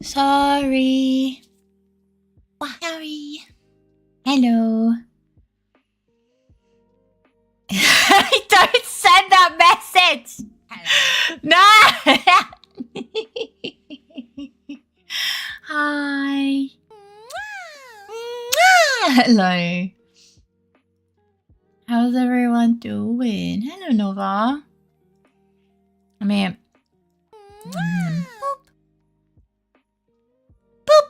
Sorry. Sorry. Hello. Don't send that message. Hello. No. Hi. Hello. How's everyone doing? Hello, Nova. I mean, boop. Boop.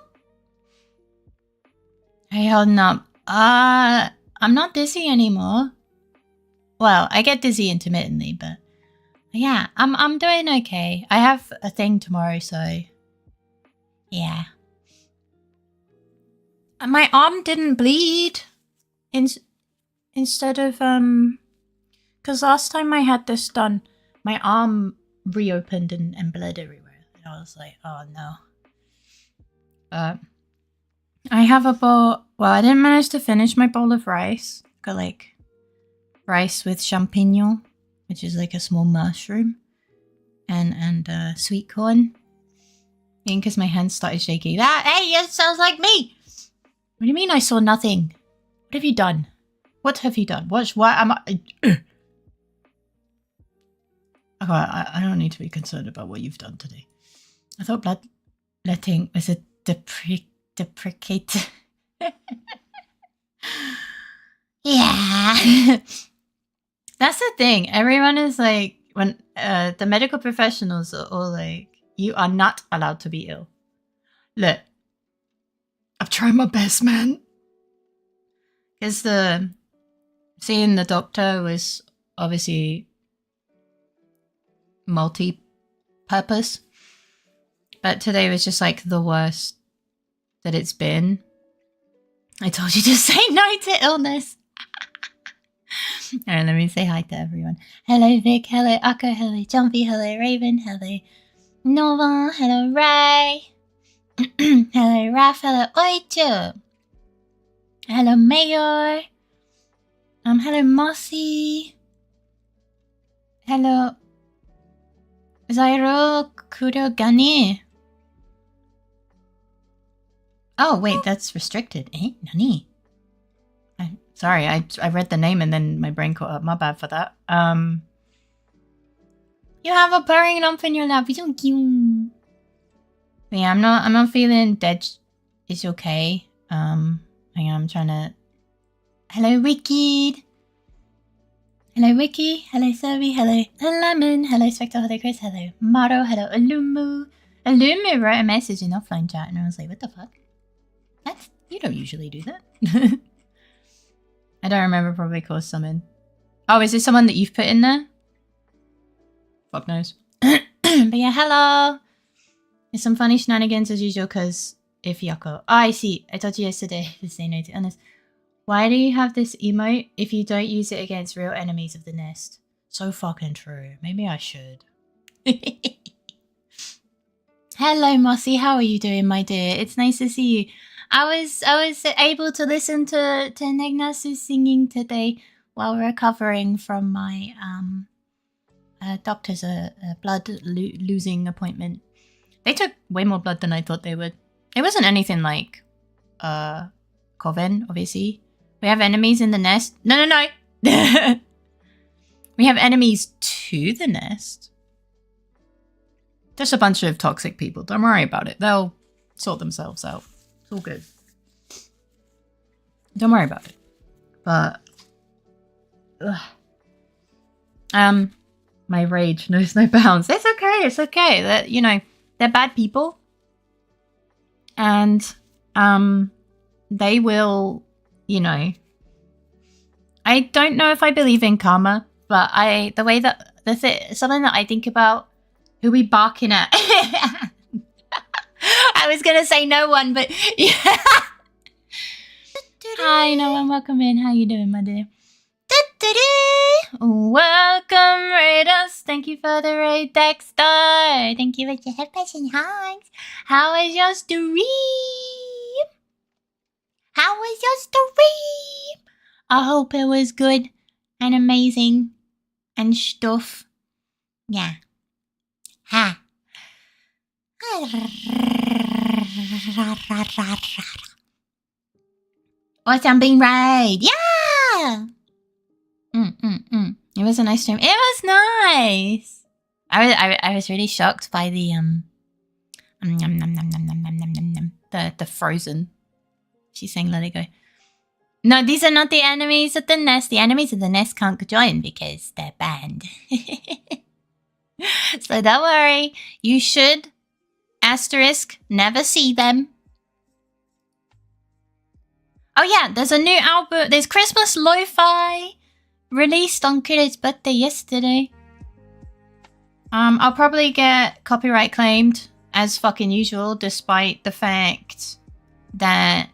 Hey, holding up. I'm not dizzy anymore. Well, I get dizzy intermittently, but yeah, I'm doing okay. I have a thing tomorrow, so yeah. My arm didn't bleed instead of because last time I had this done, my arm reopened and bled everywhere, and I was like, oh no. I have a bowl. Well, I didn't manage to finish my bowl of rice. Got like rice with champignon, which is like a small mushroom, and sweet corn. Because my hands started shaking. Hey, it sounds like me. What do you mean I saw nothing? What have you done? What have you done? What am I? Okay, I don't need to be concerned about what you've done today. I thought bloodletting was a deprecate. Yeah. That's the thing. Everyone is like, when the medical professionals are all like, you are not allowed to be ill. Look, I've tried my best, man. Because seeing the doctor was obviously multi-purpose. But today was just like the worst that it's been. I told you to say no to illness. Alright, let me say hi to everyone. Hello Vic, hello Akko, hello Jumpy, hello Raven, hello Nova, hello Ray. Hello Raph, hello Oichu. Hello Mayor. Hello Mossy. Hello Zairo Kurogani. Oh wait, that's restricted. Eh? Nani? Sorry, I read the name and then my brain caught up. My bad for that. You have a purring lump in your lap. It's so cute. Yeah, I'm not feeling dead. It's okay. Hang on, I'm trying to. Hello, Wicked. Hello, Wiki. Hello, Serby. Hello, Lemon. Hello, Spectre. Hello, Chris. Hello, Maro. Hello, Alumu. Alumu wrote a message in offline chat, and I was like, "What the fuck? You don't usually do that." I don't remember. Probably caused summon. Oh, is this someone that you've put in there? Fuck knows. But yeah, hello. There's some funny shenanigans as usual because if Yako. Oh, I see. I told you yesterday to say no to honest. Why do you have this emote if you don't use it against real enemies of the nest? So fucking true. Maybe I should. Hello, Mossy. How are you doing, my dear? It's nice to see you. I was able to listen to Negnasu singing today while recovering from my doctor's blood losing appointment. They took way more blood than I thought they would. It wasn't anything like Coven, obviously. We have enemies in the nest. No. We have enemies to the nest. Just a bunch of toxic people. Don't worry about it. They'll sort themselves out. It's all good. Don't worry about it. But my rage knows no bounds. It's okay. It's okay. That, you know, they're bad people, and they will, you know. I don't know if I believe in karma, but the way that something that I think about. Who we barking at? I was gonna say no one, but yeah. Hi, no one. Welcome in. How you doing, my dear? Welcome, Raiders. Thank you for the raid, Dexter. Thank you for your head patient hugs. How was your stream? How was your stream? I hope it was good and amazing and stuff. Yeah. Ha. What's on being right? Yeah! It was a nice stream. It was nice! I was really shocked by the the frozen. She's saying let it go. No, these are not the enemies of the nest. The enemies of the nest can't join because they're banned. So don't worry. You should, asterisk, never see them. Oh yeah, there's a new album. There's Christmas Lo-Fi released on Kure's birthday yesterday. I'll probably get copyright claimed as fucking usual, despite the fact that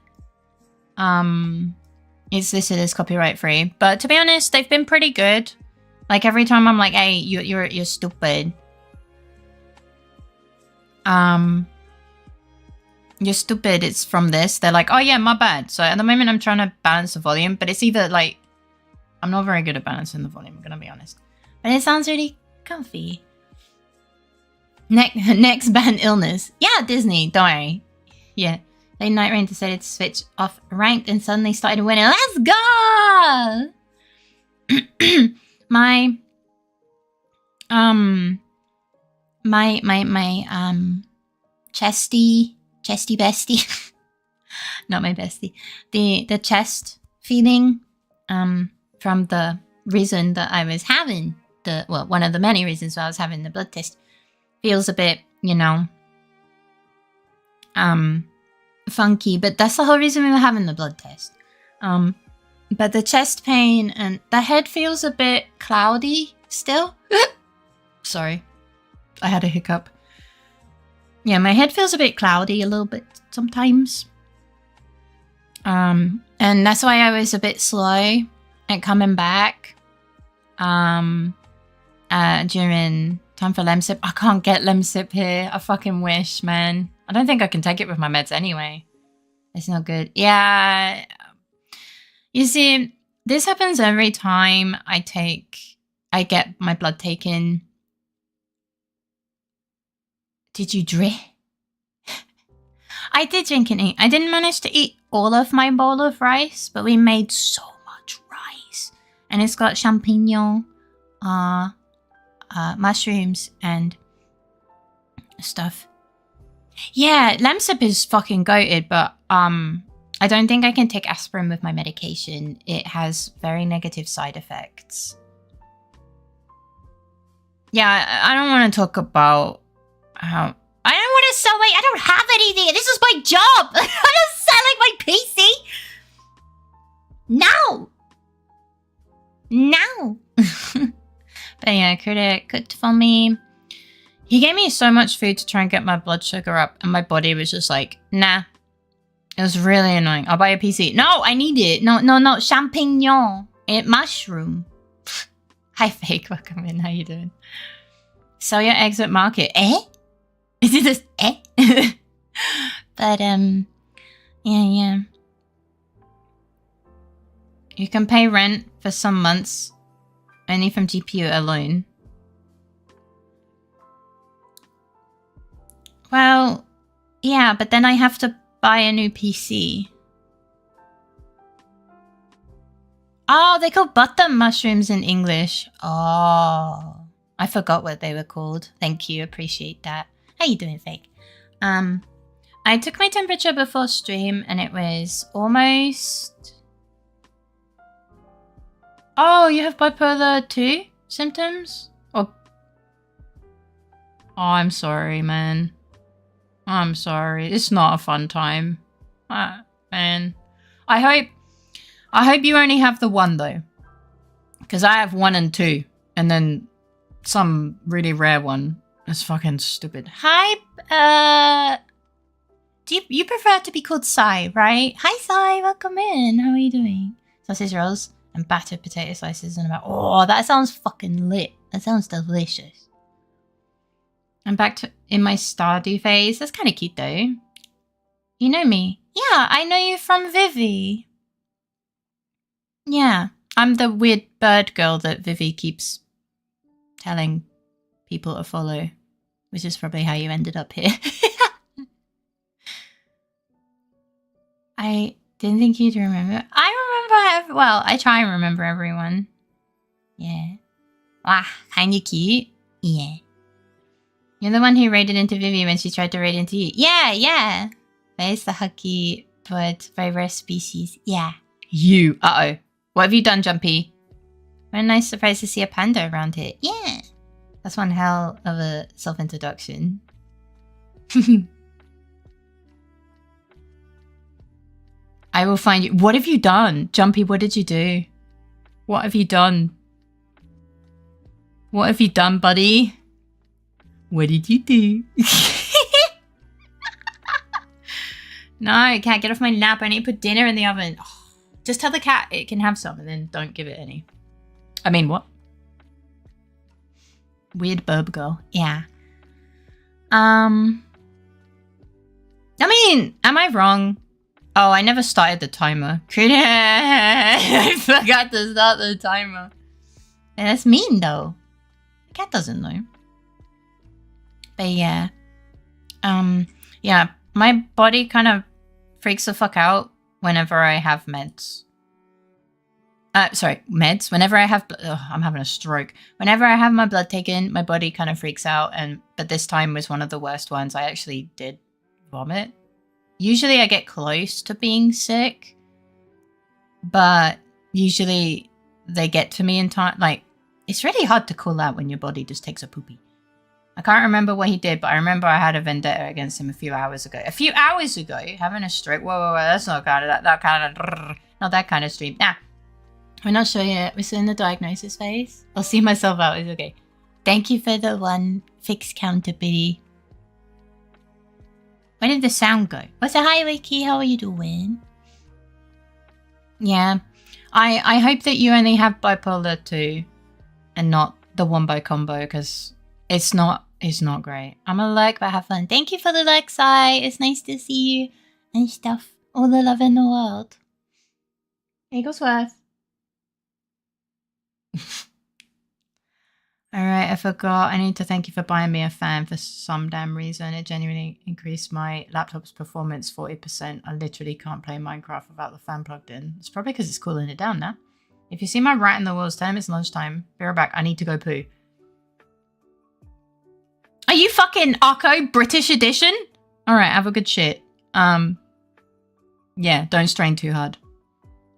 it's listed as copyright free. But to be honest, they've been pretty good. Like every time I'm like, hey, you're stupid. You're stupid, it's from this. They're like, oh yeah, my bad. So at the moment I'm trying to balance the volume, but it's either like, I'm not very good at balancing the volume, I'm gonna be honest. But it sounds really comfy. Next band illness. Yeah, Disney, don't worry. Yeah. Late Night Rain decided to switch off ranked and suddenly started winning. Let's go! my chesty bestie. Not my bestie. The chest feeling from the reason that I was having one of the many reasons why I was having the blood test feels a bit, you know, funky, but that's the whole reason we were having the blood test. But the chest pain and the head feels a bit cloudy still. Sorry, I had a hiccup. Yeah, my head feels a bit cloudy a little bit sometimes. And that's why I was a bit slow at coming back. During time for Lemsip. I can't get Lemsip here. I fucking wish, man. I don't think I can take it with my meds anyway. It's not good. Yeah. You see, this happens every time I get my blood taken. Did you drink? I did drink and eat. I didn't manage to eat all of my bowl of rice, but we made so much rice. And it's got champignon, mushrooms, and stuff. Yeah, Lemsip is fucking goated, but I don't think I can take aspirin with my medication. It has very negative side effects. Yeah, I don't want to talk about how... I don't want to sell I don't have anything. This is my job. I'm not selling my PC. No. No. But yeah, Kure cooked for me. He gave me so much food to try and get my blood sugar up, and my body was just like, nah. It was really annoying. I'll buy a PC. No, I need it. No. Champignon. Mushroom. Hi, Fake. Welcome in. How you doing? Sell your eggs at market. Eh? Is it just eh? But, yeah. You can pay rent for some months, only from GPU alone. Well, yeah, but then I have to buy a new PC. Oh, they're called button mushrooms in English. Oh, I forgot what they were called. Thank you, appreciate that. How you doing, Fake? I took my temperature before stream and it was almost... Oh, you have bipolar 2 symptoms? Or... Oh, I'm sorry, man. I'm sorry. It's not a fun time. Man. I hope you only have the 1 though. Because I have 1 and 2. And then some really rare one. It's fucking stupid. Hi, do you prefer to be called Sai, right? Hi Sai, welcome in. How are you doing? Sausage rolls and battered potato slices and about... Oh, that sounds fucking lit. That sounds delicious. I'm back in my Stardew phase. That's kind of cute though. You know me. Yeah, I know you from Vivi. Yeah, I'm the weird bird girl that Vivi keeps telling people to follow which is probably how you ended up here. I didn't think you'd remember. I remember, well, I try and remember everyone. Yeah. Wow, kinda cute. Yeah. You're the one who raided into Vivi when she tried to raid into you. Yeah, yeah. There's the Hucky bird, very rare species. Yeah. You. Uh-oh. What have you done, Jumpy? What a nice surprise to see a panda around here. Yeah. That's one hell of a self-introduction. I will find you. What have you done? Jumpy, what did you do? What have you done? What have you done, buddy? What did you do? No, cat, get off my lap. I need to put dinner in the oven. Oh, just tell the cat it can have some and then don't give it any. I mean, what? Weird burb girl. Yeah. I mean, am I wrong? Oh, I never started the timer. I forgot to start the timer. And that's mean, though. The cat doesn't know. But yeah. Yeah, my body kind of freaks the fuck out whenever I have meds. Sorry, meds. Whenever I have... I'm having a stroke. Whenever I have my blood taken, my body kind of freaks out. But this time was one of the worst ones. I actually did vomit. Usually I get close to being sick. But usually they get to me in time. Like, it's really hard to call out when your body just takes a poopy. I can't remember what he did, but I remember I had a vendetta against him a few hours ago. A few hours ago? Having a stroke? Whoa, that's not kind of that kind of... Not that kind of stream. Nah. We're not sure yet. We're still in the diagnosis phase. I'll see myself out. It's okay. Thank you for the one fixed counter, Billy. Where did the sound go? What's a hi, Wiki? How are you doing? Yeah. I hope that you only have bipolar 2 and not the wombo combo, because it's not great. I'm a lurk, but have fun. Thank you for the lurk, Sai. It's nice to see you and stuff. All the love in the world. Eaglesworth. Alright, I forgot. I need to thank you for buying me a fan for some damn reason. It genuinely increased my laptop's performance 40%. I literally can't play Minecraft without the fan plugged in. It's probably because it's cooling it down now. If you see my rat in the walls, tell him it's lunchtime. Be right back. I need to go poo. Are you fucking Arco British edition? Alright, have a good shit. Yeah, don't strain too hard.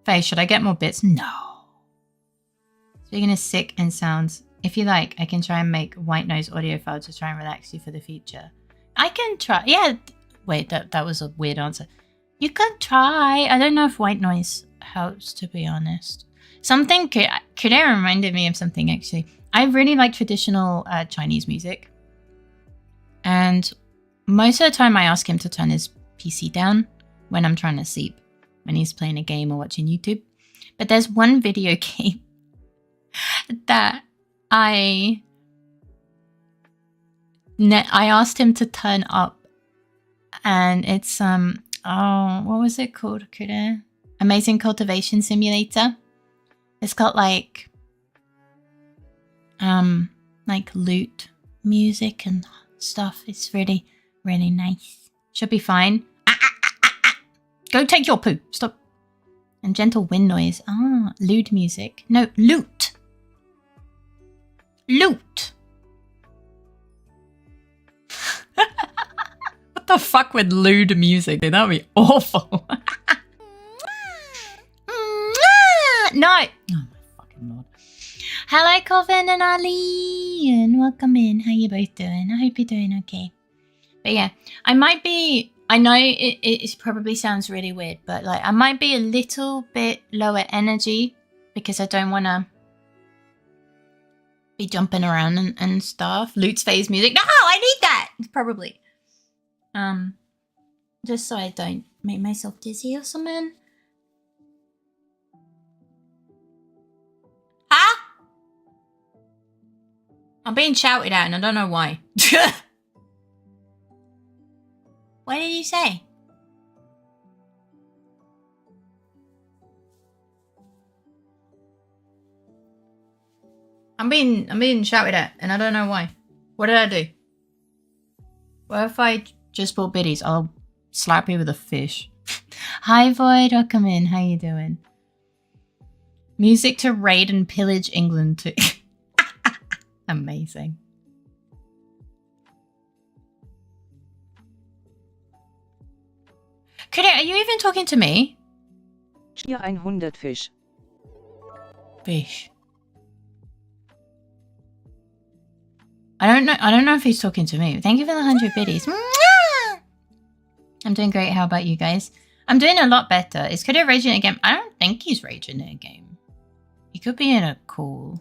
Faye, should I get more bits? No. Speaking of sick and sounds, if you like, I can try and make white noise audio file to try and relax you for the future. I can try. Yeah. Wait, that was a weird answer. You can try. I don't know if white noise helps, to be honest. Something Kude reminded me of something, actually. I really like traditional Chinese music. And most of the time I ask him to turn his PC down when I'm trying to sleep, when he's playing a game or watching YouTube. But there's one video game that I asked him to turn up, and it's oh, what was it called? Amazing Cultivation Simulator. It's got like lute music and stuff. It's really, really nice. Should be fine. Go take your poo. Stop. And gentle wind noise. Ah, lewd music. No, lute. Lute. What the fuck with lewd music? That would be awful. No. Oh my fucking lord. Hello, Coven and Ali, and welcome in. How you both doing? I hope you're doing okay. But yeah, I might be. I know it probably sounds really weird, but like I might be a little bit lower energy because I don't want to be jumping around and stuff. Lute's phase music. No, I need that. Probably. Just so I don't make myself dizzy or something. Huh? I'm being shouted at and I don't know why. What did you say? I'm being shouted at and I don't know why. What did I do? What if I just bought biddies? I'll slap you with a fish. Hi Void, welcome in. How you doing? Music to raid and pillage England too. Amazing. Kude, are you even talking to me? Hier 100 Fisch. Fish. I don't know if he's talking to me. Thank you for the 100 biddies. Mwah! I'm doing great. How about you guys? I'm doing a lot better. Is Kude raging in a game? I don't think he's raging in a game. He could be in a call.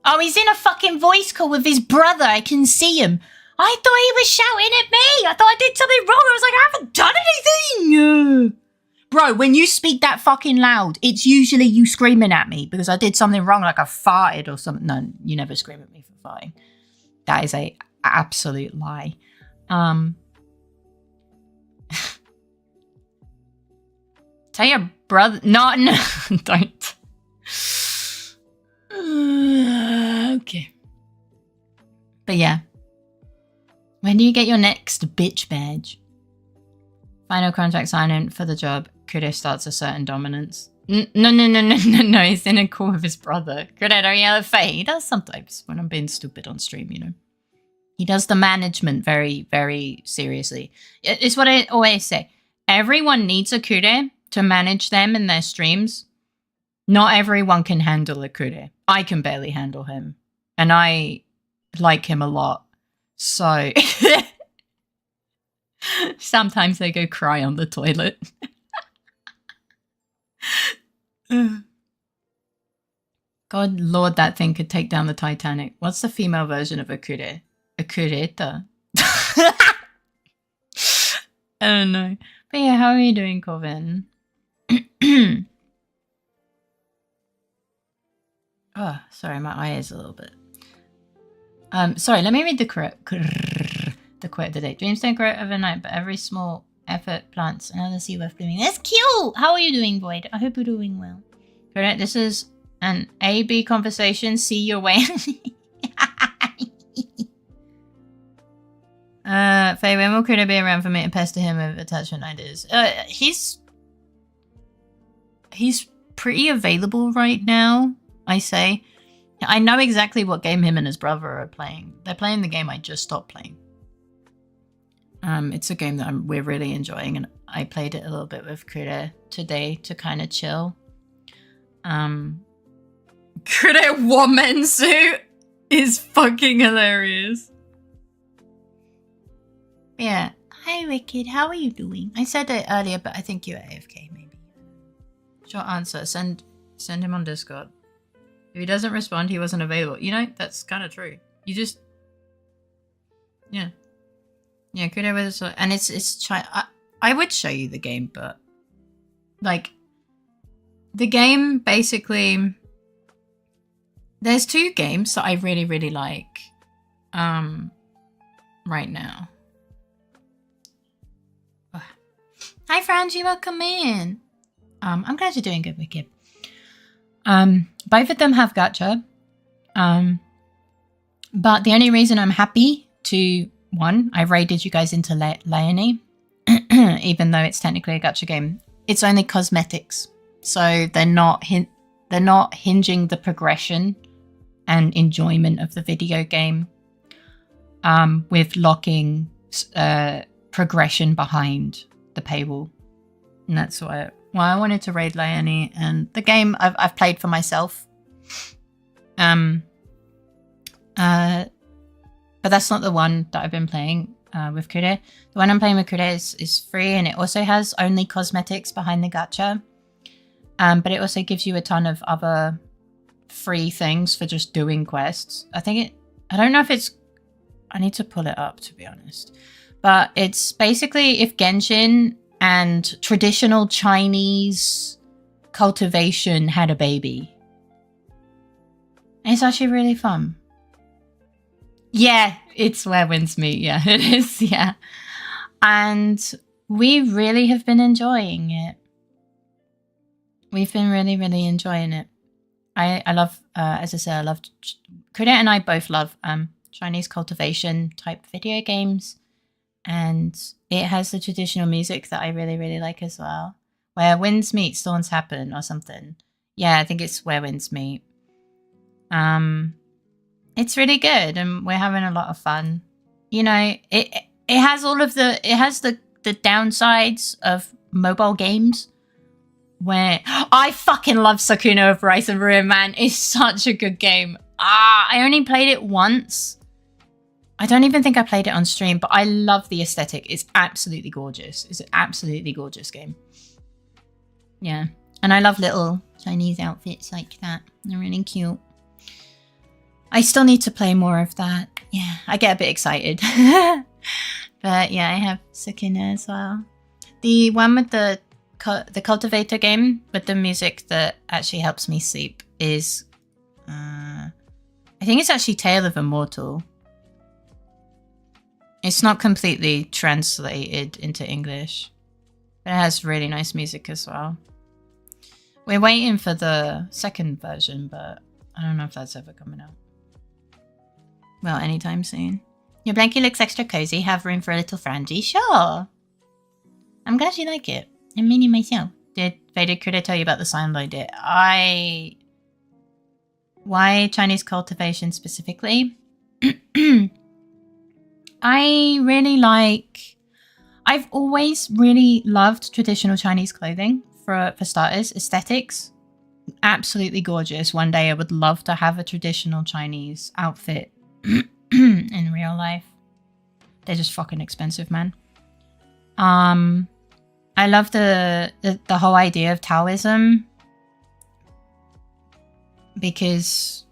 Oh, he's in a fucking voice call with his brother. I can see him. I thought he was shouting at me. I thought I did something wrong. I was like, I haven't done anything. Bro, when you speak that fucking loud, it's usually you screaming at me because I did something wrong, like I farted or something. No, you never scream at me for farting. That is a absolute lie. Tell your brother. No, don't. Okay. But yeah. When do you get your next bitch badge? Final contract sign-in for the job. Kude starts a certain dominance. No. He's in a call with his brother. Kude, don't yell at Faye. He does sometimes when I'm being stupid on stream, you know. He does the management very, very seriously. It's what I always say. Everyone needs a Kude to manage them in their streams. Not everyone can handle a Kude. I can barely handle him. And I like him a lot. So sometimes I go cry on the toilet. God Lord, that thing could take down the Titanic. What's the female version of a Kude? A Kureta? I don't know. But yeah, how are you doing, Coven? Oh, sorry, my eye is a little bit. Sorry, let me read the quote of the day. Dreams don't grow overnight, but every small effort plants another seed worth blooming. That's cute! How are you doing, Void? I hope you're doing well. Correct, this is an A-B conversation. See your way. Faye, when will Kudo be around for me to pester him with attachment ideas? He's pretty available right now, I say. I know exactly what game him and his brother are playing. They're playing the game I just stopped playing. It's a game that we're really enjoying, and I played it a little bit with Kudo today to kind of chill. Kudo woman suit is fucking hilarious. Yeah. Hi, Wicked. How are you doing? I said it earlier, but I think you're AFK, maybe. Short answer. Send him on Discord. If he doesn't respond, he wasn't available. You know, that's kind of true. You just... Yeah. Yeah, Kudo was... And it's... I would show you the game, but... Like... The game, basically... There's two games that I really, really like. Right now. Hi, Frangie. Welcome in. I'm glad you're doing good, Wicked. Both of them have gacha. But the only reason I'm happy to... One, I raided you guys into LittleFaerii. Even though it's technically a gacha game. It's only cosmetics. So they're not hinging the progression and enjoyment of the video game. With locking progression behind the paywall. And that's why I wanted to raid LittleFaerii, and the game I've played for myself. But that's not the one that I've been playing with Kudo. The one I'm playing with Kudo is free, and it also has only cosmetics behind the gacha. But it also gives you a ton of other free things for just doing quests. I don't know if it's... I need to pull it up, to be honest. But it's basically if Genshin and traditional Chinese cultivation had a baby. And it's actually really fun. Yeah, it's where winds meet. Yeah, it is. Yeah. And we really have been enjoying it. We've been really, really enjoying it. I love, as I said, I love... Kudo and I both love Chinese cultivation type video games. And it has the traditional music that I really, really like as well. Where winds meet, storms happen or something. Yeah, I think it's Where Winds Meet. It's really good and we're having a lot of fun. You know, it has all of the downsides of mobile games. Where I fucking love Sakuna of Rise and Ruin, man. It's such a good game. I only played it once. I don't even think I played it on stream, but I love the aesthetic. It's absolutely gorgeous. It's an absolutely gorgeous game. Yeah. And I love little Chinese outfits like that. They're really cute. I still need to play more of that. Yeah, I get a bit excited. But yeah, I have Sakuna as well. The one with the cultivator game with the music that actually helps me sleep is I think it's actually Tale of Immortal. It's not completely translated into English, but it has really nice music as well. We're waiting for the second version, but I don't know if that's ever coming out. Well, anytime soon. Your blankie looks extra cozy. Have room for a little frangie? Sure. I'm glad you like it. I'm meaning myself. Did Critter tell you about the sign load? Why Chinese cultivation specifically? I've always really loved traditional Chinese clothing for starters. Aesthetics, absolutely gorgeous. One day I would love to have a traditional Chinese outfit in real life. They're just fucking expensive, man. I love the whole idea of Taoism because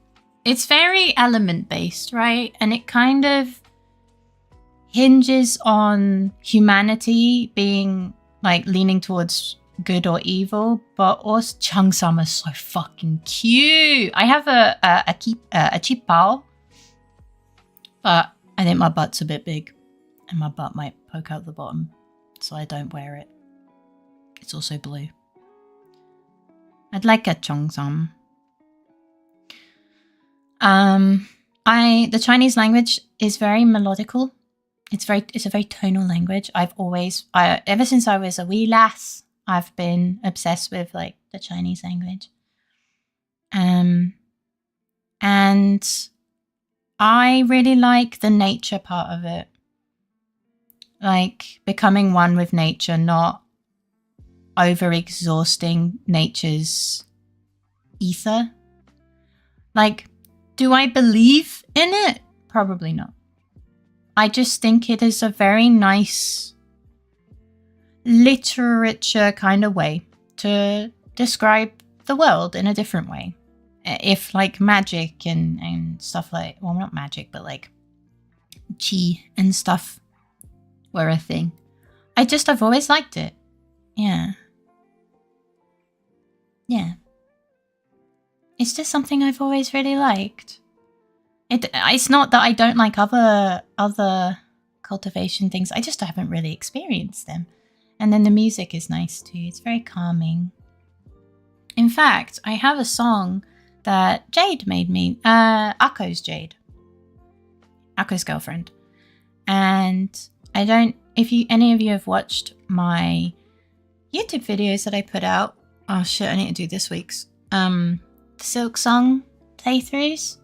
it's very element based, right? And it kind of hinges on humanity being like leaning towards good or evil, but also Cheongsam is so fucking cute. I have a cheap bao, but I think my butt's a bit big and my butt might poke out the bottom, so I don't wear it. It's also blue. I'd like a Cheongsam. The Chinese language is very melodical. It's a very tonal language. Ever since I was a wee lass, I've been obsessed with like the Chinese language. And I really like the nature part of it. Like becoming one with nature, not over-exhausting nature's ether. Like, do I believe in it? Probably not. I just think it is a very nice literature kind of way to describe the world in a different way. If like magic and stuff like, well, not magic, but like qi and stuff were a thing. I've always liked it. Yeah. Yeah. It's just something I've always really liked. It's not that I don't like other cultivation things. I just haven't really experienced them. And then the music is nice too. It's very calming. In fact, I have a song that Jade made me. Akko's Jade. Akko's girlfriend. And if any of you have watched my YouTube videos that I put out. Oh shit, I need to do this week's. Silk Song playthroughs.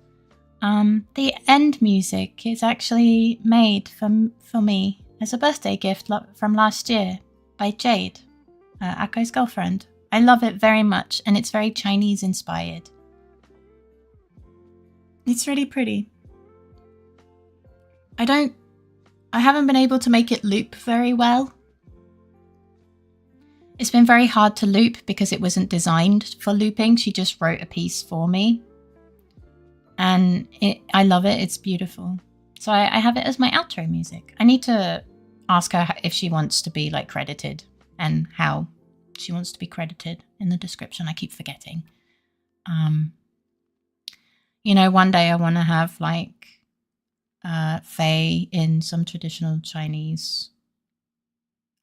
The end music is actually made for me as a birthday gift from last year by Jade, Akko's girlfriend. I love it very much, and it's very Chinese inspired. It's really pretty. I haven't been able to make it loop very well. It's been very hard to loop because it wasn't designed for looping. She just wrote a piece for me. And I love it. It's beautiful. So I have it as my outro music. I need to ask her if she wants to be like credited and how she wants to be credited in the description. I keep forgetting. You know, one day I want to have like Faye in some traditional Chinese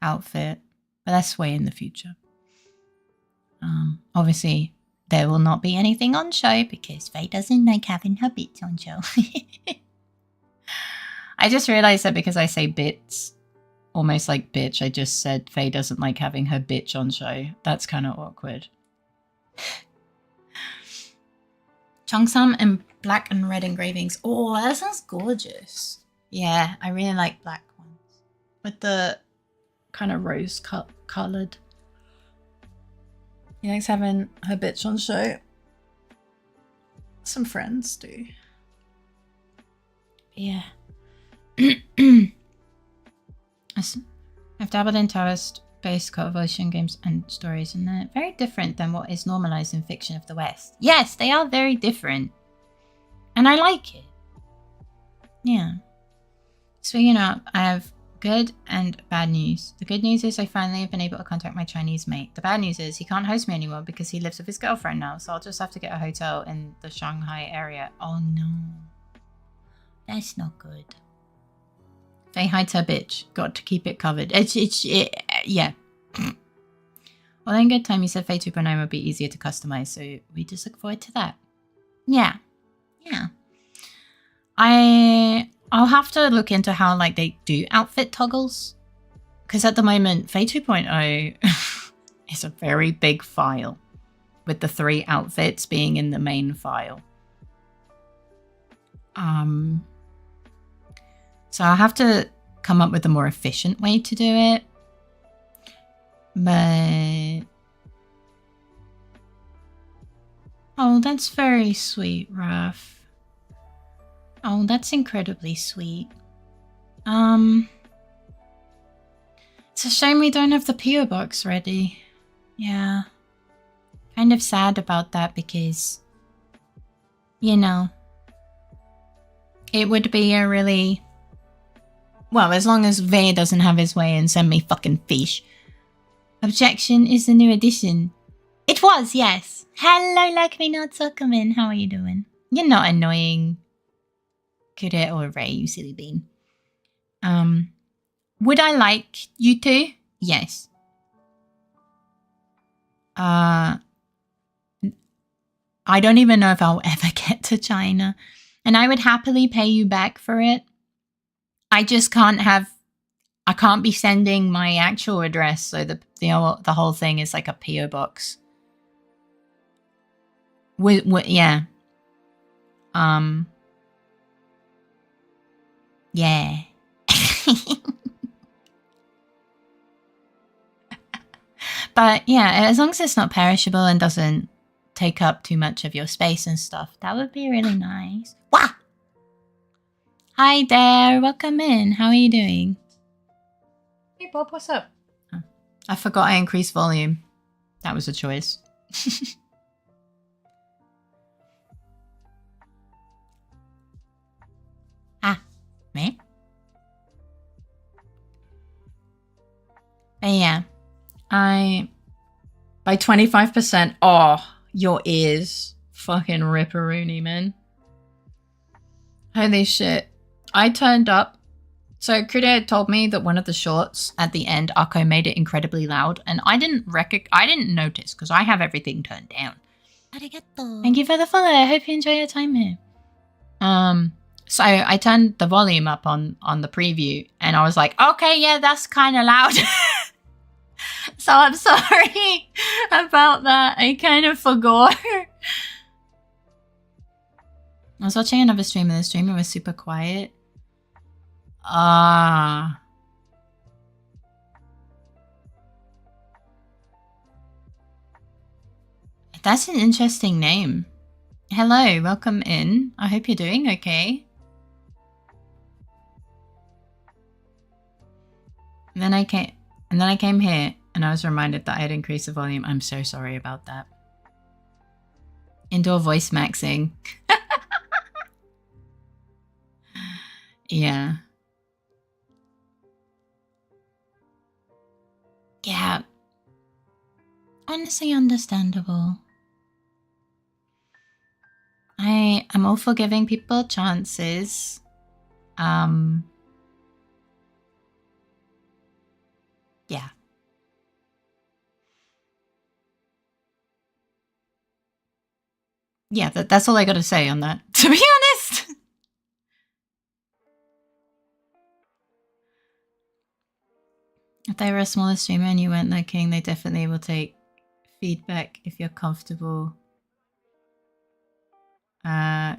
outfit, but that's way in the future. Obviously, there will not be anything on show because Faye doesn't like having her bits on show. I just realized that because I say bits, almost like bitch, I just said Faye doesn't like having her bitch on show. That's kind of awkward. Cheongsam and black and red engravings. Oh, that sounds gorgeous. Yeah, I really like black ones. With the kind of rose coloured. He likes having her bitch on show. Some friends do. Yeah. I've dabbled in Taoist-based cultivation games and stories, and they're very different than what is normalized in fiction of the West. Yes, they are very different. And I like it. Yeah. Speaking of, I have good and bad news. The good news is I finally have been able to contact my Chinese mate. The bad news is he can't host me anymore because he lives with his girlfriend now, so I'll just have to get a hotel in the Shanghai area. Oh no. That's not good. Say hi to her bitch. Got to keep it covered. Yeah. Well, then good time. You said Fae 2.9 would be easier to customize, so we just look forward to that. Yeah. Yeah. I'll have to look into how like they do outfit toggles. Because at the moment, Fae 2.0 is a very big file with the 3 outfits being in the main file. So I'll have to come up with a more efficient way to do it. But... oh, that's very sweet, Raph. Oh, that's incredibly sweet. It's a shame we don't have the PO box ready. Yeah. Kind of sad about that because, you know, it would be a really... well, as long as Vay doesn't have his way and send me fucking fish. Objection is the new edition. It was, yes. Hello, like me not Zuckerman. How are you doing? You're not annoying. Kure or Ray, you silly bean. Would I like you to? Yes. I don't even know if I'll ever get to China. And I would happily pay you back for it. I just can't have... I can't be sending my actual address, so the whole thing is like a PO box. Yeah. Yeah. But yeah, as long as it's not perishable and doesn't take up too much of your space and stuff, that would be really nice. Wah! Hi there, welcome in. How are you doing? Hey Bob, what's up? Oh, I forgot I increased volume. That was a choice. Ah, me? But yeah, by 25%, oh, your ears. Fucking ripperoonie, man. Holy shit. I turned up. So Kude had told me that one of the shorts at the end, Akko made it incredibly loud, and I didn't notice because I have everything turned down. Arigato. Thank you for the follow. I hope you enjoy your time here. So I turned the volume up on the preview, and I was like, okay, yeah, that's kind of loud. So I'm sorry about that. I kind of forgot. I was watching another stream, and the streamer was super quiet. That's an interesting name. Hello, welcome in. I hope you're doing okay. And then I came here and I was reminded that I had increased the volume. I'm so sorry about that. Indoor voice maxing. Yeah. Yeah. Honestly understandable. I'm all for giving people chances. Yeah. Yeah, that's all I gotta say on that, to be honest. If they were a smaller streamer and you weren't looking, they definitely will take feedback if you're comfortable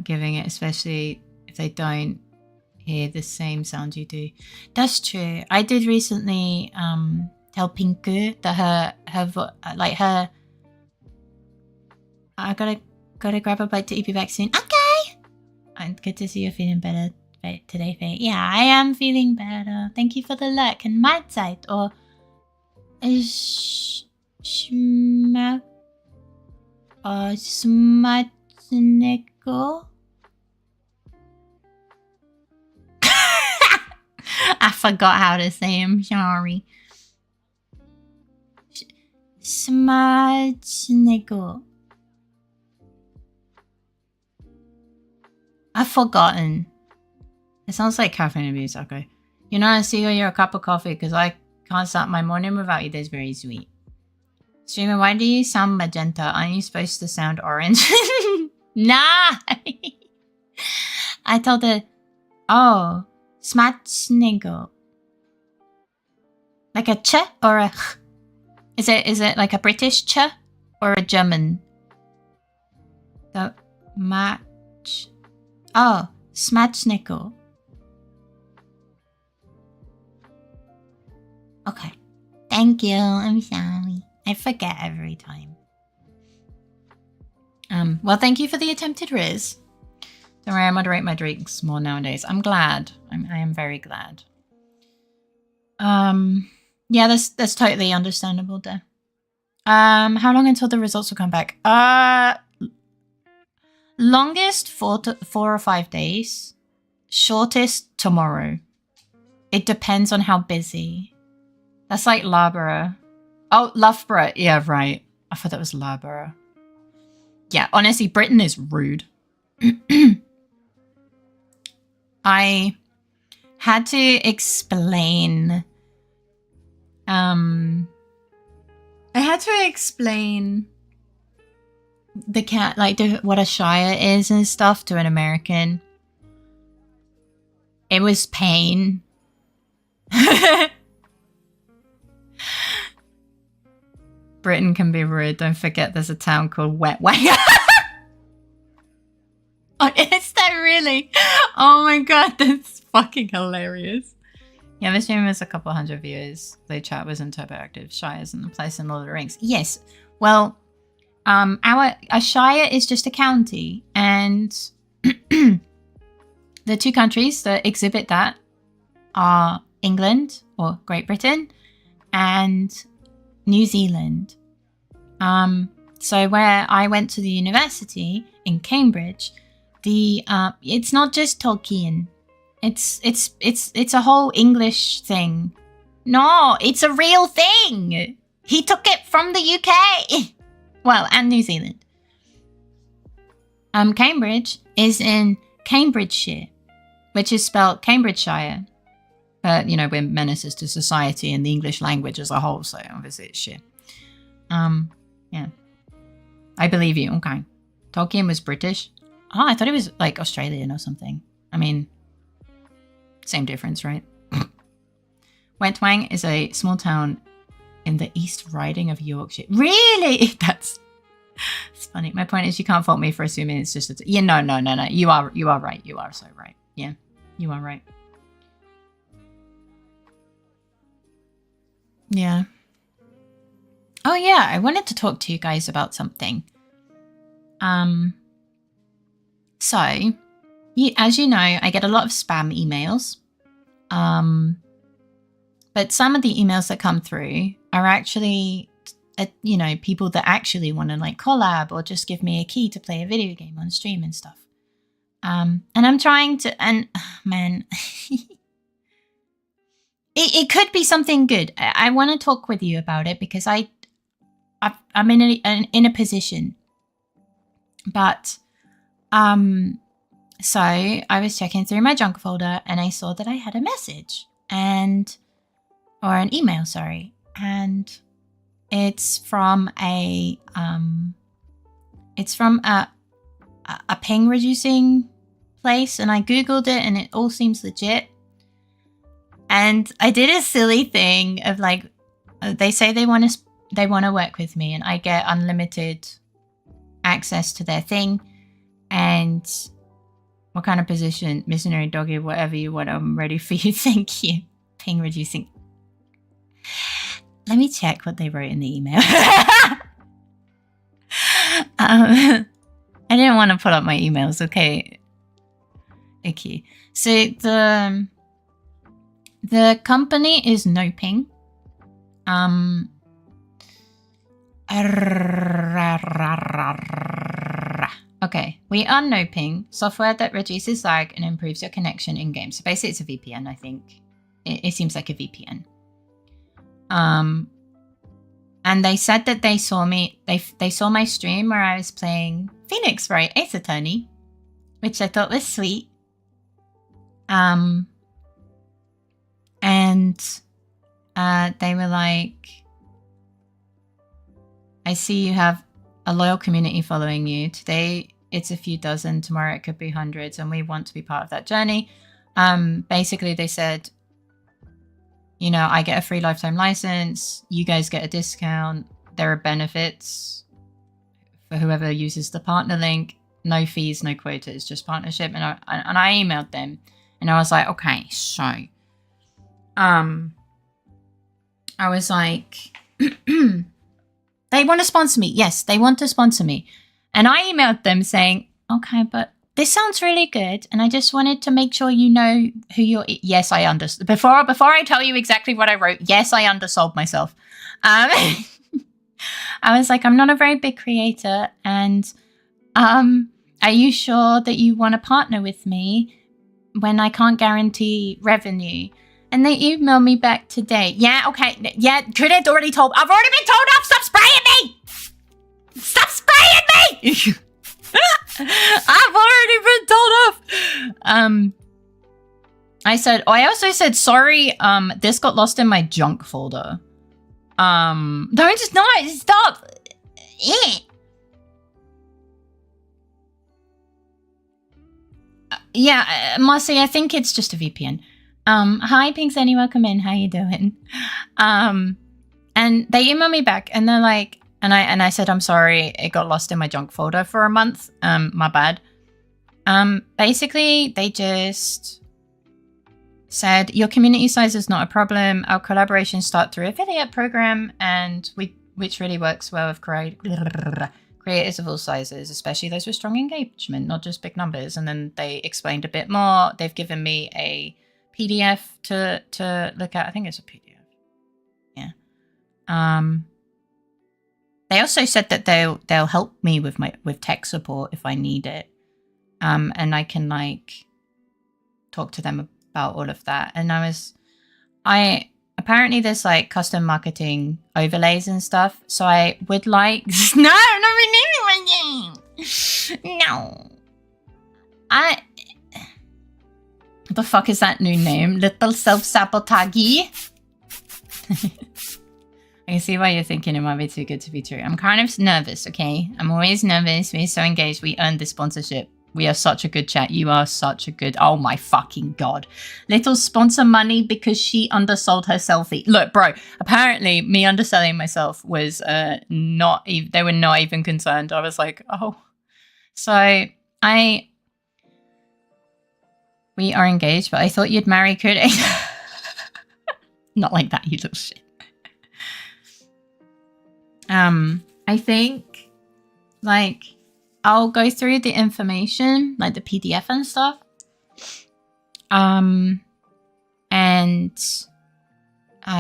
giving it, especially if they don't hear the same sound you do. That's true. I did recently tell Pinku that her I gotta grab a bite to be back soon. Okay. And good to see you're feeling better today, Faye. Yeah, I am feeling better. Thank you for the luck and Mahlzeit or Smatnico. I forgot how to say him. Sorry. Smatnico. I've forgotten. It sounds like caffeine abuse. Okay. You know, I see you're a cup of coffee because I can't start my morning without you. That's very sweet. Streamer, why do you sound magenta? Aren't you supposed to sound orange? Nah! I told her, oh, smatnigo. Like a ch or a ch? Is it like a British ch or a German? The match. Oh, smatnigo. Okay. Thank you. I'm sorry. I forget every time. Well, thank you for the attempted riz. Don't worry, I moderate my drinks more nowadays. I'm glad. I am very glad. Yeah, that's totally understandable there. How long until the results will come back? Longest 4 or 5 days. Shortest tomorrow. It depends on how busy. That's like Loughborough. Oh, Loughborough. Yeah, right. I thought that was Loughborough. Yeah, honestly, Britain is rude. I had to explain. The cat, like what a shire is and stuff to an American. It was pain. Britain can be rude. Don't forget there's a town called Wetway. Oh, is that really? Oh my god, that's fucking hilarious. Yeah, this stream has a couple hundred viewers. The chat wasn't turbo active. Shires in the place in Lord of the Rings. Yes. Well, a shire is just a county, and the two countries that exhibit that are England or Great Britain and New Zealand. So where I went to the university in Cambridge, it's not just Tolkien. It's a whole English thing. No, it's a real thing. He took it from the UK. Well, and New Zealand. Cambridge is in Cambridgeshire, which is spelled Cambridgeshire. But, you know, we're menaces to society and the English language as a whole, so obviously it's shit. Yeah. I believe you. Okay. Tolkien was British. Oh, I thought he was, like, Australian or something. I mean, same difference, right? Wentwang is a small town in the East Riding of Yorkshire. Really? That's funny. My point is you can't fault me for assuming it's just yeah, no. You are right. You are so right. Yeah, you are right. Yeah. Oh yeah, I wanted to talk to you guys about something. So, as you know, I get a lot of spam emails. But some of the emails that come through are actually, you know, people that actually want to like collab or just give me a key to play a video game on stream and stuff. And I'm trying to, and man, it could be something good. I want to talk with you about it because I'm in a position. But so I was checking through my junk folder and I saw that I had a message or an email, sorry, and it's from a ping reducing place, and I googled it and it all seems legit. And I did a silly thing of like, they say they want to work with me, and I get unlimited access to their thing. And what kind of position? Missionary doggy, whatever you want. I'm ready for you. Thank you. Ping reducing. Let me check what they wrote in the email. I didn't want to pull up my emails. Okay. So the company is no ping. Okay, we are no ping, software that reduces lag and improves your connection in game. So basically it's a VPN, I think. It seems like a VPN. And they said that they saw me, they saw my stream where I was playing Phoenix Wright Ace Attorney, which I thought was sweet. And they were like, I see you have a loyal community following you. Today it's a few dozen, tomorrow it could be hundreds, and we want to be part of that journey. Basically they said, you know, I get a free lifetime license, you guys get a discount, there are benefits for whoever uses the partner link, no fees, no quotas, just partnership. And I emailed them and I was like, okay, so I was like, they want to sponsor me. Yes, they want to sponsor me. And I emailed them saying, okay, but this sounds really good, and I just wanted to make sure you know who you're... Yes, I understand. Before I tell you exactly what I wrote, yes, I undersold myself. I was like, I'm not a very big creator, and are you sure that you want to partner with me when I can't guarantee revenue? And they emailed me back today. Yeah, okay. Yeah, Credit's already told... I've already been told off! Stop spraying me! Stop spraying me! I've already been told off. I also said, sorry, this got lost in my junk folder. Don't just not stop. Yeah, Marcy, I think it's just a VPN. Hi, Pinkseni, welcome in. How you doing? And they emailed me back and they're like, and I said, I'm sorry, it got lost in my junk folder for a month. My bad. Basically, they just said, your community size is not a problem. Our collaborations start through affiliate program, and which really works well with creators of all sizes, especially those with strong engagement, not just big numbers. And then they explained a bit more. They've given me a PDF to look at. I think it's a PDF. Yeah. They also said that they'll help me with tech support if I need it. And I can like talk to them about all of that. And apparently there's like custom marketing overlays and stuff. So I would like no, I'm not renaming my name. No. What the fuck is that new name? Little self-sabotagey? I can see why you're thinking it might be too good to be true. I'm kind of nervous, okay? I'm always nervous. We're so engaged. We earned this sponsorship. We are such a good chat. You are such a good... Oh my fucking god. Little sponsor money because she undersold her selfie. Look, bro, apparently me underselling myself was not... They were not even concerned. I was like, oh. So we are engaged, but I thought you'd marry Kude. Not like that, you little shit. I think, like, I'll go through the information, like the PDF and stuff. And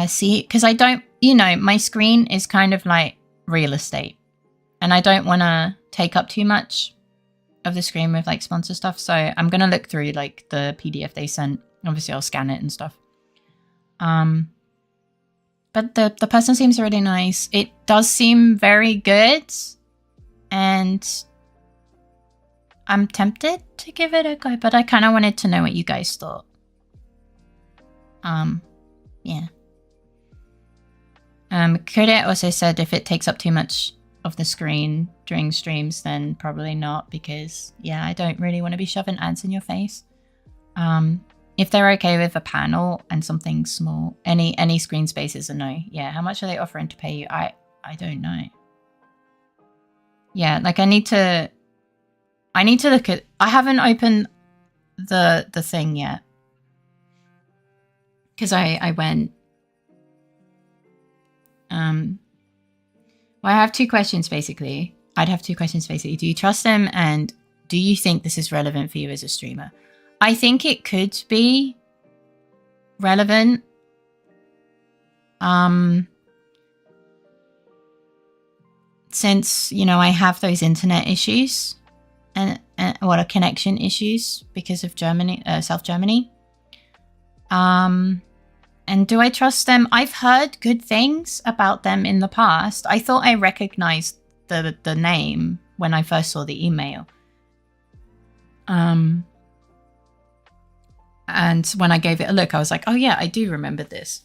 see, because I don't, you know, my screen is kind of like real estate. And I don't want to take up too much of the screen with like sponsor stuff. So I'm going to look through like the PDF they sent. Obviously, I'll scan it and stuff. But the person seems really nice. It does seem very good. And I'm tempted to give it a go, but I kind of wanted to know what you guys thought. Yeah. Kude also said if it takes up too much of the screen during streams, then probably not, because, yeah, I don't really want to be shoving ads in your face. If they're okay with a panel and something small, any screen space is a no. Yeah, how much are they offering to pay you? I don't know. Yeah, like I need to look at. I haven't opened the thing yet because I went. Well, I have two questions basically. I'd have two questions basically. Do you trust them, and do you think this is relevant for you as a streamer? I think it could be relevant. Since, you know, I have those internet issues and what are connection issues because of Germany, South Germany. And do I trust them? I've heard good things about them in the past. I thought I recognized the name when I first saw the email. And when I gave it a look, I was like, oh yeah, I do remember this.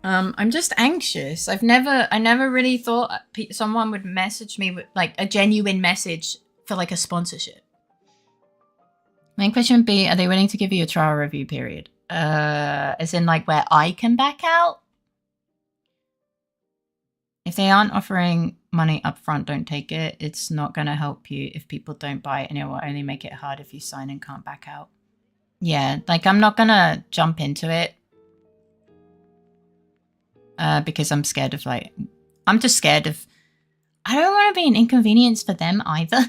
I'm just anxious. I never really thought someone would message me with like a genuine message for like a sponsorship. Main question would be, are they willing to give you a trial review period? As in like where I can back out? If they aren't offering money up front, don't take it. It's not going to help you if people don't buy it, and it will only make it hard if you sign and can't back out. Yeah, like I'm not going to jump into it. Because I'm scared of like, I'm just scared of, I don't want to be an inconvenience for them either.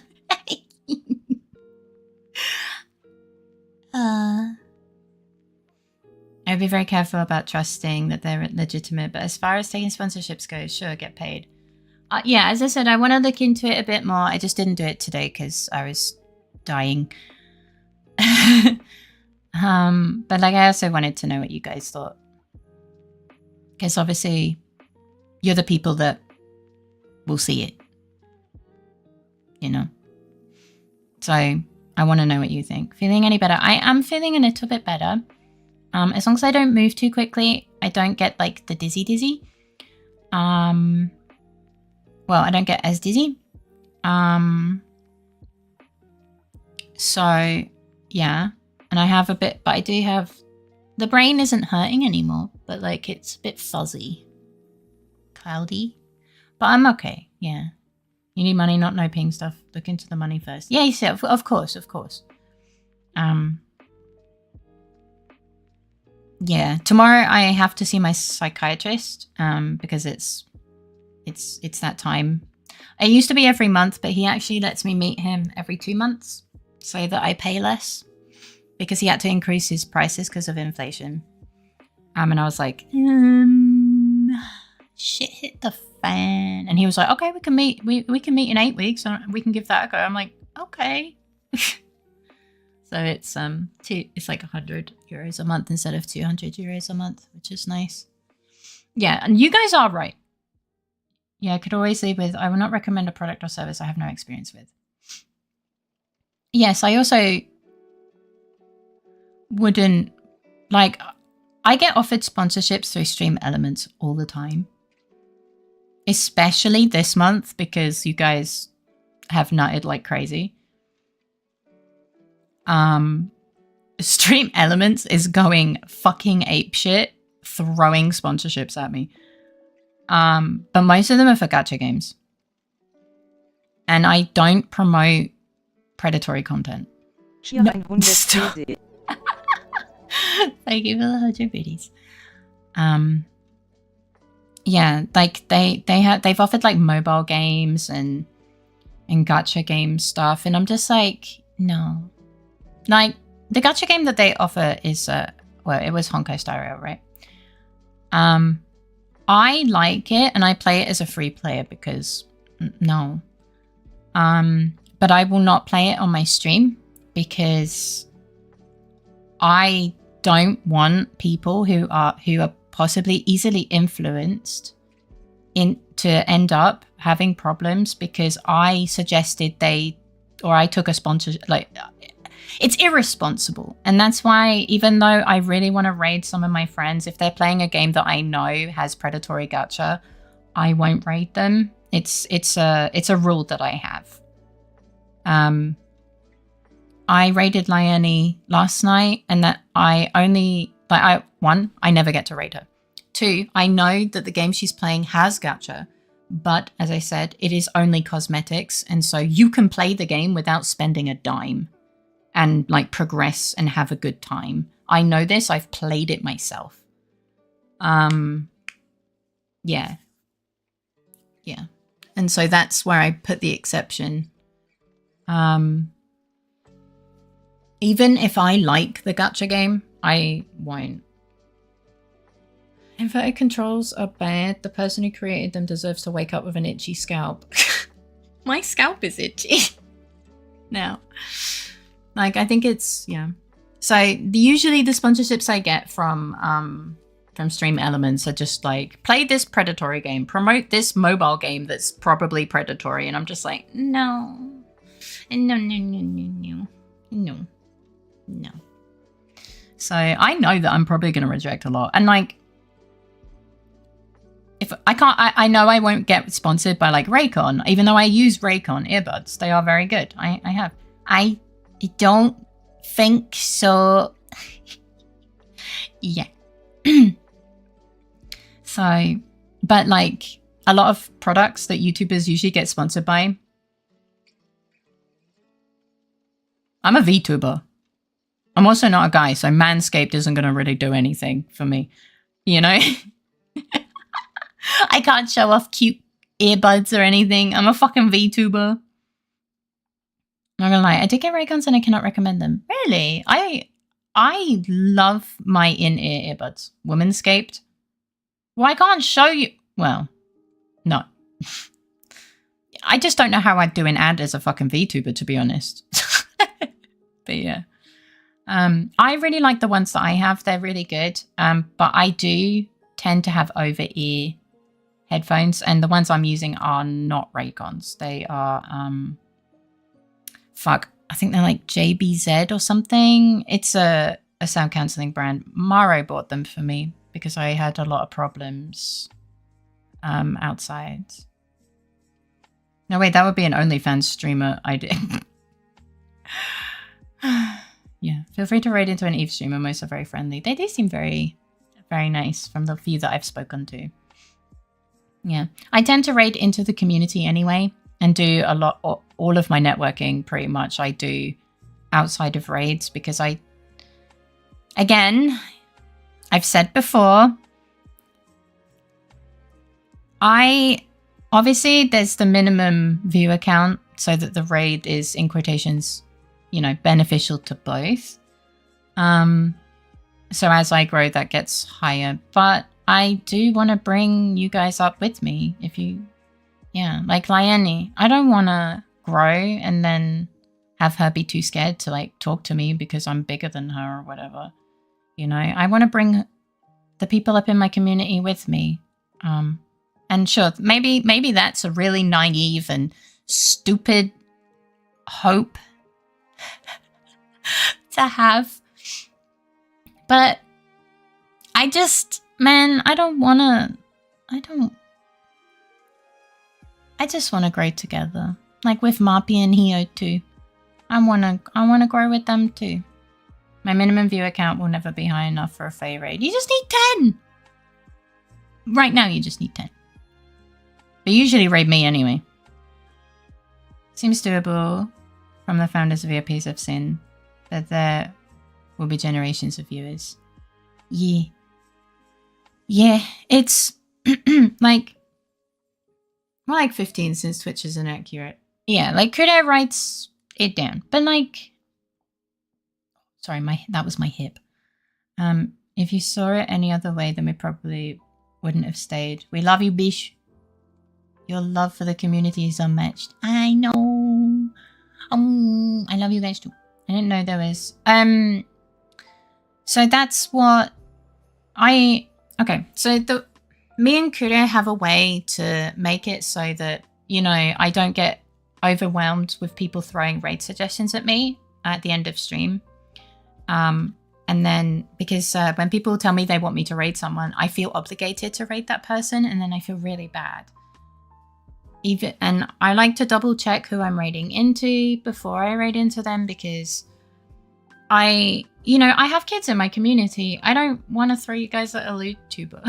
I'd be very careful about trusting that they're legitimate, but as far as taking sponsorships go, sure, get paid. Yeah, as I said, I want to look into it a bit more. I just didn't do it today because I was dying. But like, I also wanted to know what you guys thought. Because obviously, you're the people that will see it. You know? So, I want to know what you think. Feeling any better? I am feeling a little bit better. As long as I don't move too quickly, I don't get like the dizzy. Well, I don't get as dizzy. So, yeah. And I have a bit, but I do have, the brain isn't hurting anymore, but like it's a bit fuzzy. Cloudy. But I'm okay, yeah. You need money, not no ping stuff. Look into the money first. Yeah, you see, of course. Yeah, tomorrow I have to see my psychiatrist because it's that time. It used to be every month, but he actually lets me meet him every 2 months so that I pay less because he had to increase his prices because of inflation. And I was like, shit hit the fan. And he was like, okay, we can meet in 8 weeks and we can give that a go. I'm like, okay. So it's it's like 100 euros a month instead of 200 euros a month, which is nice. Yeah, and you guys are right. Yeah, I could always leave with, I will not recommend a product or service I have no experience with. Yes, I also wouldn't, like, I get offered sponsorships through Stream Elements all the time. Especially this month because you guys have nutted like crazy. Stream Elements is going fucking apeshit, throwing sponsorships at me. But most of them are for gacha games. And I don't promote predatory content. No, stop. Thank you for the 100 biddies. Yeah, like they've offered like mobile games and gacha game stuff, and I'm just like, no. Like the gacha game that they offer is well, it was Honkai Star Rail, right? I like it and I play it as a free player because no. But I will not play it on my stream because I don't want people who are possibly easily influenced to end up having problems because I suggested I took a sponsor, like, it's irresponsible. And that's why, even though I really want to raid some of my friends, if they're playing a game that I know has predatory gacha, I won't raid them. It's a rule that I have. I raided LiTLFaerii last night, and that I only, like, I never get to raid her. 2, I know that the game she's playing has gacha, but as I said, it is only cosmetics, and so you can play the game without spending a dime and like progress and have a good time. I know this, I've played it myself. Yeah. Yeah. And so that's where I put the exception. Even if I like the gacha game, I won't. Inverted controls are bad. The person who created them deserves to wake up with an itchy scalp. My scalp is itchy now. Like, I think it's, yeah. So usually the sponsorships I get from Stream Elements are just like, play this predatory game, promote this mobile game that's probably predatory. And I'm just like, no. No. So I know that I'm probably going to reject a lot. And like, if I can't, I know I won't get sponsored by like Raycon, even though I use Raycon earbuds. They are very good. I have. I don't think so. Yeah. So, but like a lot of products that YouTubers usually get sponsored by. I'm a VTuber. I'm also not a guy, so Manscaped isn't going to really do anything for me, you know? I can't show off cute earbuds or anything. I'm a fucking VTuber. I'm not gonna lie, I did get Raycons and I cannot recommend them. Really? I love my in-ear earbuds. Womanscaped. Well, I can't show you. Well, no. I just don't know how I'd do an ad as a fucking VTuber, to be honest. But yeah. I really like the ones that I have. They're really good. But I do tend to have over-ear headphones, and the ones I'm using are not Raycons. They are, fuck, I think they're like JBZ or something. It's a sound cancelling brand. Maro bought them for me because I had a lot of problems outside. No, wait, that would be an OnlyFans streamer idea. Yeah, feel free to raid into an Eve streamer. Most are very friendly. They do seem very, very nice from the few that I've spoken to. Yeah, I tend to raid into the community anyway and do a lot, all of my networking pretty much I do outside of raids because again, I've said before, obviously there's the minimum viewer count so that the raid is, in quotations, you know, beneficial to both. So as I grow, that gets higher, but I do want to bring you guys up with me if you, yeah, like LiTLFaerii. I don't want to grow and then have her be too scared to like talk to me because I'm bigger than her or whatever. You know, I want to bring the people up in my community with me. And sure, maybe that's a really naive and stupid hope to have. But I just, man, I just want to grow together. Like with Marpy and Hio too. I want to grow with them too. My minimum viewer count will never be high enough for a Fae raid. You just need 10. Right now, you just need 10. But usually raid me anyway. Seems doable from the founders of ERPs I've seen. But there will be generations of viewers. Yeah. Yeah, it's like more like 15 since Twitch is inaccurate. Yeah, like Kudo writes it down. But like, sorry, that was my hip. If you saw it any other way, then we probably wouldn't have stayed. We love you, Bish. Your love for the community is unmatched. I know. I love you guys too. I didn't know there was. So that's what okay. So me and Kudo have a way to make it so that, you know, I don't get overwhelmed with people throwing raid suggestions at me at the end of stream. And then because when people tell me they want me to raid someone, I feel obligated to raid that person, and then I feel really bad. And I like to double check who I'm raiding into before I raid into them, because you know, I have kids in my community. I don't want to throw you guys at a YouTuber.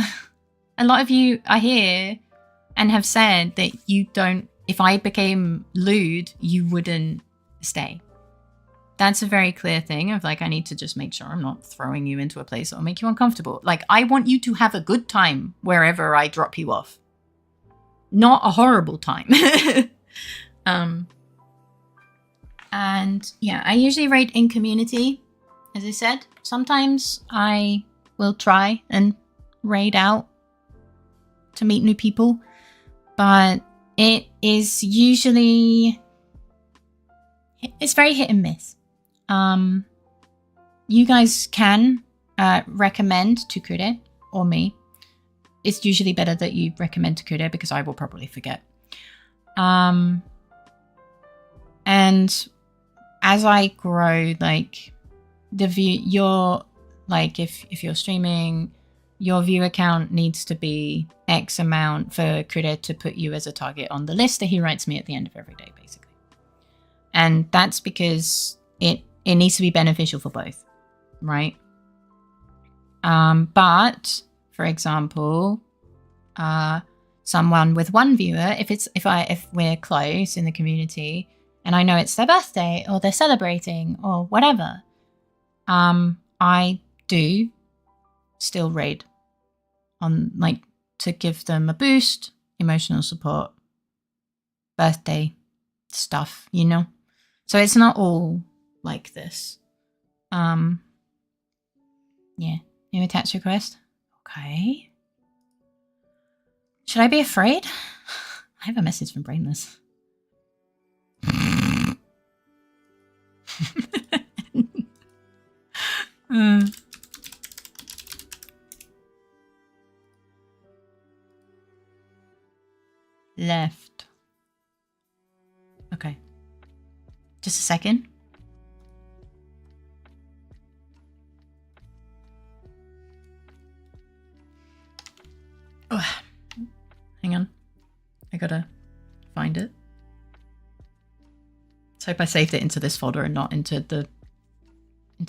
A lot of you are here and have said that you don't, if I became lewd, you wouldn't stay. That's a very clear thing of like, I need to just make sure I'm not throwing you into a place that will make you uncomfortable. Like, I want you to have a good time wherever I drop you off. Not a horrible time. And yeah, I usually raid in community, as I said. Sometimes I will try and raid out to meet new people, but it is usually, it's very hit and miss. You guys can recommend to Kure or me. It's usually better that you recommend to Kure because I will probably forget. And as I grow, like the view, your, like if you're streaming, your view account needs to be X amount for Kure to put you as a target on the list that he writes me at the end of every day, basically. And that's because it needs to be beneficial for both, right? But for example, someone with one viewer, if we're close in the community and I know it's their birthday or they're celebrating or whatever, I do still raid on, like, to give them a boost, emotional support, birthday stuff, you know? So it's not all like this. Yeah. New attach request. Okay. Should I be afraid? I have a message from Brainless. Left. Okay. Just a second. Oh, hang on. I gotta find it. Let's hope I saved it into this folder and not into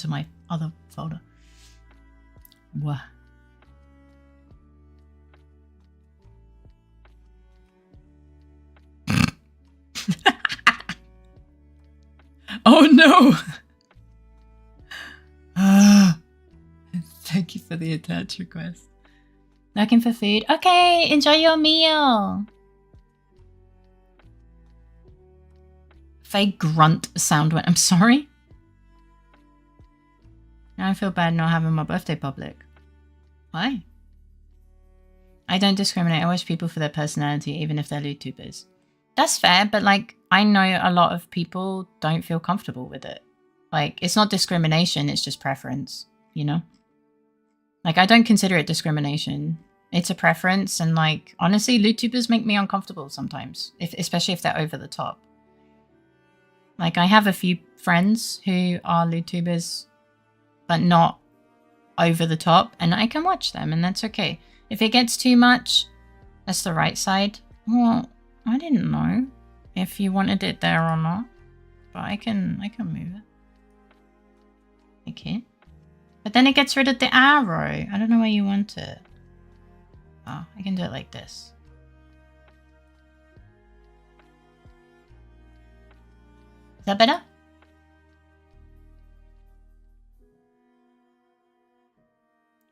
my other folder. Wah. Oh no! Thank you for the attach request. Looking for food? Okay, enjoy your meal. If a grunt sound went, I'm sorry. Now I feel bad not having my birthday public. Why? I don't discriminate. I watch people for their personality, even if they're YouTubers. That's fair, but like, I know a lot of people don't feel comfortable with it. Like, it's not discrimination, it's just preference, you know? Like, I don't consider it discrimination. It's a preference, and like, honestly, YouTubers make me uncomfortable sometimes, especially if they're over the top. Like, I have a few friends who are YouTubers, but not over the top, and I can watch them, and that's okay. If it gets too much, that's the right side. Well, I didn't know if you wanted it there or not, but I can move it. Okay. But then it gets rid of the arrow. I don't know where you want it. Oh, I can do it like this. Is that better?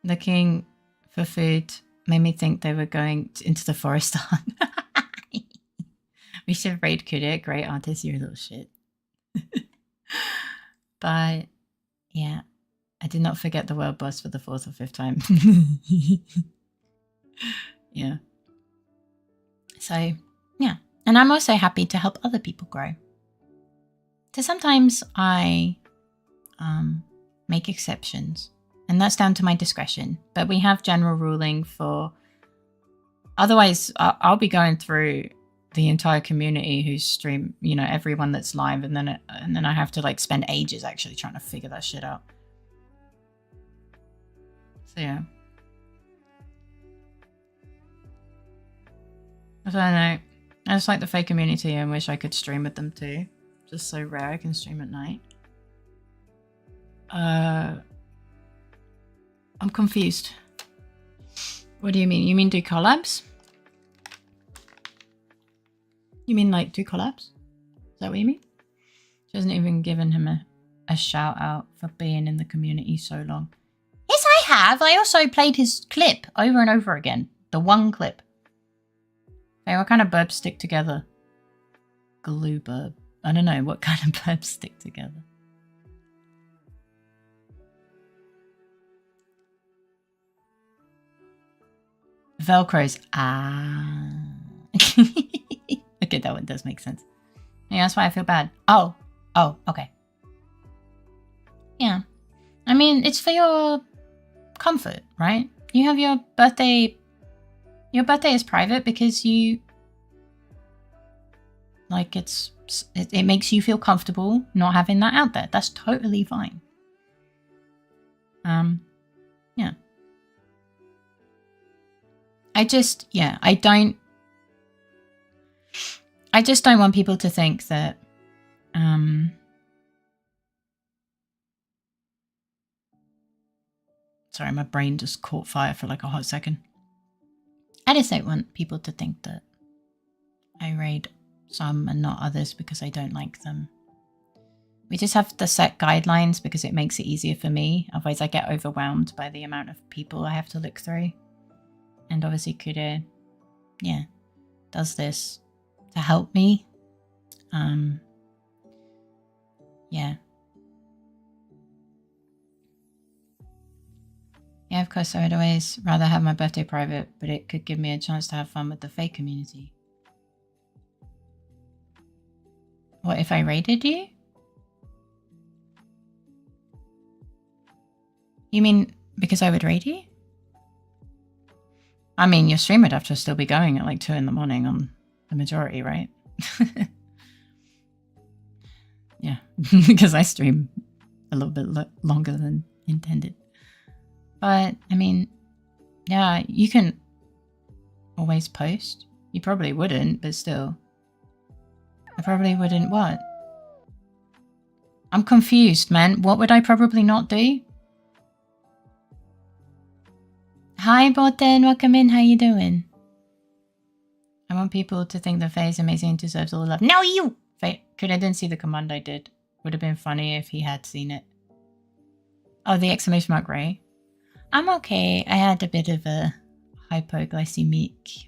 Looking for food made me think they were going into the forest. We should raid Kure. Great artist, you're a little shit. But yeah, I did not forget the world boss for the 4th or 5th time. Yeah. So yeah, and I'm also happy to help other people grow. So sometimes I make exceptions, and that's down to my discretion. But we have general ruling for. Otherwise, I'll be going through the entire community who's stream, you know, everyone that's live, and then I have to like spend ages actually trying to figure that shit out. So yeah. I don't know. I just like the Fae community and wish I could stream with them too. Just so rare I can stream at night. I'm confused. What do you mean? You mean do collabs? You mean like do collabs? Is that what you mean? She hasn't even given him a shout out for being in the community so long. Yes, I have. I also played his clip over and over again. The one clip. Okay, what kind of burbs stick together? Glue burb. I don't know what kind of burbs stick together. Velcros. Ah. Okay, that one does make sense. Yeah, that's why I feel bad. Oh, okay. Yeah. I mean, it's for your comfort, right? You have your birthday. Your birthday is private because you like it makes you feel comfortable not having that out there. That's totally fine. Yeah. I just don't want people to think that sorry, my brain just caught fire for like a hot second. I just don't want people to think that I raid some and not others because I don't like them. We just have to set guidelines because it makes it easier for me. Otherwise I get overwhelmed by the amount of people I have to look through. And obviously Kude, yeah, does this to help me. Yeah. Yeah, of course, I would always rather have my birthday private, but it could give me a chance to have fun with the fake community. What if I raided you? You mean because I would raid you? I mean, your stream would have to still be going at like 2 in the morning on the majority, right? Yeah, because I stream a little bit longer than intended. But, I mean, yeah, you can always post. You probably wouldn't, but still. I probably wouldn't what? I'm confused, man. What would I probably not do? Hi, Botten. Welcome in. How you doing? I want people to think that Faye is amazing and deserves all the love. No, you! Faye, I didn't see the command I did. Would have been funny if he had seen it. Oh, the exclamation mark, Ray. I'm okay. I had a bit of a hypoglycemic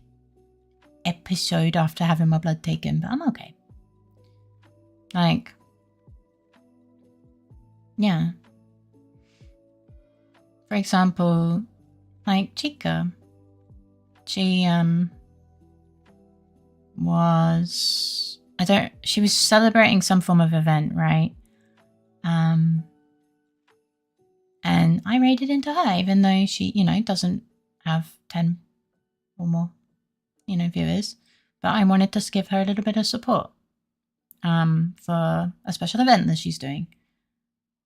episode after having my blood taken, but I'm okay. Like, yeah. For example, like Chica. She, she was celebrating some form of event, right? And I raided into her, even though she, doesn't have 10 or more, viewers. But I wanted to give her a little bit of support for a special event that she's doing.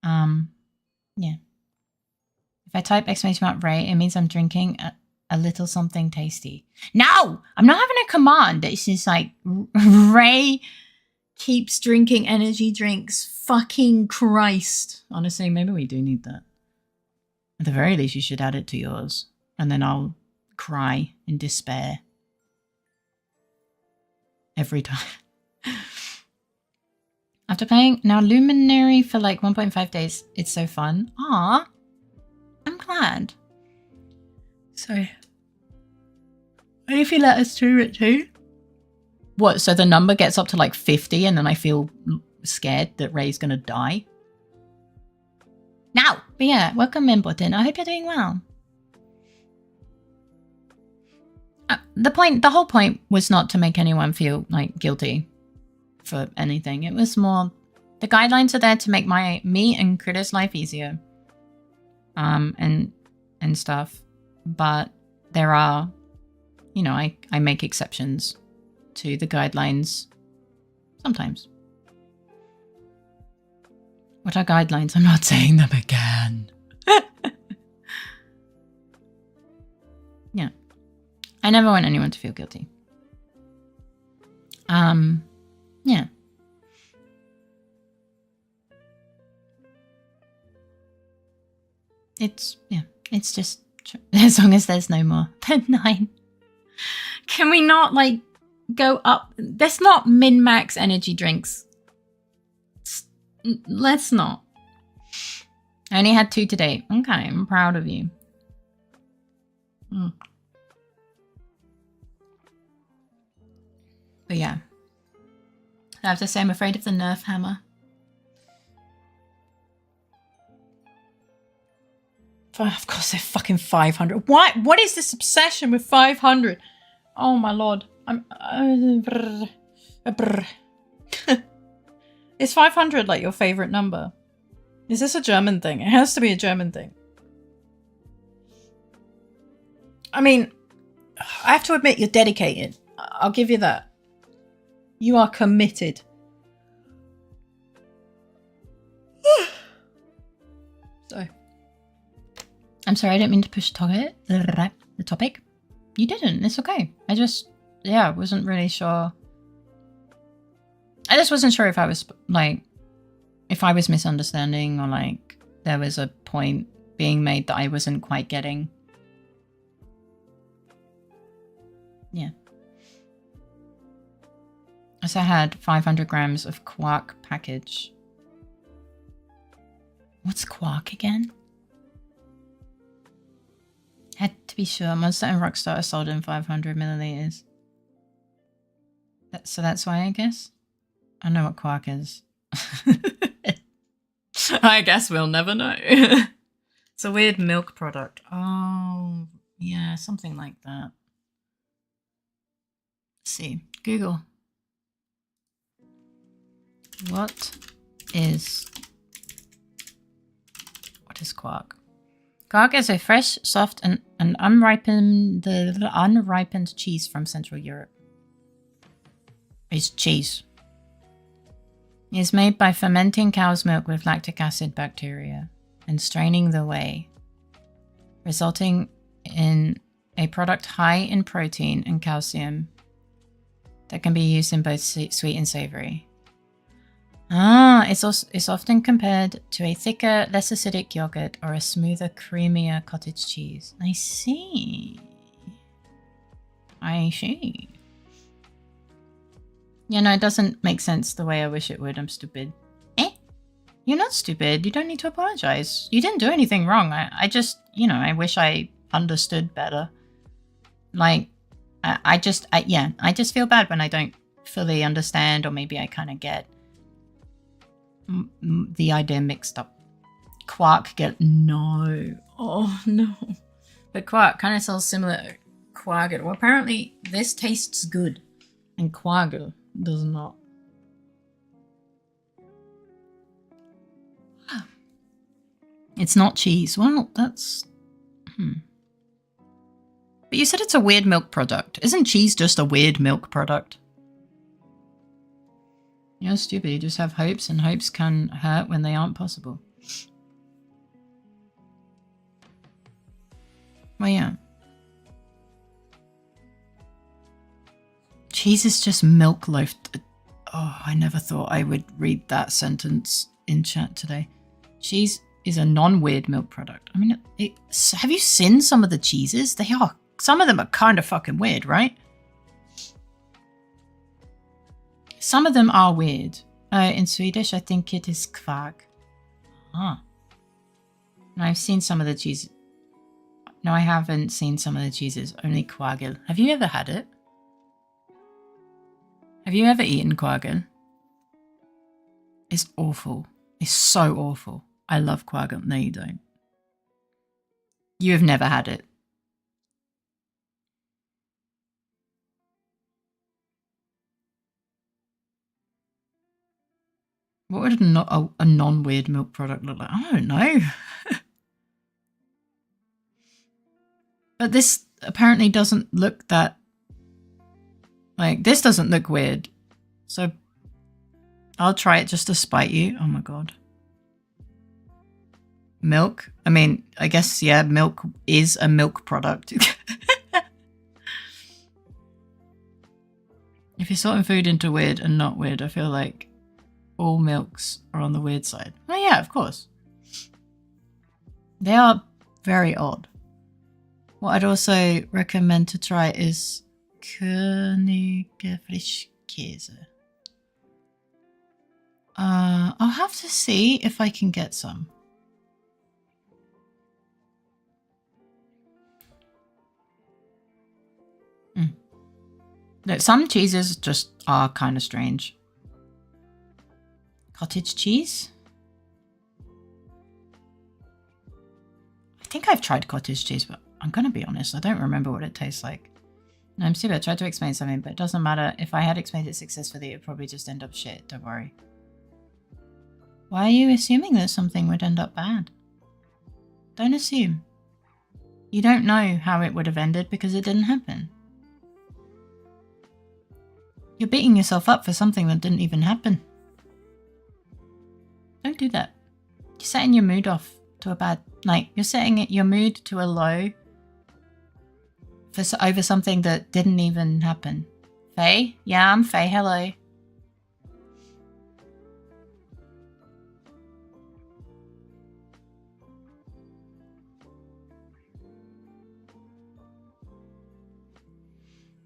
Yeah. If I type exclamation mark Ray, it means I'm drinking a little something tasty. No! I'm not having a command. It's just like, Ray keeps drinking energy drinks. Fucking Christ. Honestly, maybe we do need that. At the very least, you should add it to yours. And then I'll cry in despair. Every time. After playing now Luminary for like 1.5 days, it's so fun. Ah, I'm glad. So, what if you let us do it too? What, so the number gets up to like 50 and then I feel scared that Ray's gonna die? Now! But yeah, welcome in, Button. I hope you're doing well. The whole point was not to make anyone feel like guilty for anything. It was more, the guidelines are there to make me and Critter's life easier. And stuff. But there are, I make exceptions to the guidelines sometimes. What are guidelines? I'm not saying them again. Yeah. I never want anyone to feel guilty. Yeah. It's, yeah, it's just, as long as there's no more than 9. Can we not, like, go up? Let's not min-max energy drinks. Let's not. I only had 2 today. Okay, I'm proud of you. But yeah. I have to say I'm afraid of the Nerf hammer. Of course they're fucking 500. Why? What is this obsession with 500? Oh my lord. Is 500 like your favorite number? Is this a German thing? It has to be a German thing. I mean, I have to admit you're dedicated. I'll give you that. You are committed. So, I'm sorry, I didn't mean to push the topic. You didn't. It's okay. I just, yeah, wasn't really sure. I just wasn't sure if I was, like, if I was misunderstanding or, like, there was a point being made that I wasn't quite getting. Yeah. So I had 500 grams of quark package. What's quark again? Had to be sure. Monster and Rockstar are sold in 500 milliliters. So that's why, I guess? I know what quark is. I guess we'll never know. It's a weird milk product. Oh, yeah, something like that. Let's see. Google. What is quark? Quark is a fresh, soft, and unripened cheese from Central Europe. It's cheese. It is made by fermenting cow's milk with lactic acid bacteria and straining the whey, resulting in a product high in protein and calcium that can be used in both sweet and savory. It's often compared to a thicker, less acidic yogurt or a smoother, creamier cottage cheese. I see. Yeah, no, it doesn't make sense the way I wish it would. I'm stupid. You're not stupid. You don't need to apologize. You didn't do anything wrong. I just, I wish I understood better. Like, I just feel bad when I don't fully understand, or maybe I kind of get the idea mixed up. Quark, no. Oh, no. But quark kind of sells similar to quagga. Well, apparently this tastes good and quagga does not. It's not cheese. Well, that's... But you said it's a weird milk product. Isn't cheese just a weird milk product? You're stupid. You just have hopes, and hopes can hurt when they aren't possible. Well, yeah. Cheese is just milk loafed. Oh, I never thought I would read that sentence in chat today. Cheese is a non-weird milk product. I mean, have you seen some of the cheeses? Some of them are kind of fucking weird, right? Some of them are weird. In Swedish, I think it is kvag. And I've seen some of the cheeses. No, I haven't seen some of the cheeses. Only quagga. Have you ever had it? Have you ever eaten quagga? It's awful. It's so awful. I love quagga. No, you don't. You have never had it. What would a non-weird milk product look like? I don't know. But this apparently doesn't look that... Like, this doesn't look weird. So, I'll try it just to spite you. Oh my god. Milk? I mean, I guess, yeah, milk is a milk product. If you're sorting food into weird and not weird, I feel like all milks are on the weird side. Oh yeah, of course. They are Very odd. What I'd also recommend to try is Frischkäse. I'll have to see if I can get some. Look, some cheeses just are kind of strange. Cottage cheese? I think I've tried cottage cheese, but I'm going to be honest, I don't remember what it tastes like. No, I'm stupid. I tried to explain something, but it doesn't matter. If I had explained it successfully, it would probably just end up shit. Don't worry. Why are you assuming that something would end up bad? Don't assume. You don't know how it would have ended because it didn't happen. You're beating yourself up for something that didn't even happen. Don't do that. You're setting your mood off to a bad... Like, you're setting your mood to a low for over something that didn't even happen. Faye? Yeah, I'm Faye. Hello.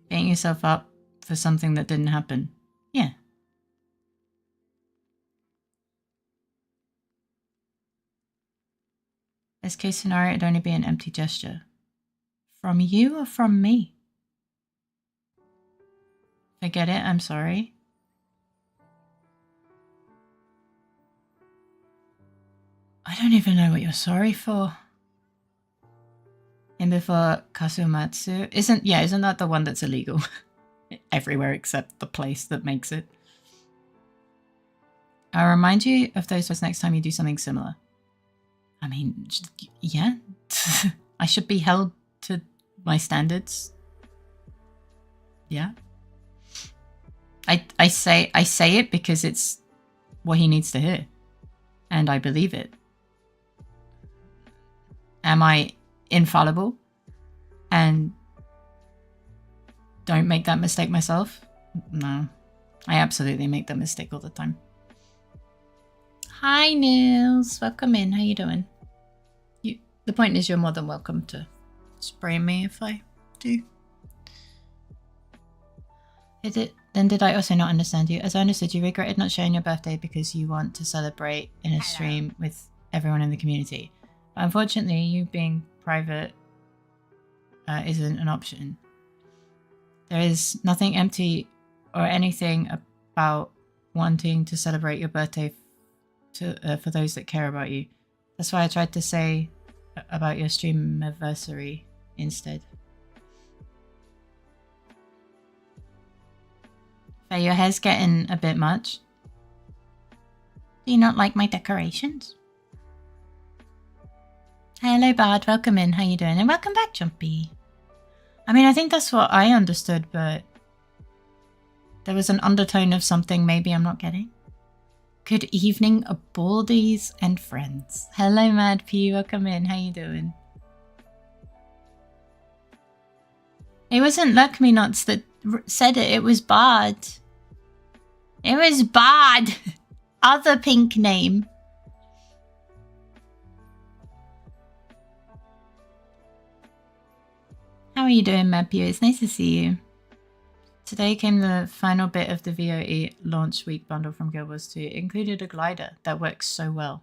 Beating yourself up for something that didn't happen. Yeah. Best case scenario, it'd only be an empty gesture. From you or from me? Forget it, I'm sorry. I don't even know what you're sorry for. And before Kasumatsu, isn't that the one that's illegal? Everywhere except the place that makes it. I'll remind you of those words next time you do something similar. I mean, yeah. I should be held to my standards. Yeah. I say it because it's what he needs to hear. And I believe it. Am I infallible? And don't make that mistake myself? No. I absolutely make that mistake all the time. Hi, Nils. Welcome in. How you doing? The point is you're more than welcome to spray me if I do. Then did I also not understand you? As I understood, you regretted not sharing your birthday because you want to celebrate in a stream with everyone in the community. But unfortunately, you being private isn't an option. There is nothing empty or anything about wanting to celebrate your birthday for those that care about you. That's why I tried to say about your stream anniversary instead. Faye, your hair's getting a bit much. Do you not like my decorations? Hello, Bard. Welcome in. How you doing? And welcome back, Jumpy. I mean, I think that's what I understood, but there was an undertone of something maybe I'm not getting. Good evening, Baldies and friends. Hello, Mad P. Welcome in. How you doing? It wasn't Luck Me Nuts that said it. It was Bard. It was Bard. Other pink name. How are you doing, Mad P? It's nice to see you. Today came the final bit of the VOE launch week bundle from Guild Wars 2. It included a glider that works so well.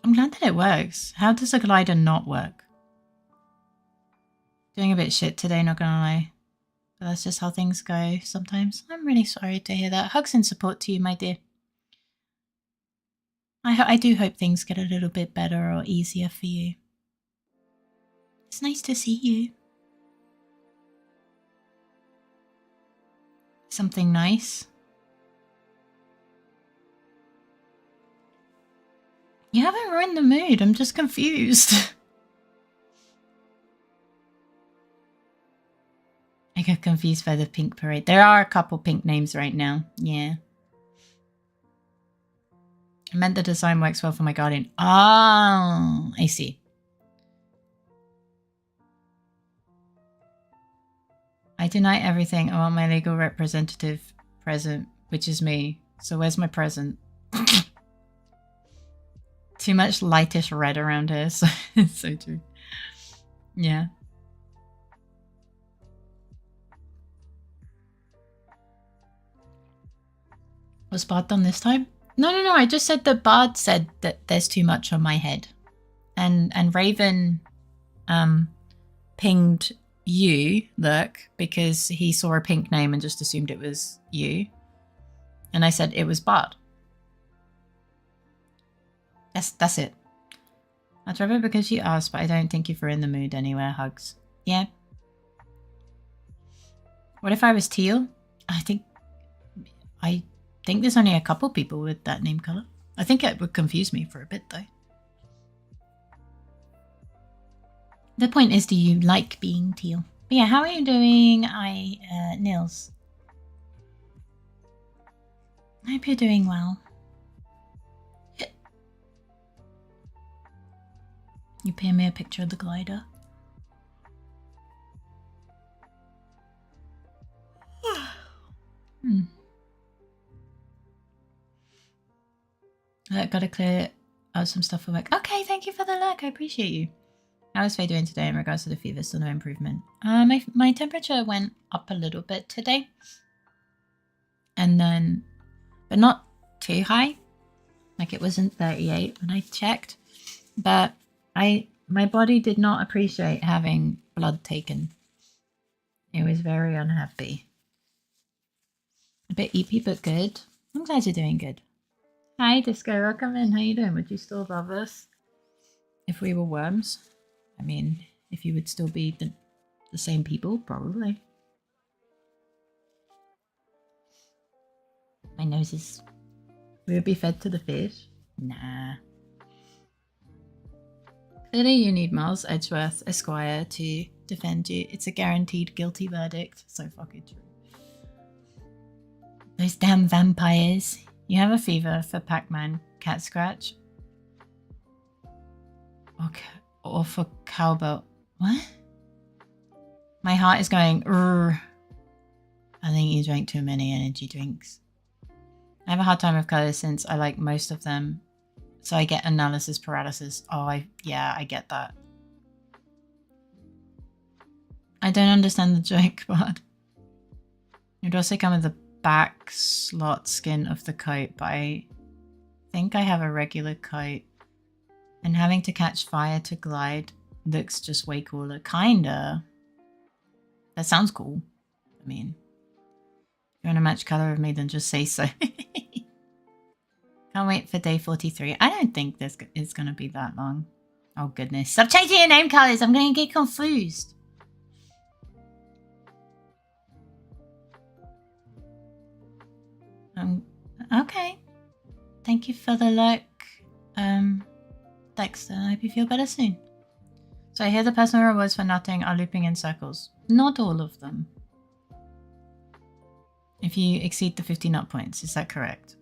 I'm glad that it works. How does a glider not work? Doing a bit shit today, not gonna lie. But that's just how things go sometimes. I'm really sorry to hear that. Hugs and support to you, my dear. I do hope things get a little bit better or easier for you. It's nice to see you. Something nice? You haven't ruined the mood. I'm just confused. I got confused by the pink parade. There are a couple pink names right now. Yeah. I meant the design works well for my guardian. Oh, I see. I deny everything. I want my legal representative present, which is me. So where's my present? Too much lightish red around here, so it's so true. Yeah. Was Bard done this time? No, I just said that Bard said that there's too much on my head. And Raven pinged you, look, because he saw a pink name and just assumed it was you. And I said it was Bard. That's it. I'll drop it because you asked, but I don't think if you're in the mood anywhere. Hugs. Yeah. What if I was teal? I think there's only a couple people with that name color. I think it would confuse me for a bit though. The point is, do you like being teal? But yeah, how are you doing, Nils? I hope you're doing well. You pin me a picture of the glider. I gotta clear out some stuff for work. Okay, thank you for the look. I appreciate you. How is Faye doing today in regards to the fever? Still no improvement. My temperature went up a little bit today. And then, but not too high. Like it wasn't 38 when I checked. But my body did not appreciate having blood taken. It was very unhappy. A bit eepy, but good. I'm glad you're doing good. Hi, Disco. Welcome in. How you doing? Would you still love us if we were worms? I mean, if you would still be the same people, probably. My nose is... We would be fed to the fish? Nah. Clearly you need Miles Edgeworth, Esquire, to defend you. It's a guaranteed guilty verdict. So fucking true. Those damn vampires. You have a fever for Pac-Man, Cat Scratch. Okay. Or for Cowbell. What? My heart is going, Urgh. I think you drank too many energy drinks. I have a hard time with colours since I like most of them. So I get analysis paralysis. Oh, yeah, I get that. I don't understand the joke, but it would also come with the back slot skin of the coat, but I think I have a regular coat. And having to catch fire to glide looks just way cooler. Kinda. That sounds cool. I mean, if you want to match color with me, then just say so. Can't wait for day 43. I don't think this is going to be that long. Oh, goodness. Stop changing your name colors. I'm going to get confused. Okay. Thank you for the look. Dexter, I hope you feel better soon. So I hear the personal rewards for nutting are looping in circles. Not all of them. If you exceed the 50 nut points, is that correct?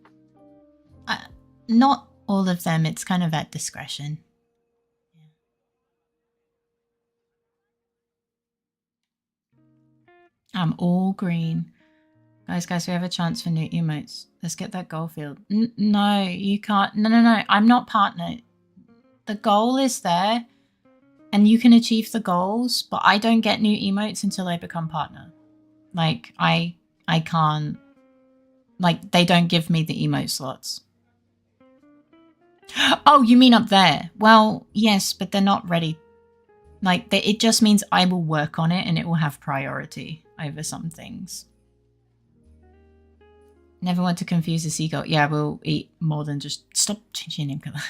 Not all of them. It's kind of at discretion. I'm all green. Guys, we have a chance for new emotes. Let's get that goal field. No, you can't. No. I'm not partner. The goal is there and you can achieve the goals, but I don't get new emotes until I become partner. Like, I can't. Like, they don't give me the emote slots. Oh, you mean up there? Well, yes, but they're not ready. Like, it just means I will work on it and it will have priority over some things. Never want to confuse a seagull. Yeah, we'll eat more than just... Stop changing your name color.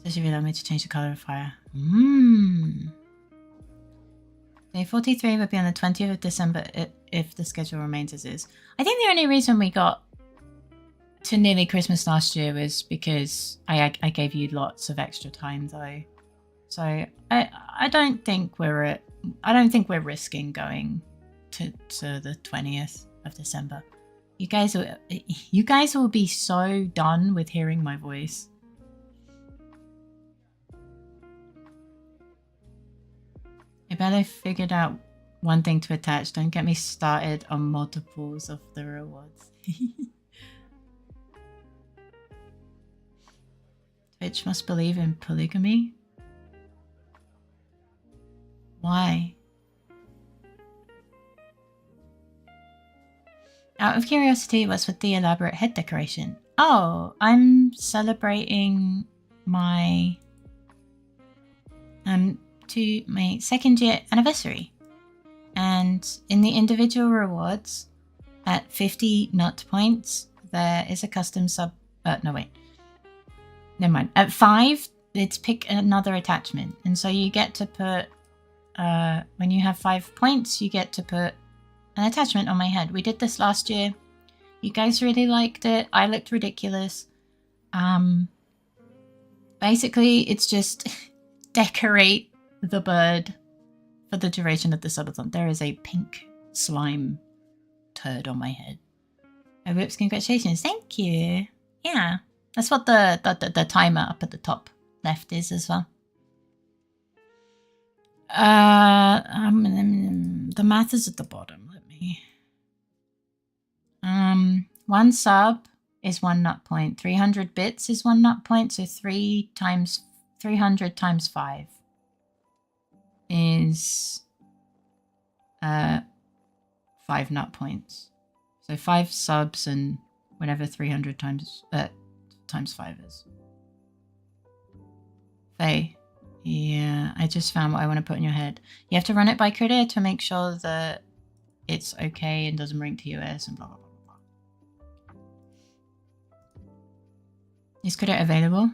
Says you allow me to change the color of fire. Day 43 will be on the 20th of December if the schedule remains as is. I think the only reason we got to nearly Christmas last year was because I gave you lots of extra time though. So I don't think we're risking going to the 20th of December. You guys will be so done with hearing my voice. I bet I figured out one thing to attach. Don't get me started on multiples of the rewards. Bitch must believe in polygamy. Why? Out of curiosity, what's with the elaborate head decoration? Oh, I'm celebrating my my 2nd year anniversary. And in the individual rewards, at 50 nut points, there is a custom sub... no, wait. Never mind. At 5, it's pick another attachment. And so you get to put... when you have 5 points, you get to put an attachment on my head. We did this last year. You guys really liked it. I looked ridiculous. Basically, it's just decorate the bird for the duration of the subathon. There is a pink slime turd on my head. Oh, whoops, congratulations. Thank you. Yeah, that's what the timer up at the top left is as well. The math is at the bottom. Let me... 1 sub is 1 nut point. 300 bits is 1 nut point. So 300 times 5 is 5 nut points. So 5 subs and whatever 300 times 5 is. Faye. Yeah, I just found what I want to put in your head. You have to run it by Korea to make sure that it's okay and doesn't bring to US and blah, blah, blah, blah. Is Korea available?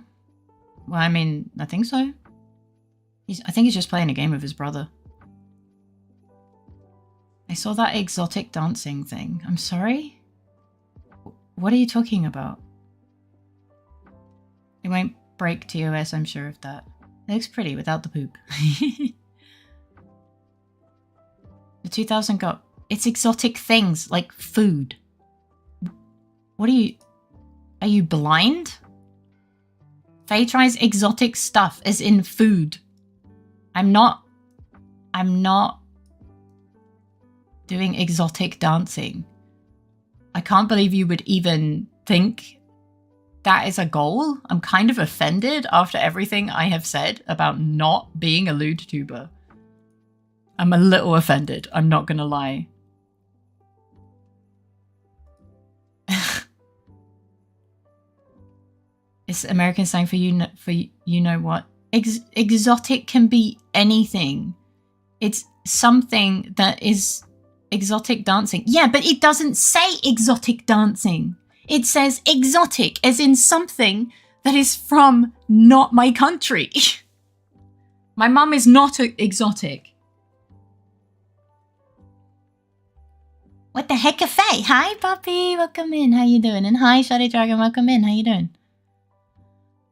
Well, I mean, I think so. I think he's just playing a game with his brother. I saw that exotic dancing thing. I'm sorry? What are you talking about? It won't break TOS, I'm sure of that. It looks pretty without the poop. The 2000 got... It's exotic things, like food. What are you... Are you blind? Faye tries exotic stuff, as in food. I'm not doing exotic dancing. I can't believe you would even think that is a goal. I'm kind of offended after everything I have said about not being a lewd tuber. I'm a little offended, I'm not gonna lie. It's American slang for you know what. Exotic can be anything. It's something that is exotic dancing. Yeah, but it doesn't say exotic dancing. It says exotic, as in something that is from not my country. My mum is not exotic. What the heck, Faye? Hi, puppy. Welcome in. How you doing? And hi, Shadow Dragon. Welcome in. How you doing?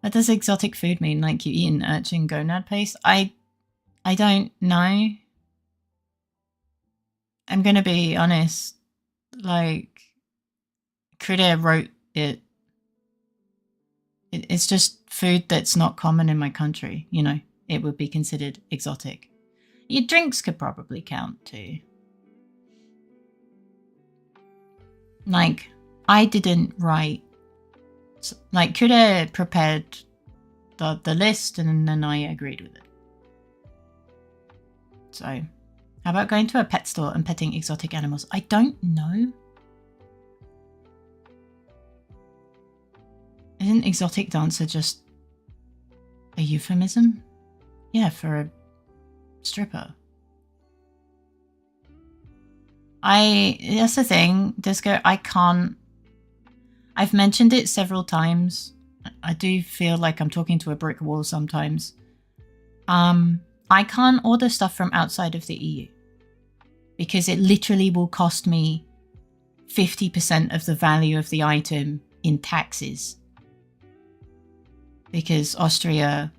What does exotic food mean? Like you eat an urchin gonad paste? I don't know. I'm gonna be honest. Like, Critter wrote it. It's just food that's not common in my country. You know, it would be considered exotic. Your drinks could probably count too. Like, I didn't write... Like, Critter prepared the list and then I agreed with it. So, how about going to a pet store and petting exotic animals? I don't know. Isn't exotic dancer just a euphemism? Yeah, for a stripper. That's the thing, Disco, I can't... I've mentioned it several times. I do feel like I'm talking to a brick wall sometimes. I can't order stuff from outside of the EU. Because it literally will cost me 50% of the value of the item in taxes. Because Austria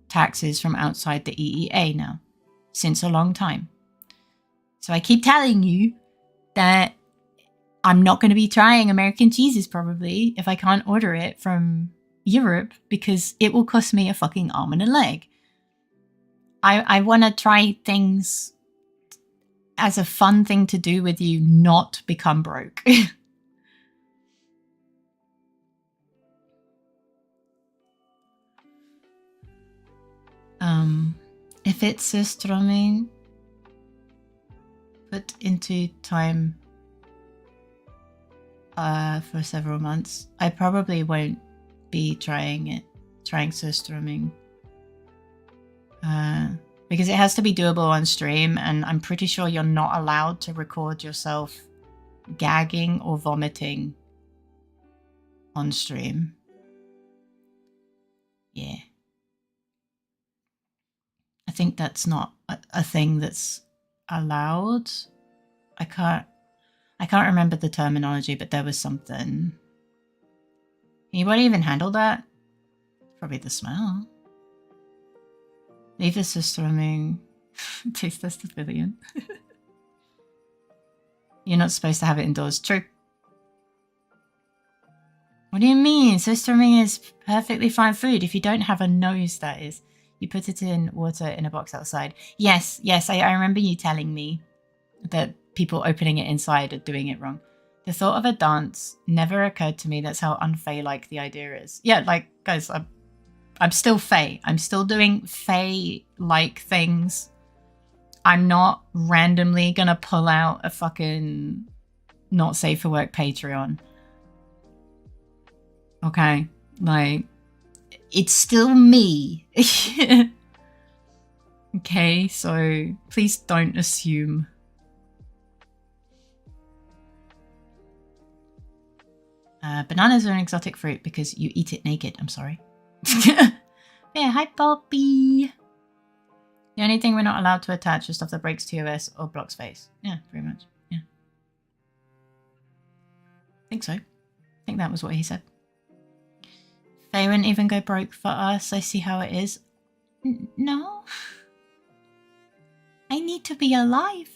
taxes from outside the EEA now. Since a long time. So I keep telling you that I'm not going to be trying American cheeses probably if I can't order it from Europe because it will cost me a fucking arm and a leg. I want to try things as a fun thing to do with you, not become broke. If it's surströmming put into time for several months, I probably won't be trying surströmming. Because it has to be doable on stream, and I'm pretty sure you're not allowed to record yourself gagging or vomiting on stream. Yeah. I think that's not a thing that's allowed. I can't remember the terminology, but there was something. Anybody even handle that? Probably the smell. Leave the surströmming. Taste test a billion. You're not supposed to have it indoors. True. What do you mean? Surströmming is perfectly fine food. If you don't have a nose, that is. You put it in water in a box outside. Yes, I remember you telling me that people opening it inside are doing it wrong. The thought of a dance never occurred to me. That's how unfae-like the idea is. Yeah, like, guys, I'm still fae. I'm still doing fae-like things. I'm not randomly gonna pull out a fucking not safe for work Patreon. Okay? Like, it's still me. Okay, so please don't assume. Bananas are an exotic fruit because you eat it naked. I'm sorry. Yeah, hi Poppy. The only thing we're not allowed to attach is stuff that breaks TOS or blocks face. Yeah, pretty much. Yeah. I think so. I think that was what he said. They wouldn't even go broke for us. I see how it is. No. I need to be alive.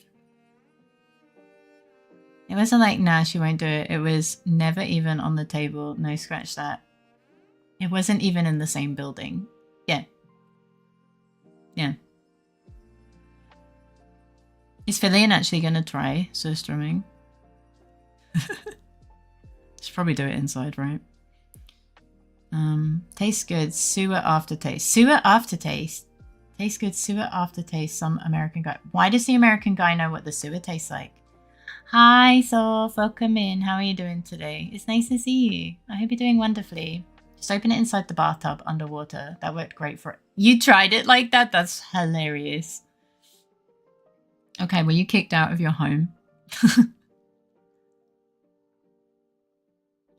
It wasn't like, nah, she won't do it. It was never even on the table. No, scratch that. It wasn't even in the same building. Yeah. Yeah. Is Fillion actually going to try surströmming? Should probably do it inside, right? Tastes good. Sewer aftertaste. Sewer aftertaste. Tastes good. Sewer aftertaste. Some American guy. Why does the American guy know what the sewer tastes like? Hi, Soph. Welcome in. How are you doing today? It's nice to see you. I hope you're doing wonderfully. Just open it inside the bathtub underwater. That worked great for it. You tried it like that? That's hilarious. Okay, were you kicked out of your home?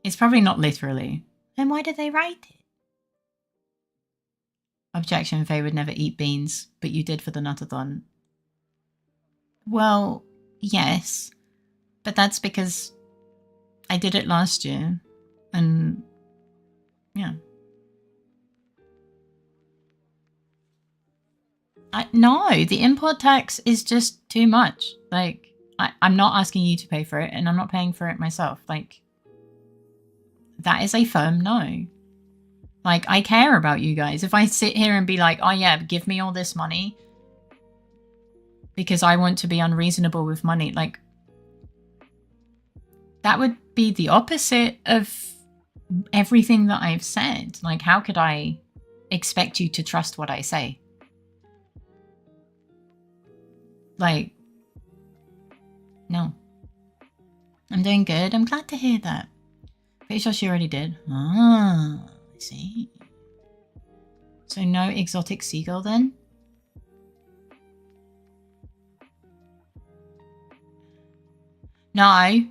It's probably not literally. Then why did they write it? Objection, Faye would never eat beans, but you did for the Nuttathon. Well, yes. But that's because I did it last year. And yeah. No, the import tax is just too much. Like, I'm not asking you to pay for it, and I'm not paying for it myself. Like, that is a firm no. Like, I care about you guys. If I sit here and be like, oh yeah, give me all this money because I want to be unreasonable with money, like, that would be the opposite of everything that I've said. Like, how could I expect you to trust what I say? Like, no. I'm doing good. I'm glad to hear that. Pretty sure she already did. Ah, I see. So no exotic seagull then? No.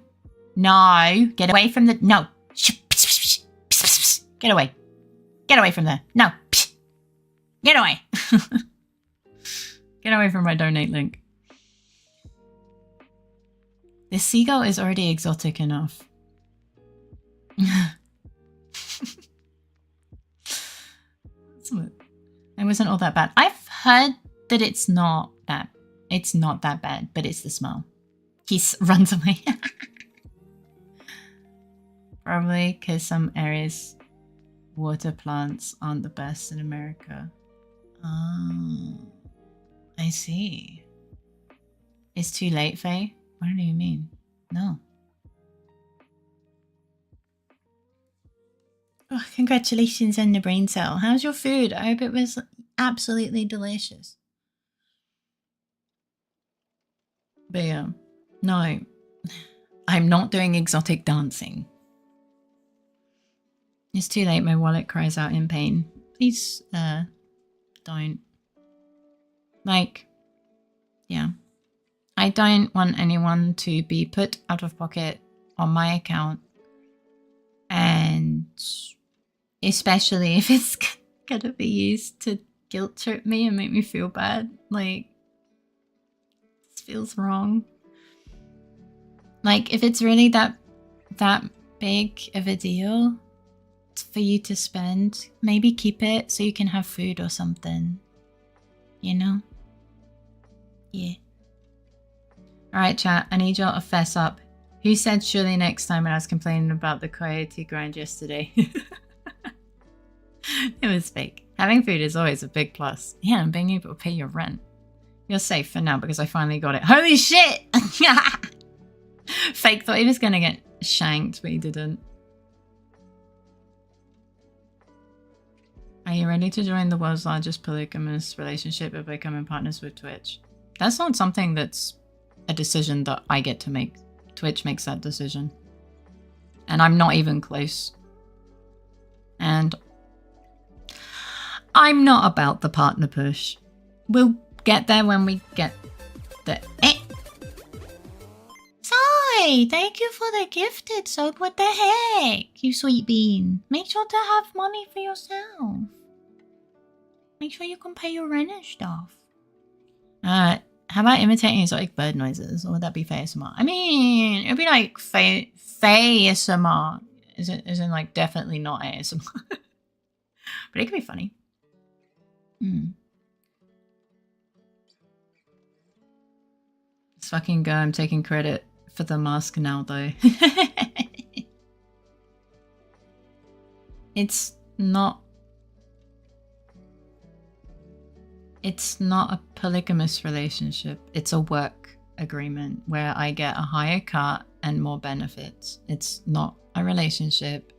No. Get away from the... No. Get away. Get away from there. No. Get away. Get away from my donate link. This seagull is already exotic enough. It wasn't all that bad. I've heard that it's not that bad, but it's the smell. He runs away. Probably because some areas water plants aren't the best in America. Oh, I see. It's too late, Faye? What do you mean? No. Oh, congratulations on the brain cell. How's your food? I hope it was absolutely delicious. But yeah, no, I'm not doing exotic dancing. It's too late, my wallet cries out in pain. Please, don't. Like, yeah. I don't want anyone to be put out of pocket on my account. And especially if it's gonna be used to guilt trip me and make me feel bad. Like, this feels wrong. Like, if it's really that big of a deal for you to spend, maybe keep it so you can have food or something. You know? Yeah. Alright, chat, I need y'all to fess up. Who said surely next time when I was complaining about the coyote grind yesterday? It was fake. Having food is always a big plus. Yeah, and being able to pay your rent. You're safe for now because I finally got it. Holy shit! Fake thought he was gonna get shanked, but he didn't. Are you ready to join the world's largest polygamous relationship by becoming partners with Twitch? That's not something that's a decision that I get to make. Twitch makes that decision. And I'm not even close. And I'm not about the partner push. We'll get there when we get there. Sorry, thank you for the gifted soap. What the heck, you sweet bean. Make sure to have money for yourself. Make sure you can pay your rent and stuff. How about imitating exotic bird noises? Or would that be ASMR? I mean, it'd be like ASMR. Isn't like definitely not ASMR. But it could be funny. Let's fucking go. I'm taking credit for the mask now, though. It's not a polygamous relationship. It's a work agreement where I get a higher cut and more benefits. It's not a relationship.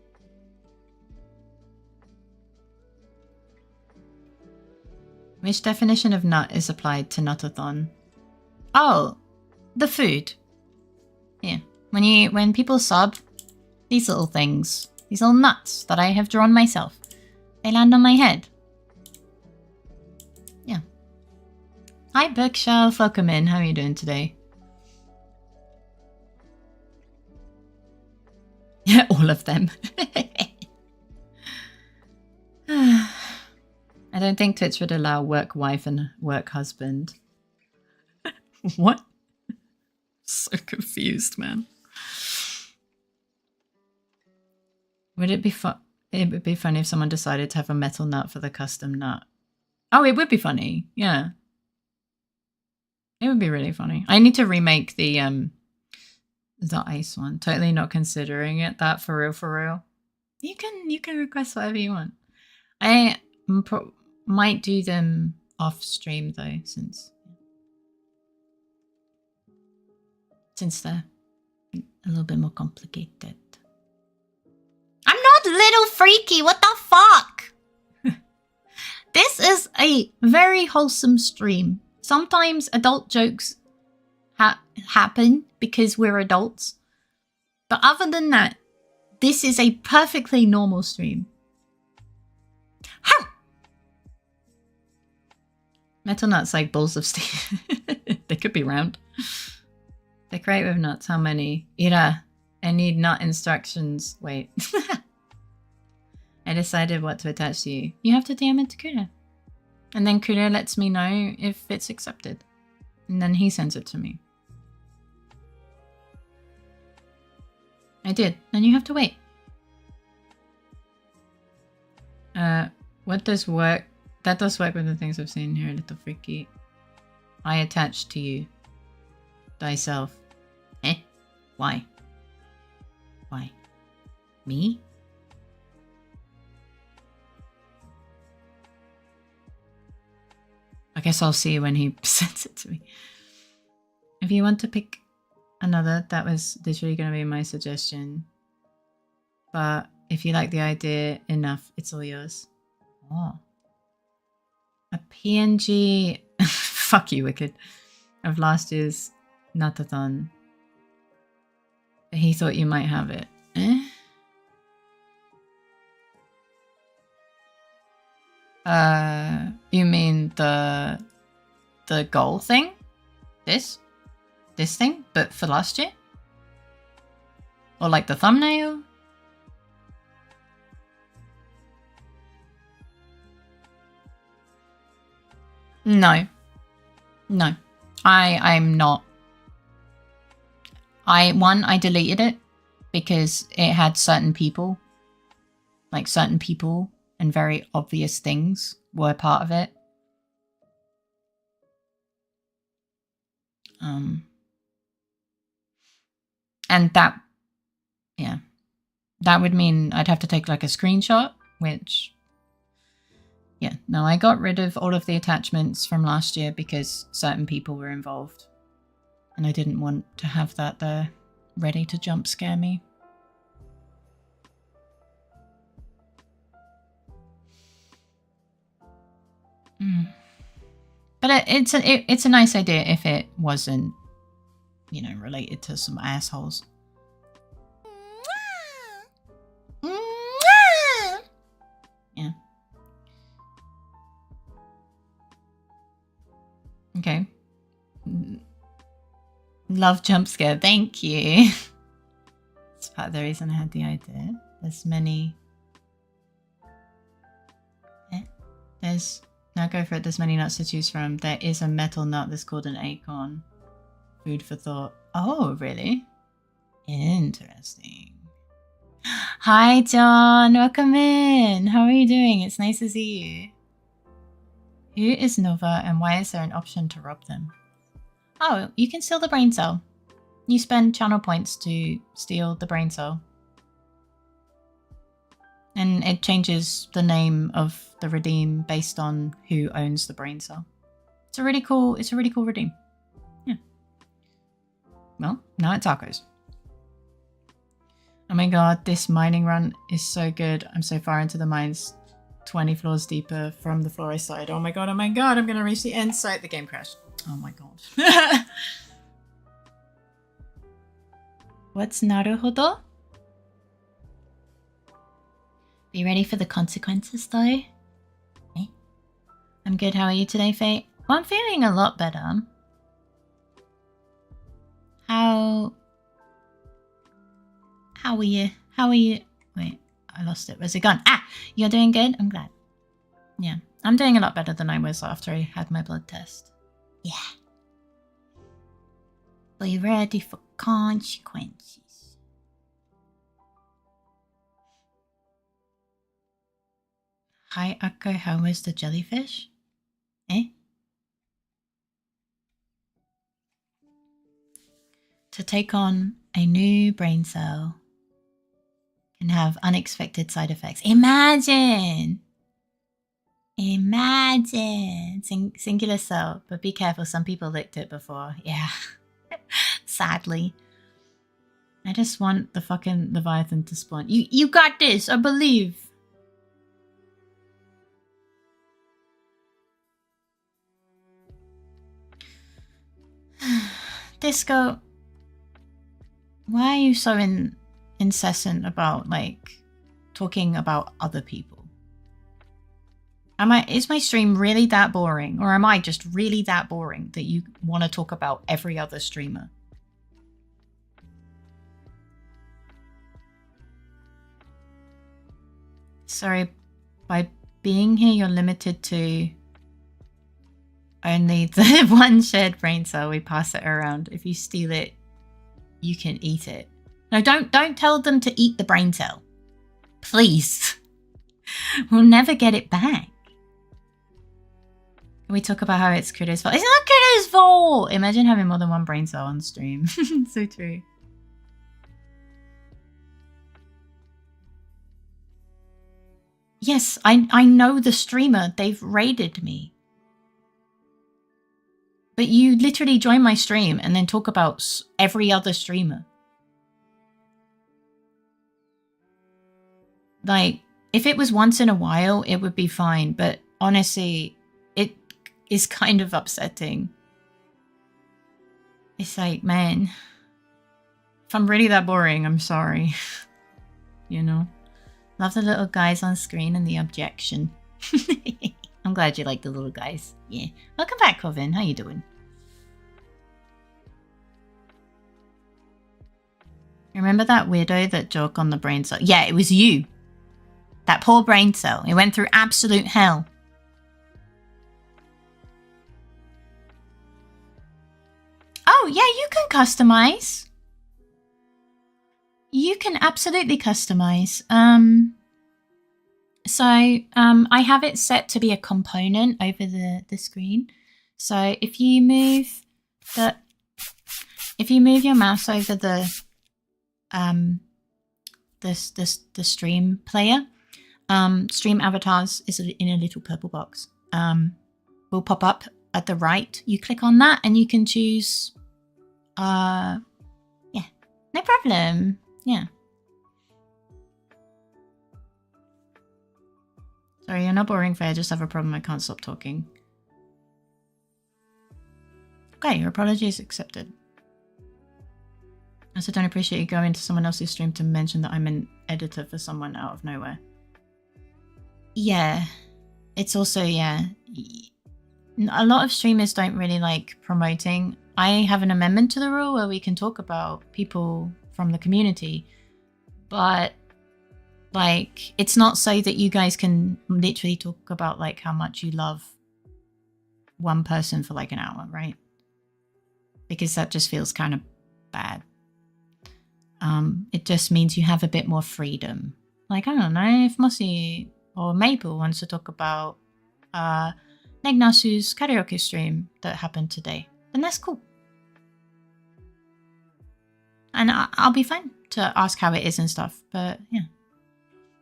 Which definition of nut is applied to nutathon? Oh, the food. Yeah. When people sub, these little things, these little nuts that I have drawn myself, they land on my head. Yeah. Hi, Bookshelf. Welcome in. How are you doing today? Yeah, all of them. I don't think Twitch would allow work wife and work husband. What? So confused, man. Would it be fun? It would be funny if someone decided to have a metal nut for the custom nut. Oh, it would be funny. Yeah. It would be really funny. I need to remake the ice one. Totally not considering it. That for real. You can request whatever you want. I might do them off stream though, since they're a little bit more complicated. I'm not LittleFaerii. What the fuck? This is a very wholesome stream. Sometimes adult jokes happen because we're adults. But other than that, this is a perfectly normal stream. How? Metal nuts like balls of steel. They could be round. They're great with nuts. How many? Ira, I need nut instructions. Wait. I decided what to attach to you. You have to DM it to Kuda. And then Kuda lets me know if it's accepted. And then he sends it to me. I did. Then you have to wait. What does work? That does work with the things I've seen here, LittleFaerii. I attach to you. Thyself. Eh? Why? Why? Me? I guess I'll see when he sends it to me. If you want to pick another, that was literally going to be my suggestion. But if you like the idea enough, it's all yours. Oh. a PNG, fuck you, Wicked, of last year's Natathon. He thought you might have it. Eh? You mean the goal thing? This thing, but for last year? Or like the thumbnail? No. No. I'm not. I deleted it because it had certain people. Like certain people and very obvious things were part of it. And that, yeah, that would mean I'd have to take like a screenshot, which, yeah, no, I got rid of all of the attachments from last year because certain people were involved. And I didn't want to have that there ready to jump scare me. But it's a nice idea if it wasn't, you know, related to some assholes. Yeah. Okay. Love jump scare. Thank you. That's part of the reason I had the idea. There's many. There's. Now go for it. There's many nuts to choose from. There is a metal nut that's called an acorn. Food for thought. Oh, really? Interesting. Hi, John. Welcome in. How are you doing? It's nice to see you. Who is Nova and why is there an option to rob them? Oh, you can steal the brain cell. You spend channel points to steal the brain cell. And it changes the name of the redeem based on who owns the brain cell. It's a really cool redeem. Yeah. Well, now it's tacos. Oh my god, this mining run is so good. I'm so far into the mines. 20 floors deeper from the floor I started. Oh my god, I'm gonna reach the end site. The game crashed. Oh my god. What's naruhodo? Be ready for the consequences, though. Eh? I'm good. How are you today, Fate? Well, I'm feeling a lot better. How are you? How are you? Wait, I lost it. Where's it gone? Ah! You're doing good? I'm glad. Yeah, I'm doing a lot better than I was after I had my blood test. Yeah. Be ready for consequences. Hi, Akko, how was the jellyfish? Eh? To take on a new brain cell can have unexpected side effects. Imagine! Imagine! Singular cell, but be careful, some people licked it before. Yeah. Sadly. I just want the fucking Leviathan to spawn. You got this, I believe. Disco, why are you so incessant about, like, talking about other people? Is my stream really that boring? Or am I just really that boring that you want to talk about every other streamer? Sorry, by being here, you're limited to only the one shared brain cell. We pass it around. If you steal it, you can eat it. No, don't tell them to eat the brain cell. Please. We'll never get it back. We talk about how it's Kudo's fault. It's not Kudo's fault! Imagine having more than one brain cell on stream. So true. Yes, I know the streamer. They've raided me. But you literally join my stream and then talk about every other streamer. Like, if it was once in a while, it would be fine. But honestly, is kind of upsetting. It's like, man, if I'm really that boring, I'm sorry. You know? Love the little guys on screen and the objection. I'm glad you like the little guys. Yeah. Welcome back, Coven. How you doing? Remember that weirdo that joked on the brain cell? Yeah, it was you. That poor brain cell. It went through absolute hell. Oh, yeah, you can customize. You can absolutely customize. I have it set to be a component over the screen. So if you move your mouse over the stream player, stream avatars is in a little purple box. Will pop up at the right. You click on that and you can choose. Yeah, no problem. Yeah. Sorry, you're not boring, Faye. I just have a problem. I can't stop talking. Okay, your apology is accepted. I also don't appreciate you going to someone else's stream to mention that I'm an editor for someone out of nowhere. Yeah. It's also, yeah. A lot of streamers don't really like promoting. I have an amendment to the rule where we can talk about people from the community, but like, it's not so that you guys can literally talk about like how much you love one person for like an hour, right? Because that just feels kind of bad. It just means you have a bit more freedom. Like, I don't know, if Mossy or Maple wants to talk about Negnasu's karaoke stream that happened today, then that's cool. And I'll be fine to ask how it is and stuff, but yeah.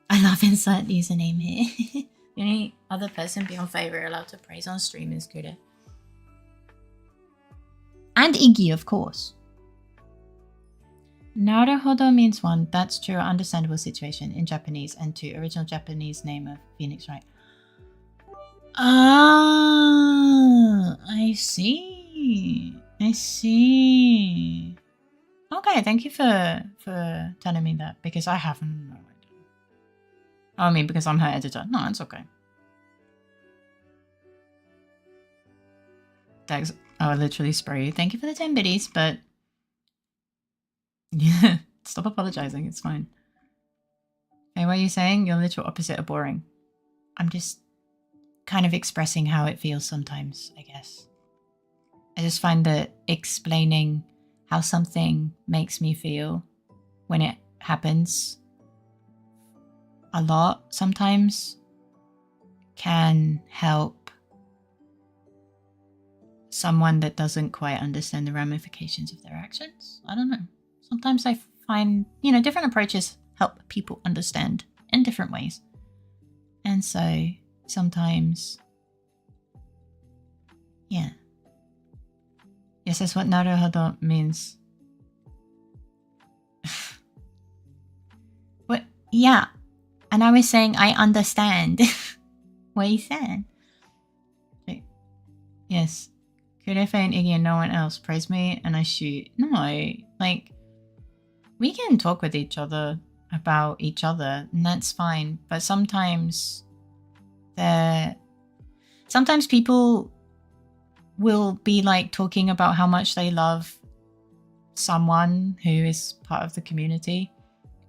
I love insert username here. The only other person beyond favor allowed to praise on stream is Kuda. And Iggy, of course. Naruhodo means one, that's true, understandable situation in Japanese, and two, original Japanese name of Phoenix Wright. Ah, I see. I see. Okay, thank you for telling me that, because I have no idea. I mean, because I'm her editor. No, it's okay. Thanks. I'll literally spray you. Thank you for the 10 biddies, but yeah, stop apologizing. It's fine. Hey, what are you saying? You're the literal opposite of boring. I'm just kind of expressing how it feels sometimes, I guess. I just find that explaining how something makes me feel when it happens a lot sometimes can help someone that doesn't quite understand the ramifications of their actions. I don't know. Sometimes I find, different approaches help people understand in different ways. And so sometimes, yeah. Yes, that's what naruhodo means. What? Yeah. And I was saying, I understand what he said. Yes. Kurefe and Iggy and no one else praise me and I shoot. No, like, we can talk with each other about each other and that's fine. But sometimes people will be like talking about how much they love someone who is part of the community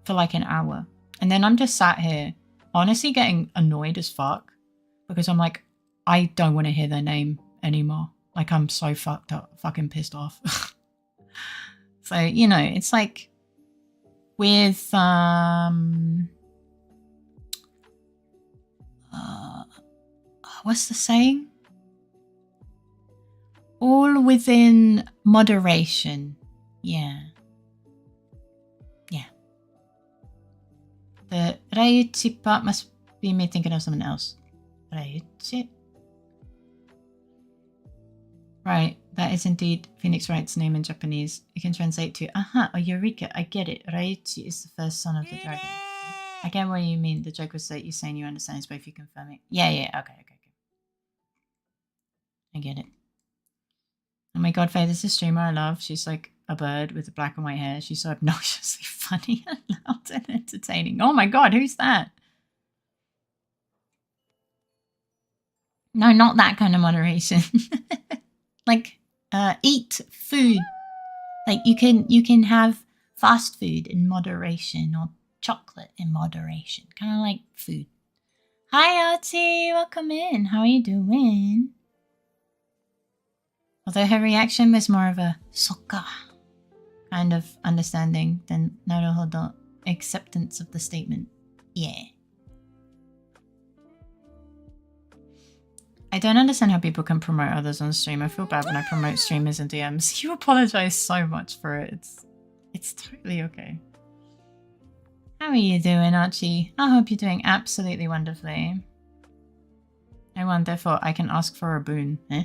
for like an hour. And then I'm just sat here, honestly getting annoyed as fuck because I'm like, I don't want to hear their name anymore. Like, I'm so fucking pissed off. So, it's like with, what's the saying? All within moderation. Yeah. Yeah. The Raiuchi part must be me thinking of someone else. Raiuchi? Right, that is indeed Phoenix Wright's name in Japanese. You can translate to, aha, or Eureka, I get it. Raiuchi is the first son of the dragon. I get what you mean. The joke was that you're saying you understand is both you confirming. Yeah, okay. I get it. Oh my god, Faye, this is a streamer I love. She's like a bird with black and white hair. She's so obnoxiously funny and loud and entertaining. Oh my god, who's that? No, not that kind of moderation. Like, eat food. Like you can have fast food in moderation or chocolate in moderation. Kind of like food. Hi, Artie. Welcome in. How are you doing? Although her reaction was more of a "soka" kind of understanding than naruhodo acceptance of the statement. Yeah. I don't understand how people can promote others on stream. I feel bad when I promote streamers and DMs. You apologize so much for it. It's totally okay. How are you doing, Archie? I hope you're doing absolutely wonderfully. I won, therefore I can ask for a boon. Eh?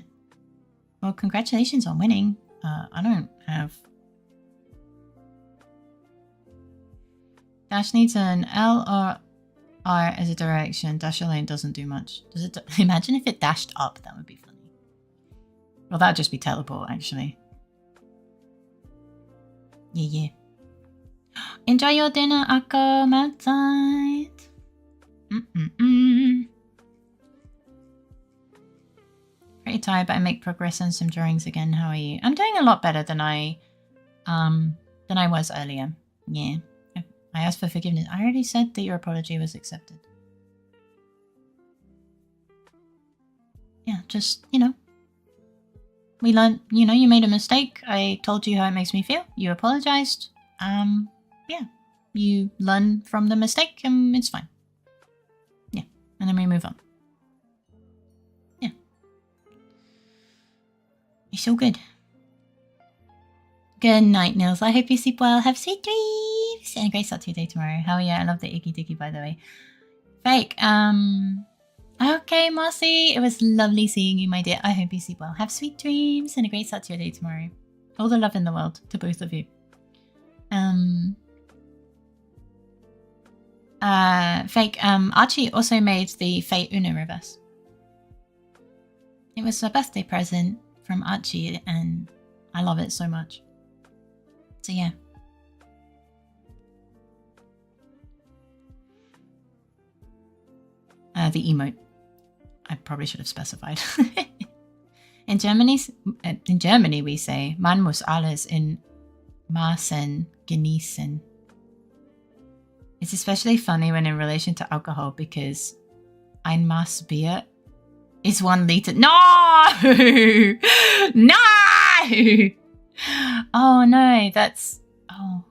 Well, congratulations on winning. I don't have... Dash needs an L or R as a direction. Dash alone doesn't do much. Does it? Imagine if it dashed up. That would be funny. Well, that'd just be teleport, actually. Yeah. Enjoy your dinner, Akko. I'm outside. Pretty tired, but I make progress on some drawings again. How are you? I'm doing a lot better than I was earlier. Yeah. I asked for forgiveness. I already said that your apology was accepted. Yeah, just, you know. We learned, you know, you made a mistake. I told you how it makes me feel. You apologized. Yeah. You learn from the mistake and it's fine. Yeah. And then we move on. Yeah. It's all good. Good night, Nils. I hope you sleep well. Have sweet dreams. And a great start to your day tomorrow. Hell yeah, I love the icky dicky, by the way. Fake. Okay, Marcy. It was lovely seeing you, my dear. I hope you sleep well. Have sweet dreams and a great start to your day tomorrow. All the love in the world to both of you. Fake. Archie also made the Fate Uno reverse. It was a birthday present from Archie and I love it so much. So yeah. The emote. I probably should have specified. In Germany we say man muss alles in Maßen genießen. It's especially funny when in relation to alcohol because ein Maß Bier is 1 liter. No! No! Oh no, that's... Oh,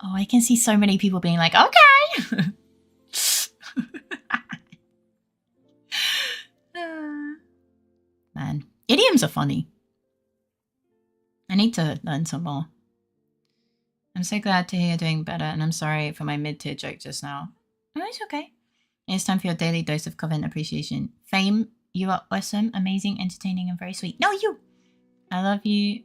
I can see so many people being like, okay! Man, idioms are funny. I need to learn some more. I'm so glad to hear you're doing better, and I'm sorry for my mid-tier joke just now. Oh, it's okay. It's time for your daily dose of Coven appreciation. Fame, you are awesome, amazing, entertaining, and very sweet. No, you! I love you,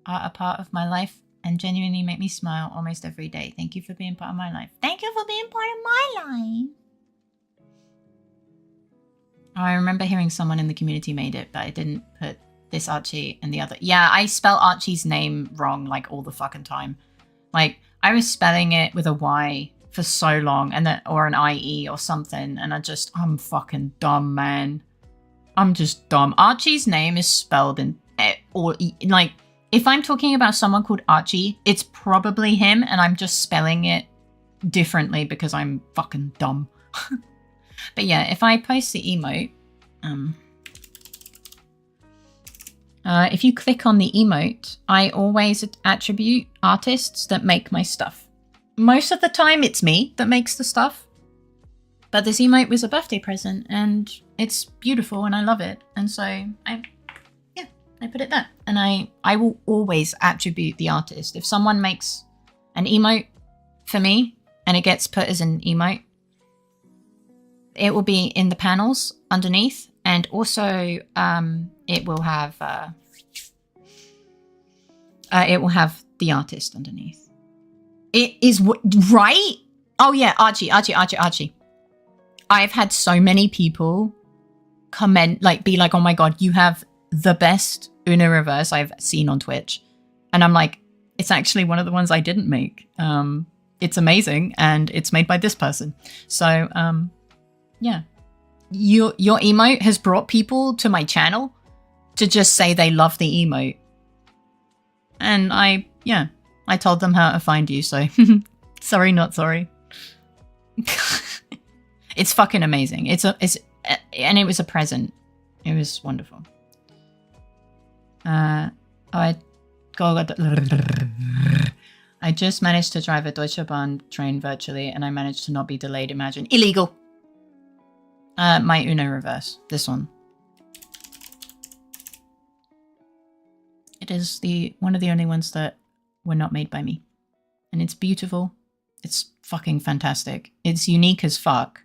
are a part of my life, and genuinely make me smile almost every day. Thank you for being part of my life. Thank you for being part of my life. Oh, I remember hearing someone in the community made it, but I didn't put this Archie and the other. Yeah, I spell Archie's name wrong like all the fucking time. Like, I was spelling it with a Y for so long, and then or an IE or something, and I'm fucking dumb, man. I'm just dumb. Archie's name is spelled in, or like, if I'm talking about someone called Archie, it's probably him, and I'm just spelling it differently because I'm fucking dumb. But yeah, if I post the emote, if you click on the emote, I always attribute artists that make my stuff. Most of the time it's me that makes the stuff, but this emote was a birthday present and it's beautiful and I love it. And so I put it there, and I will always attribute the artist. If someone makes an emote for me and it gets put as an emote, it will be in the panels underneath, and also it will have the artist underneath. It is right. Oh yeah, Archie. I've had so many people comment, like, be like, "Oh my god, you have the best Uno reverse I've seen on Twitch. And I'm like, it's actually one of the ones I didn't make. It's amazing, and it's made by this person. So, yeah. Your emote has brought people to my channel to just say they love the emote. And I told them how to find you, so sorry, not sorry. It's fucking amazing. And it was a present. It was wonderful. I just managed to drive a Deutsche Bahn train virtually, and I managed to not be delayed. Imagine. Illegal. My Uno reverse. This one. It is one of the only ones that were not made by me. And it's beautiful. It's fucking fantastic. It's unique as fuck.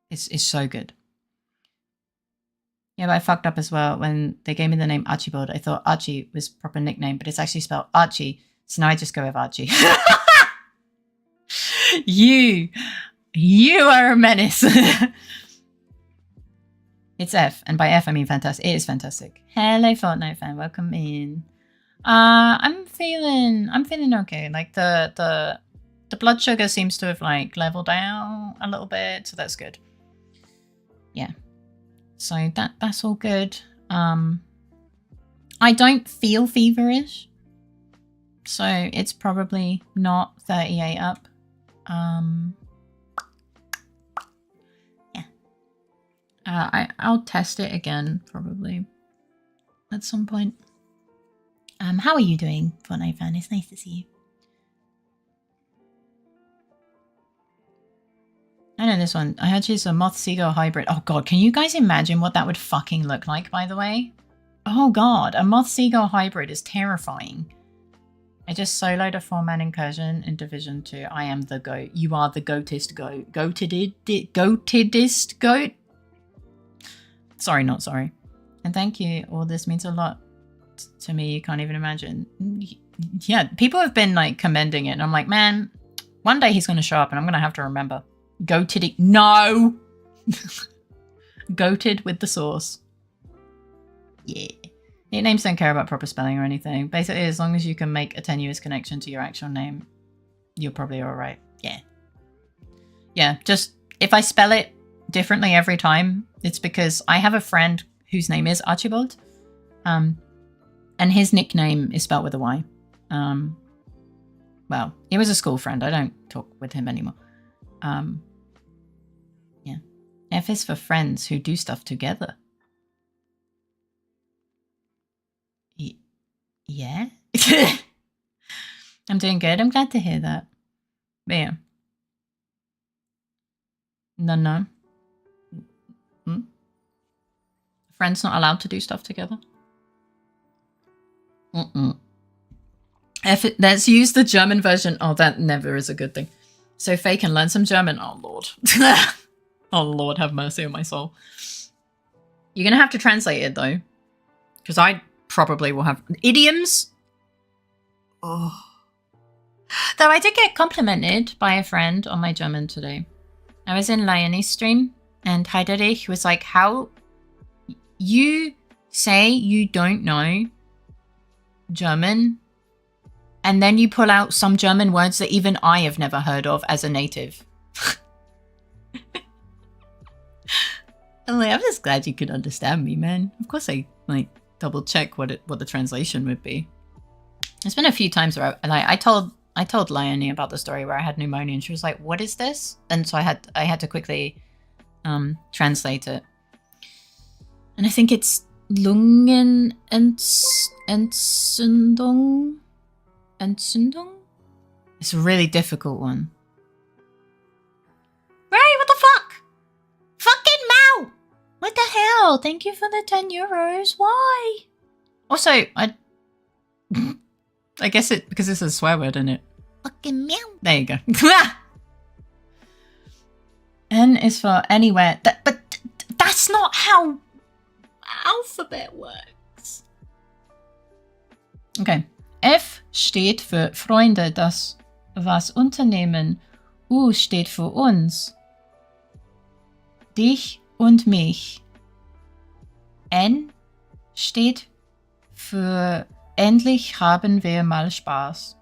It's so good. Yeah, but I fucked up as well. When they gave me the name Archibald, I thought Archie was proper nickname, but it's actually spelled Archie. So now I just go with Archie. You are a menace. It's F, and by F I mean fantastic. It is fantastic. Hello, Fortnite fan. Welcome in. I'm feeling okay. Like the blood sugar seems to have like leveled out a little bit, so that's good. Yeah. So that's all good. I don't feel feverish, so it's probably not 38 up. Yeah. I'll test it again probably at some point. How are you doing, Fortnite fan? It's nice to see you. I know this one. I heard she's a moth seagull hybrid. Oh god, can you guys imagine what that would fucking look like, by the way? Oh god, a moth seagull hybrid is terrifying. I just soloed a 4-man incursion in Division 2. I am the goat. You are the goatist goat. Goatedist goat? Sorry, not sorry. And thank you. All this means a lot to me. You can't even imagine. Yeah, people have been like commending it, and I'm like, man, one day he's going to show up and I'm going to have to remember. Goated. No! Goated with the sauce. Yeah. Nicknames don't care about proper spelling or anything. Basically, as long as you can make a tenuous connection to your actual name, you're probably alright. Yeah. Yeah, just if I spell it differently every time, it's because I have a friend whose name is Archibald. And his nickname is spelled with a Y. Well, he was a school friend. I don't talk with him anymore. Yeah. F is for friends who do stuff together. Yeah. I'm doing good. I'm glad to hear that. But yeah. No. Friends not allowed to do stuff together? Let's use the German version. Oh, that never is a good thing. So Faye can learn some German. Oh, Lord. Oh, Lord, have mercy on my soul. You're going to have to translate it, though. Because I probably will have idioms. Oh. Though I did get complimented by a friend on my German today. I was in LittleFaerii stream, and Heiderich was like, how you say you don't know German, and then you pull out some German words that even I have never heard of as a native. I'm like, I'm just glad you could understand me, man. Of course I like double check what the translation would be. There's been a few times where I told LittleFaerii about the story where I had pneumonia, and she was like, "What is this?" And so I had to quickly translate it. And I think it's Lungenentzündung. Entzündung? It's a really difficult one. Ray, what the fuck? Fucking Mao! What the hell? Thank you for the 10 euros. Why? Also, I guess it because it's a swear word, isn't it? Fucking meow. There you go. N is for anywhere. But that's not how alphabet works. Okay. F steht für Freunde, das was unternehmen. U steht für uns. Dich und mich. N steht für endlich haben wir mal Spaß.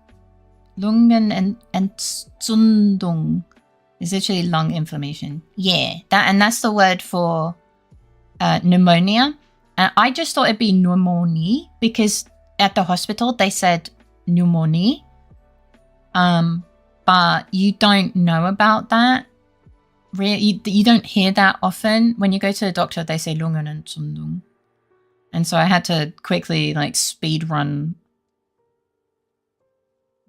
Lungenentzündung is literally lung inflammation. Yeah, that's the word for pneumonia. And I just thought it'd be pneumonia because at the hospital they said pneumonia. But you don't know about that. You don't hear that often. When you go to the doctor, they say Lungenentzündung. And so I had to quickly like speed run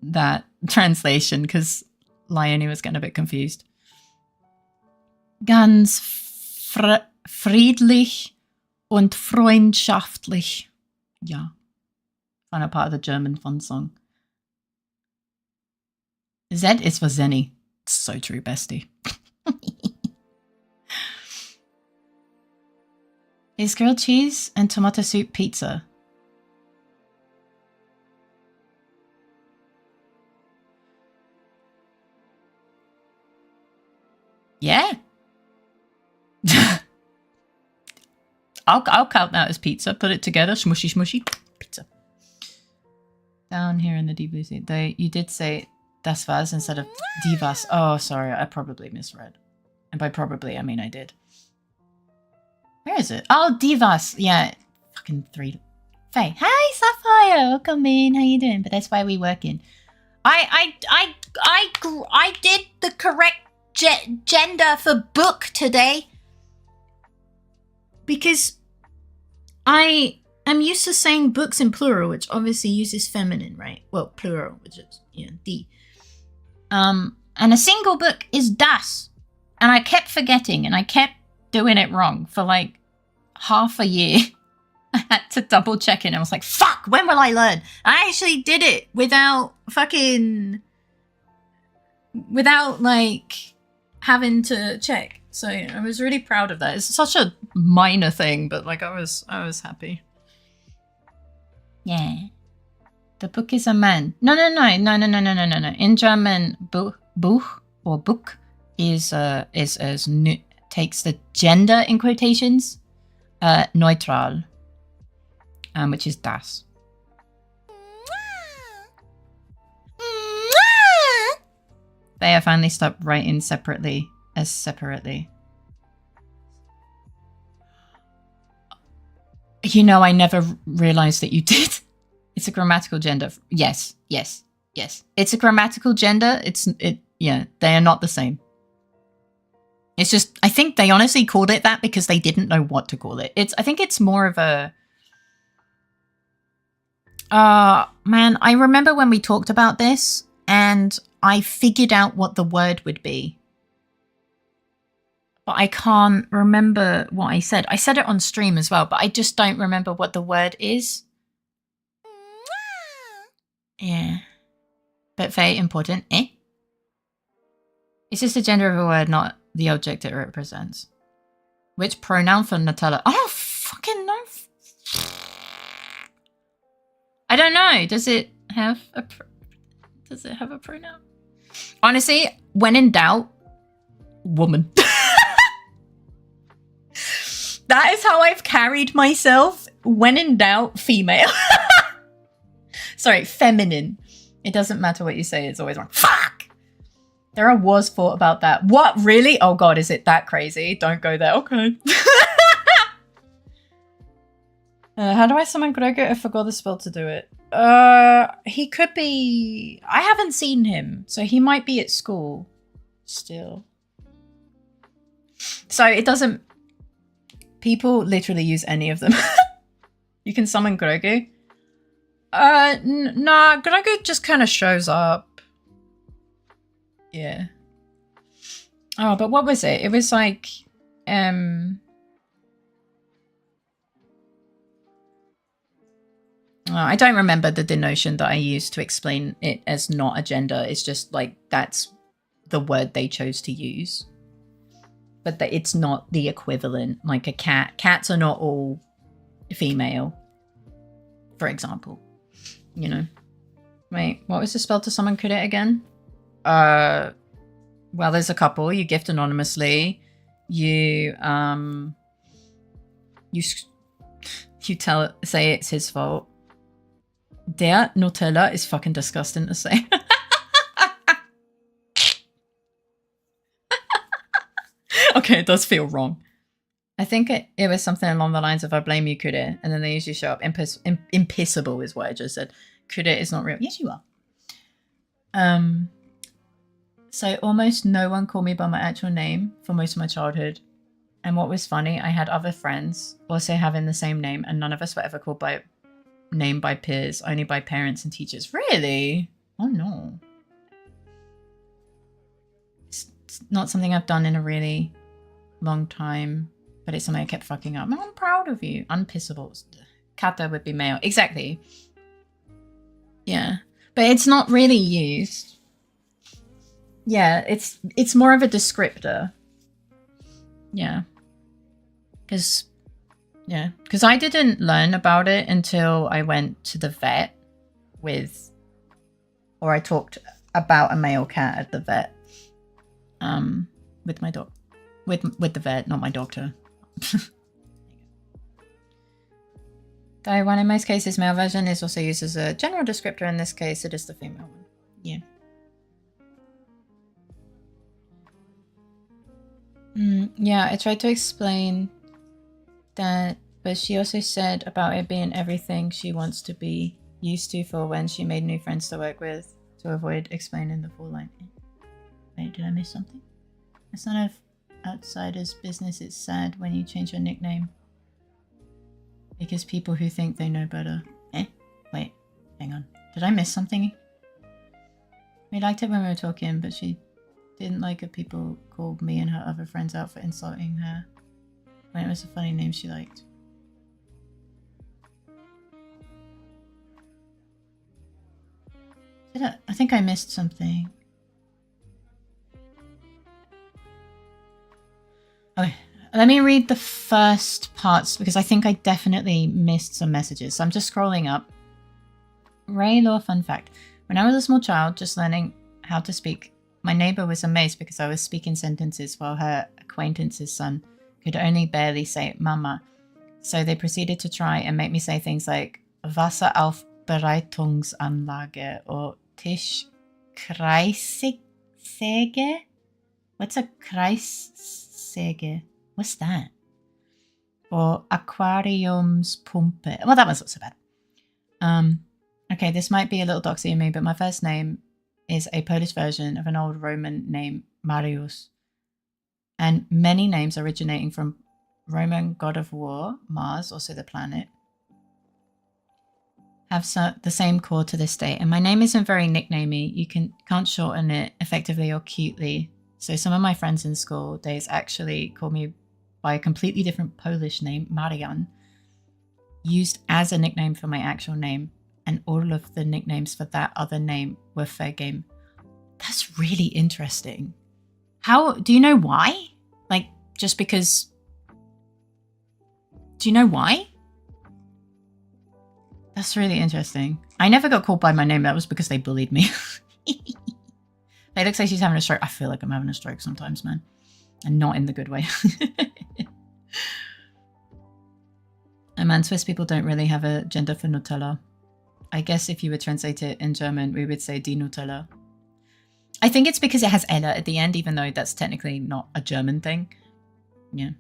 that translation because Leonie was getting a bit confused. Ganz friedlich und freundschaftlich. Yeah. Final part of the German fun song. Z is for Zenny. So true, bestie. Is grilled cheese and tomato soup pizza? Yeah. I'll count that as pizza. Put it together. Smushy, smushy. Pizza. Down here in the deep blue sea. You did say das war's instead of die was. Oh, sorry. I probably misread. And by probably, I mean I did. Where is it? Oh, die was. Yeah. Fucking 3. Faye. Hi, Sapphire. Welcome in. How you doing? But that's why we working. I did the correct gender for book today. Because I am used to saying books in plural, which obviously uses feminine, right? Well, plural, which is, you know, die. And a single book is das. And I kept forgetting and I kept doing it wrong for like half a year. I had to double check it and I was like, fuck, when will I learn? I actually did it without like having to check. So I was really proud of that. It's such a minor thing, but like I was happy. Yeah. The book is a man. No. In German, Buch or book is takes the gender in quotations, neutral, which is das. They have finally stopped writing separately as separately. You know, I never realized that you did. It's a grammatical gender. Yes. It's a grammatical gender. Yeah, they are not the same. It's just, I think they honestly called it that because they didn't know what to call it. I think it's more of a, man, I remember when we talked about this and I figured out what the word would be. But I can't remember what I said. I said it on stream as well, but I just don't remember what the word is. Yeah. But very important, eh? It's just the gender of a word, not the object it represents. Which pronoun for Nutella? I don't fucking know. I don't know. Does it have a pronoun? Honestly, when in doubt, woman. That is how I've carried myself. When in doubt, female. Sorry, feminine. It doesn't matter what you say. It's always wrong. Fuck! There was thought about that. What? Really? Oh god, is it that crazy? Don't go there. Okay. How do I summon Gregor? I forgot the spell to do it. He could be... I haven't seen him, so he might be at school still. So it doesn't... People literally use any of them. You can summon Gregor. Nah, Gregor just kind of shows up. Yeah. Oh, but what was it? It was like, I don't remember the denotion that I used to explain it as not a gender. It's just like, that's the word they chose to use. But that it's not the equivalent, like a cat. Cats are not all female, for example. You know. Wait, what was the spell to summon Credit again? Well, there's a couple. You gift anonymously. You You say it's his fault. Der Nutella is fucking disgusting to say. Okay, it does feel wrong. I think it was something along the lines of I blame you, Kude, and then they usually show up. Impossible is what I just said. Kude is not real. Yes, you are. So almost no one called me by my actual name for most of my childhood. And what was funny, I had other friends also having the same name, and none of us were ever called by name by peers, only by parents and teachers. Really? Oh no. It's not something I've done in a really long time, but it's something I kept fucking up. I'm proud of you. Unpissable. Kata would be male. Exactly. Yeah. But it's not really used. Yeah, it's more of a descriptor. Yeah. Because I didn't learn about it until I went to the vet or I talked about a male cat at the vet. With my dog. With the vet, not my doctor. Though one in most cases, male version is also used as a general descriptor. In this case, it is the female one. Yeah. Yeah, I tried to explain that, but she also said about it being everything she wants to be used to for when she made new friends to work with, to avoid explaining the full line. Wait, did I miss something? It's none of outsiders' business. It's sad when you change your nickname. Because people who think they know better. Wait, hang on. Did I miss something? We liked it when we were talking, but she didn't like it people called me and her other friends out for insulting her when it was a funny name she liked. I think I missed something. Okay, let me read the first parts because I think I definitely missed some messages. So I'm just scrolling up. Ray Law fun fact. When I was a small child, just learning how to speak, my neighbor was amazed because I was speaking sentences while her acquaintance's son could only barely say mama. So they proceeded to try and make me say things like Wasseraufbereitungsanlage or Tischkreissäge. What's a Kreissäge? What's that? Or Aquariumspumpe. Well, that was not so bad. Okay, this might be a little doxy in me, but my first name is a Polish version of an old Roman name, Marius. And many names originating from Roman god of war, Mars, also the planet, have the same core to this day. And my name isn't very nicknamey. You can't shorten it effectively or cutely. So some of my friends in school days actually called me by a completely different Polish name, Marian, used as a nickname for my actual name. And all of the nicknames for that other name were fair game. That's really interesting. Do you know why? Like, just because... Do you know why? That's really interesting. I never got called by my name. That was because they bullied me. It looks like she's having a stroke. I feel like I'm having a stroke sometimes, man. And not in the good way. And man, Swiss people don't really have a gender for Nutella. I guess if you would translate it in German, we would say die Nutella. I think it's because it has Ella at the end, even though that's technically not a German thing. Yeah.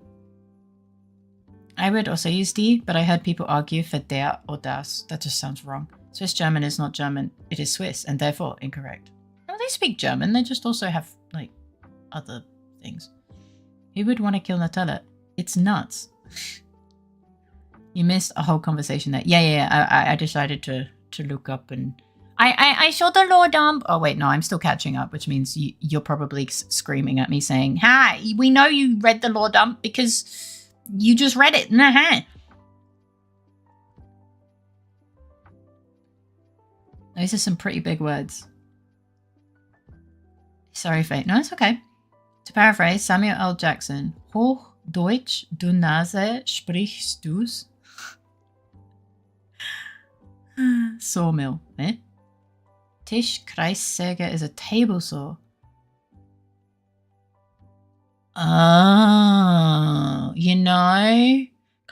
I would also use die, but I heard people argue for der or das. That just sounds wrong. Swiss German is not German. It is Swiss, and therefore incorrect. No, they speak German. They just also have, like, other things. Who would want to kill Nutella? It's nuts. You missed a whole conversation there. Yeah. I decided to look up and... I saw the law dump. Oh, wait, no, I'm still catching up, which means you're probably screaming at me saying, hi, we know you read the law dump because you just read it. Nah. Those are some pretty big words. Sorry, Fate. No, it's okay. To paraphrase Samuel L. Jackson, Hochdeutsch, du Nase, sprichst du's? Sawmill, eh? Tischkreissäge is a table saw. Oh, you know,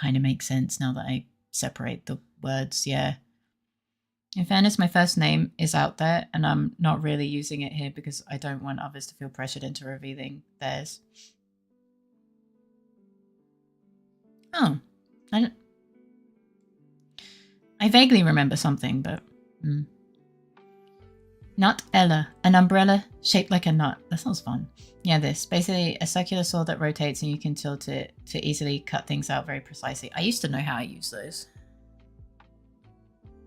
kind of makes sense now that I separate the words, yeah. In fairness, my first name is out there, and I'm not really using it here because I don't want others to feel pressured into revealing theirs. Oh, I vaguely remember something, but... Nut Ella, an umbrella shaped like a nut. That sounds fun. Yeah, this. Basically a circular saw that rotates and you can tilt it to easily cut things out very precisely. I used to know how I use those.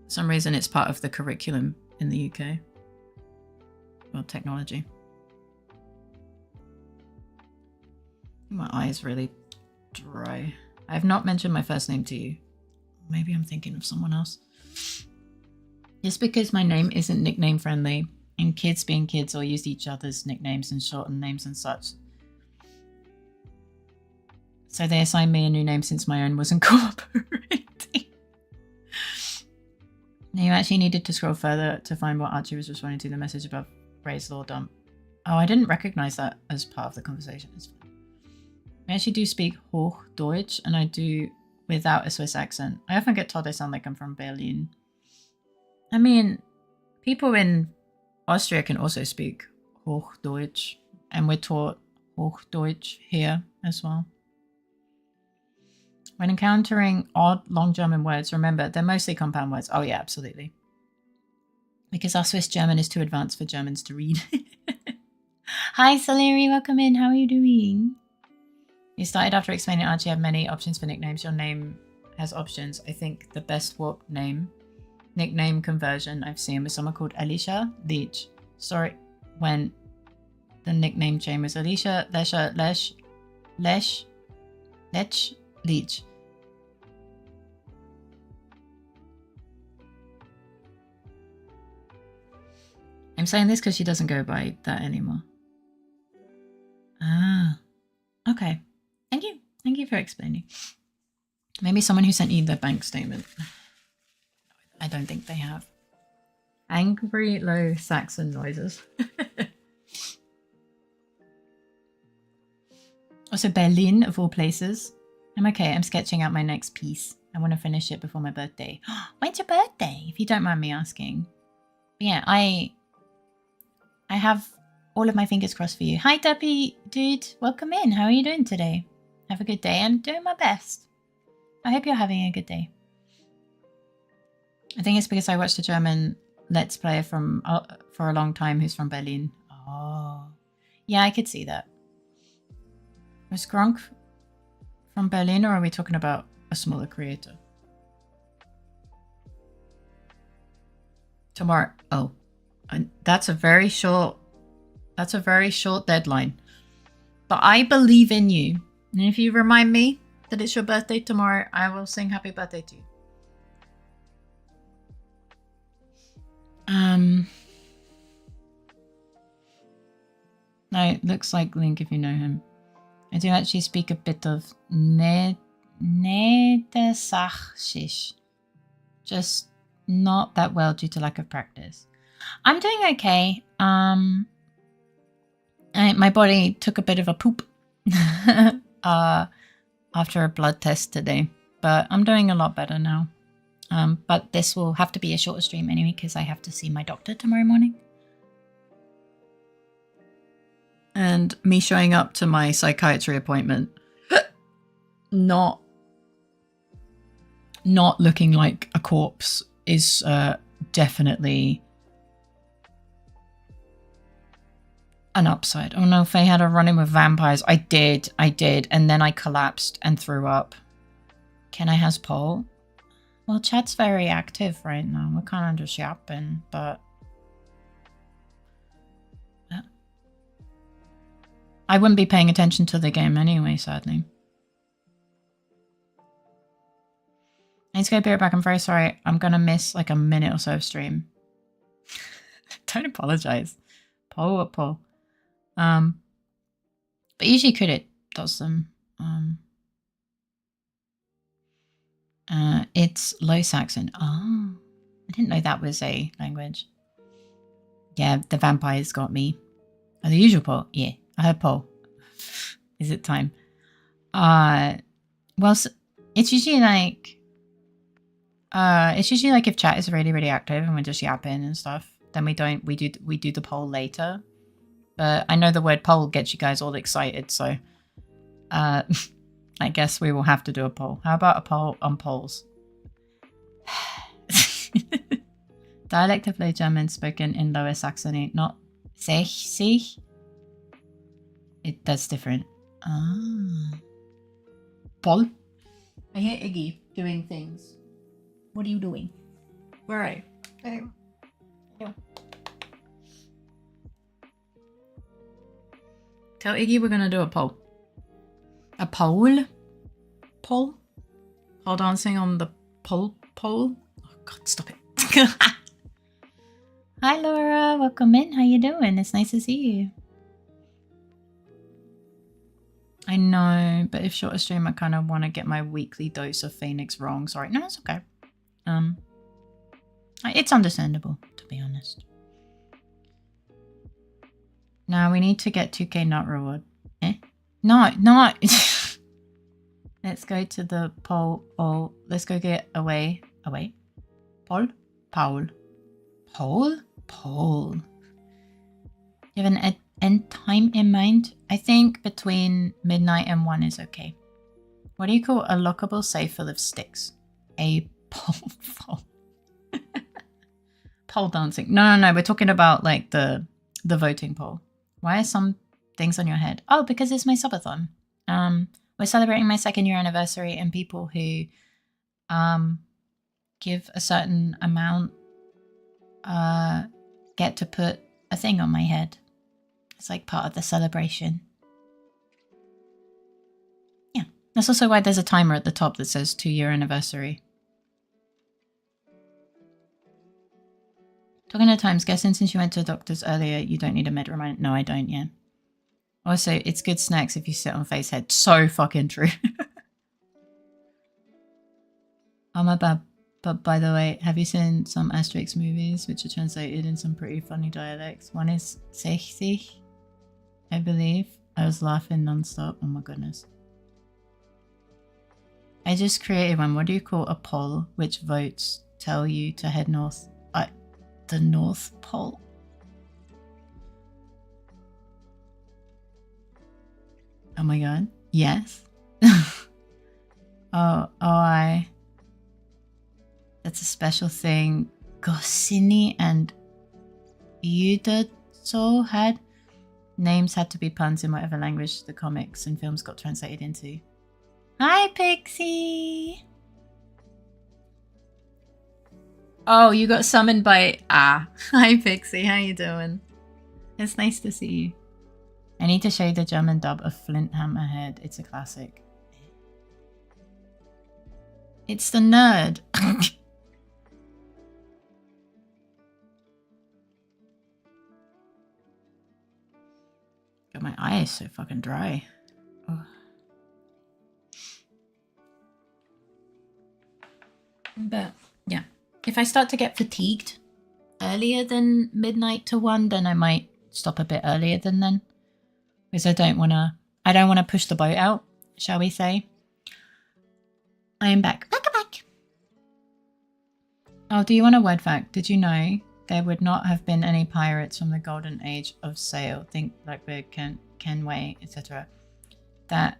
For some reason it's part of the curriculum in the UK. Well, technology. My eye's really dry. I have not mentioned my first name to you. Maybe I'm thinking of someone else. Just because my name isn't nickname friendly, and kids being kids all use each other's nicknames and shortened names and such. So they assigned me a new name since my own wasn't cooperating. Now you actually needed to scroll further to find what Archie was responding to, the message above Ray's law dump. Oh, I didn't recognize that as part of the conversation. It's fine. I actually do speak Hochdeutsch, and I do without a Swiss accent. I often get told I sound like I'm from Berlin. I mean, people in Austria can also speak Hochdeutsch, and we're taught Hochdeutsch here as well. When encountering odd, long German words, remember, they're mostly compound words. Oh yeah, absolutely. Because our Swiss German is too advanced for Germans to read. Hi, SUBATHON, welcome in. How are you doing? You started after explaining Archie have many options for nicknames. Your name has options. I think the best nickname conversion I've seen was someone called Alicia Leach. Sorry, when the nickname chain was Alicia, Lesha, Lech, Leach. I'm saying this because she doesn't go by that anymore. Ah, okay. Thank you. Thank you for explaining. Maybe someone who sent you the bank statement. I don't think they have. Angry low Saxon noises. Also Berlin, of all places. I'm okay. I'm sketching out my next piece. I want to finish it before my birthday. When's your birthday, if you don't mind me asking? But yeah, I have all of my fingers crossed for you. Hi, Debbie, dude. Welcome in. How are you doing today? Have a good day. I'm doing my best. I hope you're having a good day. I think it's because I watched a German Let's Player for a long time who's from Berlin. Oh. Yeah, I could see that. Was Gronk from Berlin, or are we talking about a smaller creator? Tomorrow. Oh. That's a very short deadline. But I believe in you. And if you remind me that it's your birthday tomorrow, I will sing happy birthday to you. No, it looks like Link if you know him. I do actually speak a bit of Niedersächsisch. Just not that well due to lack of practice. I'm doing okay. My body took a bit of a poop after a blood test today, but I'm doing a lot better now. But this will have to be a shorter stream anyway because I have to see my doctor tomorrow morning. And me showing up to my psychiatry appointment not looking like a corpse is definitely an upside. Oh no, Faye had a run-in with vampires. I did. And then I collapsed and threw up. Can I has Paul? Well, chat's very active right now. We're kind of just yapping, but... I wouldn't be paying attention to the game anyway, sadly. I need to go be right back. I'm very sorry. I'm going to miss like a minute or so of stream. Don't apologize. Paul, what Paul? But usually Kudit does them. It's Low Saxon. Oh, I didn't know that was a language. Yeah, the vampires got me. Oh, the usual Paul. Yeah, I heard Paul. Is it time? Well, It's usually like if chat is really, really active and we're just yapping and stuff, then we do the poll later. But I know the word poll gets you guys all excited, so I guess we will have to do a poll. How about a poll on polls? Dialect of Low German spoken in Lower Saxony, not sich. That's different. Ah. Poll? I hear Iggy doing things. What are you doing? Where are you? There. Yeah. Tell Iggy we're gonna do a poll. A poll? Poll? Pole dancing on the pole? Oh god, stop it. Hi Laura, welcome in. How you doing? It's nice to see you. I know, but if shorter stream, I kind of want to get my weekly dose of Phoenix wrong. Sorry, no, it's okay. It's understandable, to be honest. Now we need to get 2k nut reward. Eh? No. Let's go to the poll. Oh, let's go get away. Poll. You have an end time in mind? I think between midnight and 1 is okay. What do you call a lockable safe full of sticks? A poll. Pole dancing. No. We're talking about like the voting poll. Why are some things on your head? Oh, because it's my subathon. We're celebrating my 2nd year anniversary, and people who give a certain amount get to put a thing on my head. It's like part of the celebration. Yeah. That's also why there's a timer at the top that says 2-year anniversary. Talking of times, guessing since you went to a doctor's earlier, you don't need a med reminder. No, I don't, yeah. Also, it's good snacks if you sit on face head. So fucking true. Oh my bad. But by the way, have you seen some Asterix movies which are translated in some pretty funny dialects? One is 60, I believe. I was laughing non-stop. Oh my goodness. I just created one. What do you call a poll which votes tell you to head north? The North Pole. Oh my god. Yes. That's a special thing. Goscinny and Uderzo had. Names had to be puns in whatever language the comics and films got translated into. Hi, Pixie! Oh, you got summoned by... Hi, Pixie. How you doing? It's nice to see you. I need to show you the German dub of Flint Hammerhead. It's a classic. It's the nerd. God, my eye is so fucking dry. Oh. But, yeah. If I start to get fatigued earlier than midnight to 1, then I might stop a bit earlier than then. Because I don't want to push the boat out, shall we say. I am back. Back. Oh, do you want a word fact? Did you know there would not have been any pirates from the golden age of sail? Think Blackbeard, Kenway, etc. That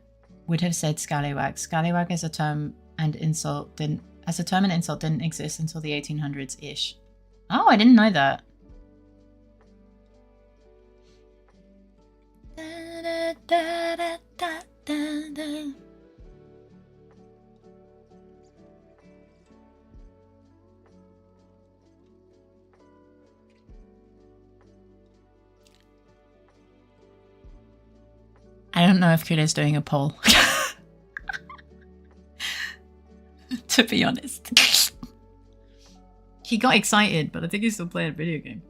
would have said scallywag. Scallywag as a term and insult didn't exist until the 1800s-ish. Oh, I didn't know that. I don't know if Kuda's doing a poll. To be honest. He got excited, but I think he's still playing a video game.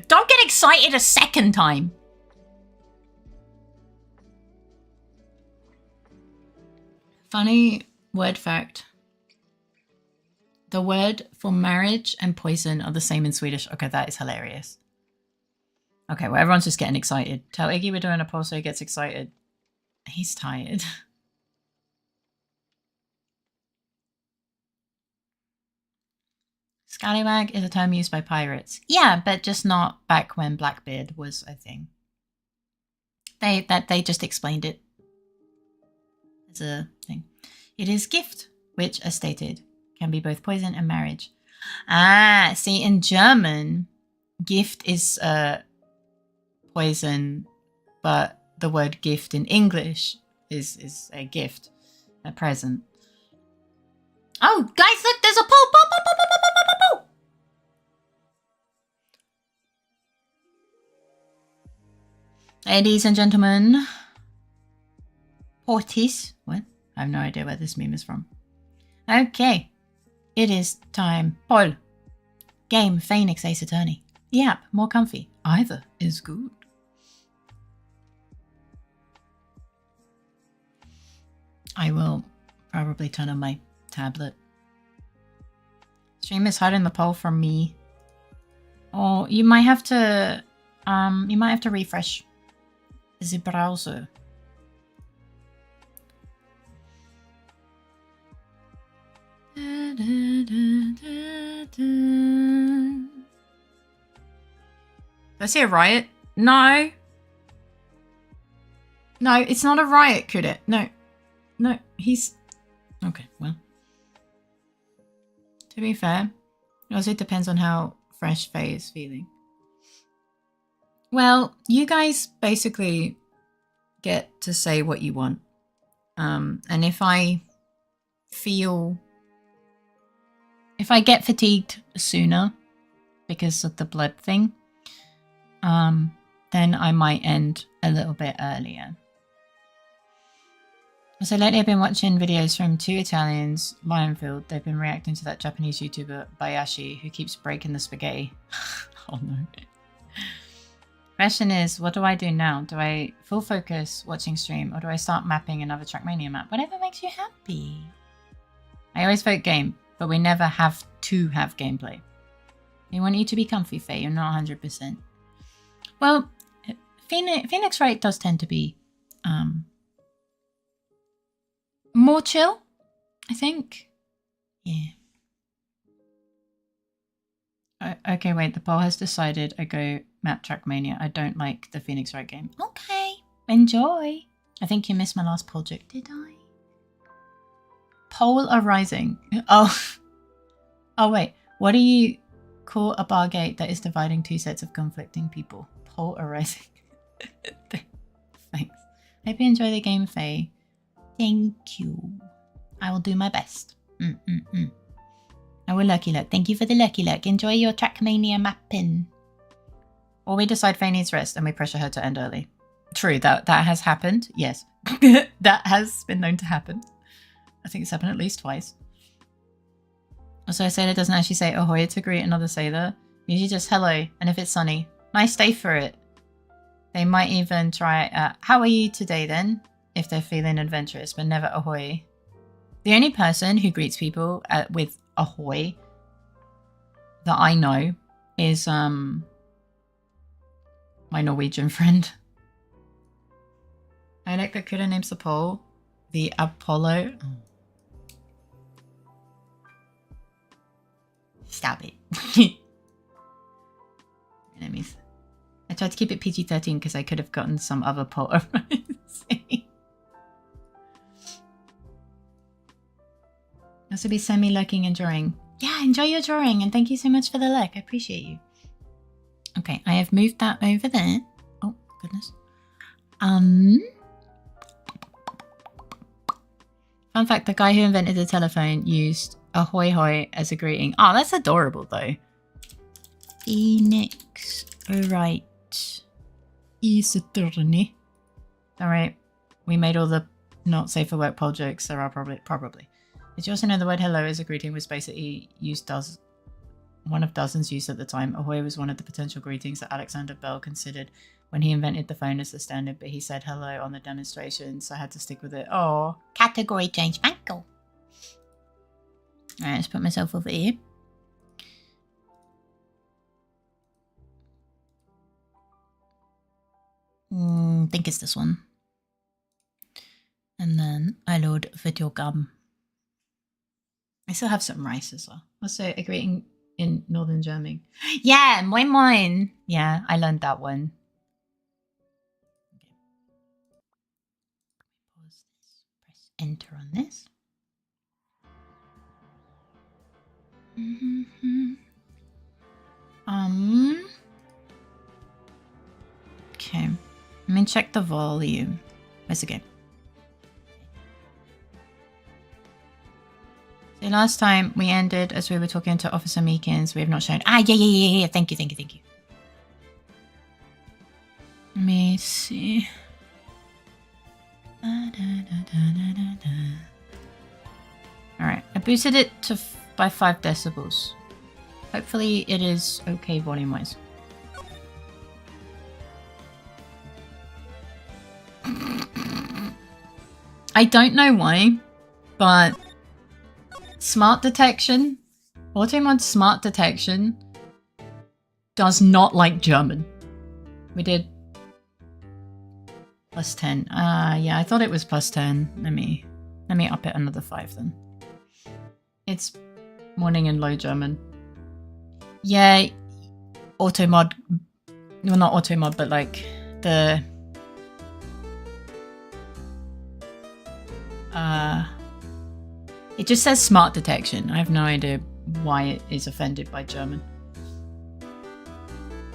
Don't get excited a second time! Funny word fact. The word for marriage and poison are the same in Swedish. Okay, that is hilarious. Okay, well, everyone's just getting excited. Tell Iggy we're doing a poll so he gets excited. He's tired. Scallywag is a term used by pirates. Yeah, but just not back when Blackbeard was a thing. They just explained it as a thing. It is gift, which, as stated, can be both poison and marriage. Ah, see, in German, gift is poison, but the word gift in English is a gift, a present. Oh, guys, look, there's a poll! Poll! Ladies and gentlemen, Portis. What? I have no idea where this meme is from. Okay, it is time. Poll. Game, Phoenix, Ace Attorney. Yap, more comfy. Either is good. I will probably turn on my tablet. Stream is hiding the poll from me. Oh, you might have to refresh the browser. Did I see a riot? No. No, it's not a riot, could it? No. No, he's... Okay, well. To be fair, it also depends on how fresh Faye is feeling. Well, you guys basically get to say what you want. And if I get fatigued sooner because of the blood thing, then I might end a little bit earlier. So lately I've been watching videos from two Italians, Lionfield. They've been reacting to that Japanese YouTuber, Bayashi, who keeps breaking the spaghetti. Oh no. Question is, what do I do now? Do I full focus watching stream, or do I start mapping another Trackmania map? Whatever makes you happy. I always vote game, but we never have to have gameplay. We want you to be comfy, Faye. You're not 100%. Well, Phoenix Wright does tend to be more chill, I think. Yeah. Okay, wait. The poll has decided I go map Trackmania. I don't like the Phoenix Wright game. Okay. Enjoy. I think you missed my last poll joke, did I? Poll arising. Oh. Oh, wait. What do you call a bar gate that is dividing two sets of conflicting people? Poll arising. Thanks. Hope you enjoy the game, Faye. Thank you. I will do my best. I will lucky luck. Thank you for the lucky luck. Enjoy your Trackmania mapping. Or we decide Faye needs rest and we pressure her to end early. True, that has happened. Yes. That has been known to happen. I think it's happened at least twice. Also, a sailor doesn't actually say ahoy to greet another sailor. Usually just hello, and if it's sunny, nice day for it. They might even try, how are you today then? If they're feeling adventurous, but never ahoy. The only person who greets people with ahoy that I know is my Norwegian friend. I like that Kuda names the pole the Apollo. Oh. Stop it. Enemies. I tried to keep it PG-13 because I could have gotten some other poll. Also be semi-lurking and drawing. Yeah, enjoy your drawing and thank you so much for the like. I appreciate you. Okay, I have moved that over there. Oh, goodness. Fun fact, the guy who invented the telephone used ahoy hoy as a greeting. Oh, that's adorable though. Phoenix Wright. Isaturney. Alright, we made all the not safe for work poll jokes. There are probably. Did you also know the word hello as a greeting was basically one of dozens used at the time? Ahoy was one of the potential greetings that Alexander Bell considered when he invented the phone as the standard, but he said hello on the demonstration, so I had to stick with it. Oh, category change, Michael. Alright, let's put myself over here. I think it's this one. And then I load video gum. I still have some rice as well. Also, a greeting in Northern German. Yeah, moin moin. Yeah, I learned that one. Okay. Pause this. Press enter on this. Okay. Let me check the volume. Where's the game? So last time we ended as we were talking to Officer Meekins. We have not shown. Ah, yeah. Thank you. Let me see. Alright, I boosted it by 5 decibels. Hopefully it is okay volume-wise. I don't know why, but smart detection, Automod smart detection does not like German. We did +10. Yeah, I thought it was +10. Let me up it another 5 then. It's morning in low German. Yeah, Automod, well not Automod, but like the it just says smart detection. I have no idea why it is offended by German.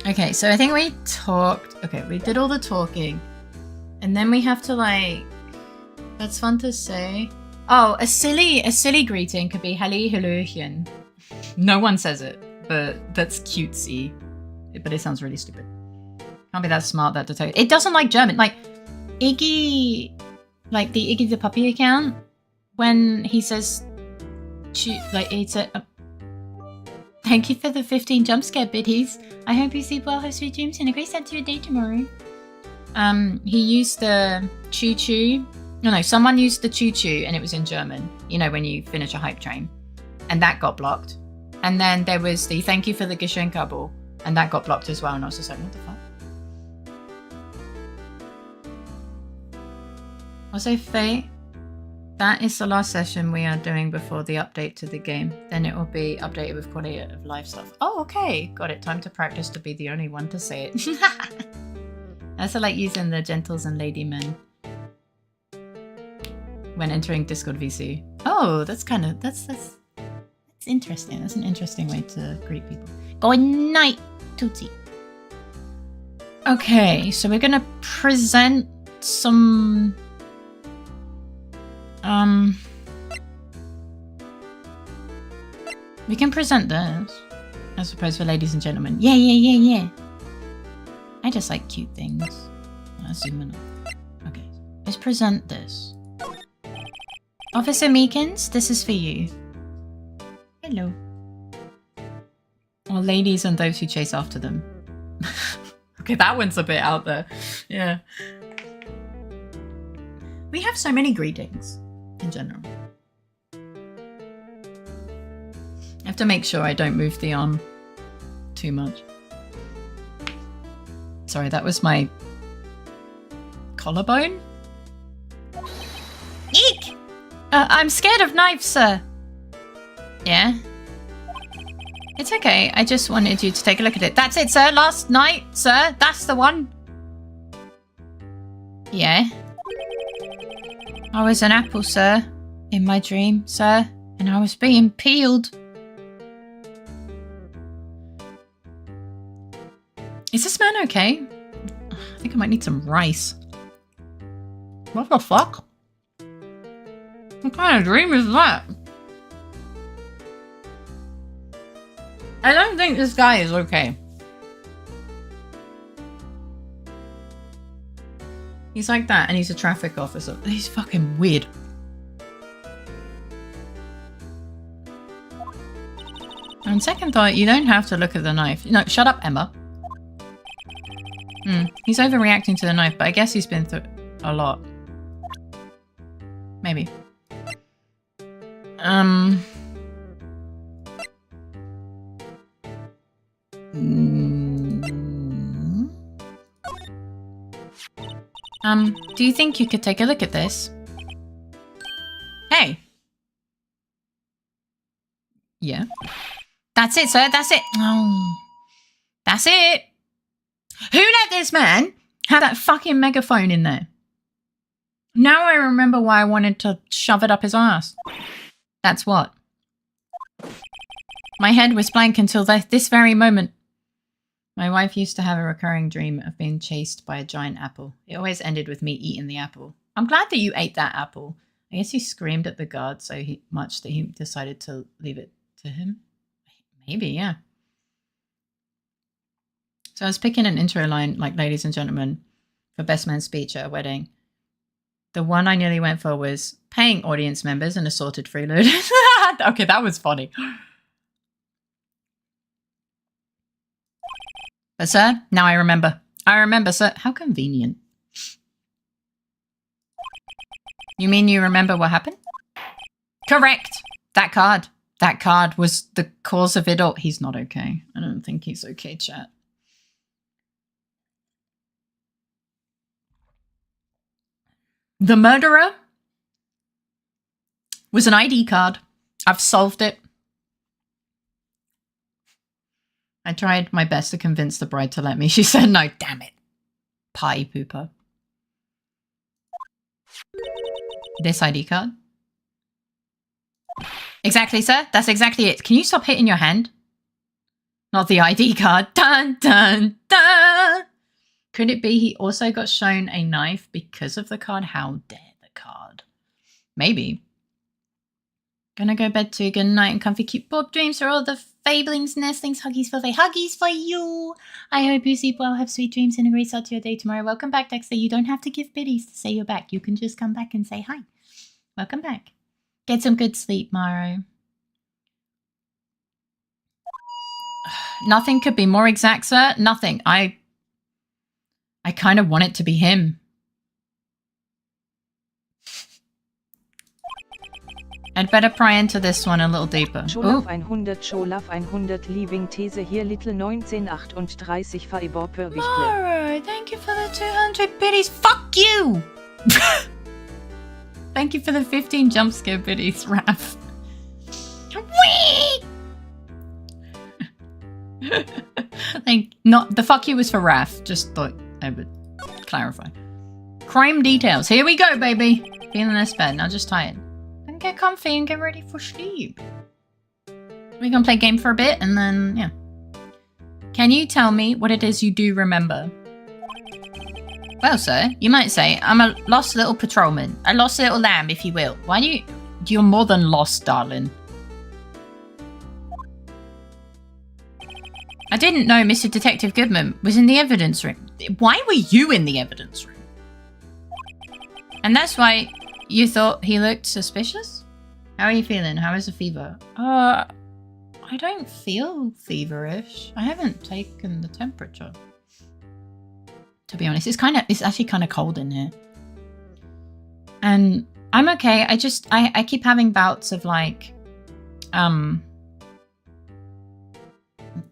Okay, so I think we talked. Okay, we did all the talking. And then we have to like, that's fun to say. Oh, a silly greeting could be Halli Hallöchen. No one says it, but that's cutesy. But it sounds really stupid. Can't be that smart, that detective. It doesn't like German. Like, Iggy, like the Iggy the Puppy account, when he says, like, it's a thank you for the 15 jump scare biddies. I hope you sleep well, have sweet dreams, and a great start to your day tomorrow. He used the choo-choo. No, someone used the choo-choo and it was in German. You know, when you finish a hype train. And that got blocked. And then there was the thank you for the Geschenkkabel. And that got blocked as well. And I was just like, what the fuck? Also, Faye, that is the last session we are doing before the update to the game. Then it will be updated with quality of life stuff. Oh, okay. Got it. Time to practice to be the only one to say it. I also like using the gentles and lady men when entering Discord VC. Oh, that's interesting. That's an interesting way to greet people. Good night, Tootsie. Okay, so we're gonna present some we can present this, I suppose, for ladies and gentlemen. Yeah. I just like cute things. I'll zoom in. Okay, let's present this. Officer Meekins, this is for you. Hello. Or ladies and those who chase after them. Okay, that one's a bit out there. Yeah. We have so many greetings in general. I have to make sure I don't move the arm too much. Sorry, that was my collarbone? Eek! I'm scared of knives, sir. Yeah? It's okay. I just wanted you to take a look at it. That's it, sir. Last night, sir. That's the one. Yeah? I was an apple, sir. In my dream, sir. And I was being peeled. Is this man okay? I think I might need some rice. What the fuck? What kind of dream is that? I don't think this guy is okay. He's like that and he's a traffic officer. He's fucking weird. On second thought, you don't have to look at the knife. No, shut up, Emma. He's overreacting to the knife, but I guess he's been through a lot. Maybe. Do you think you could take a look at this? Hey! Yeah? That's it, sir. That's it. Oh, that's it. Who let this man have that fucking megaphone in there? Now I remember why I wanted to shove it up his ass. That's what. My head was blank until this very moment. My wife used to have a recurring dream of being chased by a giant apple. It always ended with me eating the apple. I'm glad that you ate that apple. I guess he screamed at the guard so much that he decided to leave it to him. Maybe, yeah. So I was picking an intro line like ladies and gentlemen for best man speech at a wedding. The one I nearly went for was paying audience members an assorted freeloaders. Okay, that was funny. But sir, now I remember. I remember, sir. How convenient. You mean you remember what happened? Correct. That card. That card was the cause of it all. He's not okay. I don't think he's okay, chat. The murderer was an ID card. I've solved it. I tried my best to convince the bride to let me. She said no, damn it. Party pooper. This ID card. Exactly, sir. That's exactly it. Can you stop hitting your hand? Not the ID card. Dun, dun, dun. Could it be he also got shown a knife because of the card? How dare the card? Maybe. Gonna go bed too. Good night and comfy cute Bob dreams for all the fablings, nestlings, huggies for huggies for you. I hope you sleep well, have sweet dreams, and a great start to your day tomorrow. Welcome back, Dexter. You don't have to give biddies to say you're back. You can just come back and say hi. Welcome back. Get some good sleep, Maro. Nothing could be more exact, sir. Nothing. I kind of want it to be him. I'd better pry into this one a little deeper. Scholaf 100, Scholaf 100, Leaving These here, Little 1938 Fiber per Wichtle. Maro, thank you for the 200 biddies. Fuck you! Thank you for the 15 jump scare biddies, Raph. Not the fuck you was for Raph. Just thought I would clarify. Crime details. Here we go, baby. Feeling less bad. Now just tired. And get comfy and get ready for sleep. We're gonna play a game for a bit and then, yeah. Can you tell me what it is you do remember? Well, sir, you might say, I'm a lost little patrolman. A lost little lamb, if you will. Why do you... You're more than lost, darling. I didn't know Mr. Detective Goodman was in the evidence room. Why were you in the evidence room? And that's why you thought he looked suspicious? How are you feeling? How is the fever? I don't feel feverish. I haven't taken the temperature. To be honest, it's actually kind of cold in here. And I'm okay. I keep having bouts of like,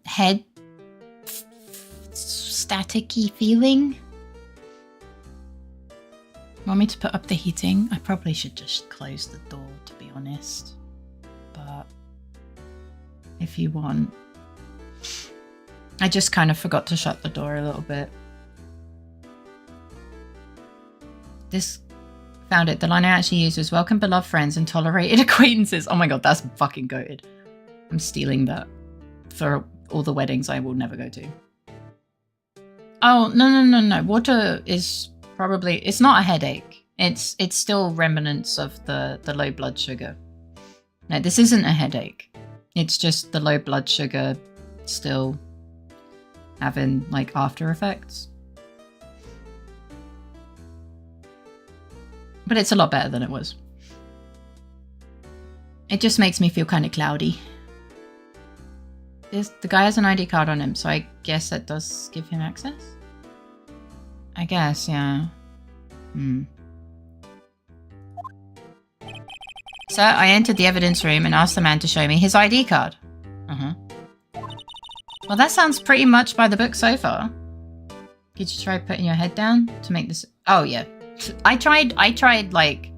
head staticky feeling. Want me to put up the heating? I probably should just close the door, to be honest. But if you want. I just kind of forgot to shut the door a little bit. This found it. The line I actually used was welcome beloved friends and tolerated acquaintances. Oh my god, that's fucking goated. I'm stealing that for all the weddings I will never go to. Oh, no. Water is probably... It's not a headache. It's still remnants of the low blood sugar. No, this isn't a headache. It's just the low blood sugar still having, like, after effects. But it's a lot better than it was. It just makes me feel kind of cloudy. The guy has an ID card on him, so I guess that does give him access? I guess, yeah. So I entered the evidence room and asked the man to show me his ID card. Well, that sounds pretty much by the book so far. Did you try putting your head down to make this? Oh, yeah. I tried like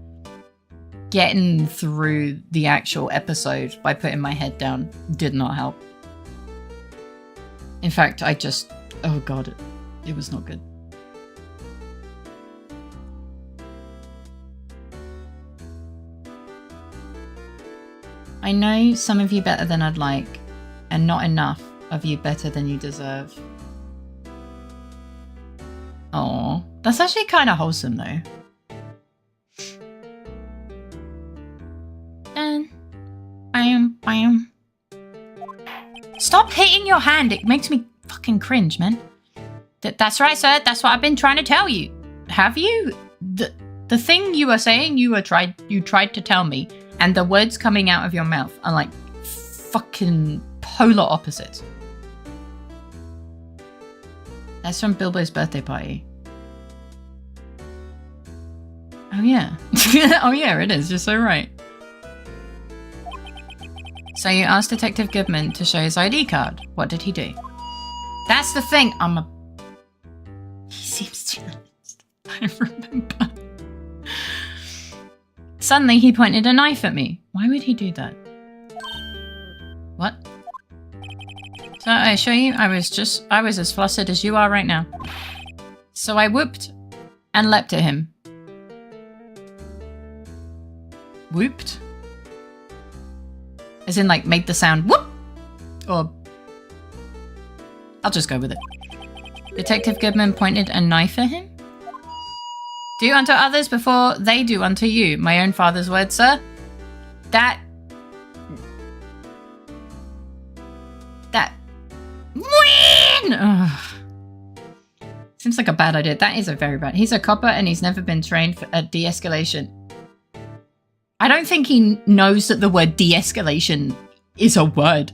getting through the actual episode by putting my head down. Did not help. In fact, oh god, it was not good. I know some of you better than I'd like, and not enough of you better than you deserve. Oh, that's actually kind of wholesome though. Dun, bam, bam. Stop hitting your hand. It makes me fucking cringe, man. That's right, sir. That's what I've been trying to tell you. Have you? The thing you were saying you tried to tell me, and the words coming out of your mouth are like fucking polar opposites. That's from Bilbo's birthday party. Oh yeah. Oh yeah, it is. You're so right. So you asked Detective Goodman to show his ID card. What did he do? That's the thing. He seems challenged. I remember. Suddenly he pointed a knife at me. Why would he do that? What? So I assure you, I was as flustered as you are right now. So I whooped and leapt at him. Whooped? As in, like, made the sound whoop? Or... I'll just go with it. Detective Goodman pointed a knife at him? Do unto others before they do unto you. My own father's word, sir. That... Win! Ugh. Seems like a bad idea. That is a very bad... He's a copper and he's never been trained for de-escalation. I don't think he knows that the word de-escalation is a word.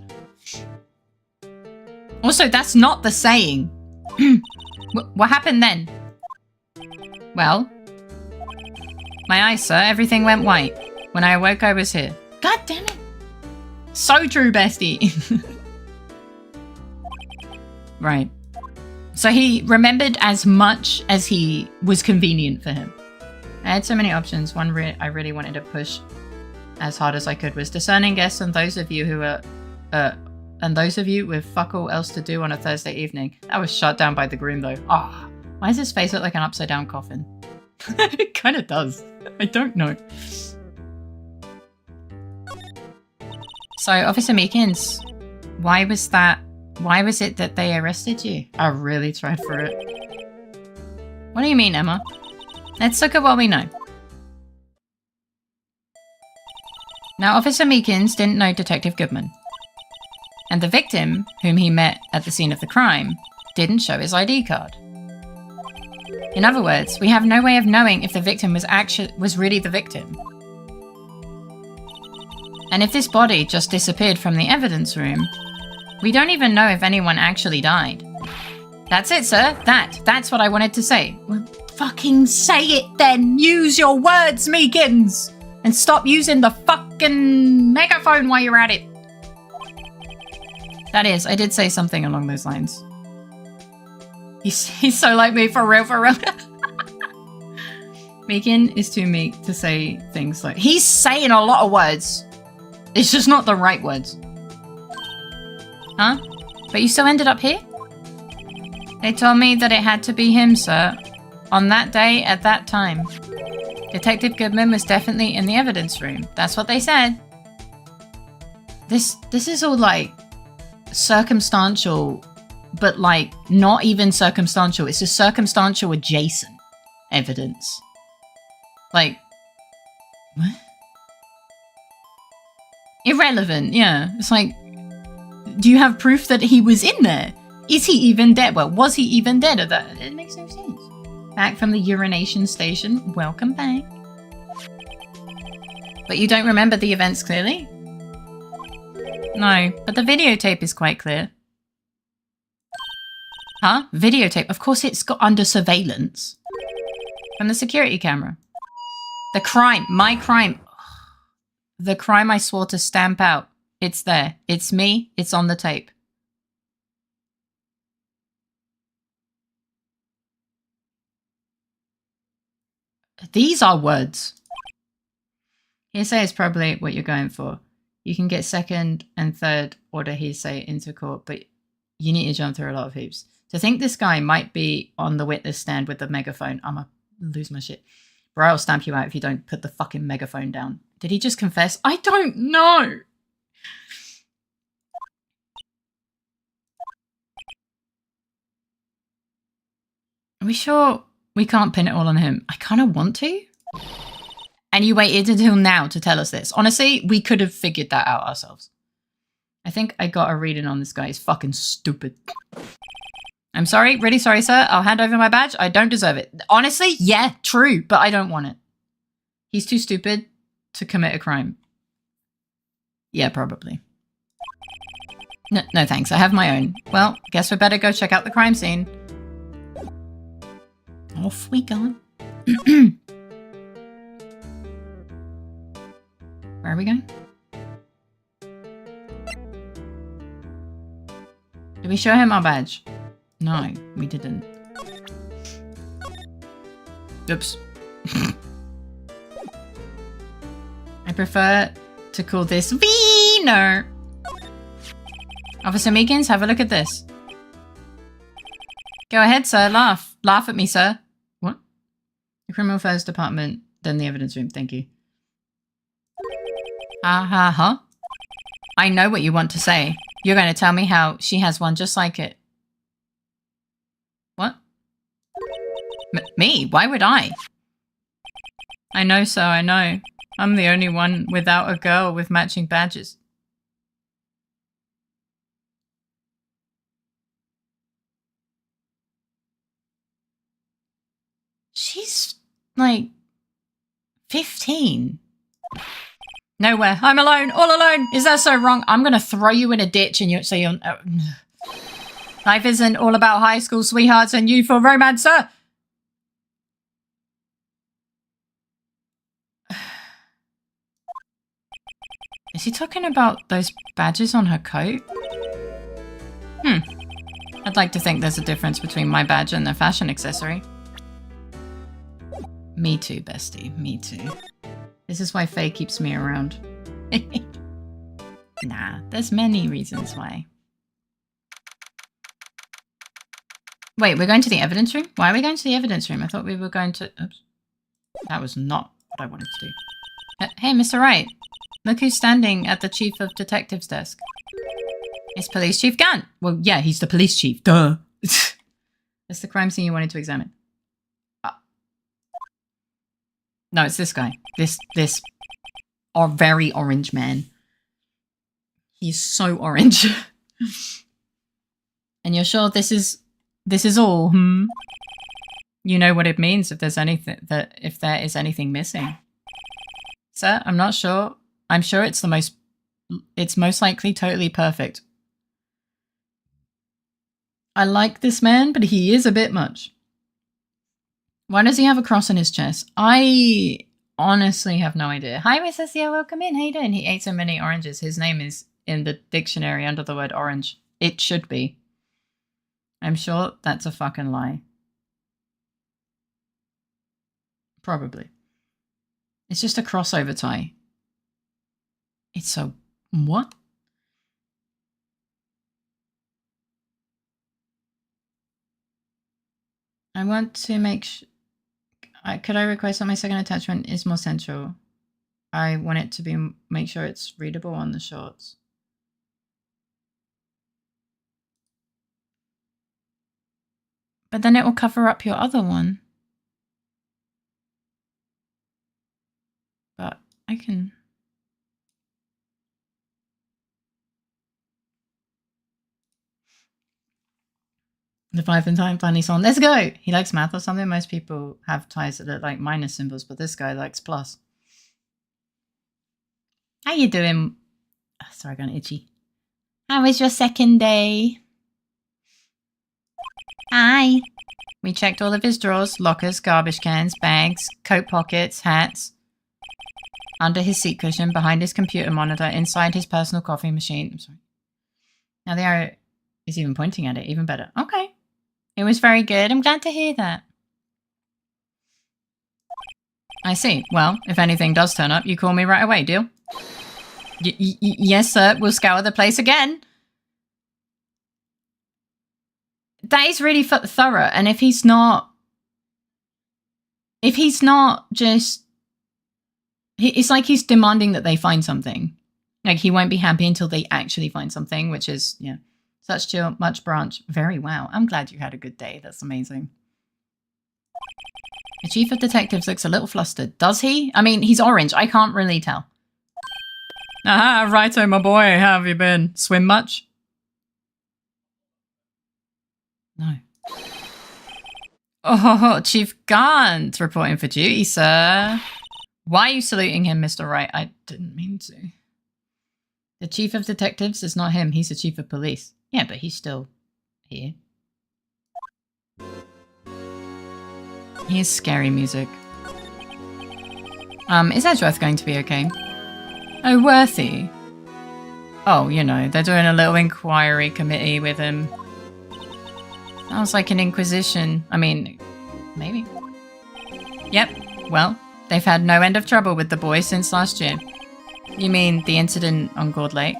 Also, that's not the saying. What happened then? Well, my eyes, sir. Everything went white. When I awoke, I was here. God damn it. So true, bestie. Right. So he remembered as much as he was convenient for him. I had so many options. One I really wanted to push as hard as I could was discerning guests and those of you who are, and those of you with fuck all else to do on a Thursday evening. That was shut down by the groom though. Ah, oh, why does his face look like an upside down coffin? It kind of does. I don't know. So, Officer Meekins, why was it that they arrested you? I really tried for it. What do you mean, Emma? Let's look at what we know. Now, Officer Meekins didn't know Detective Goodman. And the victim, whom he met at the scene of the crime, didn't show his ID card. In other words, we have no way of knowing if the victim was really the victim. And if this body just disappeared from the evidence room, we don't even know if anyone actually died. That's it, sir. That's what I wanted to say. Well, fucking say it then! Use your words, Meekins! And stop using the fucking megaphone while you're at it! That is, I did say something along those lines. He's so like me, for real, for real. Meekin is too meek to say things like... He's saying a lot of words. It's just not the right words. Huh? But you still ended up here? They told me that it had to be him, sir. On that day, at that time. Detective Goodman was definitely in the evidence room. That's what they said. This is all like circumstantial, but like not even circumstantial. It's just circumstantial adjacent evidence. Like, what? Irrelevant, yeah. It's like, do you have proof that he was in there? Is he even dead? Well, was he even dead at that? It makes no sense. Back from the urination station. Welcome back. But you don't remember the events clearly? No, but the videotape is quite clear. Huh? Videotape? Of course it's got under surveillance. From the security camera. The crime. My crime. The crime I swore to stamp out. It's there. It's me. It's on the tape. These are words. Hearsay is probably what you're going for. You can get second and third order hearsay into court, but You need to jump through a lot of hoops. To think this guy might be on the witness stand with the megaphone. I'ma lose my shit. Bro, I'll stamp you out if you don't put the fucking megaphone down. Did he just confess? I don't know. Are we sure we can't pin it all on him? I kind of want to. And you waited until now to tell us this. Honestly, we could have figured that out ourselves. I think I got a reading on this guy. He's fucking stupid. I'm sorry. Really sorry, sir. I'll hand over my badge. I don't deserve it. Honestly, yeah, true. But I don't want it. He's too stupid to commit a crime. Yeah, probably. No thanks. I have my own. Well, guess we better go check out the crime scene. Off we go. Where are we going? Did we show him our badge? No, we didn't. Oops. I prefer to call this Wiener. Officer Meekins, have a look at this. Go ahead, sir. Laugh. Laugh at me, sir. What? The Criminal Affairs Department, then the evidence room. Thank you. Huh? I know what you want to say. You're going to tell me how she has one just like it. What? Me? Why would I? I know, sir, I know. I'm the only one without a girl with matching badges. She's, like, 15. Nowhere. I'm alone. All alone. Is that so wrong? I'm going to throw you in a ditch and you'll... Life isn't all about high school sweethearts and youthful romance, sir. Is he talking about those badges on her coat? I'd like to think there's a difference between my badge and the fashion accessory. Me too, bestie. Me too. This is why Faye keeps me around. Nah, there's many reasons why. Wait, we're going to the evidence room? Why are we going to the evidence room? I thought we were going to... Oops. That was not what I wanted to do. Hey, Mr. Wright. Look who's standing at the Chief of Detectives desk. It's Police Chief Gant. Well, yeah, he's the police chief. Duh. That's the crime scene you wanted to examine. No, it's this guy. This very orange man. He's so orange. And you're sure this is all, You know what it means if there's anything if there is anything missing. Sir, I'm not sure. I'm sure it's most likely totally perfect. I like this man, but he is a bit much. Why does he have a cross on his chest? I honestly have no idea. Hi, Miss Cecilia, welcome in. How you doing? He ate so many oranges. His name is in the dictionary under the word orange. It should be. I'm sure that's a fucking lie. Probably. It's just a crossover tie. It's so... What? I want to make could I request that my second attachment is more central? I want it to make sure it's readable on the shorts. But then it will cover up your other one. But I can... The 5 and time finally on. Let's go! He likes math or something. Most people have ties that look like minus symbols, but this guy likes plus. How you doing? Oh, sorry, I got itchy. How was your second day? Hi. We checked all of his drawers, lockers, garbage cans, bags, coat pockets, hats. Under his seat cushion, behind his computer monitor, inside his personal coffee machine. I'm sorry. Now the arrow is even pointing at it. Even better. Okay. It was very good. I'm glad to hear that. I see. Well, if anything does turn up, you call me right away, deal? Yes, sir. We'll scour the place again. that is really thorough. And if he's not just, it's like he's demanding that they find something. Like he won't be happy until they actually find something, which is, yeah, such chill, much branch. Very wow. I'm glad you had a good day. That's amazing. The chief of detectives looks a little flustered. Does he? I mean, he's orange. I can't really tell. Aha, righto, my boy. How have you been? Swim much? No. Oh, Chief Gant reporting for duty, sir. Why are you saluting him, Mr. Wright? I didn't mean to. The chief of detectives is not him. He's the chief of police. Yeah, but he's still here. Here's scary music. Is Edgeworth going to be okay? Oh, Worthy. Oh, you know, they're doing a little inquiry committee with him. Sounds like an inquisition. I mean, maybe. Yep, well, they've had no end of trouble with the boy since last year. You mean the incident on Gourd Lake?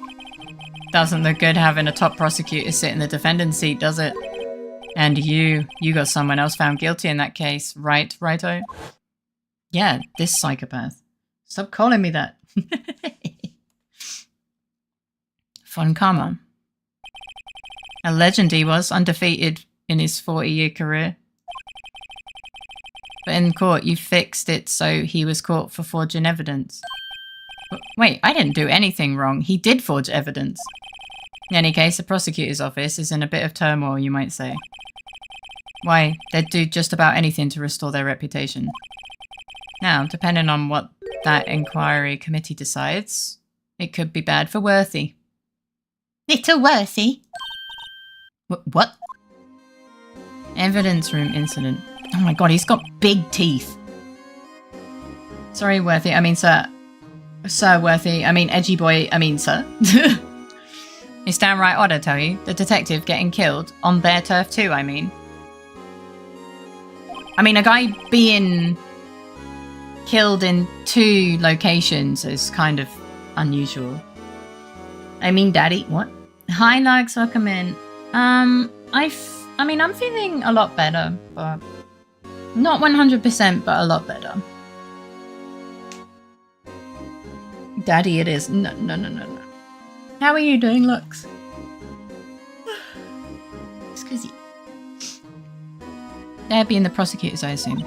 Doesn't look good having a top prosecutor sit in the defendant's seat, does it? And you got someone else found guilty in that case, right, righto? Yeah, this psychopath. Stop calling me that. Von Karma. A legend he was, undefeated in his 40-year career. But in court, you fixed it so he was caught for forging evidence. Wait, I didn't do anything wrong. He did forge evidence. In any case, the prosecutor's office is in a bit of turmoil, you might say. Why, they'd do just about anything to restore their reputation. Now, depending on what that inquiry committee decides, it could be bad for Worthy. Little Worthy? What? Evidence room incident. Oh my god, he's got big teeth. Sorry, Worthy. I mean, sir. Sir Worthy. I mean, edgy boy. I mean, sir. It's downright odd, I tell you. The detective getting killed on their turf too, I mean. A guy being killed in 2 locations is kind of unusual. I mean, Daddy, what? Hi, Larks, welcome in. I'm feeling a lot better, but not 100%, but a lot better. Daddy, it is. No. How are you doing, Lux? Excuse you. They're being the prosecutors, I assume.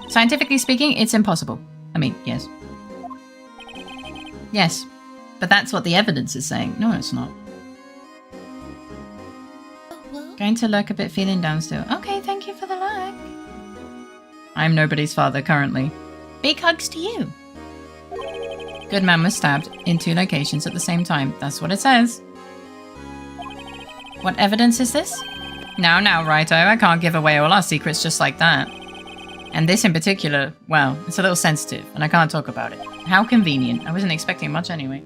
Scientifically speaking, it's impossible. I mean, yes. Yes, but that's what the evidence is saying. No, it's not. Going to lurk a bit, feeling down still. Okay, thank you for the lurk. I'm nobody's father currently. Big hugs to you. Good man was stabbed in 2 locations at the same time. That's what it says. What evidence is this? Now, righto. I can't give away all our secrets just like that. And this in particular, well, it's a little sensitive, and I can't talk about it. How convenient. I wasn't expecting much anyway.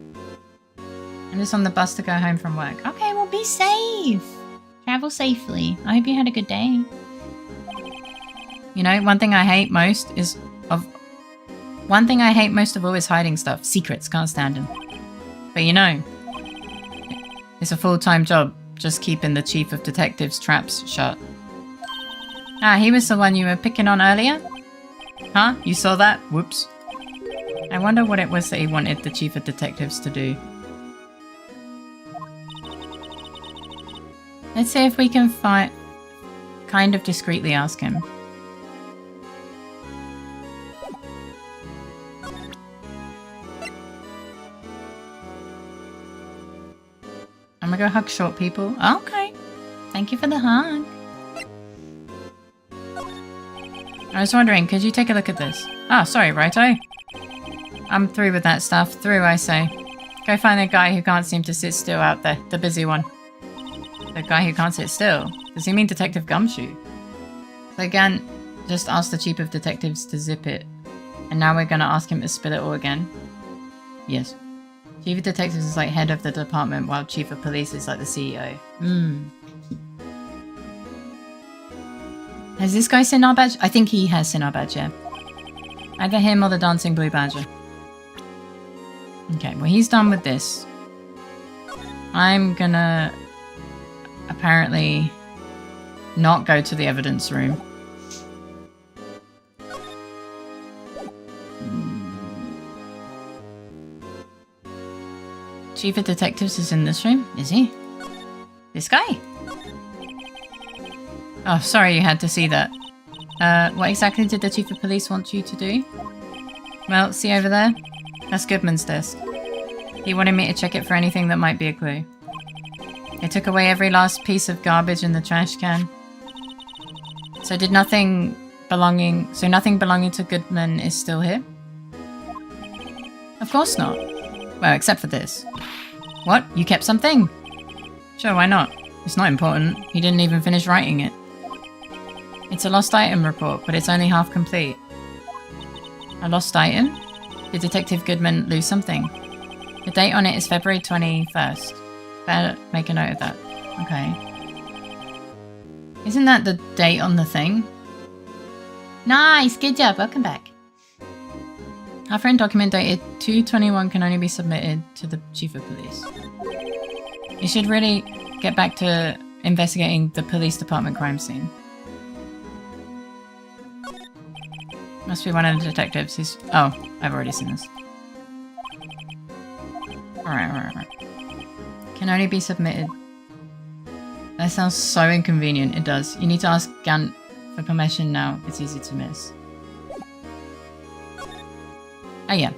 I'm just on the bus to go home from work. Okay, well, be safe. Travel safely. I hope you had a good day. You know, one thing I hate most of all is hiding stuff. Secrets, can't stand them. But you know, it's a full-time job, just keeping the chief of detectives' traps shut. Ah, he was the one you were picking on earlier? Huh? You saw that? Whoops. I wonder what it was that he wanted the chief of detectives to do. Let's see if we can kind of discreetly ask him. I'm gonna go hug short people. Okay. Thank you for the hug. I was wondering, could you take a look at this? Ah, sorry, righto. I'm through with that stuff. Through, I say. Go find the guy who can't seem to sit still out there. The busy one. The guy who can't sit still? Does he mean Detective Gumshoe? So again, just ask the chief of detectives to zip it. And now we're gonna ask him to spill it all again. Yes. Chief of detectives is like head of the department, while chief of police is like the CEO. Has this guy seen our badge? I think he has seen our badge, yeah. Either him or the dancing blue badger. Okay, well he's done with this. I'm gonna apparently not go to the evidence room. Chief of Detectives is in this room, is he? This guy? Oh, sorry you had to see that. What exactly did the Chief of Police want you to do? Well, see over there? That's Goodman's desk. He wanted me to check it for anything that might be a clue. They took away every last piece of garbage in the trash can. So nothing belonging to Goodman is still here? Of course not. Well, except for this. What? You kept something? Sure, why not? It's not important. He didn't even finish writing it. It's a lost item report, but it's only half complete. A lost item? Did Detective Goodman lose something? The date on it is February 21st. Better make a note of that. Okay. Isn't that the date on the thing? Nice! Good job. Welcome back. Our friend document dated 2/21 can only be submitted to the Chief of Police. You should really get back to investigating the police department crime scene. Must be one of the detectives who's... Oh, I've already seen this. Alright. Can only be submitted. That sounds so inconvenient. It does. You need to ask Gant for permission now. It's easy to miss. Oh yeah.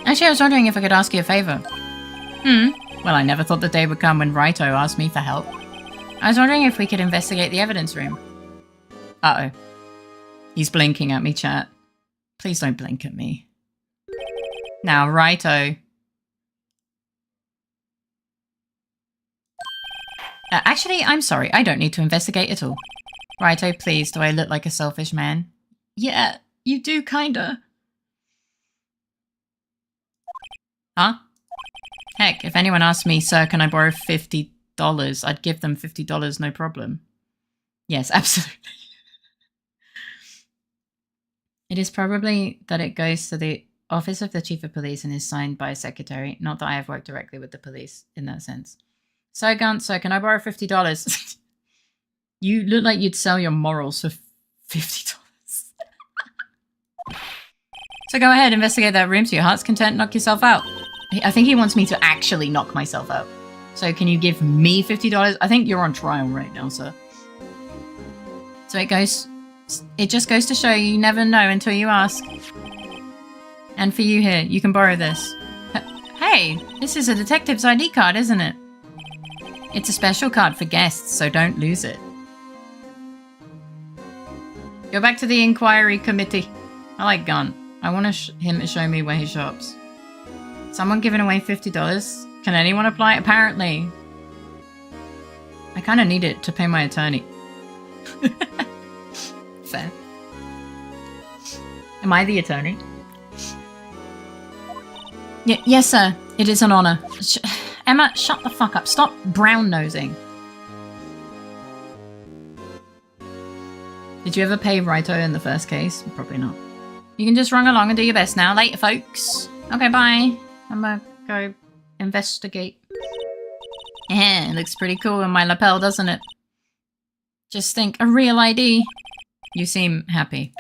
Actually, I was wondering if I could ask you a favor. Well, I never thought the day would come when Righto asked me for help. I was wondering if we could investigate the evidence room. Uh-oh. He's blinking at me, chat. Please don't blink at me. Now, Righto. Actually, I'm sorry. I don't need to investigate at all. Righto, please. Do I look like a selfish man? Yeah, you do, kinda. Huh? Heck, if anyone asked me, sir, can I borrow $50? I'd give them $50, no problem. Yes, absolutely. It is probably that it goes to the office of the Chief of Police and is signed by a secretary. Not that I have worked directly with the police in that sense. So, Gunt, sir, can I borrow $50? You look like you'd sell your morals for $50. So go ahead, investigate that room to your heart's content, knock yourself out. I think he wants me to actually knock myself out. So can you give me $50? I think you're on trial right now, sir. So it just goes to show you never know until you ask. And for you here, you can borrow this. Hey, this is a detective's ID card, isn't it? It's a special card for guests, so don't lose it. Go back to the inquiry committee. I like Gun. I want him to show me where he shops. Someone giving away $50? Can anyone apply? Apparently. I kind of need it to pay my attorney. Fair. Am I the attorney? Yes, sir. It is an honor. Emma, shut the fuck up. Stop brown-nosing. Did you ever pay Righto in the first case? Probably not. You can just run along and do your best now. Later, folks. Okay, bye. I'm gonna go investigate. Yeah, it looks pretty cool in my lapel, doesn't it? Just think, a real ID. You seem happy.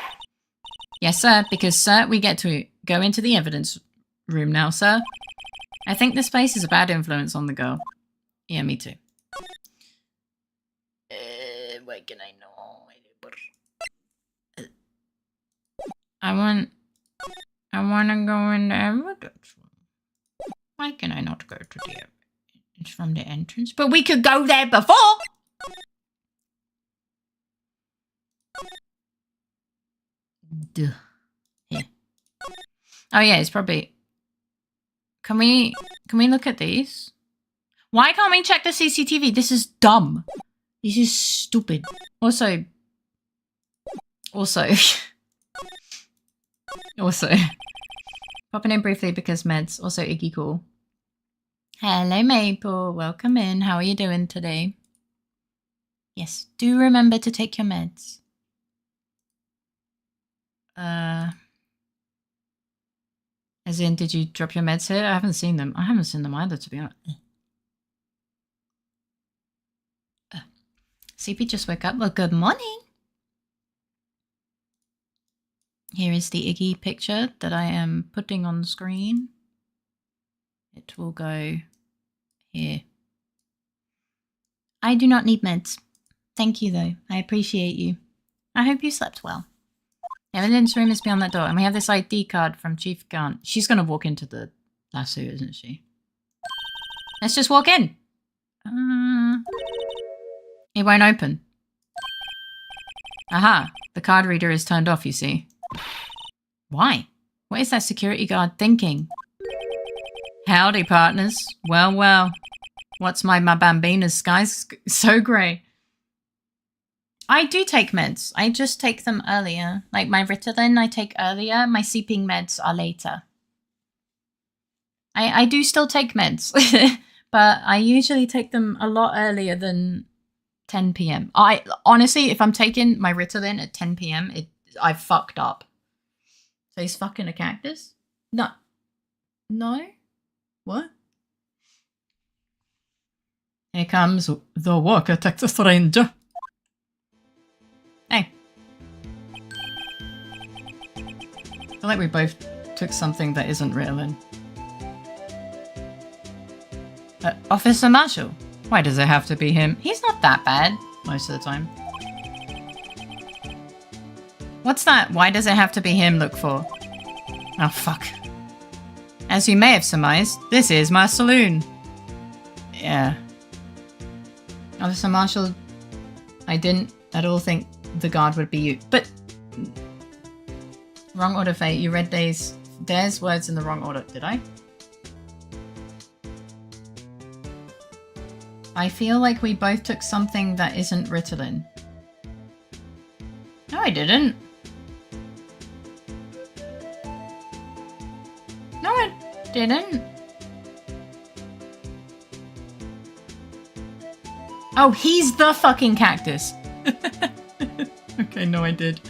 Yes, sir, because, sir, we get to go into the evidence room now, sir. I think this place is a bad influence on the girl. Yeah, me too. What can I know? I want to go in the evidence room. Why can I not go to the evidence? It's from the entrance. But we could go there before! Duh. Here. Oh yeah, it's probably... Can we look at these? Why can't we check the CCTV? This is dumb. This is stupid. Also... Popping in briefly because meds. Also Iggy cool. Hello Maple, welcome in. How are you doing today? Yes, do remember to take your meds. As in, did you drop your meds here? I haven't seen them. I haven't seen them either, to be honest. CP just woke up. Well, good morning. Here is the Iggy picture that I am putting on the screen. It will go here. I do not need meds. Thank you, though. I appreciate you. I hope you slept well. Evidence room is beyond that door, and we have this ID card from Chief Gant. She's going to walk into the lasso, isn't she? Let's just walk in. It won't open. Aha, the card reader is turned off, you see. Why? What is that security guard thinking? Howdy, partners. Well, well. What's my bambina's sky's so grey? I do take meds. I just take them earlier. Like my Ritalin I take earlier. My sleeping meds are later. I do still take meds. But I usually take them a lot earlier than 10 p.m. I honestly, if I'm taking my Ritalin at 10 p.m., I've fucked up. So he's fucking a cactus? No. No? What? Here comes the Walker Texas Ranger. Hey. I feel like we both took something that isn't Ritalin. Officer Marshall. Why does it have to be him? He's not that bad most of the time. What's that? Why does it have to be him look for? Oh, fuck. As you may have surmised, this is my saloon. Yeah. Officer Marshall, I didn't at all think the guard would be you. But... Wrong order, Fate. You read there's words in the wrong order. Did I? I feel like we both took something that isn't Ritalin. No, I didn't. No, I didn't. Oh, he's the fucking cactus. Okay, no, I did.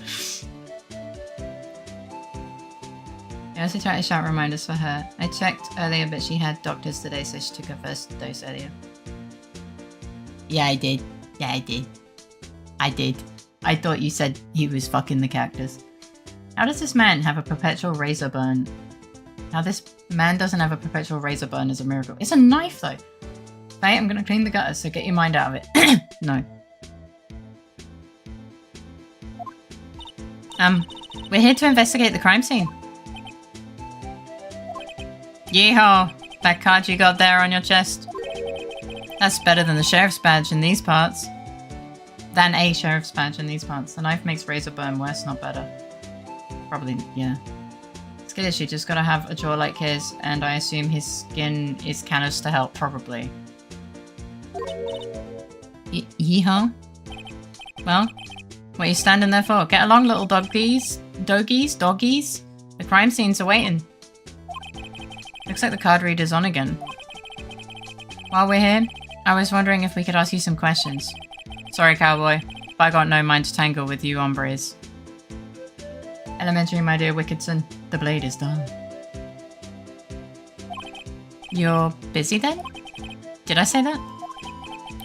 I also tried to shout reminders for her. I checked earlier, but she had doctors today, so she took her first dose earlier. Yeah, I did. Yeah, I did. I did. I thought you said he was fucking the cactus. How does this man have a perpetual razor burn? Now this man doesn't have a perpetual razor burn is a miracle. It's a knife though. Hey, I'm gonna clean the gutter, so get your mind out of it. No. We're here to investigate the crime scene. Yeehaw! That card you got there on your chest. That's better than the sheriff's badge in these parts. Than a sheriff's badge in these parts. The knife makes razor burn worse, not better. Probably, yeah. It's good issue, just gotta have a jaw like his, and I assume his skin is callous to help, probably. Yeehaw? Well, what are you standing there for? Get along, little doggies. Doggies? The crime scene's awaiting. Looks like the card reader's on again. While we're here, I was wondering if we could ask you some questions. Sorry, cowboy, but I got no mind to tangle with you hombres. Elementary, my dear Wickedson, the blade is done. You're busy then? Did I say that?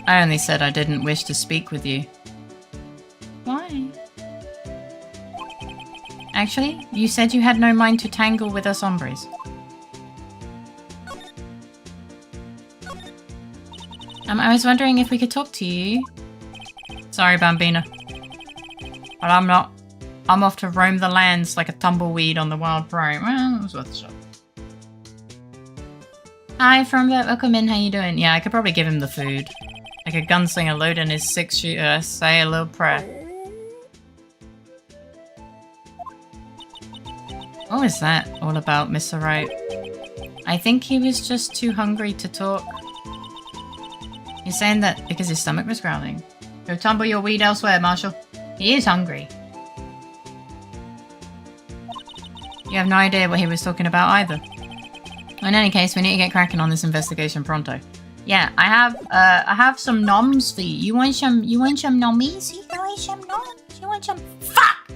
I only said I didn't wish to speak with you. Why? Actually, you said you had no mind to tangle with us hombres. I was wondering if we could talk to you. Sorry, Bambina. But I'm not. I'm off to roam the lands like a tumbleweed on the wild prairie. Well, it was worth a shot. Hi, from welcome in. How you doing? Yeah, I could probably give him the food. Like a gunslinger loading his 6-shooter. Say a little prayer. What was that all about, Mr. Wright? I think he was just too hungry to talk. You're saying that because his stomach was growling. Go tumble your weed elsewhere, Marshall. He is hungry. You have no idea what he was talking about either. In any case, we need to get cracking on this investigation pronto. Yeah, I have some noms for you. You want some nommies? You want some noms? You want some fuck?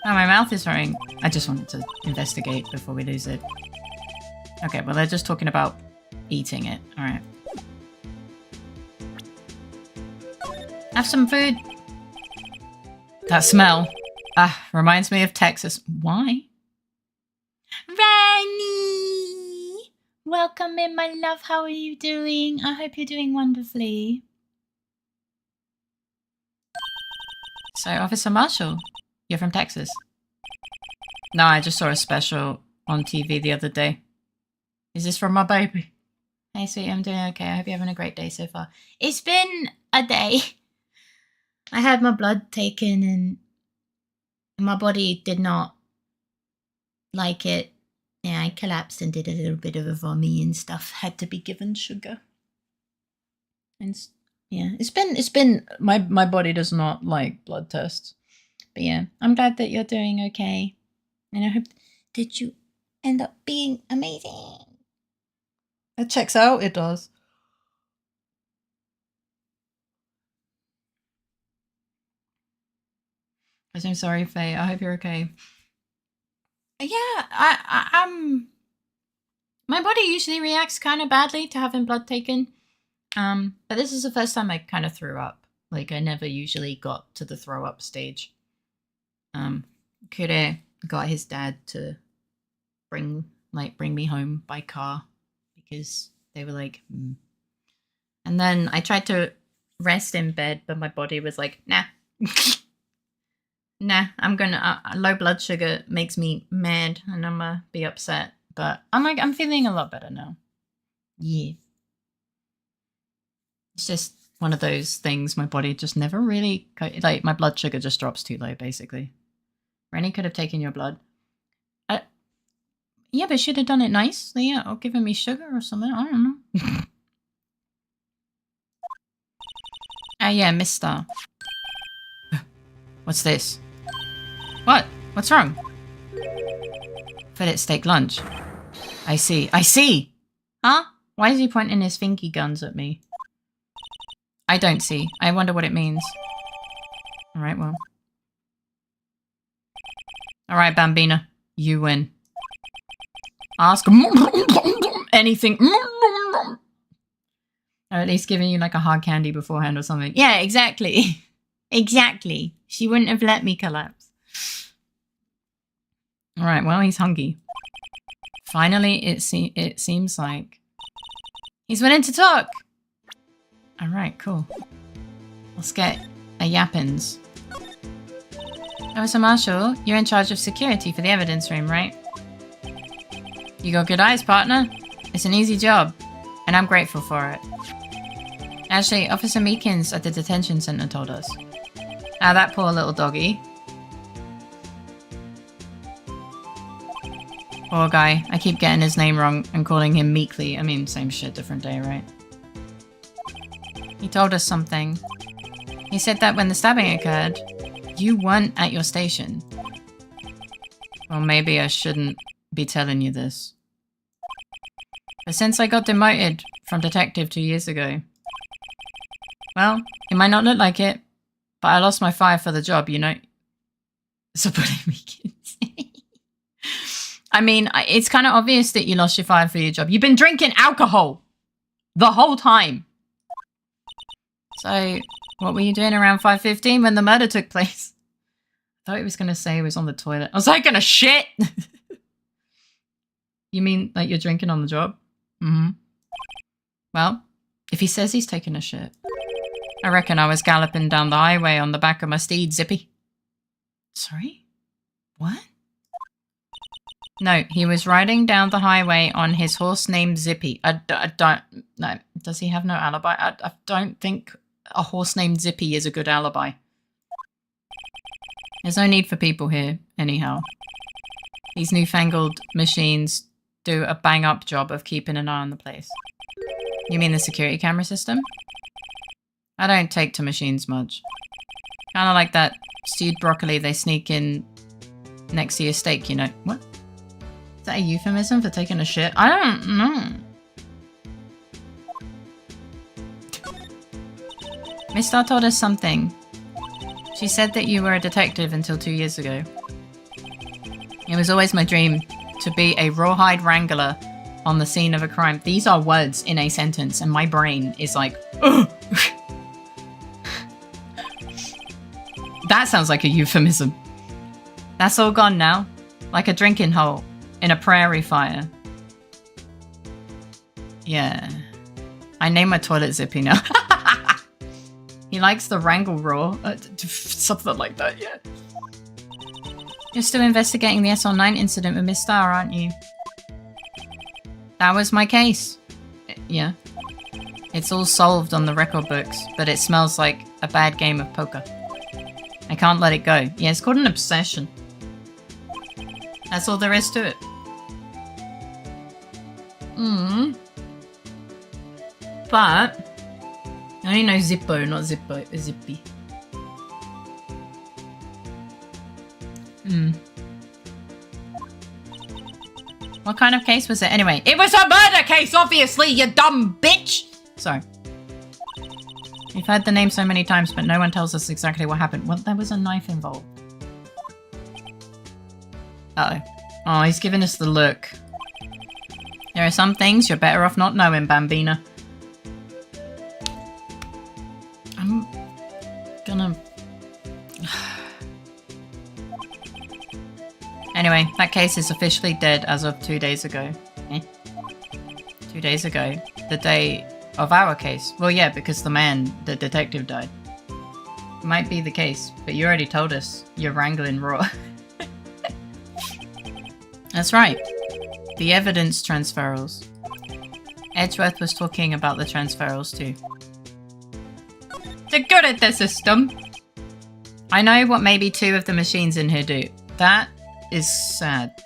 Oh, my mouth is hurting. I just wanted to investigate before we lose it. Okay, well, they're just talking about eating it. Alright. Have some food. That smell. Reminds me of Texas. Why? Rani! Welcome in, my love. How are you doing? I hope you're doing wonderfully. So, Officer Marshall, you're from Texas? No, I just saw a special on TV the other day. Is this from my baby? Hey, sweetie, I'm doing okay. I hope you're having a great day so far. It's been a day. I had my blood taken and my body did not like it. Yeah, I collapsed and did a little bit of a vomit and stuff. Had to be given sugar. And yeah, it's been my body does not like blood tests. But yeah, I'm glad that you're doing okay. And I hope that you end up being amazing. It checks out, it does. I'm sorry, Faye. I hope you're okay. Yeah, I'm. My body usually reacts kind of badly to having blood taken. But this is the first time I kind of threw up. Like, I never usually got to the throw up stage. Kure got his dad to bring me home by car because they were like, And then I tried to rest in bed, but my body was like, nah. Nah, I'm gonna, low blood sugar makes me mad and I'm gonna be upset. But I'm feeling a lot better now. Yeah. It's just one of those things my body just never really, like my blood sugar just drops too low, basically. Rennie could have taken your blood. Yeah, but should have done it nicely or given me sugar or something. I don't know. Yeah, mister. What's this? What? What's wrong? Fillet steak lunch. I see. I see! Huh? Why is he pointing his finky guns at me? I don't see. I wonder what it means. Alright, well. Alright, Bambina. You win. Ask anything. Or at least giving you like a hard candy beforehand or something. Yeah, exactly. Exactly. She wouldn't have let me collapse. Alright, well, he's hungry. Finally, it seems like he's willing to talk. Alright, cool. Let's get a yappins. Officer Marshall, you're in charge of security for the evidence room, right? You got good eyes, partner. It's an easy job, and I'm grateful for it. Actually, Officer Meekins at the detention center told us. Ah, that poor little doggy. Poor guy. I keep getting his name wrong and calling him Meekly. I mean, same shit, different day, right? He told us something. He said that when the stabbing occurred, you weren't at your station. Well, maybe I shouldn't be telling you this. But since I got demoted from detective 2 years ago, well, it might not look like it, but I lost my fire for the job, you know? So putting me kids. I mean, it's kind of obvious that you lost your fire for your job. You've been drinking alcohol the whole time. So, what were you doing around 5:15 when the murder took place? I thought he was going to say he was on the toilet. I was like, gonna shit! You mean like you're drinking on the job? Mm-hmm. Well, if he says he's taking a shit, I reckon I was galloping down the highway on the back of my steed, Zippy. Sorry? What? No, he was riding down the highway on his horse named Zippy. I don't... No. Does he have no alibi? I don't think a horse named Zippy is a good alibi. There's no need for people here, anyhow. These newfangled machines do a bang-up job of keeping an eye on the place. You mean the security camera system? I don't take to machines much. Kind of like that stewed broccoli they sneak in next to your steak, you know. What? Is that a euphemism for taking a shit? I don't know. Miss Star told us something. She said that you were a detective until 2 years ago. It was always my dream to be a rawhide wrangler on the scene of a crime. These are words in a sentence and my brain is like, ugh. That sounds like a euphemism. That's all gone now. Like a drinking hole in a prairie fire. Yeah. I name my toilet Zippy now. He likes the wrangle raw. Something like that, yeah. You're still investigating the SR9 incident with Miss Star, aren't you? That was my case. Yeah. It's all solved on the record books, but it smells like a bad game of poker. I can't let it go. Yeah, it's called an obsession. That's all there is to it. But I only know Zippo, not Zippo, Zippy. What kind of case was it anyway? It was a murder case, obviously, you dumb bitch! Sorry. We've heard the name so many times, but no one tells us exactly what happened. Well, there was a knife involved. Uh-oh. Oh, he's giving us the look. There are some things you're better off not knowing, Bambina. I'm gonna... Anyway, that case is officially dead as of 2 days ago. 2 days ago. The day of our case. Well, yeah, because the detective died. Might be the case, but you already told us you're wrangling raw. That's right. The evidence transferals. Edgeworth was talking about the transferals too. They're good at the system. I know what maybe 2 of the machines in here do. That is sad.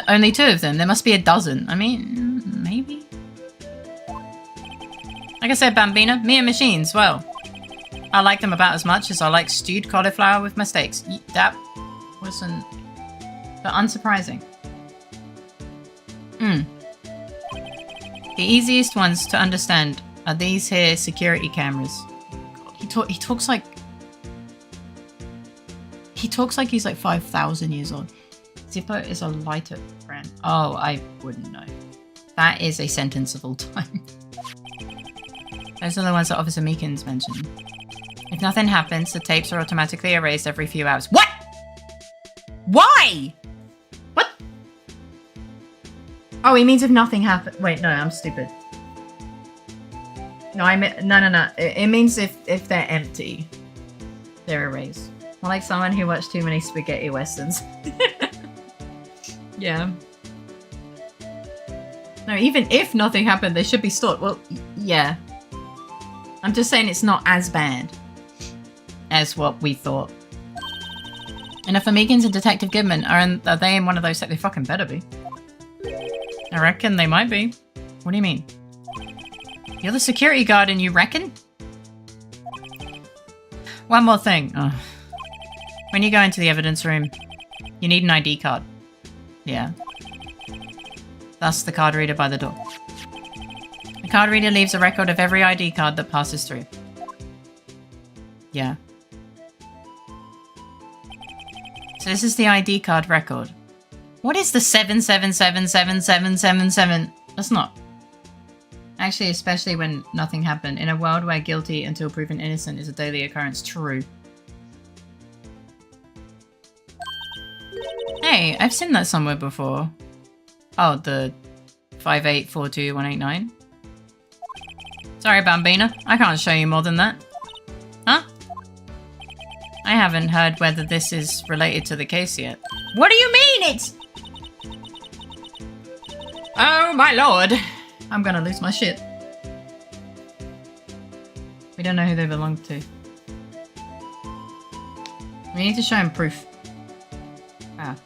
Only 2 of them. There must be a dozen. I mean, maybe. Like I said, Bambina, me and machines, well, I like them about as much as I like stewed cauliflower with my steaks. That wasn't... but unsurprising. The easiest ones to understand are these here security cameras. God, he talks like... he talks like he's like 5,000 years old. Zippo is a lighter brand. Oh, I wouldn't know. That is a sentence of all time. Those are the ones that Officer Meekins mentioned. If nothing happens, the tapes are automatically erased every few hours. What? Why? What? Oh, he means if nothing happens. Wait, no, I'm stupid. No, I mean, no. It means if they're empty, they're erased. More like someone who watched too many spaghetti westerns. Yeah. No, even if nothing happened, they should be stored. Well, yeah. I'm just saying it's not as bad as what we thought. And if Meekins and Detective Goodman are they in one of those that they fucking better be? I reckon they might be. What do you mean? You're the security guard and you reckon? One more thing. Oh. When you go into the evidence room, you need an ID card. Yeah. Thus the card reader by the door. The card reader leaves a record of every ID card that passes through. Yeah. So this is the ID card record. What is the 7777777? That's not. Actually, especially when nothing happened. In a world where guilty until proven innocent is a daily occurrence. True. Hey, I've seen that somewhere before. Oh, the 5842189. Sorry, Bambina. I can't show you more than that. Huh? I haven't heard whether this is related to the case yet. What do you mean it's... Oh my lord. I'm gonna lose my shit. We don't know who they belong to. We need to show him proof. Ah.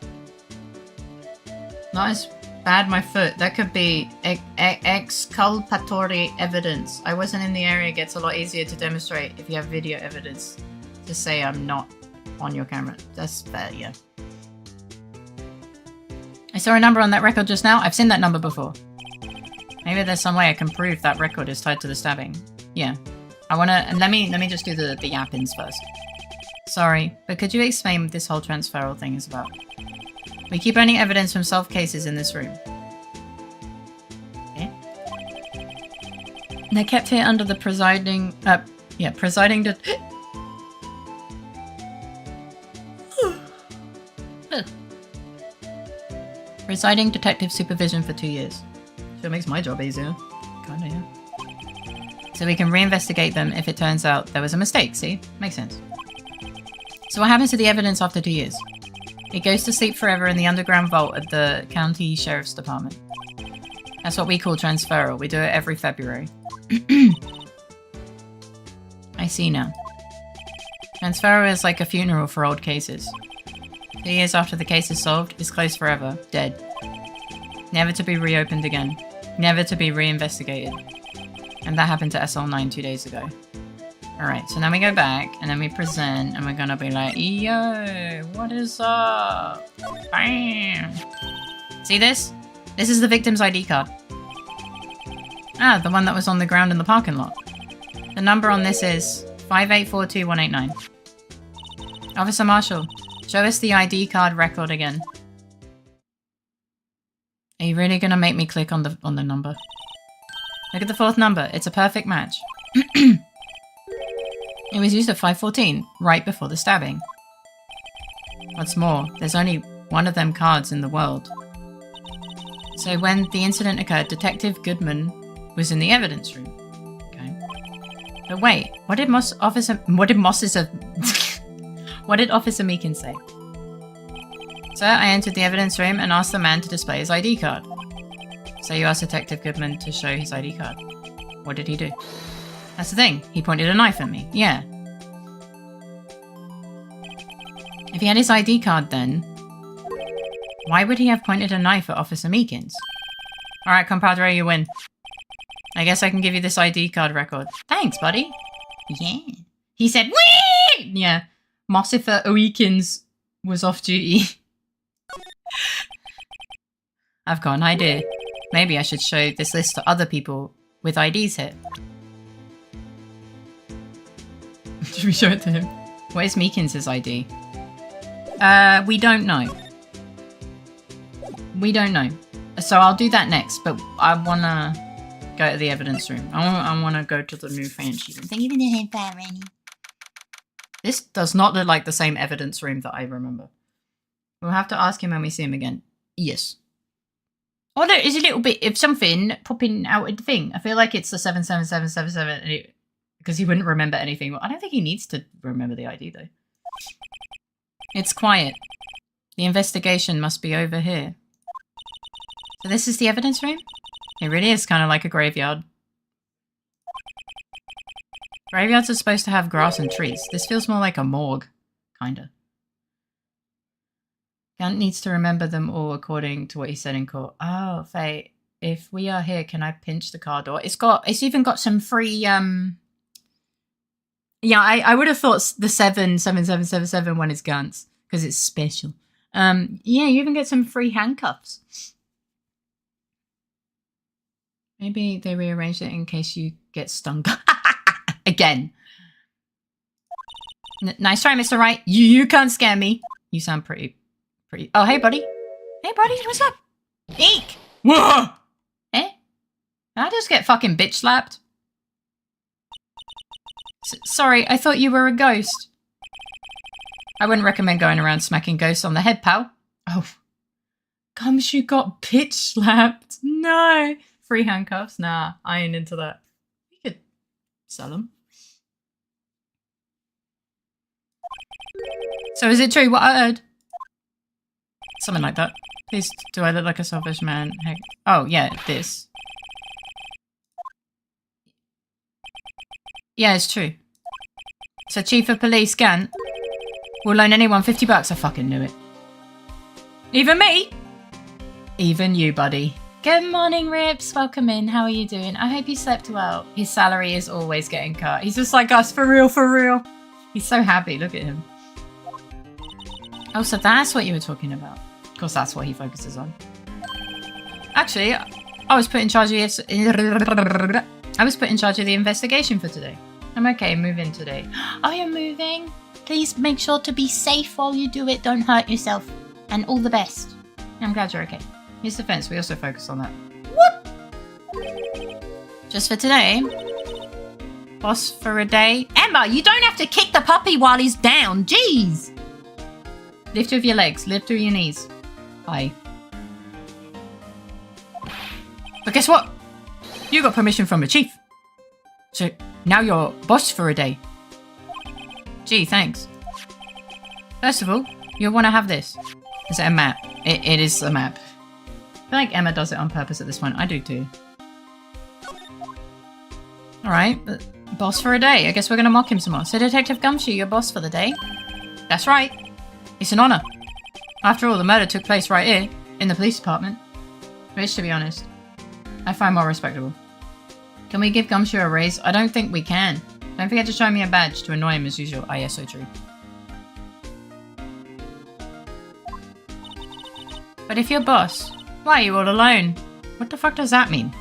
Not as bad my foot. That could be exculpatory evidence. I wasn't in the area. It gets a lot easier to demonstrate if you have video evidence to say I'm not on your camera. That's fair, yeah. I saw a number on that record just now. I've seen that number before. Maybe there's some way I can prove that record is tied to the stabbing. Yeah. I wanna... Let me just do the yappings first. Sorry, but could you explain what this whole transferal thing is about? We keep only evidence from solved cases in this room. Okay. They're kept here under the presiding... Residing detective supervision for 2 years. So it makes my job easier. Kinda, yeah. So we can reinvestigate them if it turns out there was a mistake, see? Makes sense. So what happens to the evidence after 2 years? It goes to sleep forever in the underground vault at the county sheriff's department. That's what we call transferal. We do it every February. I see now. Transferal is like a funeral for old cases. 2 years after the case is solved, it's closed forever, dead. Never to be reopened again. Never to be reinvestigated. And that happened to SL9 2 days ago. Alright, so now we go back, and then we present, and we're gonna be like, yo, what is up? Bam! See this? This is the victim's ID card. Ah, the one that was on the ground in the parking lot. The number on this is 5842189. Officer Marshall, show us the ID card record again. Are you really gonna make me click on the number? Look at the fourth number. It's a perfect match. It was used at 5:14, right before the stabbing. What's more, there's only one of them cards in the world. So when the incident occurred, Detective Goodman was in the evidence room. Okay. But wait, what did Officer Meakin say? Sir, I entered the evidence room and asked the man to display his ID card. So you asked Detective Goodman to show his ID card. What did he do? That's the thing. He pointed a knife at me. Yeah. If he had his ID card then, why would he have pointed a knife at Officer Meakins? Alright, compadre, you win. I guess I can give you this ID card record. Thanks, buddy. Yeah. He said, wee! Yeah. Mossifer Meakins was off duty. I've got an idea. Maybe I should show this list to other people with IDs here. Should we show it to him? What is Meekins' ID? We don't know. We don't know. So I'll do that next, but I wanna go to the evidence room. I wanna go to the new fancy room. Thank you for the head fire, Randy. This does not look like the same evidence room that I remember. We'll have to ask him when we see him again. Yes. Oh, there is a little bit of something popping out of the thing. I feel like it's the 77777 because he wouldn't remember anything. I don't think he needs to remember the ID though. It's quiet. The investigation must be over here. So this is the evidence room? It really is kind of like a graveyard. Graveyards are supposed to have grass and trees. This feels more like a morgue. Kinda. Gant needs to remember them all according to what he said in court. Oh, Faye, if we are here, can I pinch the car door? It's even got some free, yeah, I would have thought the 77777 one is Gant's, because it's special. Yeah, you even get some free handcuffs. Maybe they rearranged it in case you get stung. Again. Nice try, Mr. Wright. You can't scare me. You sound pretty. Oh, hey, buddy. Hey, buddy, what's up? Eek! Whoa! Eh? Did I just get fucking bitch slapped? Sorry, I thought you were a ghost. I wouldn't recommend going around smacking ghosts on the head, pal. Oh. Comes you got bitch slapped. No. Free handcuffs? Nah, I ain't into that. You could sell them. So is it true what I heard? Something like that. Please, do I look like a selfish man? Heck. Oh, yeah, this. Yeah, it's true. So Chief of Police Gant will loan anyone $50. I fucking knew it. Even me? Even you, buddy. Good morning, Rips. Welcome in. How are you doing? I hope you slept well. His salary is always getting cut. He's just like us, for real, for real. He's so happy. Look at him. Oh, so that's what you were talking about. Of course, that's what he focuses on. Actually, I was put in charge of the investigation for today. I'm okay, moving today. Oh, you're moving? Please make sure to be safe while you do it. Don't hurt yourself. And all the best. I'm glad you're okay. His defense, we also focus on that. Whoop! Just for today. Boss for a day. Emma, you don't have to kick the puppy while he's down. Jeez! Lift with your legs. Lift through your knees. Bye. But guess what? You got permission from the chief. So now you're boss for a day. Gee, thanks. First of all, you'll want to have this. Is it a map? It is a map. I feel like Emma does it on purpose at this point. I do too. Alright, boss for a day. I guess we're going to mock him some more. So Detective Gumshoe, you're boss for the day? That's right. It's an honour. After all, the murder took place right here, in the police department. Which, to be honest, I find more respectable. Can we give Gumshoe a raise? I don't think we can. Don't forget to show me a badge to annoy him as usual. Ah, yes, so true. But if you're boss, why are you all alone? What the fuck does that mean?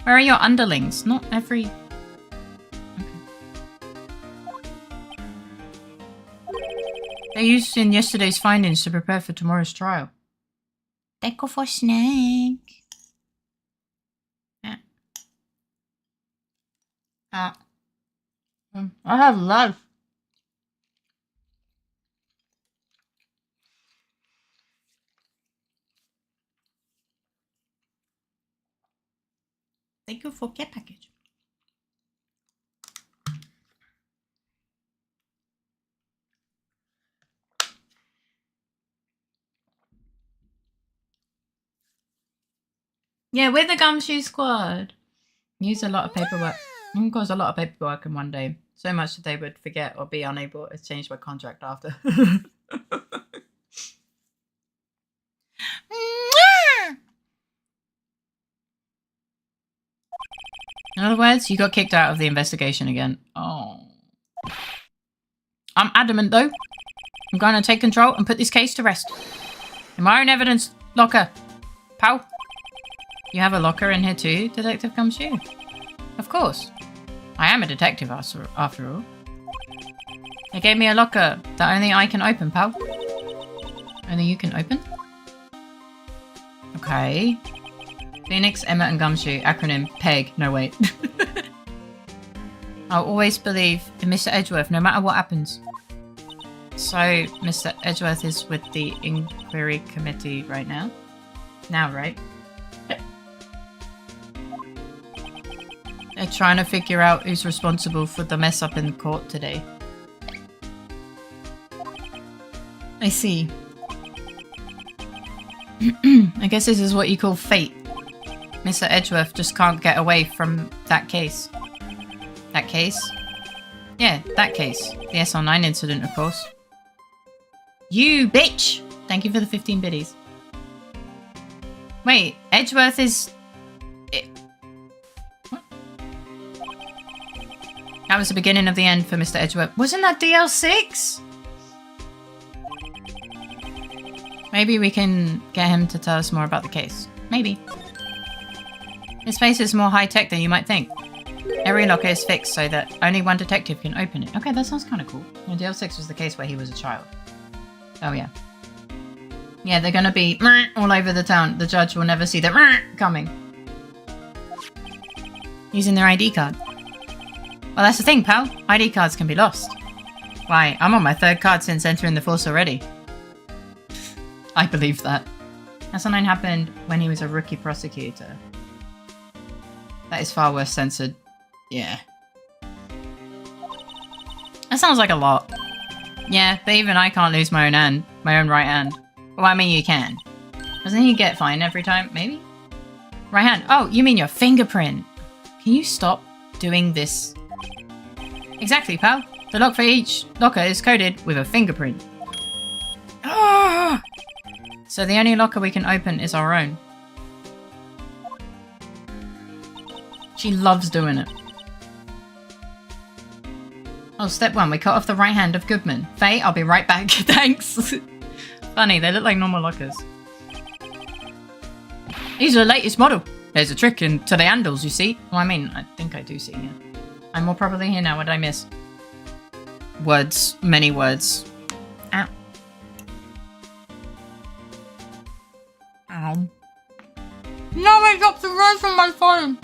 Where are your underlings? Not every... Okay. They used in yesterday's findings to prepare for tomorrow's trial. They go for snack. Yeah. I have love. Thank you for care package. Yeah, we're the Gumshoe Squad. Use a lot of paperwork. Cause a lot of paperwork in one day. So much that they would forget or be unable to change my contract after. In other words, you got kicked out of the investigation again. Oh. I'm adamant though. I'm going to take control and put this case to rest. In my own evidence locker. Pal. You have a locker in here too, Detective Gumshoe? Of course. I am a detective after all. They gave me a locker that only I can open, pal. Only you can open? Okay. Phoenix, Emma, and Gumshoe. Acronym PEG. No, wait. I'll always believe in Mr. Edgeworth, no matter what happens. So, Mr. Edgeworth is with the inquiry committee right now? Now, right? They're trying to figure out who's responsible for the mess up in court today. I see. I guess this is what you call fate. Mr. Edgeworth just can't get away from that case. That case? Yeah, that case. The SL9 incident, of course. You bitch! Thank you for the 15 biddies. Wait, Edgeworth is... What? That was the beginning of the end for Mr. Edgeworth. Wasn't that DL6? Maybe we can get him to tell us more about the case. Maybe. His face is more high-tech than you might think. Every locker is fixed so that only one detective can open it. Okay, that sounds kind of cool. Yeah, DL6 was the case where he was a child. Oh, yeah. Yeah, they're gonna be all over the town. The judge will never see the coming. Using their ID card. Well, that's the thing, pal. ID cards can be lost. Why, I'm on my 3rd card since entering the force already. I believe that. SL9 happened when he was a rookie prosecutor. That is far worse censored. Yeah. That sounds like a lot. Yeah, but even I can't lose my own hand. My own right hand. Well, I mean, you can. Doesn't he get fined every time? Maybe? Right hand. Oh, you mean your fingerprint. Can you stop doing this? Exactly, pal. The lock for each locker is coded with a fingerprint. Ah! So the only locker we can open is our own. She loves doing it. Oh, step 1. We cut off the right hand of Goodman. Faye, I'll be right back. Thanks. Funny, they look like normal lockers. These are the latest model. There's a trick into the handles, you see. Well, I mean, I think I do see, yeah. I'm more probably here now. What did I miss? Words. Many words. Ow. Ow. No, I dropped the rose from my phone.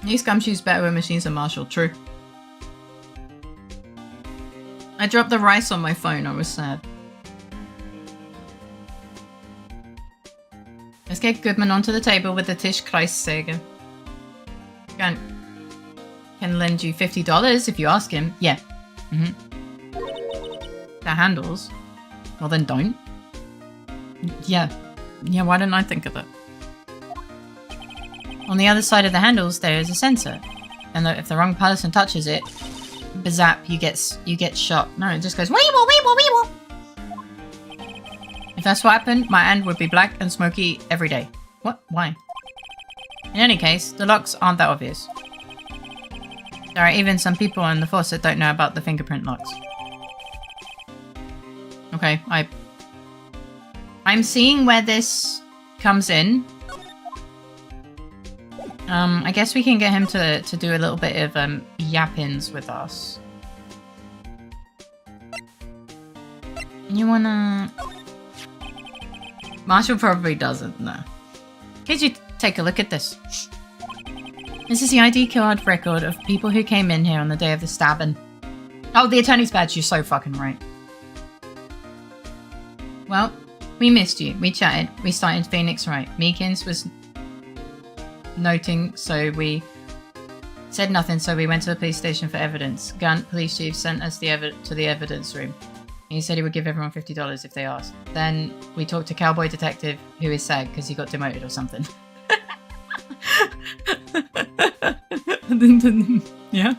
These Gumshoe's better when machines are martial. True. I dropped the rice on my phone. I was sad. Let's get Goodman onto the table with the Tisch Kreissäge. Can lend you $50 if you ask him. Yeah. The handles. Well, then don't. Yeah. Yeah, why didn't I think of that? On the other side of the handles, there is a sensor. And if the wrong person touches it, bazap, you get shot. No, it just goes weeble, weeble, weeble. If that's what happened, my hand would be black and smoky every day. What? Why? In any case, the locks aren't that obvious. There are even some people in the force that don't know about the fingerprint locks. Okay, I'm seeing where this comes in. I guess we can get him to do a little bit of yappins with us. You wanna... Marshall probably doesn't, no. Could you take a look at this? This is the ID card record of people who came in here on the day of the stabbing. Oh, the attorney's badge, you're so fucking right. Well, we missed you. We chatted. We started Phoenix Wright. Meekins was noting, so we said nothing, so we went to the police station for evidence. Gunt, police chief, sent us to the evidence room. He said he would give everyone $50 if they asked. Then we talked to Cowboy Detective, who is sad because he got demoted or something. Yeah.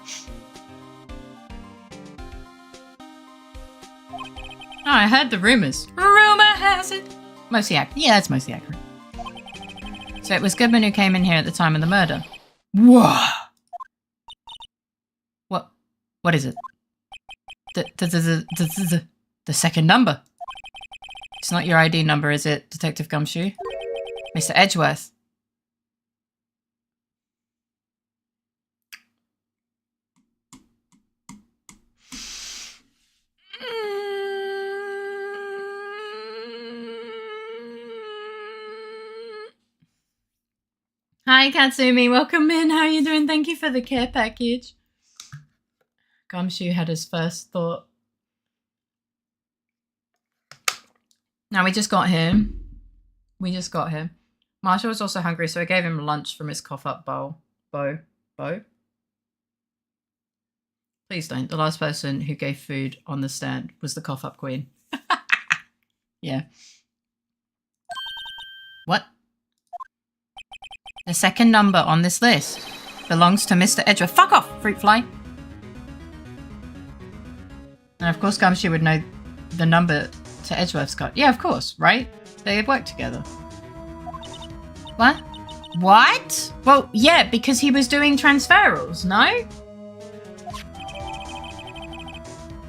Oh, I heard the rumors. Rumor has it. Mostly accurate. Yeah, it's mostly accurate. So it was Goodman who came in here at the time of the murder. Whoa! What is it? The second number. It's not your ID number, is it, Detective Gumshoe? Mr. Edgeworth. Hi, Katsumi. Welcome in. How are you doing? Thank you for the care package. Gumshoe had his first thought. Now, we just got here. Marshall was also hungry, so I gave him lunch from his cough-up bowl. Bo? Please don't. The last person who gave food on the stand was the cough-up queen. Yeah. What? The second number on this list belongs to Mr. Edgeworth. Fuck off, fruit fly! And of course Gumshoe would know the number to Edgeworth's card. Yeah, of course, right? They had worked together. What? What? Well, yeah, because he was doing transferals, no?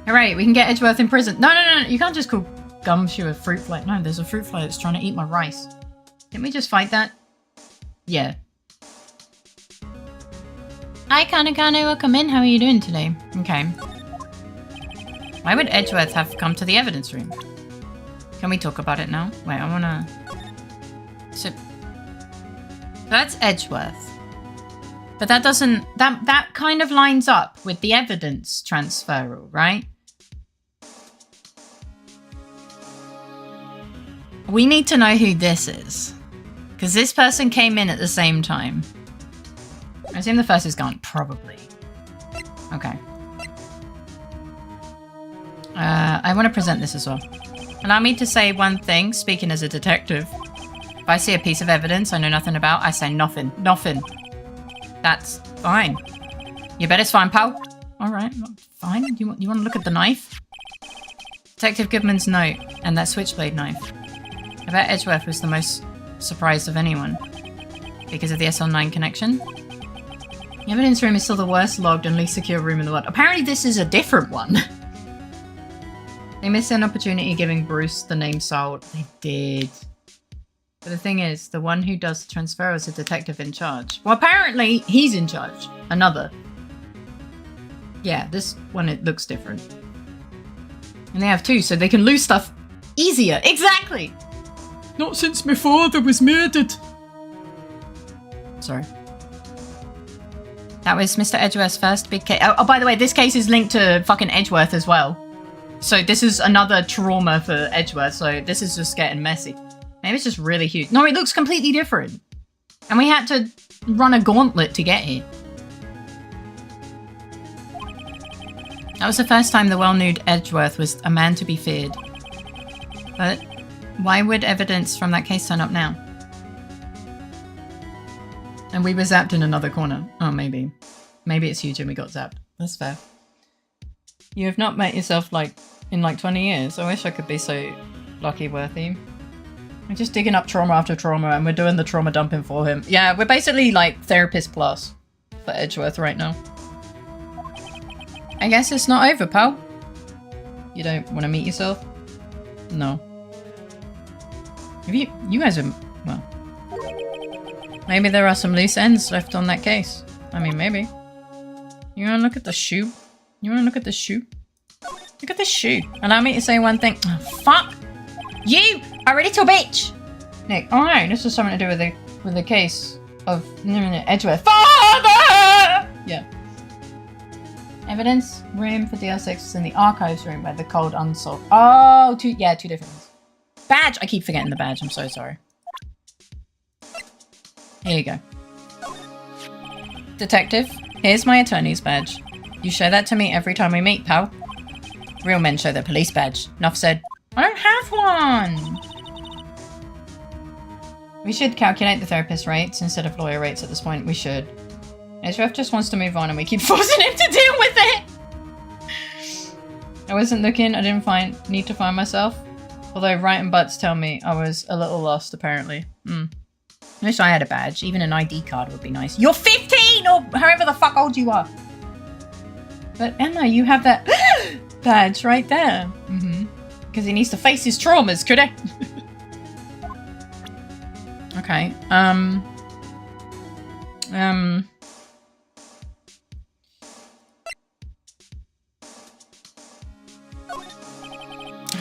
Alright, we can get Edgeworth in prison. No, you can't just call Gumshoe a fruit fly. No, there's a fruit fly that's trying to eat my rice. Didn't we just fight that? Yeah. Hi, Kanekane. Welcome in. How are you doing today? Okay. Why would Edgeworth have come to the evidence room? Can we talk about it now? Wait, I wanna... So that's Edgeworth. But that doesn't... That kind of lines up with the evidence transferal, right? We need to know who this is. Because this person came in at the same time. I assume the first is gone. Probably. Okay. I want to present this as well. Allow me to say one thing, speaking as a detective. If I see a piece of evidence I know nothing about, I say nothing. Nothing. That's fine. You bet it's fine, pal. Alright, fine. You want to look at the knife? Detective Goodman's note and that switchblade knife. I bet Edgeworth was the most surprised of anyone. Because of the SL9 connection. The evidence room is still the worst logged and least secure room in the world. Apparently this is a different one. They missed an opportunity giving Bruce the name Saul. They did. But the thing is, the one who does the transfer is a detective in charge. Well, apparently he's in charge. Another. Yeah, this one, it looks different. And they have two, so they can lose stuff easier. Exactly! Not since my father was murdered. Sorry. That was Mr. Edgeworth's first big case. Oh, by the way, this case is linked to fucking Edgeworth as well. So this is another trauma for Edgeworth, so this is just getting messy. Maybe it's just really huge. No, it looks completely different. And we had to run a gauntlet to get here. That was the first time the well-known Edgeworth was a man to be feared. But why would evidence from that case turn up now? And we were zapped in another corner. Oh, maybe. Maybe it's huge and we got zapped. That's fair. You have not met yourself in 20 years. I wish I could be so lucky-worthy. We're just digging up trauma after trauma and we're doing the trauma dumping for him. Yeah, we're basically like therapist plus for Edgeworth right now. I guess it's not over, pal. You don't want to meet yourself? No. You guys are, well. Maybe there are some loose ends left on that case. I mean, maybe. You want to look at the shoe? You want to look at the shoe? Look at this shoe. Allow me to say one thing. Oh, fuck! You are a little bitch! Nick, oh no, this has something to do with the case of Edgeworth. Father! Yeah. Evidence room for DL6 is in the archives room where the cold unsolved. Oh, two different ones. Badge! I keep forgetting the badge, I'm so sorry. Here you go. Detective, here's my attorney's badge. You show that to me every time we meet, pal. Real men show their police badge. Nuff said. I don't have one! We should calculate the therapist rates instead of lawyer rates at this point. We should. Edgeworth just wants to move on and we keep forcing him to deal with it! I wasn't looking, I didn't need to find myself. Although Wright and Butts tell me I was a little lost, apparently. I wish I had a badge. Even an ID card would be nice. You're 15! Or however the fuck old you are! But Emma, you have that badge right there. Because he needs to face his traumas, could he? Okay,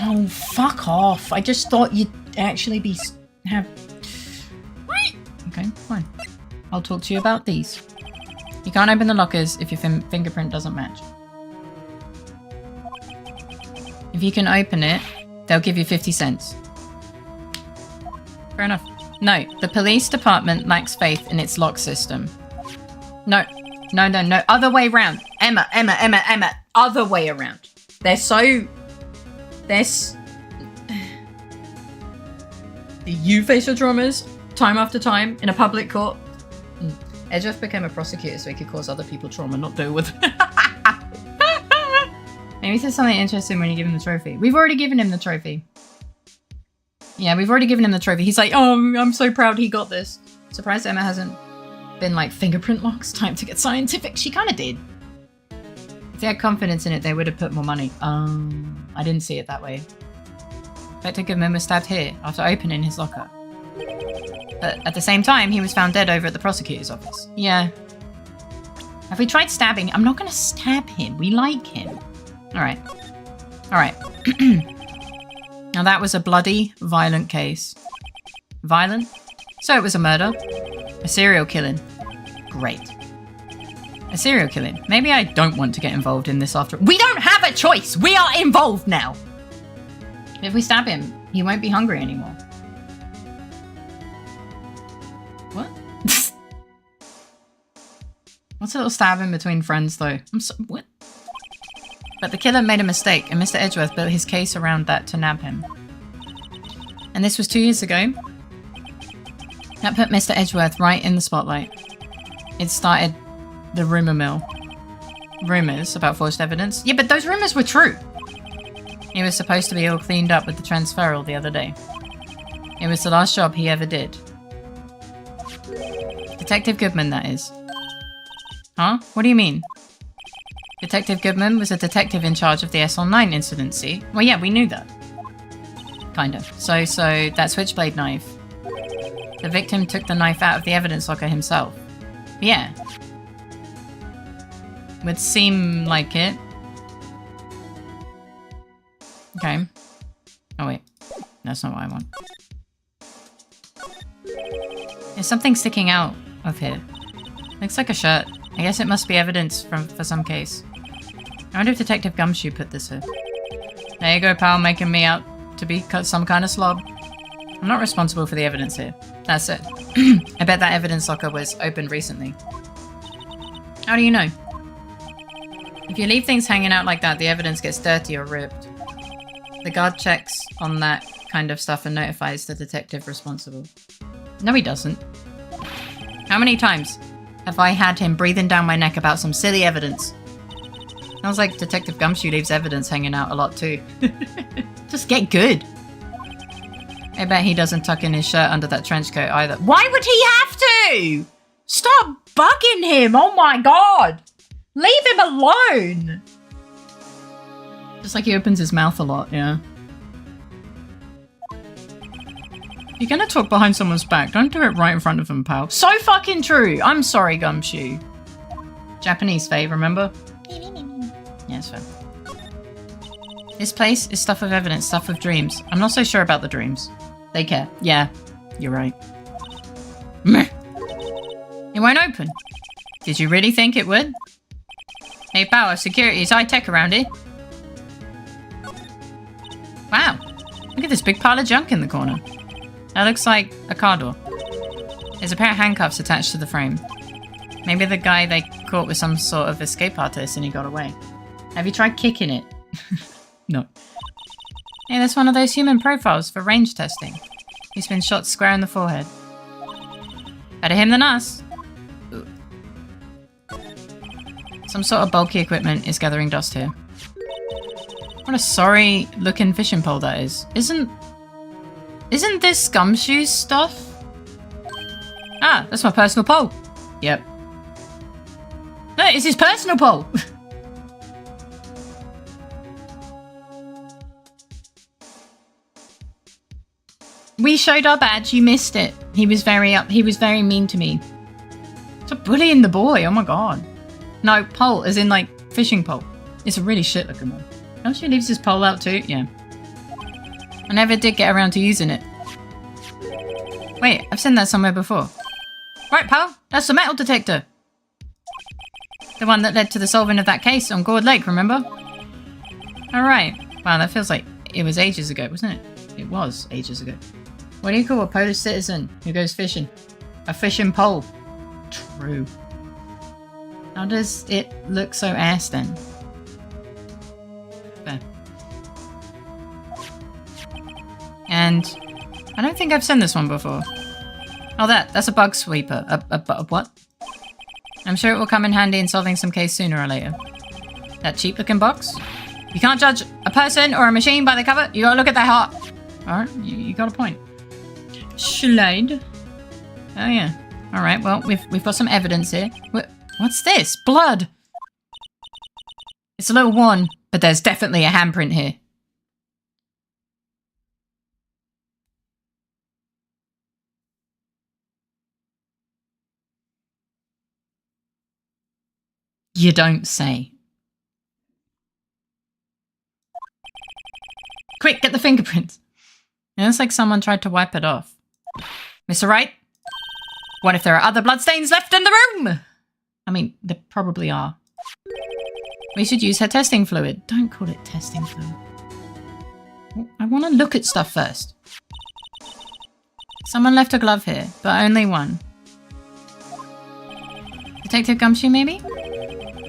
Oh, fuck off. I just thought you'd actually have... Okay, fine. I'll talk to you about these. You can't open the lockers if your fingerprint doesn't match. If you can open it, they'll give you 50 cents. Fair enough. No, the police department lacks faith in its lock system. No. Other way around. Emma. Other way around. You face your traumas time after time in a public court. Edgeworth became a prosecutor so he could cause other people trauma, not deal with it. Maybe there's something interesting when you give him the trophy. We've already given him the trophy. Yeah, we've already given him the trophy. He's like, oh, I'm so proud he got this. Surprised Emma hasn't been like, fingerprint locks, time to get scientific. She kind of did. If they had confidence in it, they would have put more money. I didn't see it that way. Inspector Goodman was stabbed here after opening his locker. But at the same time, he was found dead over at the prosecutor's office. Yeah. Have we tried stabbing? I'm not going to stab him. We like him. Alright. Alright. Now that was a bloody, violent case. Violent? So it was a murder. A serial killing. Great. A serial killing. Maybe I don't want to get involved in this after- We don't have a choice! We are involved now! If we stab him, he won't be hungry anymore. What? What's a little stabbing between friends, though? What? But the killer made a mistake, and Mr. Edgeworth built his case around that to nab him. And this was 2 years ago. That put Mr. Edgeworth right in the spotlight. It started the rumour mill. Rumours about forged evidence? Yeah, but those rumours were true. He was supposed to be all cleaned up with the transferal the other day. It was the last job he ever did. Detective Goodman, that is. Huh? What do you mean? Detective Goodman was a detective in charge of the SL9 incident, see? Well, yeah, we knew that. Kind of. So that switchblade knife. The victim took the knife out of the evidence locker himself. Yeah. Would seem like it. Okay. Oh wait. That's not what I want. There's something sticking out of here. Looks like a shirt. I guess it must be evidence for some case. I wonder if Detective Gumshoe put this here. There you go, pal, making me out to be some kind of slob. I'm not responsible for the evidence here. That's it. I bet that evidence locker was opened recently. How do you know? If you leave things hanging out like that, the evidence gets dirty or ripped. The guard checks on that kind of stuff and notifies the detective responsible. No, he doesn't. How many times have I had him breathing down my neck about some silly evidence? Sounds like Detective Gumshoe leaves evidence hanging out a lot too. Just get good. I bet he doesn't tuck in his shirt under that trench coat either. Why would he have to? Stop bugging him! Oh my god! Leave him alone! Just like he opens his mouth a lot, yeah. You're gonna talk behind someone's back. Don't do it right in front of them, pal. So fucking true! I'm sorry, Gumshoe. Japanese Faye, remember? Yeah, it's fine. This place is stuff of evidence, stuff of dreams. I'm not so sure about the dreams. They care. Yeah, you're right. Meh. It won't open. Did you really think it would? Hey, pal, security is high-tech around here. Wow. Look at this big pile of junk in the corner. That looks like a car door. There's a pair of handcuffs attached to the frame. Maybe the guy they caught was some sort of escape artist and he got away. Have you tried kicking it? No. Hey, that's one of those human profiles for range testing. He's been shot square in the forehead. Better him than us. Ooh. Some sort of bulky equipment is gathering dust here. What a sorry looking fishing pole that is. Isn't this Gumshoe's stuff? Ah, that's my personal pole. Yep. No, it's his personal pole. We showed our badge, you missed it. He was very mean to me. Stop bullying the boy, oh my god. No, pole, as in like fishing pole. It's a really shit looking one. Don't she leaves his pole out too? Yeah. I never did get around to using it. Wait, I've seen that somewhere before. Right, pal, that's the metal detector. The one that led to the solving of that case on Gourd Lake, remember? Alright. Wow, that feels like it was ages ago, wasn't it? It was ages ago. What do you call a Polish citizen who goes fishing? A fishing pole. True. How does it look so ass then? There. And I don't think I've seen this one before. Oh, that's a bug sweeper. A what? I'm sure it will come in handy in solving some case sooner or later. That cheap looking box? You can't judge a person or a machine by the cover. You gotta look at their heart. Alright, you got a point. Slide. Oh yeah. Alright, well, we've got some evidence here. What's this? Blood! It's a little worn, but there's definitely a handprint here. You don't say. Quick, get the fingerprints. It looks like someone tried to wipe it off. Mr. Wright? What if there are other bloodstains left in the room? I mean, there probably are. We should use her testing fluid. Don't call it testing fluid. I want to look at stuff first. Someone left a glove here, but only one. Detective Gumshoe, maybe?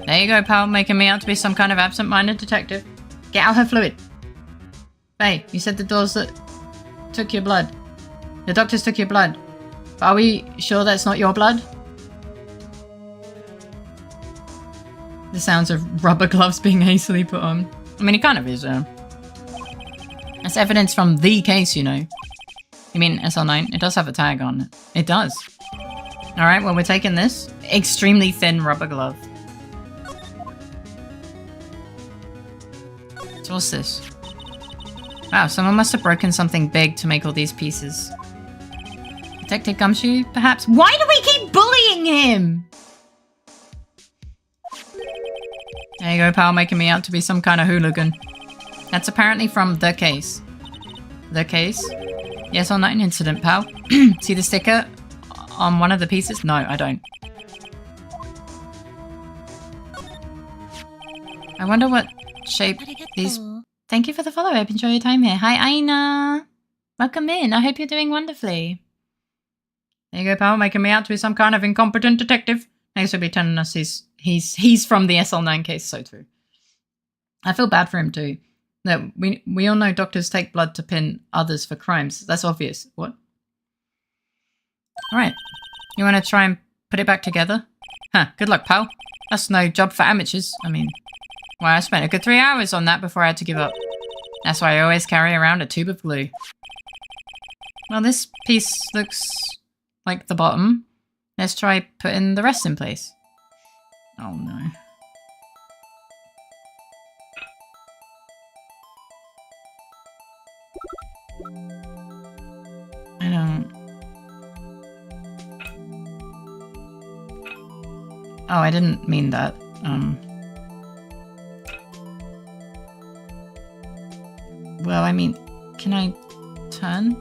There you go, pal, making me out to be some kind of absent-minded detective. Get out her fluid. Hey, you said the doors that took your blood. The doctors took your blood. But are we sure that's not your blood? The sounds of rubber gloves being hastily put on. I mean, it kind of is, That's evidence from the case, you know. You mean SL9? It does have a tag on it. It does. Alright, well, we're taking this. Extremely thin rubber glove. So what's this? Wow, someone must have broken something big to make all these pieces. Detective Gumshoe, perhaps? Why do we keep bullying him? There you go, pal, making me out to be some kind of hooligan. That's apparently from The Case. The Case? Yes, on that incident, pal. See the sticker on one of the pieces? No, I don't. I wonder what shape these Thank you for the follow. I hope you enjoy your time here. Hi, Aina. Welcome in. I hope you're doing wonderfully. There you go, pal. Making me out to be some kind of incompetent detective. Next will be telling us he's from the SL9 case. So true. I feel bad for him too. No, we all know doctors take blood to pin others for crimes. That's obvious. What? All right. You want to try and put it back together? Huh. Good luck, pal. That's no job for amateurs. I mean, well, I spent a good 3 hours on that before I had to give up. That's why I always carry around a tube of glue. Well, this piece looks like the bottom. Let's try putting the rest in place. Oh no. I don't... Oh, I didn't mean that. Well, I mean, can I turn?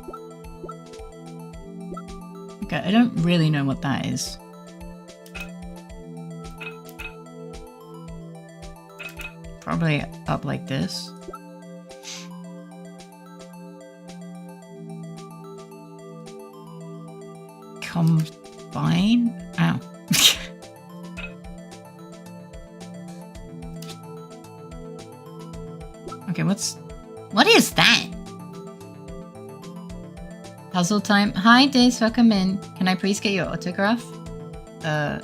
Okay, I don't really know what that is. Probably up like this. Combine? Ow. Okay, what is that? Puzzle time. Hi, Days, welcome in. Can I please get your autograph? I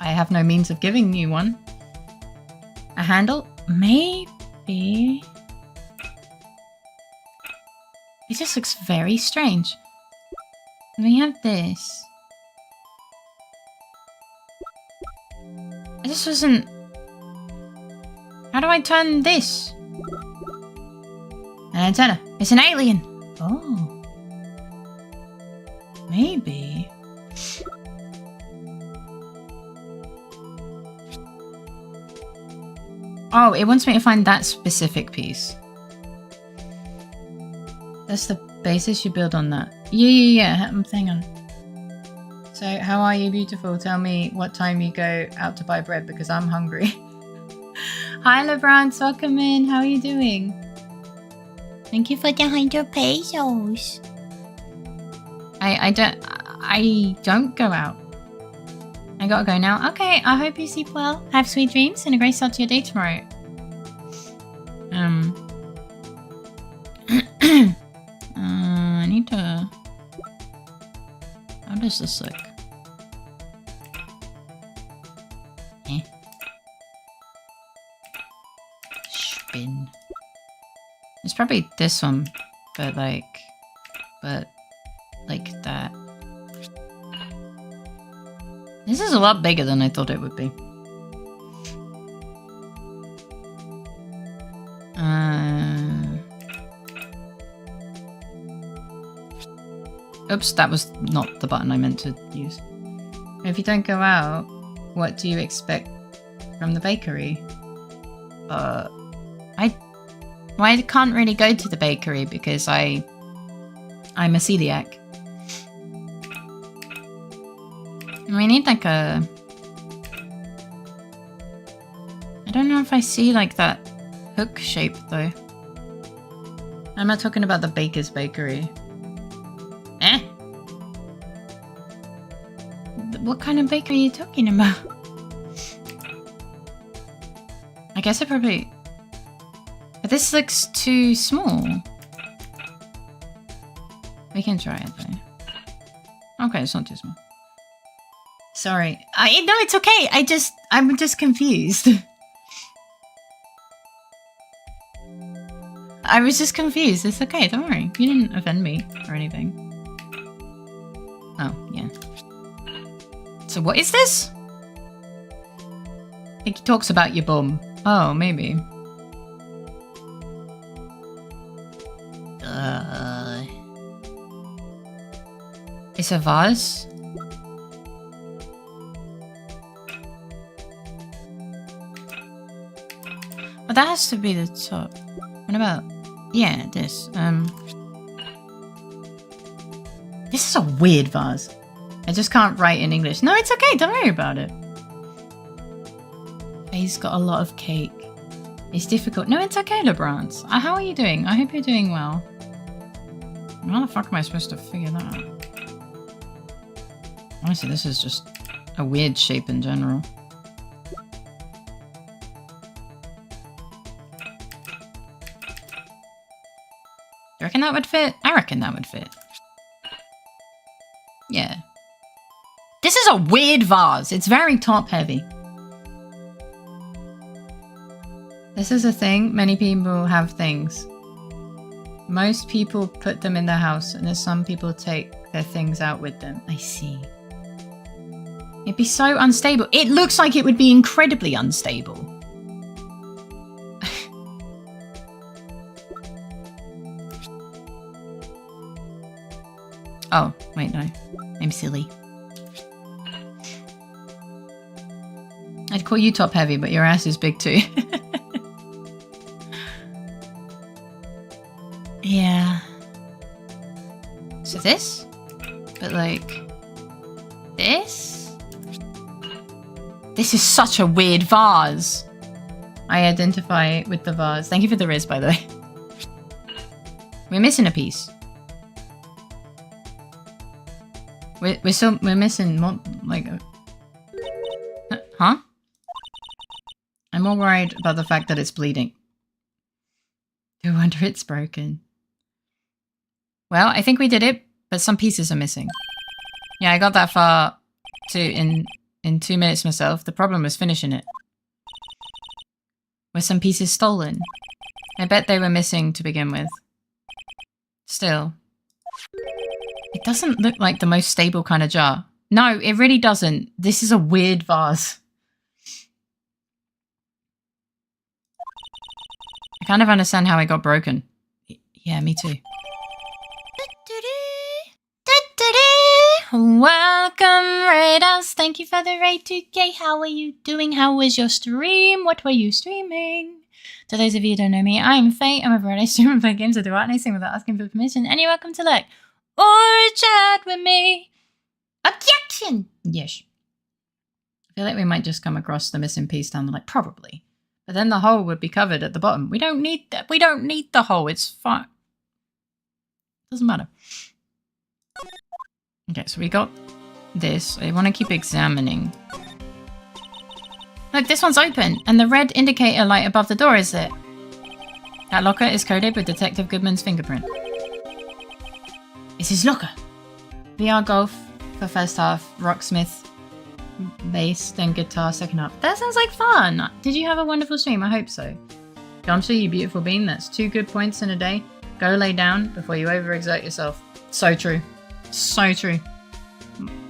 have no means of giving you one. A handle? Maybe. It just looks very strange. We have this. I just wasn't... How do I turn this? An antenna. It's an alien. Oh. Maybe. Oh, it wants me to find that specific piece. That's the basis you build on that. Yeah. Hang on. So, how are you, beautiful? Tell me what time you go out to buy bread because I'm hungry. Hi, LeBron. Welcome in. How are you doing? Thank you for the 100 pesos. I don't go out. I gotta go now. Okay, I hope you sleep well. Have sweet dreams and a great start to your day tomorrow. I need to... How does this look? Spin. It's probably this one, but like that. This is a lot bigger than I thought it would be. Oops, that was not the button I meant to use. If you don't go out, what do you expect from the bakery? I can't really go to the bakery because I'm a celiac. We need like a... I don't know if I see like that hook shape though. I'm not talking about the baker's bakery. What kind of bakery are you talking about? I guess I probably... But this looks too small. We can try it though. Okay, it's not too small. Sorry. No, it's okay. I'm just confused. I was just confused. It's okay, don't worry. You didn't offend me or anything. Oh, yeah. So what is this? I think he talks about your bum. Oh, maybe. It's a vase? Well, that has to be the top. What about... Yeah, this. This is a weird vase. I just can't write in English. No, it's okay. Don't worry about it. Faye's got a lot of cake. It's difficult. No, it's okay, LeBrant. How are you doing? I hope you're doing well. How the fuck am I supposed to figure that out? Honestly, this is just a weird shape in general. Do you reckon that would fit? I reckon that would fit. Yeah. This is a weird vase. It's very top heavy. This is a thing. Many people have things. Most people put them in their house, and there's some people take their things out with them. I see. It'd be so unstable. It looks like it would be incredibly unstable. Oh, wait, no. I'm silly. I'd call you top heavy, but your ass is big too. Yeah. So this? But like... this? This is such a weird vase. I identify with the vase. Thank you for the Riz, by the way. We're missing a piece. We're missing like huh? I'm more worried about the fact that it's bleeding. No wonder it's broken. Well, I think we did it, but some pieces are missing. Yeah, I got that far in 2 minutes myself. The problem was finishing it. Were some pieces stolen? I bet they were missing to begin with. Still. It doesn't look like the most stable kind of jar. No, it really doesn't. This is a weird vase. I kind of understand how it got broken. Yeah, me too. Welcome, Raiders. Thank you for the raid 2K. How are you doing? How was your stream? What were you streaming? To those of you who don't know me, I'm Faye. I'm a variety streamer and play games. I do art and I sing without asking for permission. And you're welcome to look or chat with me. Objection! Yes. I feel like we might just come across the missing piece down the line. Probably. But then the hole would be covered at the bottom. We don't need that. We don't need the hole. It's fine. Doesn't matter. Okay, so we got this. I want to keep examining. Look, this one's open, and the red indicator light above the door is lit. That locker is coded with Detective Goodman's fingerprint. It's his locker. VR golf for first half, rocksmith, bass, then guitar second half. That sounds like fun. Did you have a wonderful stream? I hope so. Gumshoe, you beautiful bean. That's 2 good points in a day. Go lay down before you overexert yourself. So true. So true.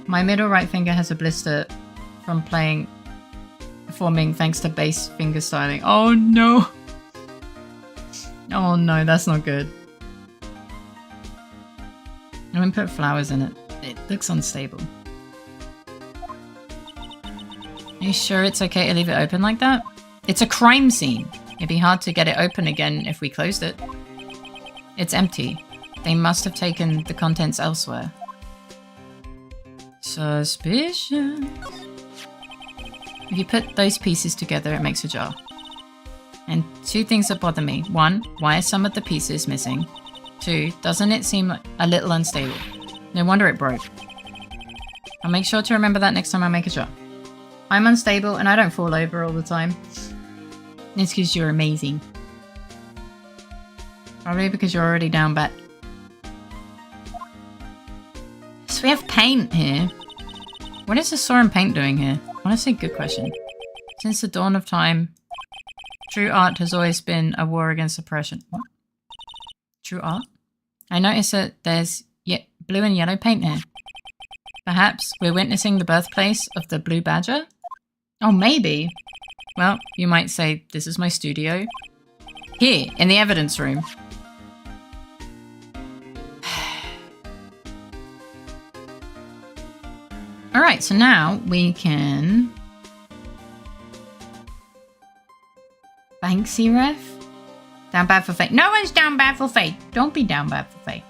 My middle right finger has a blister from forming thanks to bass finger styling. Oh no. Oh no, that's not good. I wouldn't put flowers in it. It looks unstable. Are you sure it's okay to leave it open like that? It's a crime scene. It'd be hard to get it open again if we closed it. It's empty. They must have taken the contents elsewhere. Suspicious. If you put those pieces together, it makes a jar. And 2 things that bother me. 1, why are some of the pieces missing? 2, doesn't it seem a little unstable? No wonder it broke. I'll make sure to remember that next time I make a jar. I'm unstable and I don't fall over all the time. It's because you're amazing. Probably because you're already down bad. So we have paint here. What is the saw and paint doing here? Honestly, good question. Since the dawn of time, true art has always been a war against oppression. What? True art? I noticed that there's blue and yellow paint here. Perhaps we're witnessing the birthplace of the blue badger? Oh, maybe. Well, you might say, this is my studio. Here, in the evidence room. Alright, so now we can... Banksy ref? Down bad for fate. No one's down bad for fate. Don't be down bad for fate.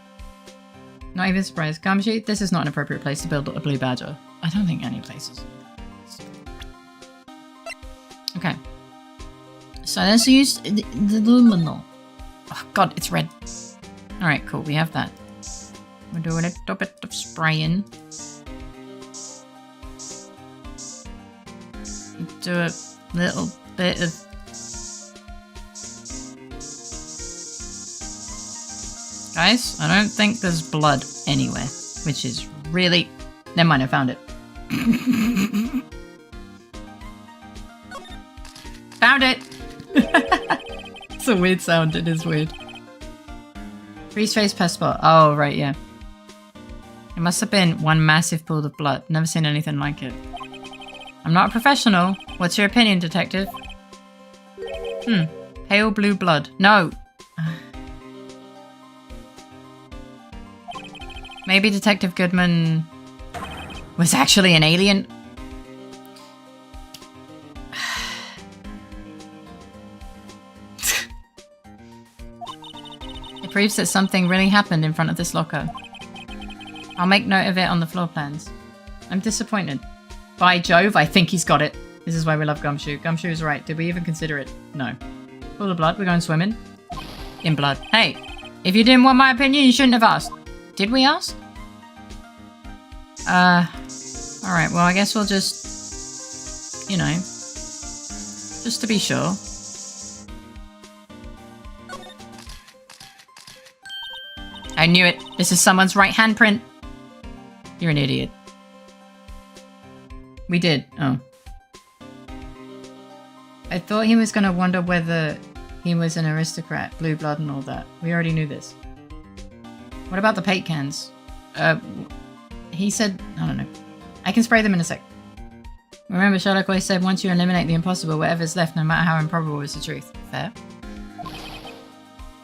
Not even surprised. Gumshoe, this is not an appropriate place to build a blue badger. I don't think any place is. Okay. So let's use the luminol. Oh god, it's red. Alright, cool, we have that. We'll do a little bit of spraying. Do a little bit of... Guys, I don't think there's blood anywhere, which is really... Never mind, I found it. Found it! It's a weird sound, it is weird. Freeze face passport. Oh, right, yeah. It must have been one massive pool of blood. Never seen anything like it. I'm not a professional. What's your opinion, detective? Pale blue blood. No! Maybe Detective Goodman was actually an alien? It proves that something really happened in front of this locker. I'll make note of it on the floor plans. I'm disappointed. By Jove, I think he's got it. This is why we love Gumshoe. Gumshoe is right. Did we even consider it? No. Full of blood. We're going swimming. In blood. Hey, if you didn't want my opinion, you shouldn't have asked. Did we ask? Alright, well I guess we'll just, you know, just to be sure. I knew it. This is someone's right handprint. You're an idiot. We did. Oh. I thought he was gonna wonder whether he was an aristocrat, blue blood and all that. We already knew this. What about the paint cans? He said, I don't know. I can spray them in a sec. Remember, Sherlock always said once you eliminate the impossible, whatever's left, no matter how improbable, is the truth. Fair?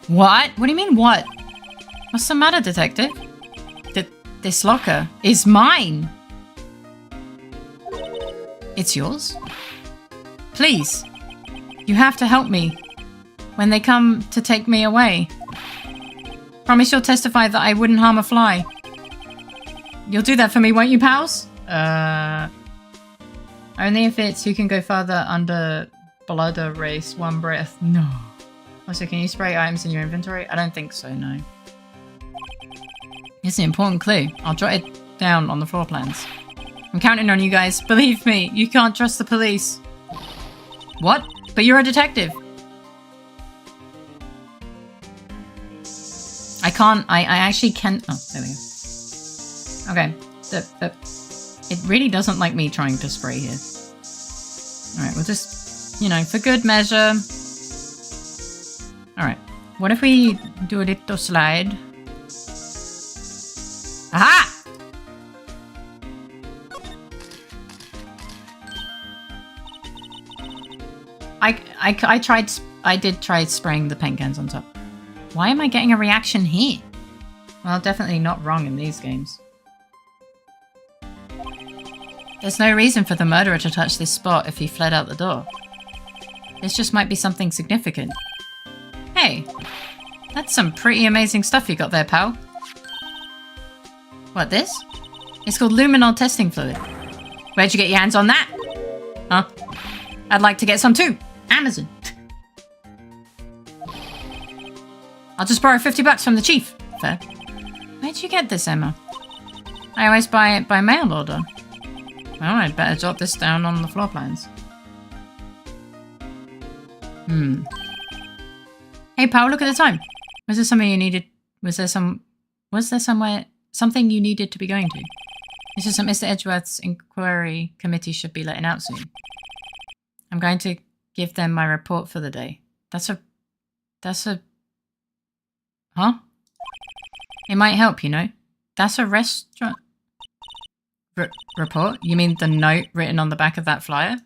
What? What do you mean, what? What's the matter, detective? This locker is mine! It's yours? Please. You have to help me when they come to take me away. Promise you'll testify that I wouldn't harm a fly. You'll do that for me, won't you, pals? Only if it's who can go farther under blood or race, one breath. No. Also, can you spray items in your inventory? I don't think so, no. It's an important clue. I'll jot it down on the floor plans. I'm counting on you guys. Believe me, you can't trust the police. What? But you're a detective. I can't, I actually can't. Oh, there we go. Okay. It really doesn't like me trying to spray here. Alright, we'll just, you know, for good measure. Alright. What if we do a little slide? Aha! I did try spraying the paint cans on top. Why am I getting a reaction here? Well, definitely not wrong in these games. There's no reason for the murderer to touch this spot if he fled out the door. This just might be something significant. Hey, that's some pretty amazing stuff you got there, pal. What, this? It's called luminol testing fluid. Where'd you get your hands on that? Huh? I'd like to get some too. Amazon. I'll just borrow $50 from the chief. Fair. Where'd you get this, Emma? I always buy it by mail order. Well, I'd better jot this down on the floor plans. Hey, Paul, look at the time. Was there something you needed? Was there somewhere something you needed to be going to? This is what Mr. Edgeworth's inquiry committee should be letting out soon. I'm going to give them my report for the day. That's a... Huh? It might help, you know. That's a restaurant... report? You mean the note written on the back of that flyer?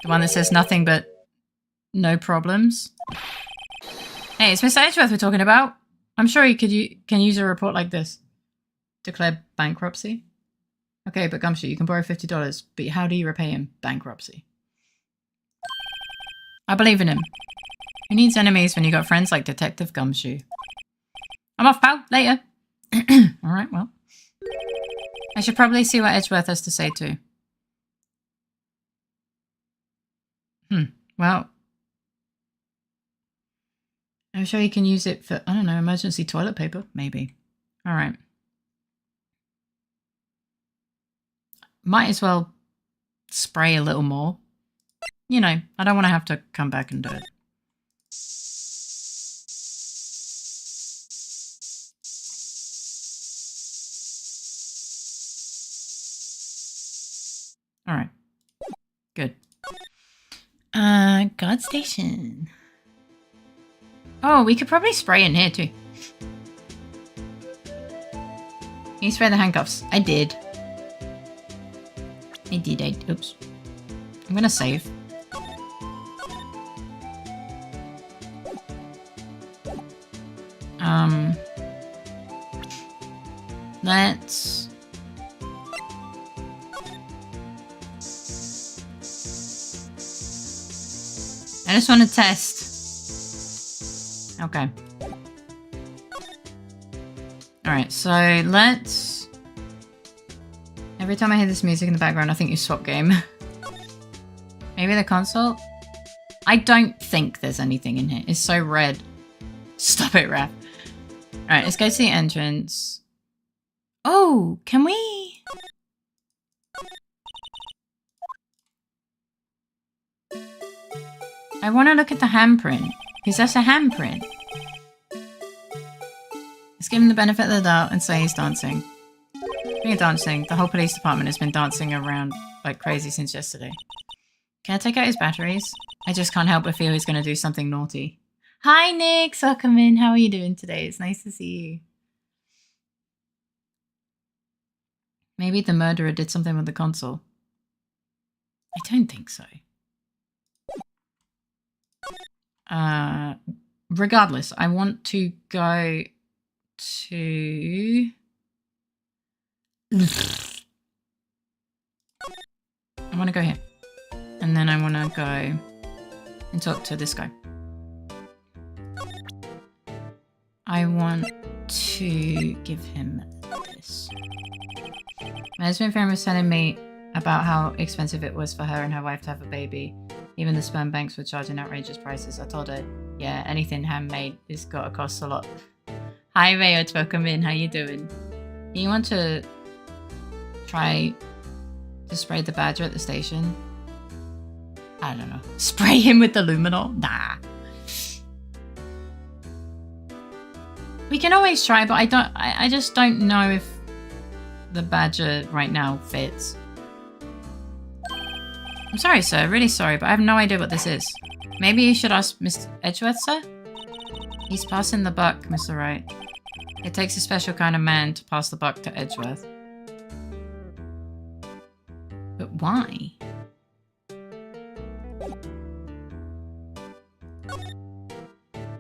The one that says nothing but no problems? Hey, it's Mr. Edgeworth we're talking about. I'm sure you can use a report like this. Declare bankruptcy? Okay, but Gumshoe, you can borrow $50, but how do you repay him? Bankruptcy. I believe in him. Who needs enemies when you got friends like Detective Gumshoe? I'm off, pal. Later. Alright, well. I should probably see what Edgeworth has to say too. Well, I'm sure you can use it for, I don't know, emergency toilet paper, maybe. All right. Might as well spray a little more. You know, I don't want to have to come back and do it. All right. Good. Guard station. Oh, we could probably spray in here too. You spray the handcuffs. I did. Oops. I'm gonna save. Let's... I just want to test. Okay. Alright, so let's... Every time I hear this music in the background, I think you swap game. Maybe the console? I don't think there's anything in here. It's so red. Stop it, Raph. Alright, let's go to the entrance. Oh, can we... I want to look at the handprint, because that's a handprint. Let's give him the benefit of the doubt and say he's dancing. Speaking of dancing, the whole police department has been dancing around like crazy since yesterday. Can I take out his batteries? I just can't help but feel he's going to do something naughty. Hi, Nick. Welcome in. How are you doing today? It's nice to see you. Maybe the murderer did something with the console. I don't think so. Regardless, I want to go to... I want to go here. And then I want to go and talk to this guy. I want to give him this. My husband friend was telling me about how expensive it was for her and her wife to have a baby. Even the sperm banks were charging outrageous prices. I told her, yeah, anything handmade is gotta cost a lot. Hi Rayot, welcome in. How you doing? You want to try to spray the badger at the station? I don't know. Spray him with the luminol? Nah. We can always try, but I just don't know if the badger right now fits. I'm sorry, sir. Really sorry, but I have no idea what this is. Maybe you should ask Mr. Edgeworth, sir? He's passing the buck, Mr. Wright. It takes a special kind of man to pass the buck to Edgeworth. But why?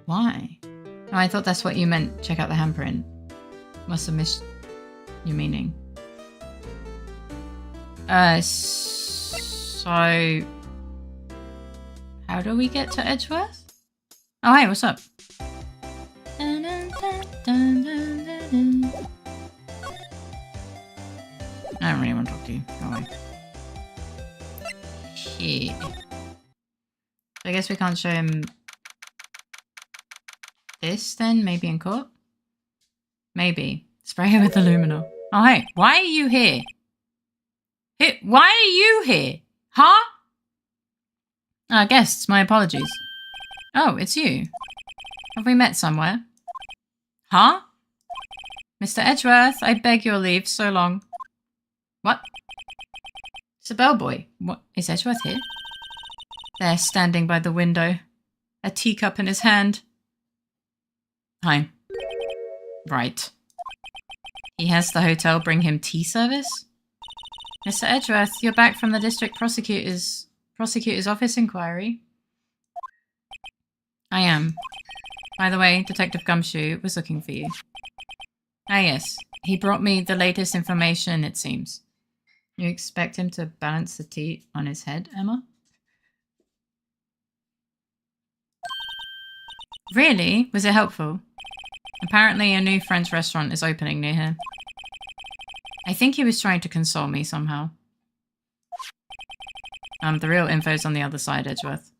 Why? Oh, I thought that's what you meant. Check out the handprint. Must have missed your meaning. So... How do we get to Edgeworth? Oh, hey, what's up? I don't really want to talk to you. Go away. Here. I guess we can't show him this then? Maybe in court? Maybe. Spray him with aluminum. Oh, hey. Why are you here? Why are you here? Huh? Guests, my apologies. Oh, it's you. Have we met somewhere? Huh? Mr. Edgeworth, I beg your leave. So long. What? It's a bellboy. What? Is Edgeworth here? There, standing by the window. A teacup in his hand. Hi. Right. He has the hotel bring him tea service? Mr. Edgeworth, you're back from the district prosecutor's office inquiry. I am. By the way, Detective Gumshoe was looking for you. Ah yes, he brought me the latest information, it seems. You expect him to balance the tea on his head, Emma? Really? Was it helpful? Apparently a new French restaurant is opening near here. I think he was trying to console me somehow. The real info's on the other side, Edgeworth.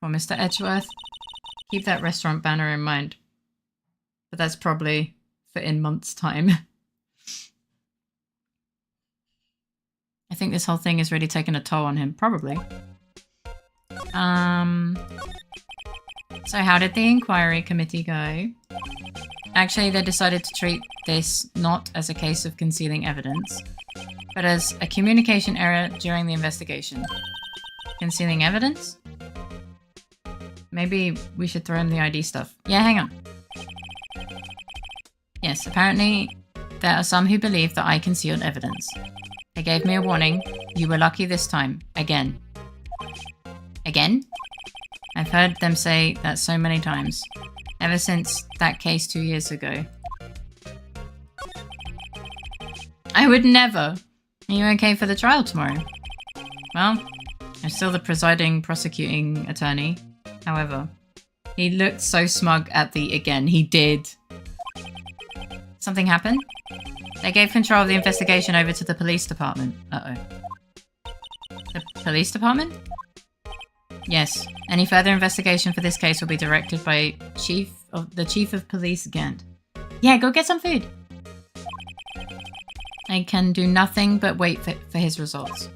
Well, Mr. Edgeworth, Keep that restaurant banner in mind. But that's probably for in months' time. I think this whole thing is really taking a toll on him. Probably. So how did the inquiry committee go? Actually, they decided to treat this not as a case of concealing evidence, but as a communication error during the investigation. Concealing evidence? Maybe we should throw in the ID stuff. Yeah, hang on. Yes, apparently there are some who believe that I concealed evidence. They gave me a warning. You were lucky this time. Again. Again? I've heard them say that so many times. Ever since that case 2 years ago. I would never. Are you okay for the trial tomorrow? Well, I'm still the presiding prosecuting attorney. However, he looked so smug at the again. He did. Something happened? They gave control of the investigation over to the police department. Uh-oh. The police department? Yes. Any further investigation for this case will be directed by the Chief of Police Gant. Yeah, go get some food. I can do nothing but wait for his results.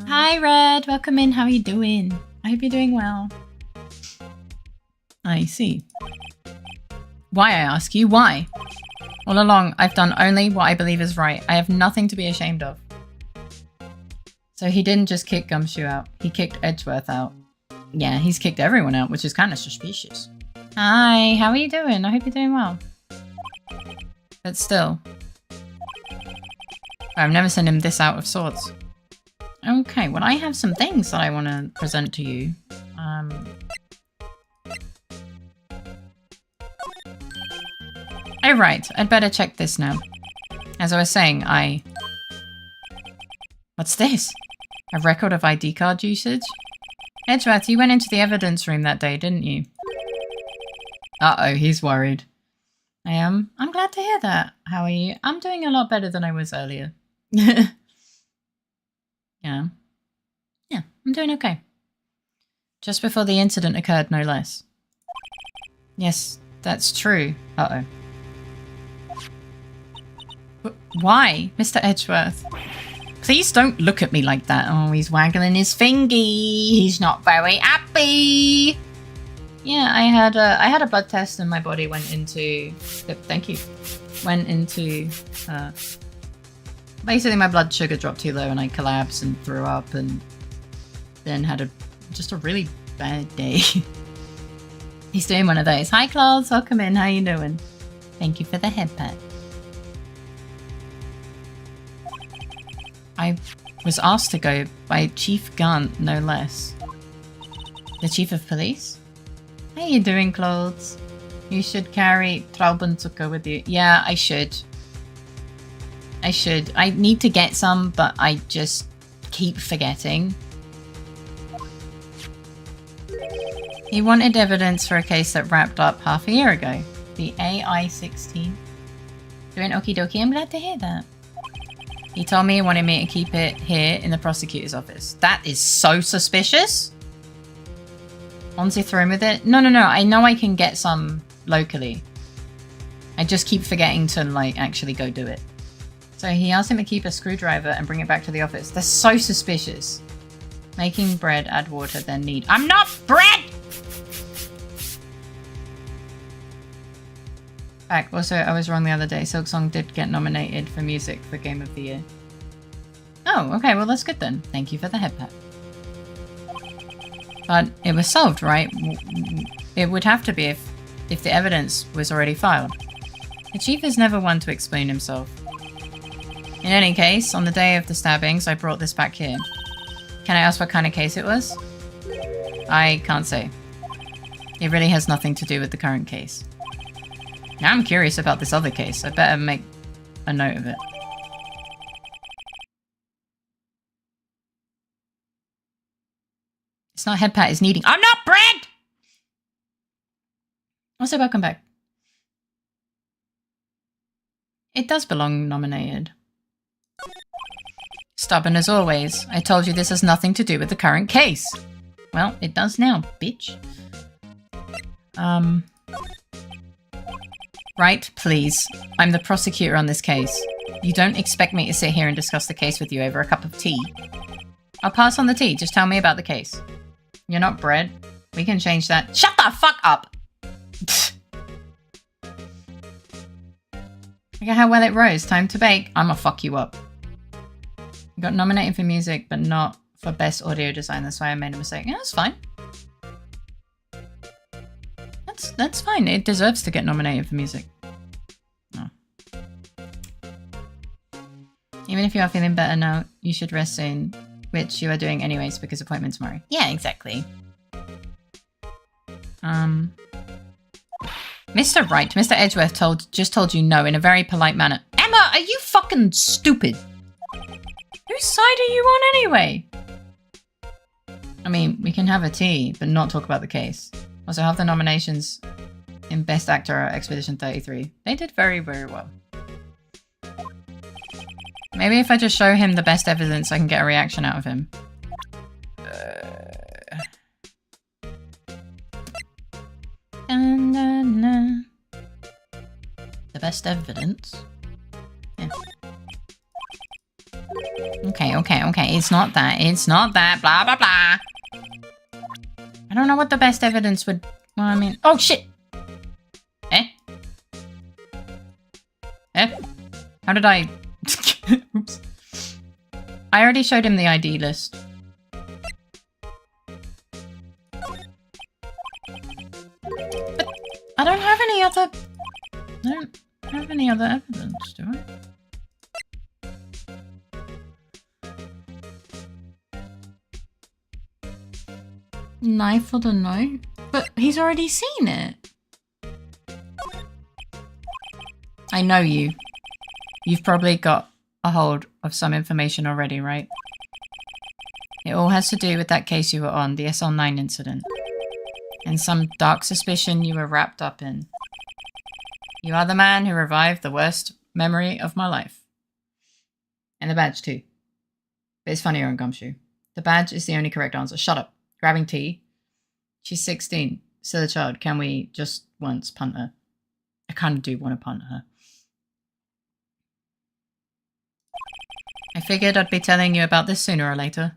Hi, Red. Welcome in. How are you doing? I hope you're doing well. I see. Why, I ask you? Why? All along, I've done only what I believe is right. I have nothing to be ashamed of. So he didn't just kick Gumshoe out. He kicked Edgeworth out. Yeah, he's kicked everyone out, which is kind of suspicious. Hi, how are you doing? I hope you're doing well. But still. I've never seen him this out of sorts. Okay, well I have some things that I want to present to you. Oh right, I'd better check this now. As I was saying, What's this? A record of ID card usage? Edgeworth, you went into the evidence room that day, didn't you? Uh-oh, he's worried. I'm glad to hear that. How are you? I'm doing a lot better than I was earlier. Yeah. Yeah, I'm doing okay. Just before the incident occurred, no less. Yes, that's true. Uh-oh. Why, Mr. Edgeworth? Please don't look at me like that. Oh, he's waggling his fingy. He's not very happy. Yeah, I had a blood test and my body went into. Thank you. Went into. Basically, my blood sugar dropped too low and I collapsed and threw up and then had just a really bad day. He's doing one of those. Hi, Claus. Welcome in. How you doing? Thank you for the head pat. I was asked to go by Chief Gant, no less. The Chief of Police? How you doing, Claude? You should carry Traubenzucker with you. Yeah, I should. I should. I need to get some, but I just keep forgetting. He wanted evidence for a case that wrapped up half a year ago. The AI-16. Doing okie dokie, I'm glad to hear that. He told me he wanted me to keep it here in the prosecutor's office. That is so suspicious. Onto thrown with it? No. I know I can get some locally. I just keep forgetting to, like, actually go do it. So he asked him to keep a screwdriver and bring it back to the office. That's so suspicious. Making bread, add water, then knead. I'm not bread! Back. Also, I was wrong the other day. Silksong did get nominated for music for Game of the Year. Oh, okay. Well, that's good then. Thank you for the head pat. But it was solved, right? It would have to be if the evidence was already filed. The chief is never one to explain himself. In any case, on the day of the stabbings, I brought this back here. Can I ask what kind of case it was? I can't say. It really has nothing to do with the current case. Now I'm curious about this other case. I better make a note of it. It's not head pat, it's kneading. I'm not bread! Also, welcome back. It does belong nominated. Stubborn as always. I told you this has nothing to do with the current case. Well, it does now, bitch. Right, please. I'm the prosecutor on this case. You don't expect me to sit here and discuss the case with you over a cup of tea. I'll pass on the tea. Just tell me about the case. You're not bread. We can change that. Shut the fuck up! Look at how well it rose. Time to bake. I'ma fuck you up. You got nominated for music, but not for best audio design. That's why I made a mistake. Yeah, that's fine. That's fine. It deserves to get nominated for music. No. Even if you are feeling better now, you should rest soon, which you are doing anyways because appointment tomorrow. Yeah, exactly. Mr. Wright, Mr. Edgeworth just told you no in a very polite manner. Emma, are you fucking stupid? Whose side are you on anyway? I mean, we can have a tea, but not talk about the case. Also, have the nominations in Best Actor at Expedition 33. They did very, very well. Maybe if I just show him the best evidence, I can get a reaction out of him. The best evidence? Yeah. Okay. It's not that. It's not that. Blah, blah, blah. I don't know what the best evidence would... Well, I mean... Oh, shit! Eh? How did I... Oops. I already showed him the ID list. But I don't have any other... I don't have any other evidence, do I? Knife for the note? But he's already seen it. I know you. You've probably got a hold of some information already, right? It all has to do with that case you were on, the SL9 incident. And some dark suspicion you were wrapped up in. You are the man who revived the worst memory of my life. And the badge too. But it's funny you're on Gumshoe. The badge is the only correct answer. Shut up. Grabbing tea. She's 16. Still a child. Can we just once punt her? I kind of do want to punt her. I figured I'd be telling you about this sooner or later.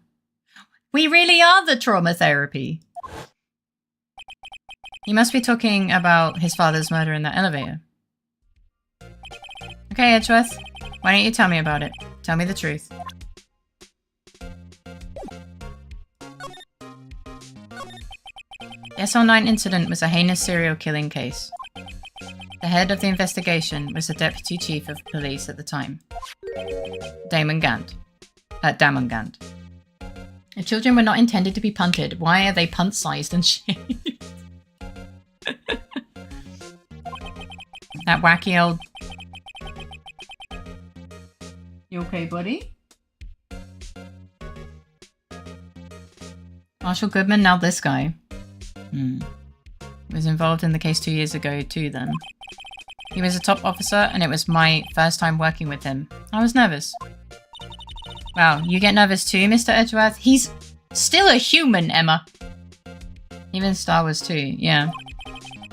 We really are the trauma therapy. You must be talking about his father's murder in that elevator. Okay, Edgeworth. Why don't you tell me about it? Tell me the truth. The SL9 incident was a heinous serial killing case. The head of the investigation was the deputy chief of police at the time, Damon Gant. The children were not intended to be punted. Why are they punt-sized and shaped? That wacky old... You okay, buddy? Marshall Goodman, now this guy. Was involved in the case 2 years ago too then. He was a top officer and it was my first time working with him. I was nervous. Wow, you get nervous too, Mr. Edgeworth? He's still a human, Emma. Even Star Wars too, yeah.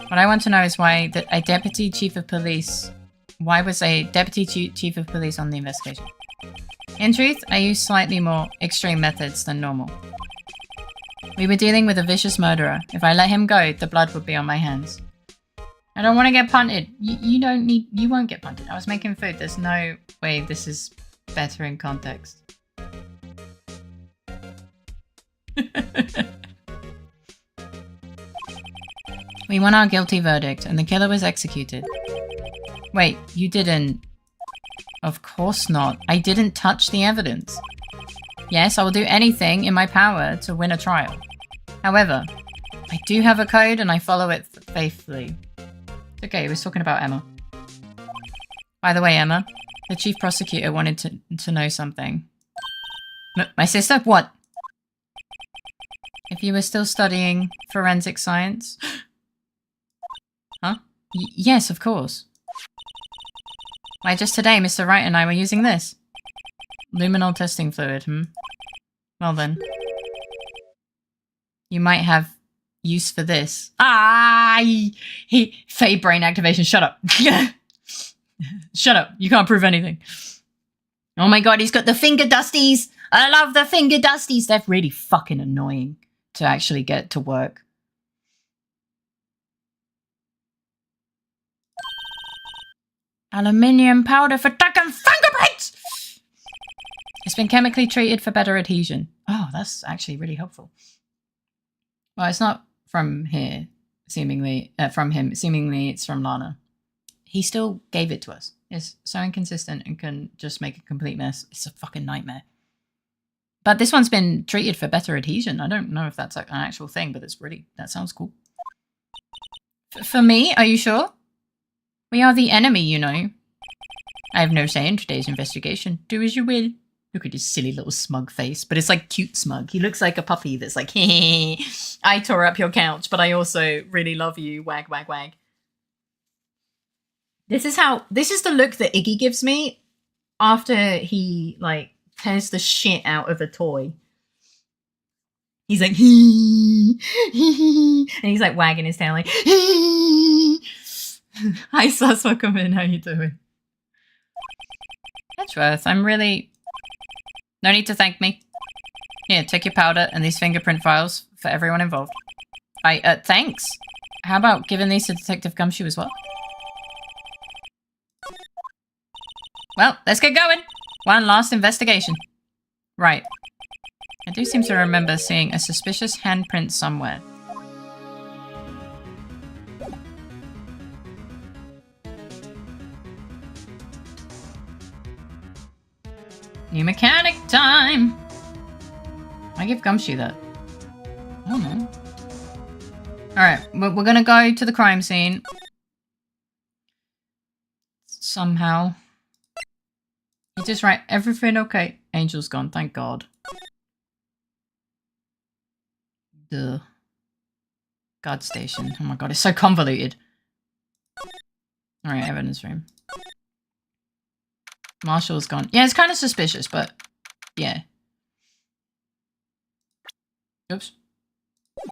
What I want to know is why a deputy chief of police... Why was a deputy chief of police on the investigation? In truth, I used slightly more extreme methods than normal. We were dealing with a vicious murderer. If I let him go, the blood would be on my hands. I don't want to get punted. You won't get punted. I was making food. There's no way this is better in context. We won our guilty verdict and the killer was executed. Wait, you didn't... Of course not. I didn't touch the evidence. Yes, I will do anything in my power to win a trial. However, I do have a code and I follow it faithfully. It's okay, he was talking about Emma. By the way, Emma, the chief prosecutor wanted to know something. My sister? What? If you were still studying forensic science? Huh? Yes, of course. Why, just today, Mr. Wright and I were using this. Luminol testing fluid, Well then. You might have use for this. Fae brain activation. Shut up. Shut up. You can't prove anything. Oh my god, he's got the finger dusties. I love the finger dusties. They're really fucking annoying to actually get to work. Aluminium powder for taking fingerprints! It's been chemically treated for better adhesion. Oh, that's actually really helpful. Well, it's not from here, seemingly. From him. Seemingly, it's from Lana. He still gave it to us. It's so inconsistent and can just make a complete mess. It's a fucking nightmare. But this one's been treated for better adhesion. I don't know if that's an actual thing, but it's really... That sounds cool. For me? Are you sure? We are the enemy, you know. I have no say in today's investigation. Do as you will. Look at his silly little smug face. But it's like cute smug. He looks like a puppy that's like, hey, I tore up your couch, but I also really love you. Wag, wag, wag. This is the look that Iggy gives me after he, like, tears the shit out of a toy. He's like, hee, hee, and he's like wagging his tail like, hee. Hi, Sus, welcome in. How you doing? Edgeworth, I'm really... No need to thank me. Here, take your powder and these fingerprint files for everyone involved. Thanks. How about giving these to Detective Gumshoe as well? Well, let's get going. One last investigation. Right. I do seem to remember seeing a suspicious handprint somewhere. New mechanic time! I give Gumshoe that. I don't know. Alright, we're gonna go to the crime scene. Somehow. You just write everything okay. Angel's gone, thank God. Duh. Guard station. Oh my god, it's so convoluted. Alright, evidence room. Marshall's gone. Yeah, it's kind of suspicious, but yeah. Oops.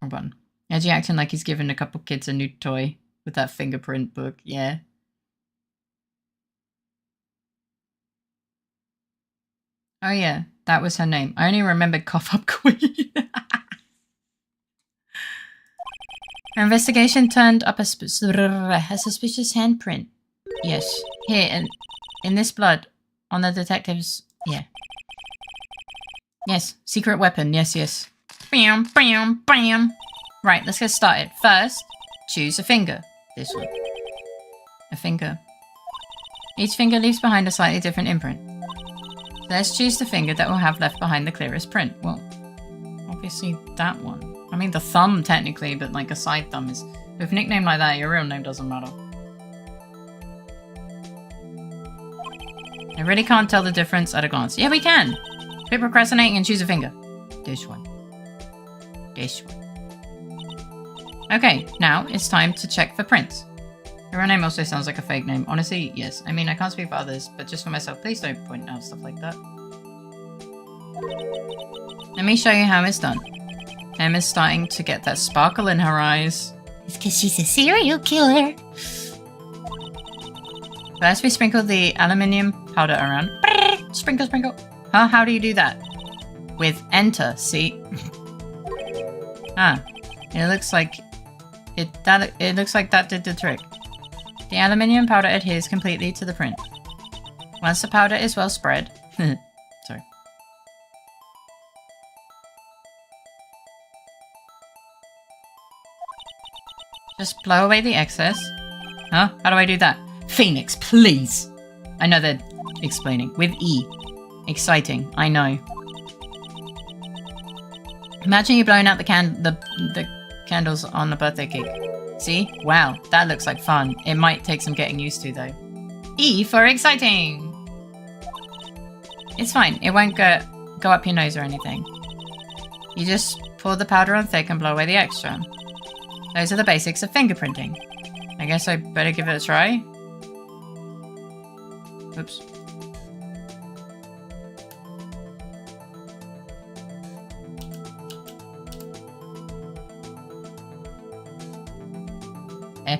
Wrong button. Edgy acting like he's giving a couple kids a new toy with that fingerprint book. Yeah. Oh yeah, that was her name. I only remembered Cough Up Queen. Our investigation turned up a suspicious handprint. Yes. Here, and in this blood. On the detective's... Yeah. Yes. Secret weapon. Yes, yes. Bam, bam, bam. Right, let's get started. First, choose a finger. This one. A finger. Each finger leaves behind a slightly different imprint. So let's choose the finger that will have left behind the clearest print. Well, obviously that one. I mean, the thumb, technically, but like a side thumb is... With a nickname like that, your real name doesn't matter. I really can't tell the difference at a glance. Yeah, we can! Quit procrastinating and choose a finger. This one. This one. Okay, now it's time to check for prints. Your real name also sounds like a fake name. Honestly, yes. I mean, I can't speak for others, but just for myself, please don't point out stuff like that. Let me show you how it's done. Emma's starting to get that sparkle in her eyes. It's because she's a serial killer. First, we sprinkle the aluminium powder around. Sprinkle, sprinkle. Huh? How do you do that? With enter, see? It looks like it looks like that did the trick. The aluminium powder adheres completely to the print. Once the powder is well spread, sorry. Just blow away the excess. Huh? How do I do that? Phoenix, please! I know they're explaining. With E. Exciting, I know. Imagine you blowing out the candles on the birthday cake. See? Wow, that looks like fun. It might take some getting used to, though. E for exciting! It's fine. It won't go up your nose or anything. You just pour the powder on thick and blow away the extra. Those are the basics of fingerprinting. I guess I better give it a try. Oops. Eh.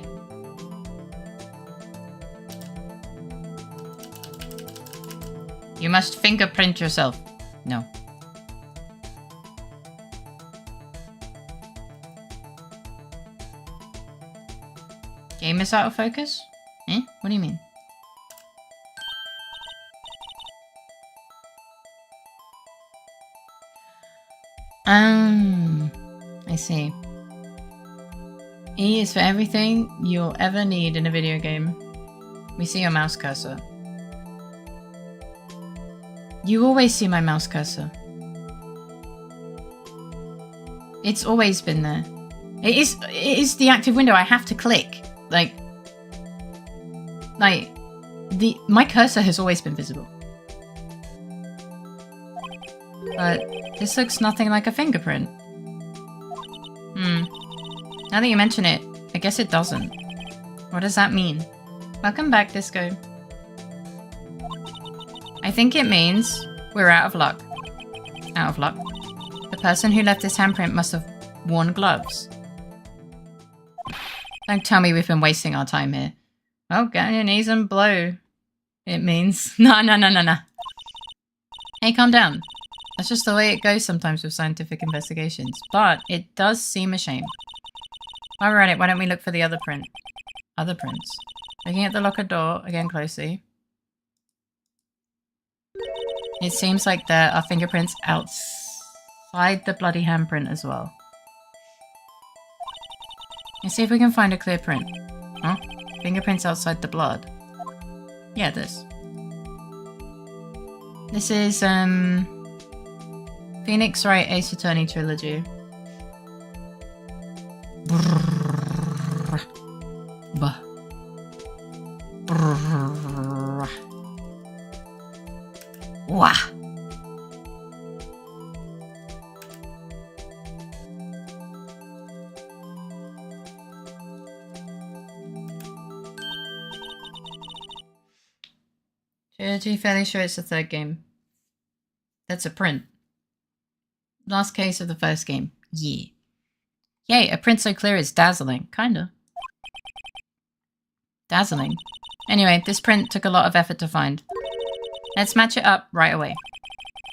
You must fingerprint yourself. No. Game is out of focus? Eh? What do you mean? I see. E is for everything you'll ever need in a video game. We see your mouse cursor. You always see my mouse cursor. It's always been there. It is the active window. I have to click. My cursor has always been visible. But this looks nothing like a fingerprint. Now that you mention it, I guess it doesn't. What does that mean? Welcome back, Disco. I think it means we're out of luck. Out of luck. The person who left this handprint must have worn gloves. Don't tell me we've been wasting our time here. Well, get on your knees and blow. It means... No. Hey, calm down. That's just the way it goes sometimes with scientific investigations. But it does seem a shame. While we're at it, why don't we look for the other print? Other prints. Looking at the locker door again closely. It seems like there are fingerprints outside the bloody handprint as well. Let's see if we can find a clear print. Huh? Fingerprints outside the blood. Yeah, this. This is, Phoenix Wright Ace Attorney Trilogy. Wah! Trilogy, fairly sure it's the third game. That's a print. Last case of the first game. Yeah. Yay, a print so clear it's dazzling. Kinda. Dazzling. Anyway, this print took a lot of effort to find. Let's match it up right away.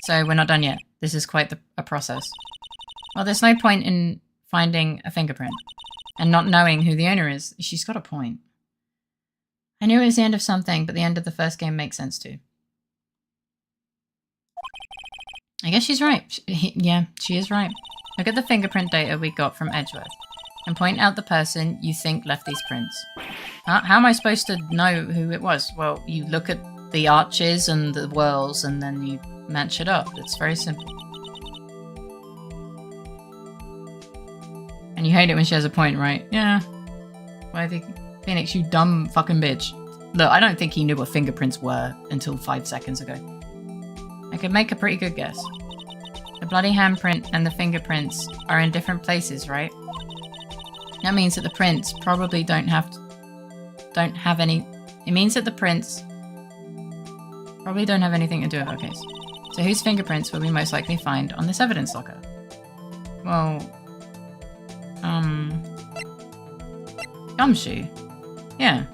So we're not done yet. This is quite a process. Well, there's no point in finding a fingerprint and not knowing who the owner is. She's got a point. I knew it was the end of something, but the end of the first game makes sense too. I guess she's right. Yeah, she is right. Look at the fingerprint data we got from Edgeworth and point out the person you think left these prints. How am I supposed to know who it was? Well, you look at the arches and the whorls and then you match it up. It's very simple. And you hate it when she has a point, right? Yeah. Well, I think, Phoenix, you dumb fucking bitch. Look, I don't think he knew what fingerprints were until 5 seconds ago. I could make a pretty good guess. The bloody handprint and the fingerprints are in different places, right? That means that the prints probably don't have any... It means that the prints probably don't have anything to do with our case. So whose fingerprints will we most likely find on this evidence locker? Well... Gumshoe. Yeah.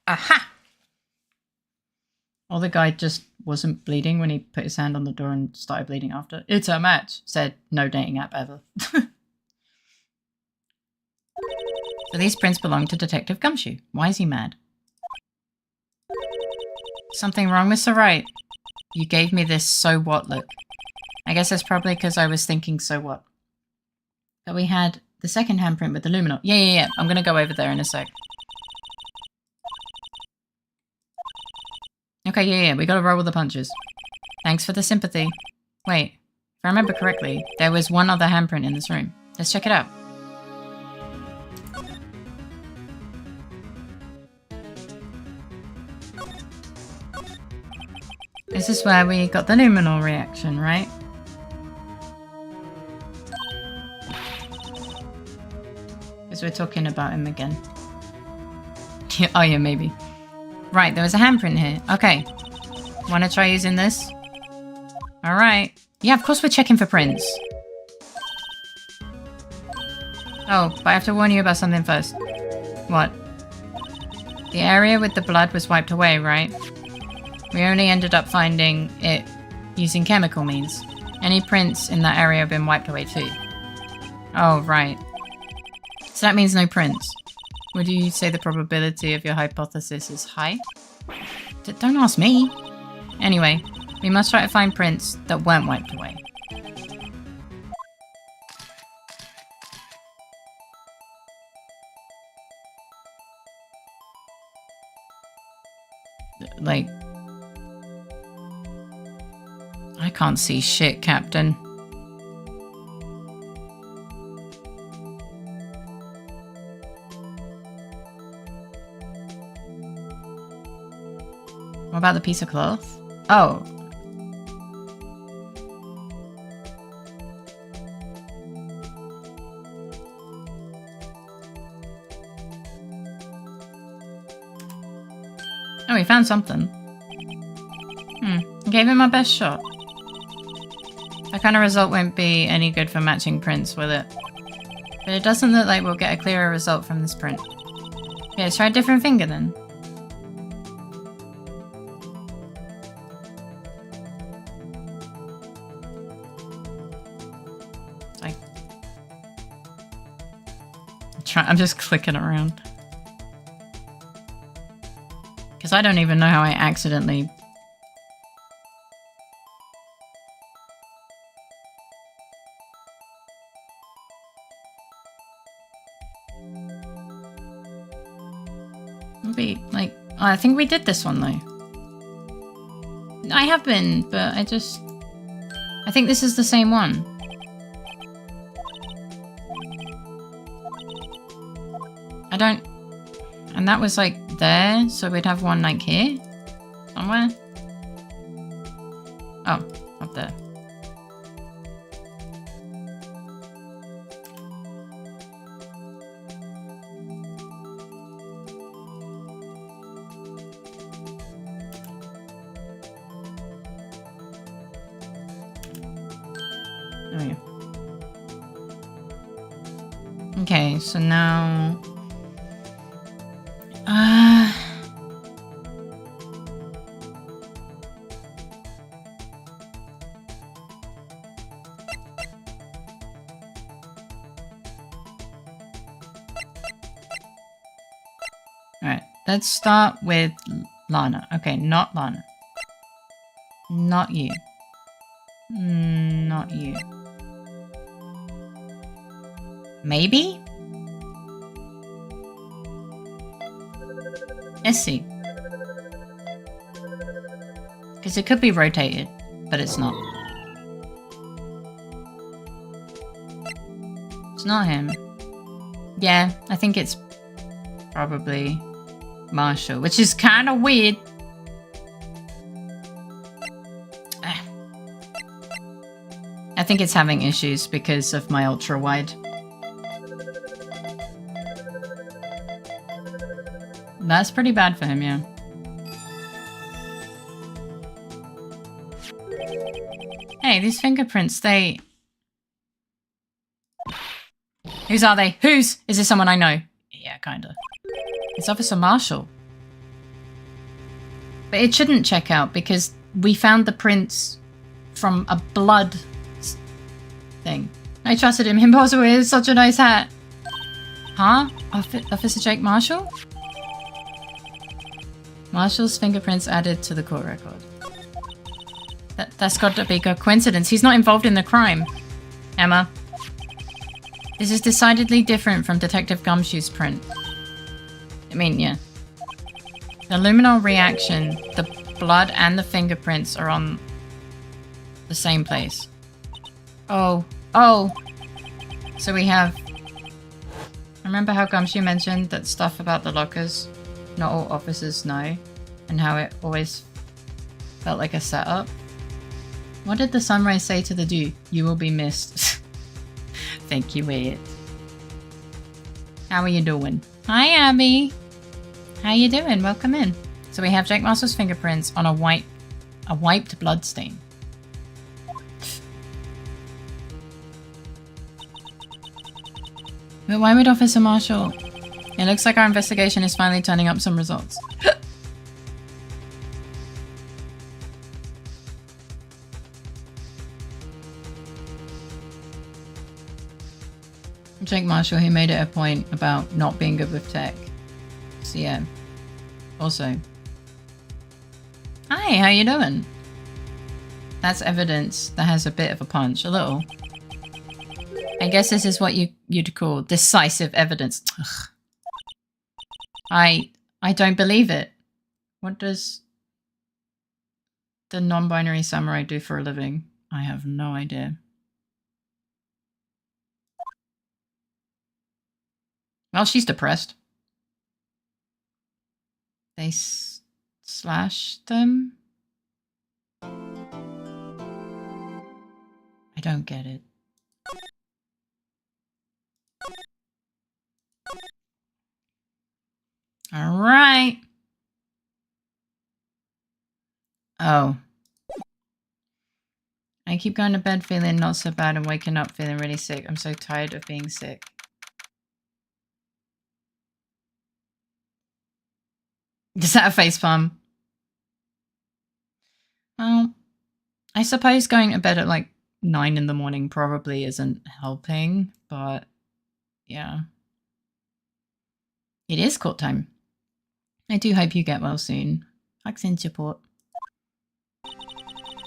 Aha! Or the guy just wasn't bleeding when he put his hand on the door and started bleeding after. It's a match, said no dating app ever. So these prints belong to Detective Gumshoe. Why is he mad? Something wrong, Mr. Wright? You gave me this so what look. I guess that's probably because I was thinking so what. But we had the second handprint with the luminol. Yeah. I'm going to go over there in a sec. Okay, yeah. We got to roll with the punches. Thanks for the sympathy. Wait, if I remember correctly, there was one other handprint in this room. Let's check it out. This is where we got the luminol reaction, right? we're talking about him again. Oh yeah, maybe. Right, there was a handprint here. Okay. Wanna try using this? Alright. Yeah, of course we're checking for prints. Oh, but I have to warn you about something first. What? The area with the blood was wiped away, right? We only ended up finding it using chemical means. Any prints in that area have been wiped away too. Oh, right. So that means no prints. Would you say the probability of your hypothesis is high? Don't ask me. Anyway, we must try to find prints that weren't wiped away. Like... I can't see shit, Captain. What about the piece of cloth? Oh. Oh, we found something. Gave him my best shot. That kind of result won't be any good for matching prints, will it? But it doesn't look like we'll get a clearer result from this print. Okay, let's try a different finger then. I'm just clicking around. Because I don't even know how I accidentally... Maybe, like... Oh, I think we did this one though. I have been, but I think this is the same one. I don't... And that was like there, so we'd have one like here? Somewhere? Oh, up there. Oh yeah. Okay, so now... Alright, let's start with Lana. Okay, not Lana. Not you. Not you. Maybe? Let's see. Because it could be rotated, but it's not. It's not him. Yeah, I think it's probably Marshall, which is kind of weird. I think it's having issues because of my ultra wide. That's pretty bad for him, yeah. Hey, these fingerprints, they... Whose are they? Whose? Is this someone I know? Yeah, kinda. It's Officer Marshall. But it shouldn't check out because we found the prints from a blood thing. I trusted him. Impossible. He has such a nice hat. Huh? Officer Jake Marshall? Marshall's fingerprints added to the court record. That's got to be a coincidence. He's not involved in the crime. Emma. This is decidedly different from Detective Gumshoe's print. I mean, yeah. The luminol reaction, the blood and the fingerprints are on the same place. Oh. Oh! So we have... Remember how Gumshoe mentioned that stuff about the lockers not all officers know? And how it always felt like a setup? What did the sunrise say to the dew? You will be missed. Thank you, Wyatt. How are you doing? Hi, Abby. How you doing? Welcome in. So we have Jake Marshall's fingerprints on a wiped blood stain. But why would Officer Marshall? It looks like our investigation is finally turning up some results. Jake Marshall, who made it a point about not being good with tech. So yeah. Also. Hi, how you doing? That's evidence that has a bit of a punch. A little. I guess this is what you'd call decisive evidence. Ugh. I don't believe it. What does the non-binary samurai do for a living? I have no idea. Well, she's depressed. They slashed them? I don't get it. All right. Oh. I keep going to bed feeling not so bad and waking up feeling really sick. I'm so tired of being sick. Is that a facepalm? Well, I suppose going to bed at like 9 in the morning probably isn't helping, but yeah. It is court time. I do hope you get well soon. Hugs and support.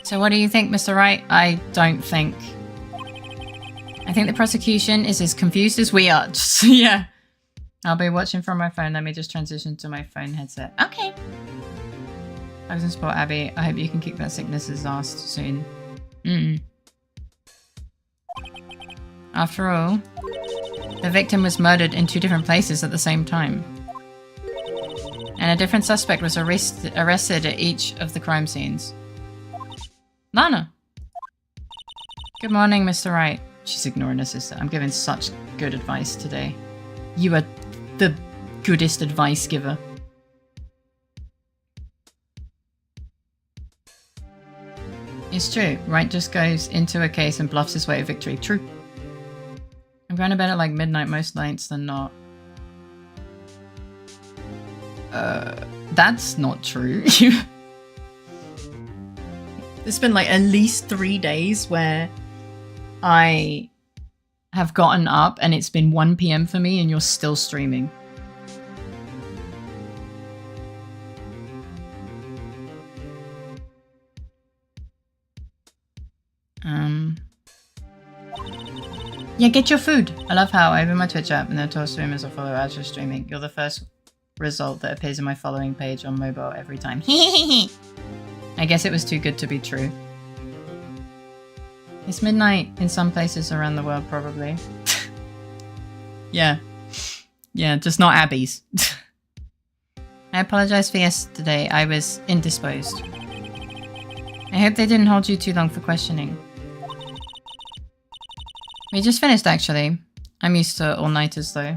So what do you think, Mr. Wright? I don't think. I think the prosecution is as confused as we are. Yeah. I'll be watching from my phone. Let me just transition to my phone headset. Okay. Hugs and support, Abby. I hope you can kick that sickness's ass soon. After all, the victim was murdered in 2 different places at the same time. And a different suspect was arrested at each of the crime scenes. Lana! Good morning, Mr. Wright. She's ignoring her sister. I'm giving such good advice today. You are the goodest advice giver. It's true. Wright just goes into a case and bluffs his way to victory. True. I'm going to bed at like midnight most nights than not. That's not true. There's been like at least 3 days where I have gotten up and it's been 1 PM for me and you're still streaming. Yeah, get your food. I love how I open my Twitch app and then tell streamers I follow as you're streaming. You're the first result that appears in my following page on mobile every time. I guess it was too good to be true. It's midnight in some places around the world, probably. Yeah. Yeah, just not Abby's. I apologize for yesterday. I was indisposed. I hope they didn't hold you too long for questioning. We just finished, actually. I'm used to all-nighters, though.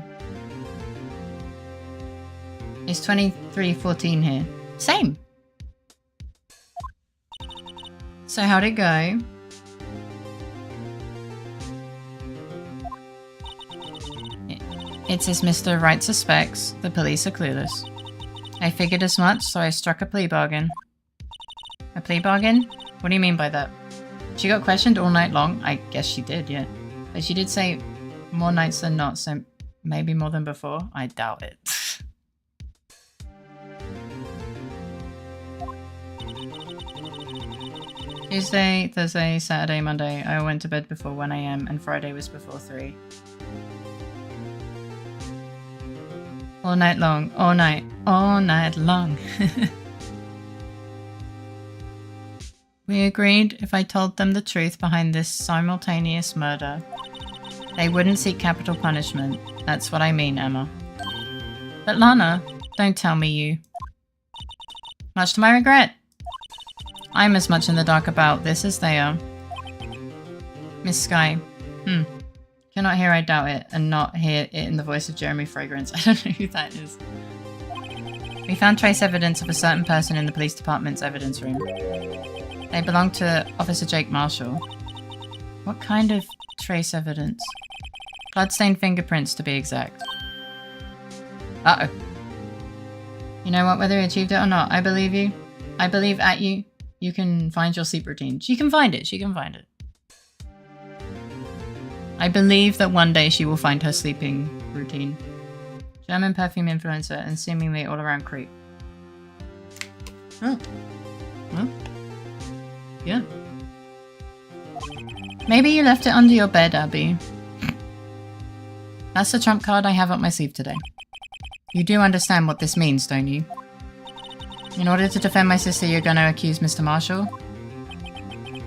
It's 23:14 here. Same! So how'd it go? It's as Mr. Wright suspects. The police are clueless. I figured as much, so I struck a plea bargain. A plea bargain? What do you mean by that? She got questioned all night long? I guess she did, yeah. But she did say more nights than not, so maybe more than before? I doubt it. Tuesday, Thursday, Saturday, Monday. I went to bed before 1 AM and Friday was before 3. All night long. All night long. We agreed if I told them the truth behind this simultaneous murder, they wouldn't seek capital punishment. That's what I mean, Emma. But Lana, don't tell me you. Much to my regret. I'm as much in the dark about this as they are. Miss Sky. Can you're not here, I doubt it, and not hear it in the voice of Jeremy Fragrance. I don't know who that is. We found trace evidence of a certain person in the police department's evidence room. They belong to Officer Jake Marshall. What kind of trace evidence? Bloodstained fingerprints, to be exact. Uh-oh. You know what, whether you achieved it or not, I believe you. I believe at you. You can find your sleep routine. She can find it. She can find it. I believe that one day she will find her sleeping routine. German perfume influencer and seemingly all-around creep. Oh. Well. Yeah. Maybe you left it under your bed, Abby. That's the trump card I have up my sleeve today. You do understand what this means, don't you? In order to defend my sister, you're going to accuse Mr. Marshall?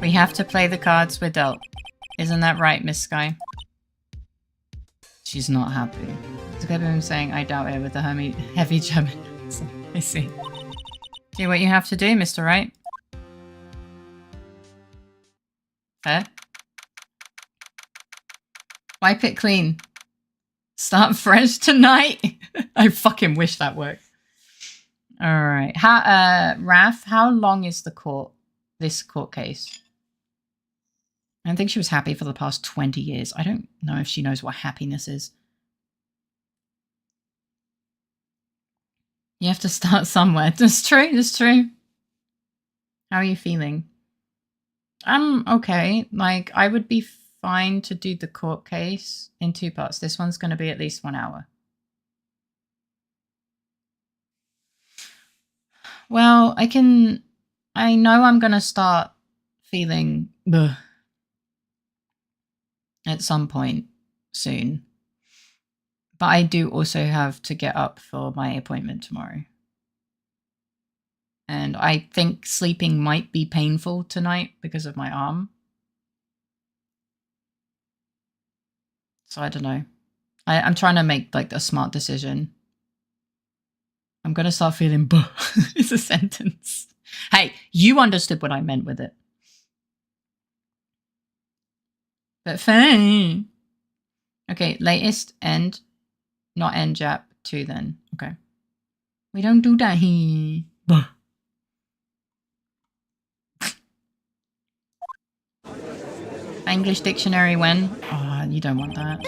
We have to play the cards we're dealt. Isn't that right, Miss Sky? She's not happy. It's a clip of him saying, I doubt it, with the heavy German. I see. Do what you have to do, Mr. Wright. Fair. Wipe it clean. Start fresh tonight. I fucking wish that worked. Alright. Raph, how long is this court case? I don't think she was happy for the past 20 years. I don't know if she knows what happiness is. You have to start somewhere. That's true, that's true. How are you feeling? I'm okay. Like, I would be fine to do the court case in 2 parts. This one's going to be at least 1 hour. Well, I know I'm going to start feeling bleh at some point soon. But I do also have to get up for my appointment tomorrow. And I think sleeping might be painful tonight because of my arm. So I don't know. I'm trying to make like a smart decision. I'm going to start feeling buh. It's a sentence. Hey, you understood what I meant with it. But fine. Okay, latest end. Not end JAP 2 then. Okay. We don't do that here. Buh. English dictionary when? Oh, you don't want that.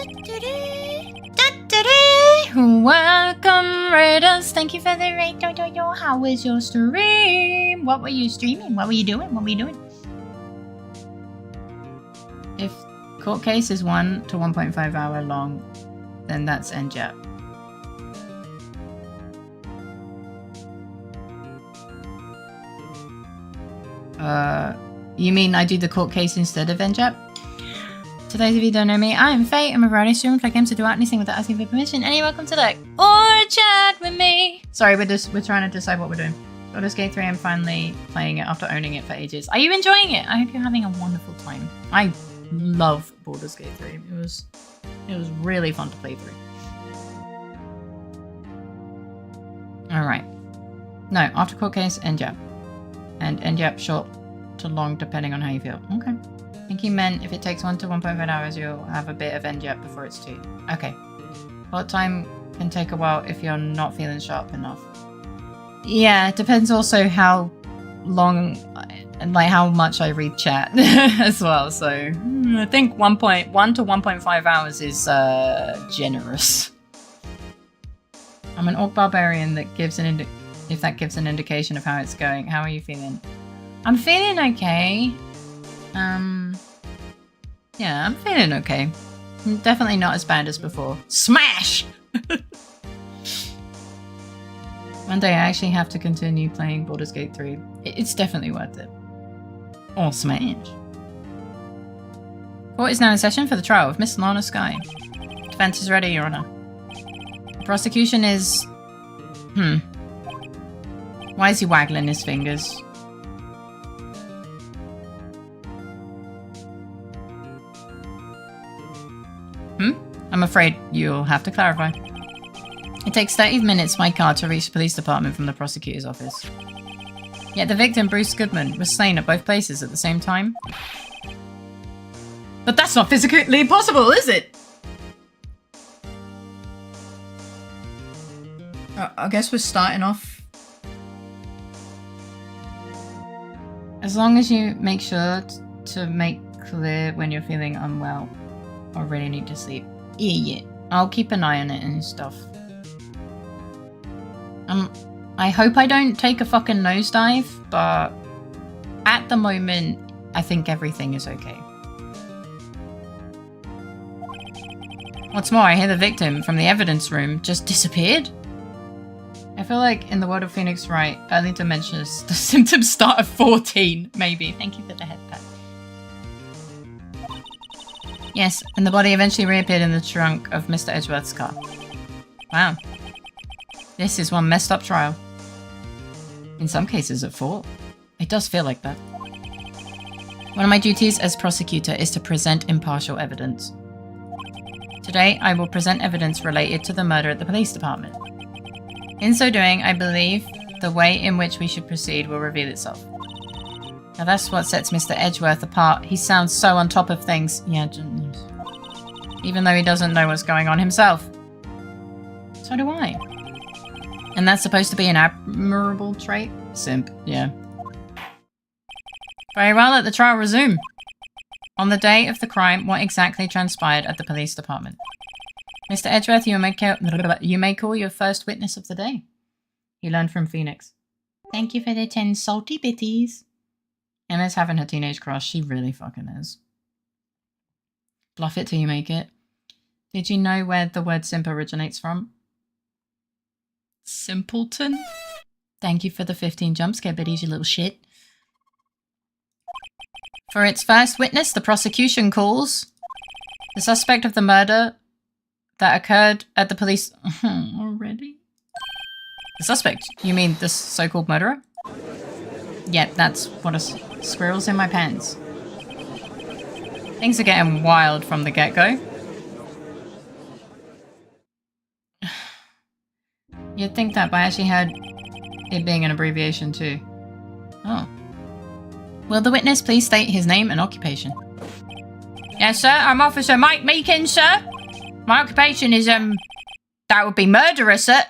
Welcome, Raiders. Thank you for the raid. How was your stream? What were you streaming? What were you doing? What were you doing? If court case is 1 to 1.5 hour long, then that's NJAP. You mean I do the court case instead of NJAP? To those of you who don't know me, I'm Faye. I'm a variety streamer. Play games to do anything without asking for permission. And you're welcome to like or chat with me. Sorry, we're trying to decide what we're doing. Baldur's Gate 3, I'm finally playing it after owning it for ages. Are you enjoying it? I hope you're having a wonderful time. I love Baldur's Gate 3. It was really fun to play through. Alright. No, after court case, NJAP. And NJAP short to long depending on how you feel. Okay. I think he meant if it takes 1 to 1.5 hours, you'll have a bit of NJAP before it's 2. Okay. Court time can take a while if you're not feeling sharp enough. Yeah, it depends also how long and like how much I read chat as well. So I think 1 to 1.5 hours is generous. I'm an orc barbarian that gives if that gives an indication of how it's going. How are you feeling? I'm feeling okay. Yeah, I'm feeling okay. Definitely not as bad as before. Smash! One day I actually have to continue playing Baldur's Gate 3. It's definitely worth it. Or smash. Court is now in session for the trial of Miss Lana Skye. Defense is ready, Your Honor. The prosecution is... Why is he waggling his fingers? I'm afraid you'll have to clarify. It takes 30 minutes by car to reach the police department from the prosecutor's office. Yet the victim, Bruce Goodman, was slain at both places at the same time. But that's not physically possible, is it? I guess we're starting off. As long as you make sure to make clear when you're feeling unwell or really need to sleep. Yeah. I'll keep an eye on it and stuff. I hope I don't take a fucking nosedive, but at the moment, I think everything is okay. What's more, I hear the victim from the evidence room just disappeared. I feel like in the world of Phoenix Wright, early dementia's the symptoms start at 14, maybe. Thank you for the head pat. Yes, and the body eventually reappeared in the trunk of Mr. Edgeworth's car. Wow. This is one messed up trial. In some cases at fault. It does feel like that. One of my duties as prosecutor is to present impartial evidence. Today, I will present evidence related to the murder at the police department. In so doing, I believe the way in which we should proceed will reveal itself. Now that's what sets Mr. Edgeworth apart. He sounds so on top of things. Yeah, even though he doesn't know what's going on himself. So do I. And that's supposed to be an admirable trait? Simp, yeah. Very well, let the trial resume. On the day of the crime, what exactly transpired at the police department? Mr. Edgeworth, you may call your first witness of the day. He learned from Phoenix. Thank you for the 10 salty bitties. Emma's having her teenage crush. She really fucking is. Bluff it till you make it. Did you know where the word simp originates from? Simpleton? Thank you for the 15 jump scare biddies, you little shit. For its first witness, the prosecution calls the suspect of the murder that occurred at the police... Already? The suspect? You mean the so-called murderer? Yep, that's what a squirrel's in my pants. Things are getting wild from the get-go. You'd think that, but I actually heard it being an abbreviation too. Oh. Will the witness please state his name and occupation? Yes, sir. I'm Officer Mike Meekins, sir. My occupation is, that would be murderer, sir.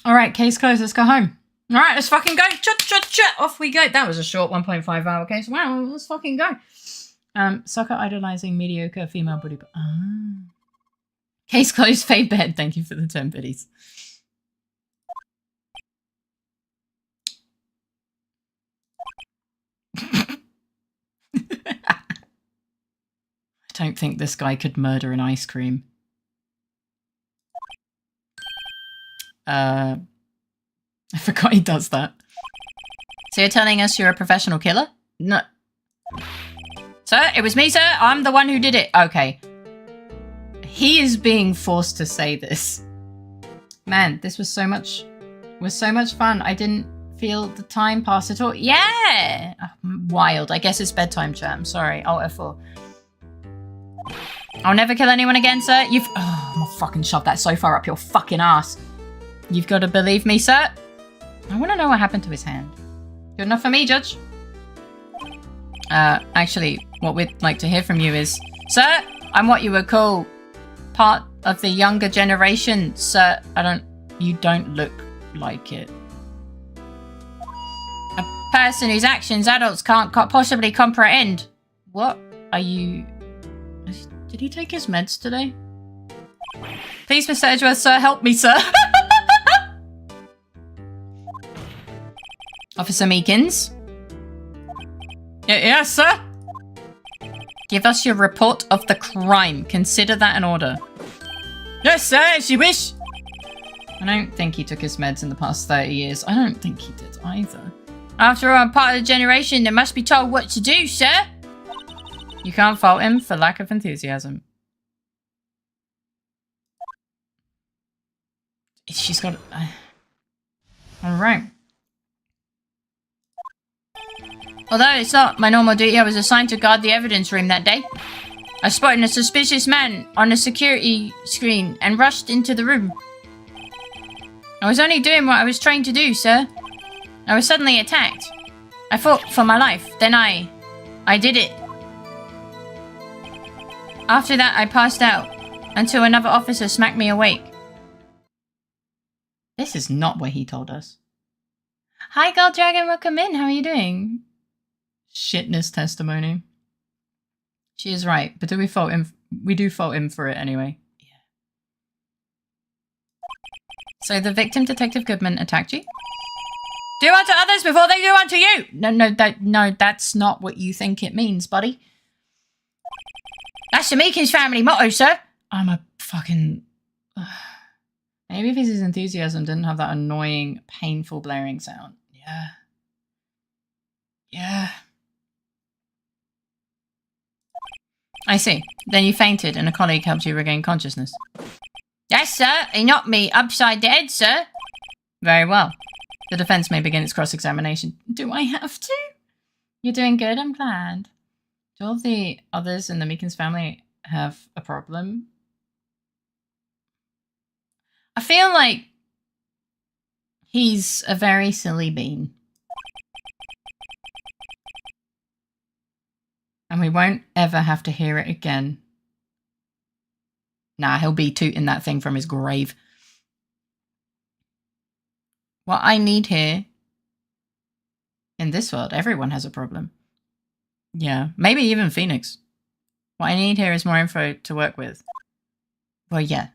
Alright, case closed. Let's go home. Alright, let's fucking go. Off we go. That was a short 1.5 hour case. Wow, let's fucking go. Sucker idolizing mediocre female body. Case closed, fade bed. Thank you for the 10 biddies. I don't think this guy could murder an ice cream. I forgot he does that. So you're telling us you're a professional killer? No. Sir, it was me, sir. I'm the one who did it. Okay. He is being forced to say this. Man, this was so much fun. I didn't feel the time pass at all. Yeah! Wild. I guess it's bedtime, chat. I'm sorry. Oh, F4. I'll never kill anyone again, sir. I'm gonna fucking shove that so far up your fucking ass. You've got to believe me, sir. I want to know what happened to his hand. Good enough for me, Judge. Actually, what we'd like to hear from you is... Sir, I'm what you would call part of the younger generation, sir. You don't look like it. A person whose actions adults can't possibly comprehend. What are you... Did he take his meds today? Please, Mr. Edgeworth, sir, help me, sir. Officer Meekins? Yes, sir? Give us your report of the crime. Consider that an order. Yes, sir, as you wish. I don't think he took his meds in the past 30 years. I don't think he did either. After all, I'm part of the generation that must be told what to do, sir. You can't fault him for lack of enthusiasm. She's got... Alright. Although it's not my normal duty, I was assigned to guard the evidence room that day. I spotted a suspicious man on the security screen and rushed into the room. I was only doing what I was trained to do, sir. I was suddenly attacked. I fought for my life. Then I did it. After that, I passed out until another officer smacked me awake. This is not what he told us. Hi, Gold Dragon, welcome in. How are you doing? Shitness testimony. She is right, but do we fault him? We do fault him for it anyway. Yeah. So the victim, Detective Goodman, attacked you? Do unto others before they do unto you! No, that's not what you think it means, buddy. That's the Meekins family motto, sir. I'm a fucking... Maybe if his enthusiasm didn't have that annoying, painful blaring sound. Yeah. Yeah. I see. Then you fainted and a colleague helped you regain consciousness. Yes, sir. He knocked me upside the head, sir. Very well. The defense may begin its cross-examination. Do I have to? You're doing good, I'm glad. Do all the others in the Meekins family have a problem? I feel like he's a very silly bean. And we won't ever have to hear it again. Nah, he'll be tooting that thing from his grave. What I need here... In this world, everyone has a problem. Yeah, maybe even Phoenix. What I need here is more info to work with. Well, yeah.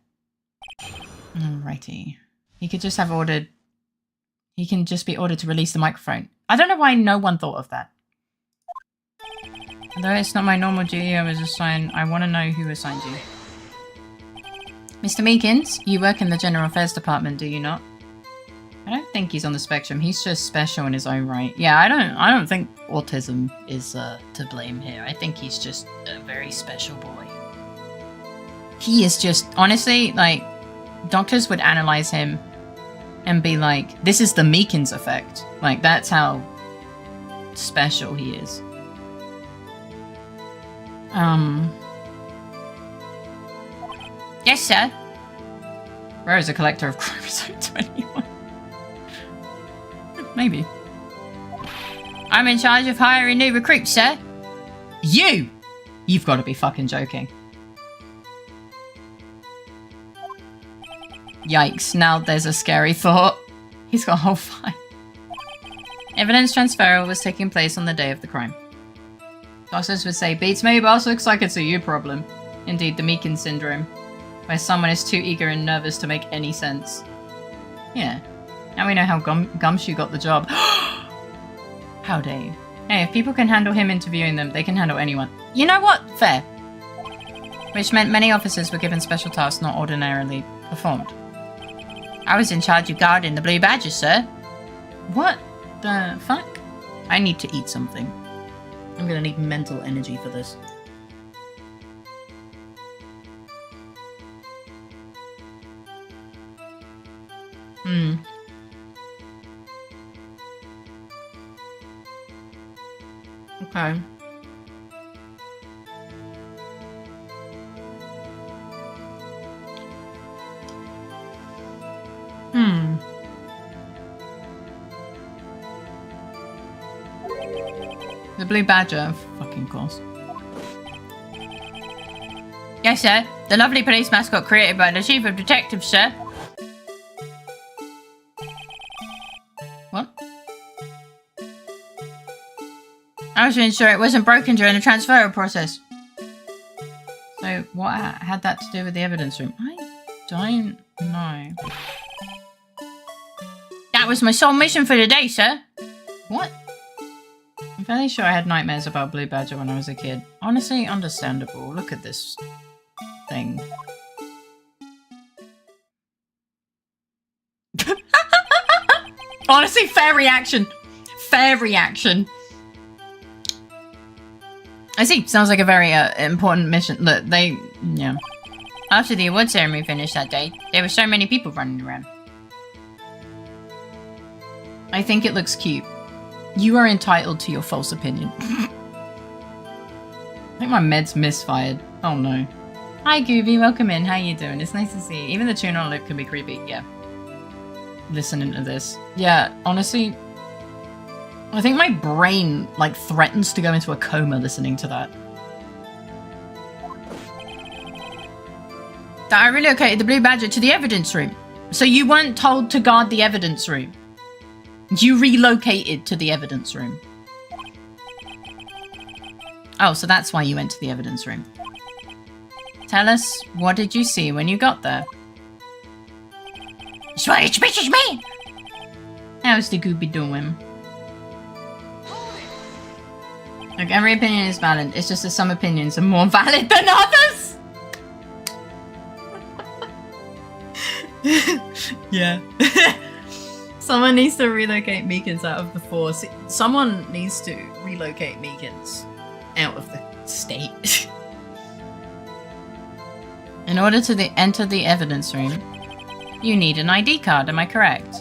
Alrighty. He could just have ordered... He can just be ordered to release the microphone. I don't know why no one thought of that. Although it's not my normal duty, I was assigned... I want to know who assigned you. Mr. Meekins, you work in the General Affairs Department, do you not? I don't think he's on the spectrum. He's just special in his own right. Yeah, I don't think autism is to blame here. I think he's just a very special boy. He is just... Honestly, like... Doctors would analyze him and be like, this is the Meekins effect. Like, that's how special he is. Yes, sir. Rose is a collector of chromosome 21. Maybe. I'm in charge of hiring new recruits, sir. You! You've got to be fucking joking. Yikes, now there's a scary thought. He's got a whole file. Evidence transfer was taking place on the day of the crime. Doctors would say, beats me, but also looks like it's a you problem. Indeed, the Meekins syndrome, where someone is too eager and nervous to make any sense. Yeah. Now we know how Gumshoe got the job. How dare you. Hey, if people can handle him interviewing them, they can handle anyone. You know what? Fair. Which meant many officers were given special tasks not ordinarily performed. I was in charge of guarding the Blue Badgers, sir. What the fuck? I need to eat something. I'm gonna need mental energy for this. Okay. The Blue Badger, of fucking course. Yes, sir. The lovely police mascot created by the Chief of Detectives, sir. What? I was to ensure it wasn't broken during the transfer process. So, what had that to do with the evidence room? I don't know. That was my sole mission for the day, sir. What? I'm fairly sure I had nightmares about Blue Badger when I was a kid. Honestly, understandable. Look at this thing. Honestly, fair reaction. Fair reaction. I see. Sounds like a very important mission. Look, yeah. After the award ceremony finished that day, there were so many people running around. I think it looks cute. You are entitled to your false opinion. I think my meds misfired. Oh no. Hi Gooby, welcome in. How you doing? It's nice to see you. Even the tune on lip can be creepy, yeah. Listening to this. Yeah, honestly, I think my brain, like, threatens to go into a coma listening to that. That I relocated the Blue Badger to the evidence room. So you weren't told to guard the evidence room. You relocated to the evidence room. Oh, so that's why you went to the evidence room. Tell us, what did you see when you got there? It's me! How's the Gooby doing? Look, every opinion is valid. It's just that some opinions are more valid than others! Yeah. Someone needs to relocate Meekins out of the force. Someone needs to relocate Meekins out of the state. In order to enter the evidence room, you need an ID card, am I correct?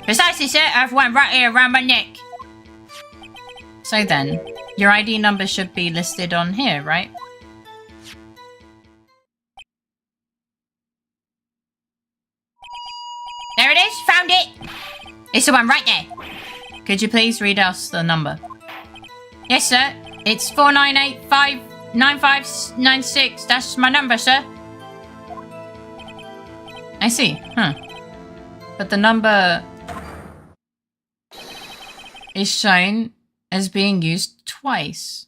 Precisely, sir. I have one right here around my neck. So then, your ID number should be listed on here, right? There it is, found it! It's the one right there. Could you please read us the number? Yes, sir. It's 49859596. That's my number, sir. I see, huh. But the number is shown as being used twice.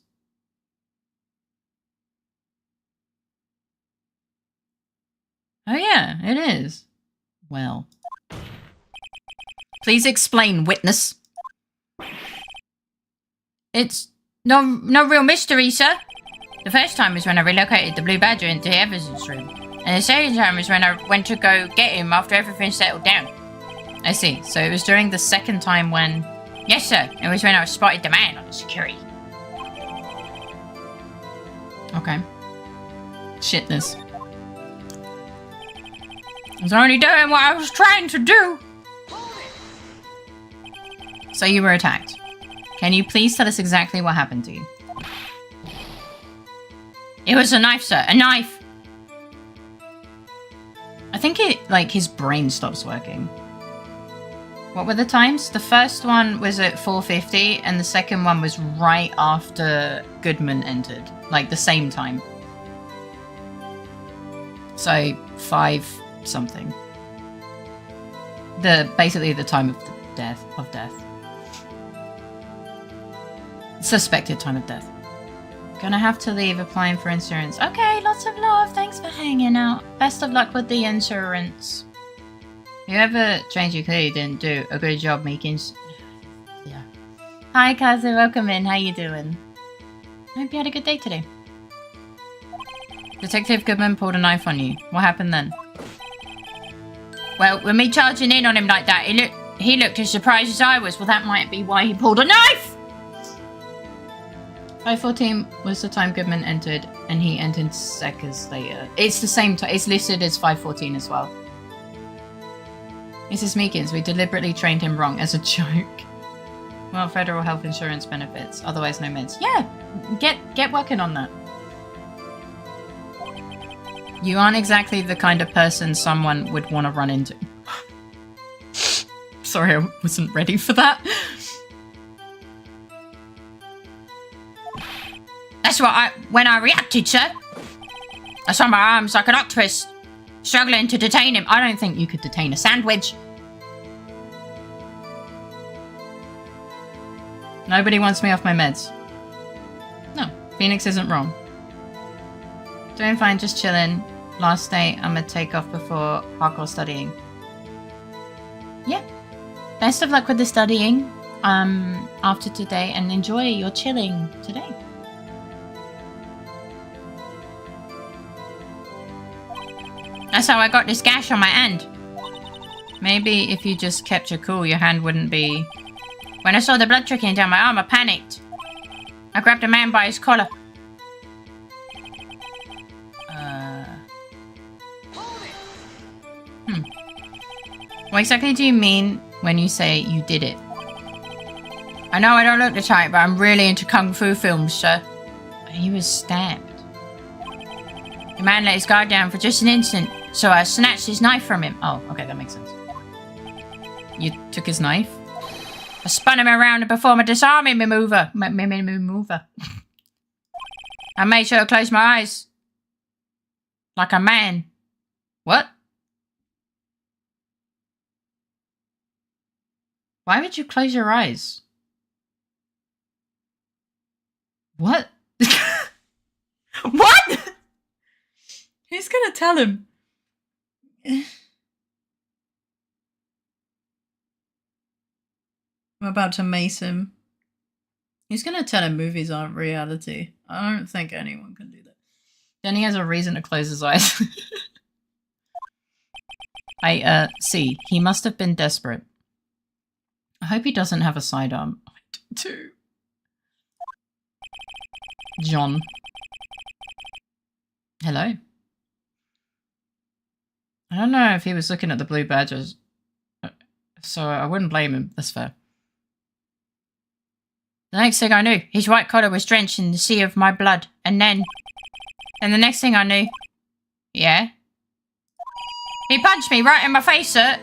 Oh yeah, it is. Well. Please explain, witness. It's no real mystery, sir. The first time was when I relocated the Blue Badger into the evidence room. And the second time was when I went to go get him after everything settled down. I see. So it was during the second time when... Yes, sir. It was when I spotted the man on the security. Okay. Shitness. I was only doing what I was trying to do. So you were attacked. Can you please tell us exactly what happened to you? It was a knife, sir. A knife! I think his brain stops working. What were the times? The first one was at 4:50 and the second one was right after Goodman entered. Like the same time. So 5 something. Basically the time of death. Suspected time of death. Gonna have to leave applying for insurance. Okay, lots of love. Thanks for hanging out. Best of luck with the insurance. Whoever trained you clearly didn't do a good job making... Yeah. Hi, Kazu. Welcome in. How you doing? Hope you had a good day today. Detective Goodman pulled a knife on you. What happened then? Well, with me charging in on him like that, he looked as surprised as I was. Well, that might be why he pulled a knife! 5:14 was the time Goodman entered, and he entered seconds later. It's the same time. It's listed as 5:14 as well. Mrs. Meekins, we deliberately trained him wrong as a joke. Well, federal health insurance benefits, otherwise no meds. Yeah, get working on that. You aren't exactly the kind of person someone would want to run into. Sorry, I wasn't ready for that. That's when I reacted, sir. I saw my arms like an octopus, struggling to detain him. I don't think you could detain a sandwich. Nobody wants me off my meds. No, Phoenix isn't wrong. Doing fine, just chilling. Last day, I'm gonna take off before hardcore studying. Yeah. Best of luck with the studying after today, and enjoy your chilling today. That's how I got this gash on my hand. Maybe if you just kept your cool, your hand wouldn't be... When I saw the blood trickling down my arm, I panicked. I grabbed a man by his collar. What exactly do you mean when you say you did it? I know I don't look the type, but I'm really into kung fu films, sir. He was stabbed. The man let his guard down for just an instant, so I snatched his knife from him. Oh, okay, that makes sense. You took his knife? I spun him around to perform a disarming maneuver. I made sure to close my eyes. Like a man. What? Why would you close your eyes? What? What? Who's gonna tell him? I'm about to mace him. Who's gonna tell him movies aren't reality? I don't think anyone can do that. Then he has a reason to close his eyes. See, he must have been desperate. I hope he doesn't have a sidearm. I do too. John. Hello. I don't know if he was looking at the blue badges, so I wouldn't blame him. That's fair. The next thing I knew, his white collar was drenched in the sea of my blood. And the next thing I knew... Yeah? He punched me right in my face, sir!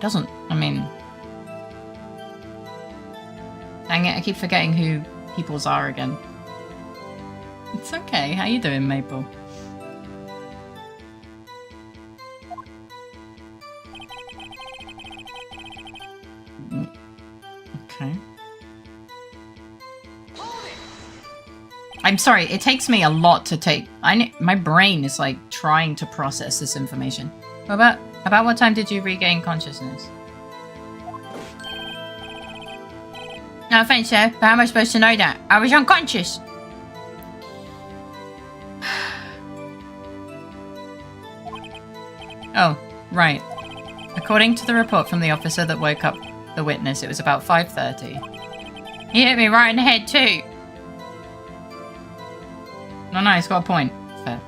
Doesn't, I mean... Dang it, I keep forgetting who peoples are again. It's okay, how you doing, Maple? Okay. I'm sorry, it takes me a lot to take... my brain is like trying to process this information. About what time did you regain consciousness? No offense, sir, but how am I supposed to know that? I was unconscious. Oh, right. According to the report from the officer that woke up the witness, it was about 5:30. He hit me right in the head too. No, he's got a point. Fair.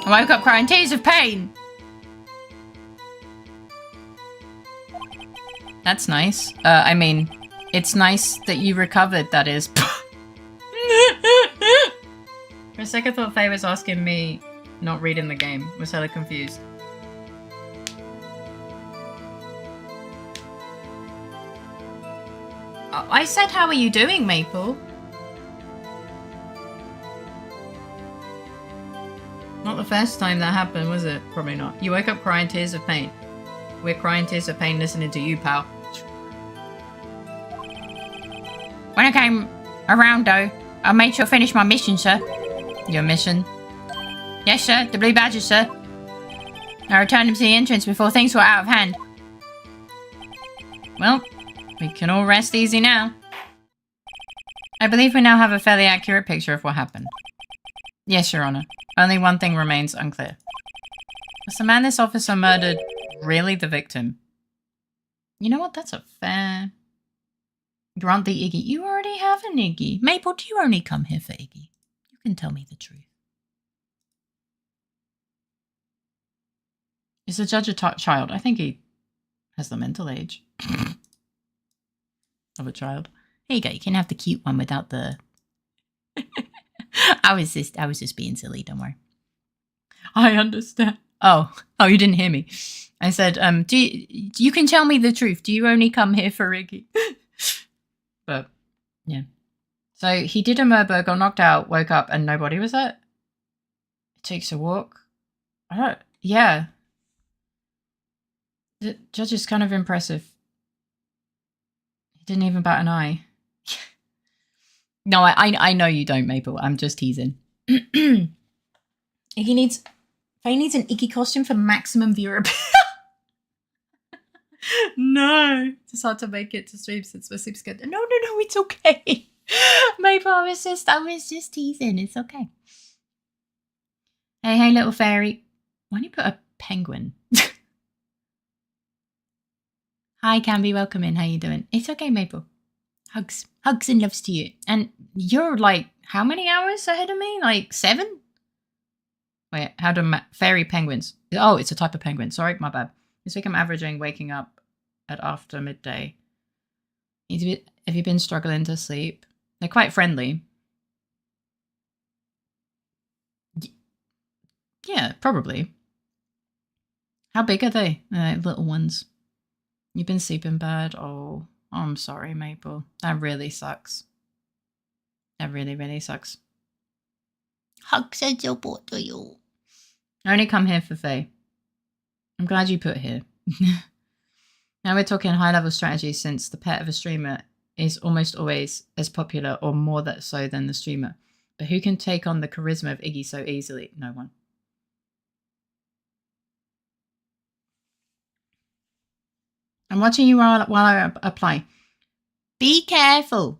I woke up crying tears of pain. That's nice. I mean, it's nice that you recovered, that is. For a second, I thought Faye was asking me not reading the game. I was hella confused. I said, how are you doing, Maple? Not the first time that happened, was it? Probably not. You woke up crying tears of pain. We're crying tears of pain listening to you, pal. When I came around, though, I made sure to finish my mission, sir. Your mission? Yes, sir. The blue badges, sir. I returned him to the entrance before things were out of hand. Well, we can all rest easy now. I believe we now have a fairly accurate picture of what happened. Yes, Your Honor. Only one thing remains unclear. Was the man this officer murdered really the victim? You know what? That's a fair... Grant the Iggy. You already have an Iggy. Maple, do you only come here for Iggy? You can tell me the truth. Is the judge a child? I think he has the mental age of a child. Here you go. You can have the cute one without the... I was just being silly. Don't worry. I understand. Oh, you didn't hear me. I said, you can tell me the truth. Do you only come here for Iggy? But, yeah. So he did a murder, got knocked out, woke up, and nobody was there? It takes a walk. Yeah. The judge is kind of impressive. He didn't even bat an eye. No, I know you don't, Maple. I'm just teasing. Faye needs an Iggy costume for maximum viewer appeal. No, it's hard to make it to stream since my sleep's good. No, it's okay. Maple, I was just teasing. It's okay. Hey, LittleFaerii. Why don't you put a penguin? Hi, Canby. Welcome in. How you doing? It's okay, Maple. Hugs and loves to you. And you're like, how many hours ahead of me? Like 7? Wait, how do fairy penguins? Oh, it's a type of penguin. Sorry, my bad. This week I'm averaging waking up at after midday. Have you been struggling to sleep? They're quite friendly. Yeah, probably. How big are they? Little ones. You've been sleeping bad? Oh, I'm sorry, Maple. That really sucks. That really, really sucks. Hugs and support to you. I only come here for Faye. I'm glad you put here. Now we're talking high-level strategy, since the pet of a streamer is almost always as popular or more so than the streamer. But who can take on the charisma of Iggy so easily? No one. I'm watching you while I apply. Be careful.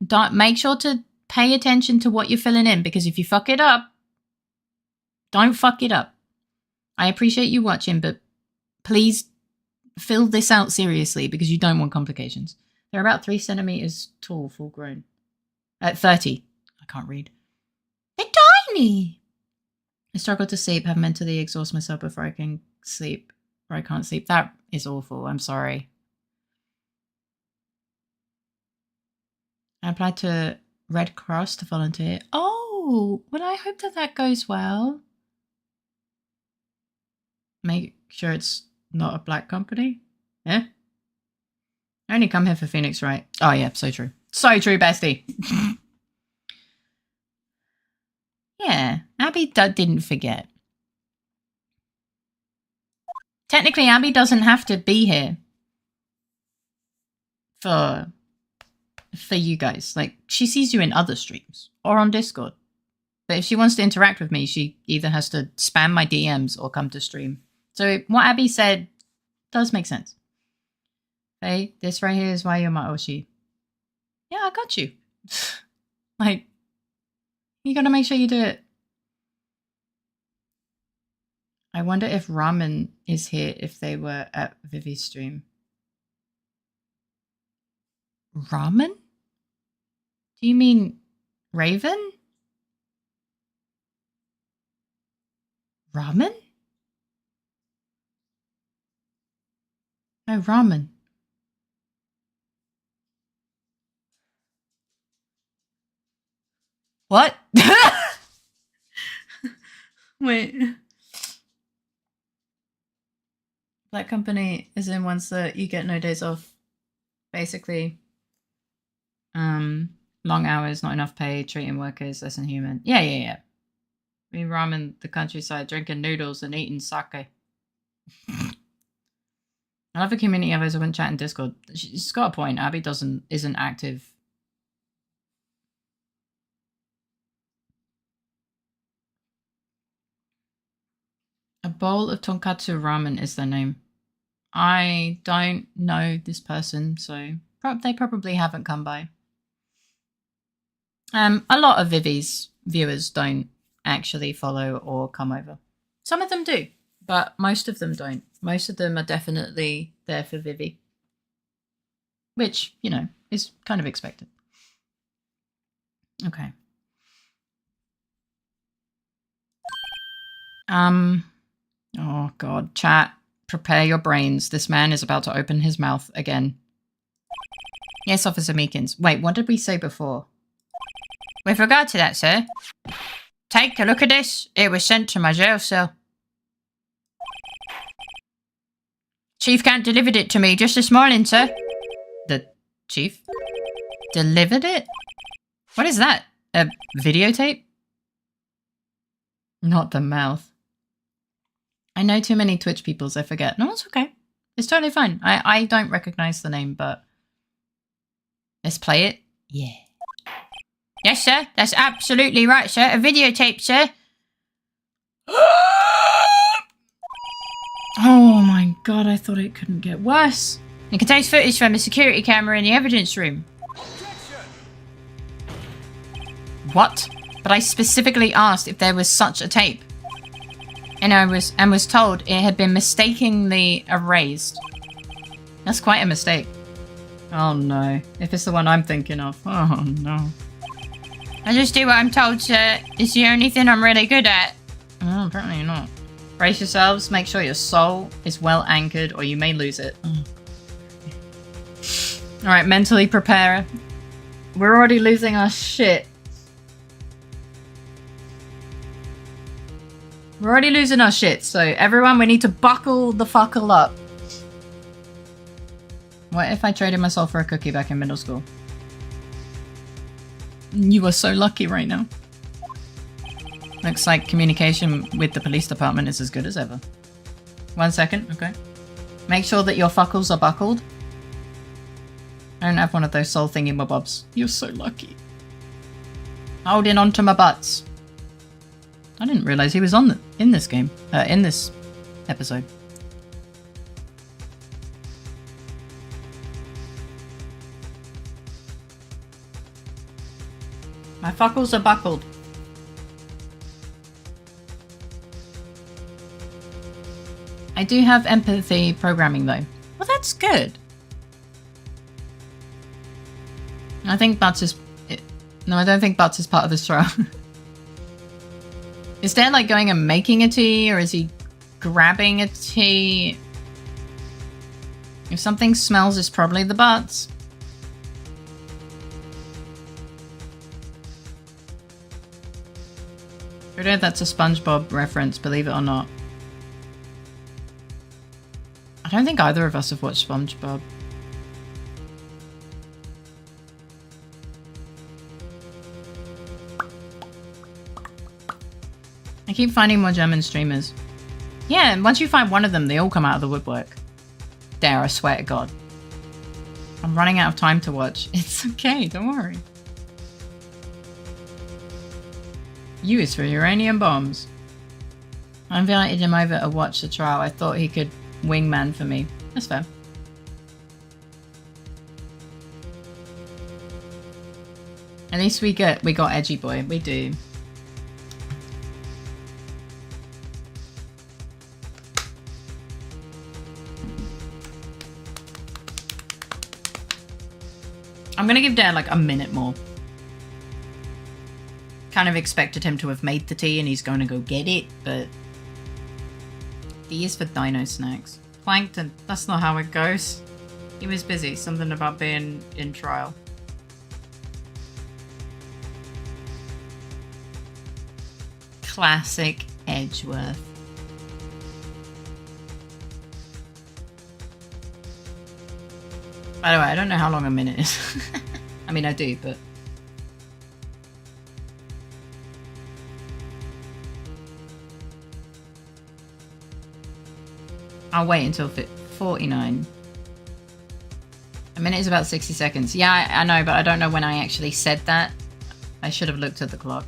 Don't make sure to pay attention to what you're filling in, because if you fuck it up, don't fuck it up. I appreciate you watching, but please fill this out seriously, because you don't want complications. They're about 3 centimeters tall, full grown. At 30. I can't read. They're tiny. I struggle to sleep, have mentally exhaust myself before I can sleep, or I can't sleep. That is awful. I'm sorry. I applied to Red Cross to volunteer. Oh, well, I hope that goes well. Make sure it's not a black company. Yeah? I only come here for Phoenix, right? Oh, yeah, so true. So true, bestie. Yeah, Abby didn't forget. Technically, Abby doesn't have to be here for you guys. Like, she sees you in other streams or on Discord. But if she wants to interact with me, she either has to spam my DMs or come to stream. So what Abby said does make sense. Hey, this right here is why you're my Oshi. Yeah, I got you. Like, you gotta make sure you do it. I wonder if Ramen is here if they were at Vivi's stream. Ramen? Do you mean Raven? Ramen? No, ramen. What? Wait. Black company is in ones that you get no days off. Basically, long hours, not enough pay, treating workers less than human. Yeah. We ramen the countryside, drinking noodles and eating sake. I love the community of us who wouldn't chat in Discord. She's got a point. Abby isn't active. A bowl of tonkatsu ramen is their name. I don't know this person, so they probably haven't come by. A lot of Vivi's viewers don't actually follow or come over. Some of them do, but most of them don't. Most of them are definitely there for Vivi, which, you know, is kind of expected. Okay. Oh God, chat, prepare your brains. This man is about to open his mouth again. Yes, Officer Meekins. Wait, what did we say before? With regard to that, sir, take a look at this. It was sent to my jail cell. Chief Count delivered it to me just this morning, sir. The chief? Delivered it? What is that? A videotape? Not the mouth. I know too many Twitch peoples, I forget. No, it's okay. It's totally fine. I don't recognize the name, but... Let's play it. Yeah. Yes, sir. That's absolutely right, sir. A videotape, sir. Oh my God, I thought it couldn't get worse. It contains footage from a security camera in the evidence room. What? But I specifically asked if there was such a tape. And was told it had been mistakenly erased. That's quite a mistake. Oh no. If it's the one I'm thinking of. Oh no. I just do what I'm told, sir. It's the only thing I'm really good at. Oh, apparently not. Brace yourselves. Make sure your soul is well anchored or you may lose it. Oh. Alright, mentally prepare. We're already losing our shit. We're already losing our shit, so everyone, we need to buckle the fuckle up. What if I traded myself for a cookie back in middle school? You are so lucky right now. Looks like communication with the police department is as good as ever. 1 second, okay. Make sure that your fuckles are buckled. I don't have one of those soul thingy mobobs. You're so lucky. Holding on to my butts. I didn't realize he was in this game. In this episode. My fuckles are buckled. I do have empathy programming though. Well, that's good. I think Butts is... No, I don't think Butts is part of this trial. Is Dan like going and making a tea, or is he grabbing a tea? If something smells, it's probably the Butts. I don't know if that's a SpongeBob reference, believe it or not. I don't think either of us have watched SpongeBob. I keep finding more German streamers. Yeah, and once you find one of them, they all come out of the woodwork. Dare, I swear to God. I'm running out of time to watch. It's okay, don't worry. U is for uranium bombs. I invited him over to watch the trial. I thought he could wingman for me. That's fair. At least we got Edgy Boy. We do. I'm gonna give Dad like a minute more. Kind of expected him to have made the tea and he's going to go get it, but D is for dino snacks. Plankton, that's not how it goes. He was busy, something about being in trial. Classic Edgeworth. By the way, I don't know how long a minute is. I mean, I do, but... I'll wait until 49. A minute is about 60 seconds. Yeah, I know, but I don't know when I actually said that. I should have looked at the clock.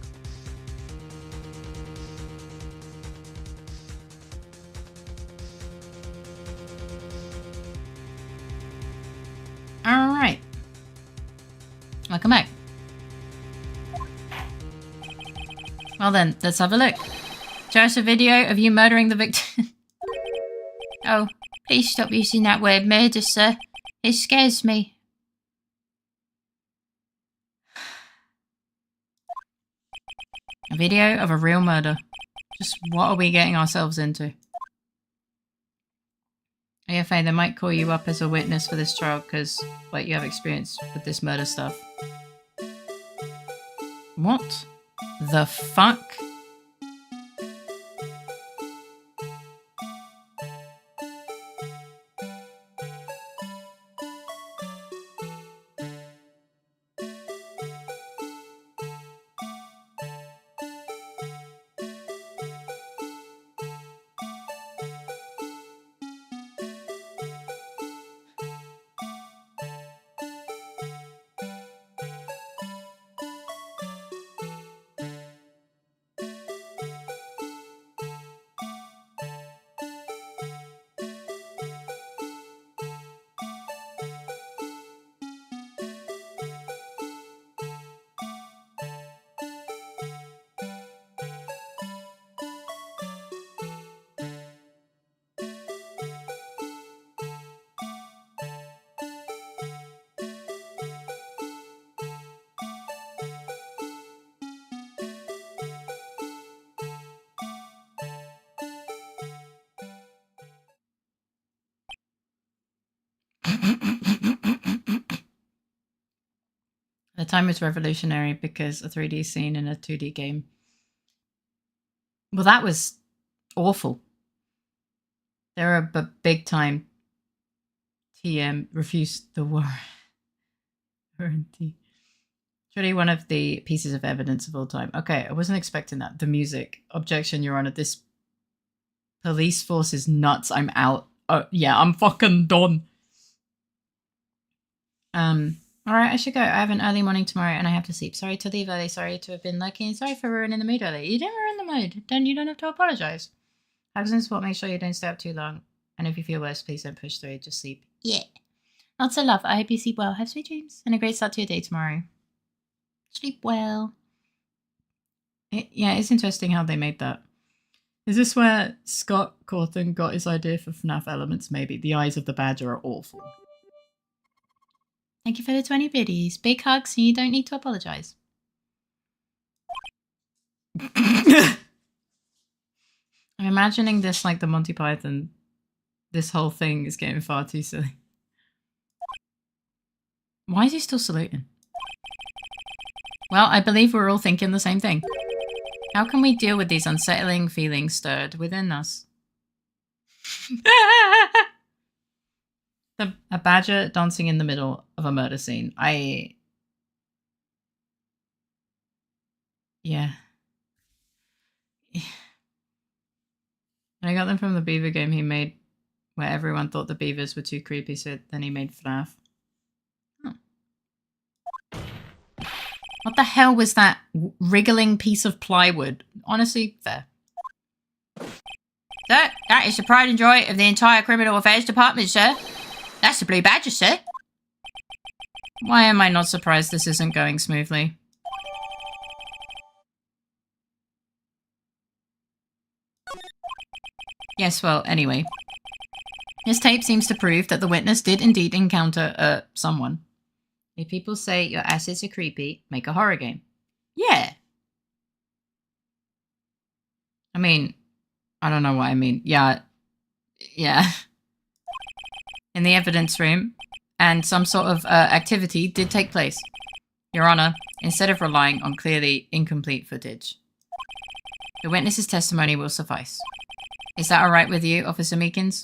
Alright. Welcome back. Well then, let's have a look. Show us a video of you murdering the victim. Oh, please stop using that word murder, sir. It scares me. A video of a real murder. Just what are we getting ourselves into? AFA, they might call you up as a witness for this trial because, like, you have experience with this murder stuff. What the fuck? The time was revolutionary because a 3D scene in a 2D game. Well, that was Awful. They're a big time TM. Refuse the warranty. Surely one of the pieces of evidence of all time. Okay, I wasn't expecting that. The music. Objection, Your Honor. This police force is nuts. I'm out. Oh, yeah, I'm fucking done. Alright, I should go. I have an early morning tomorrow and I have to sleep. Sorry to leave early. Sorry to have been lucky and sorry for ruining the mood early. You didn't ruin the mood. Then you don't have to apologize. Absence is what makes sure you don't stay up too long. And if you feel worse, please don't push through. Just sleep. Yeah. Lots of love. I hope you sleep well. Have sweet dreams and a great start to your day tomorrow. Sleep well. Yeah, it's interesting how they made that. Is this where Scott Cawthon got his idea for FNAF elements? Maybe. The eyes of the badger are awful. Thank you for the 20 biddies. Big hugs and you don't need to apologize. I'm imagining this like the Monty Python. This whole thing is getting far too silly. Why is he still saluting? Well, I believe we're all thinking the same thing. How can we deal with these unsettling feelings stirred within us? A badger dancing in the middle of a murder scene. Yeah. I got them from the beaver game he made where everyone thought the beavers were too creepy, so then he made FNAF. Huh. What the hell was that wriggling piece of plywood? Honestly, fair. Sir, that is the pride and joy of the entire criminal affairs department, sir. That's the blue badger, sir. Why am I not surprised this isn't going smoothly? Yes, well, anyway. This tape seems to prove that the witness did indeed encounter, someone. If people say your assets are creepy, make a horror game. Yeah. I mean, I don't know what I mean. Yeah. In the evidence room, and some sort of activity did take place. Your Honor, instead of relying on clearly incomplete footage. The witness's testimony will suffice. Is that all right with you, Officer Meekins?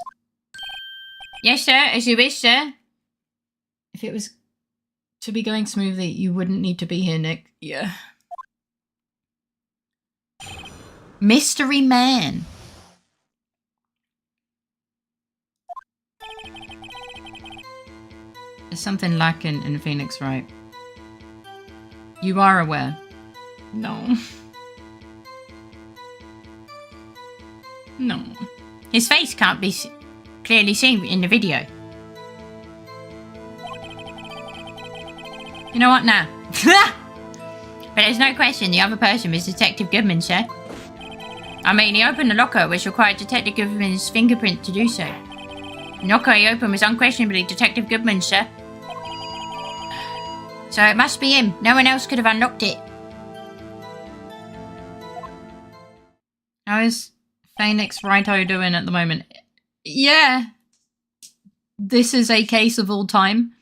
Yes, sir, as you wish, sir. If it was to be going smoothly, you wouldn't need to be here, Nick. Yeah. Mystery Man. There's something lacking in Phoenix Wright. You are aware. No. No. His face can't be clearly seen in the video. You know what now? But there's no question the other person was Detective Goodman, sir. I mean, he opened the locker, which required Detective Goodman's fingerprint to do so. The locker he opened was unquestionably Detective Goodman, sir. So it must be him. No one else could have unlocked it. How is Phoenix Righto doing at the moment? Yeah. This is a case of all time.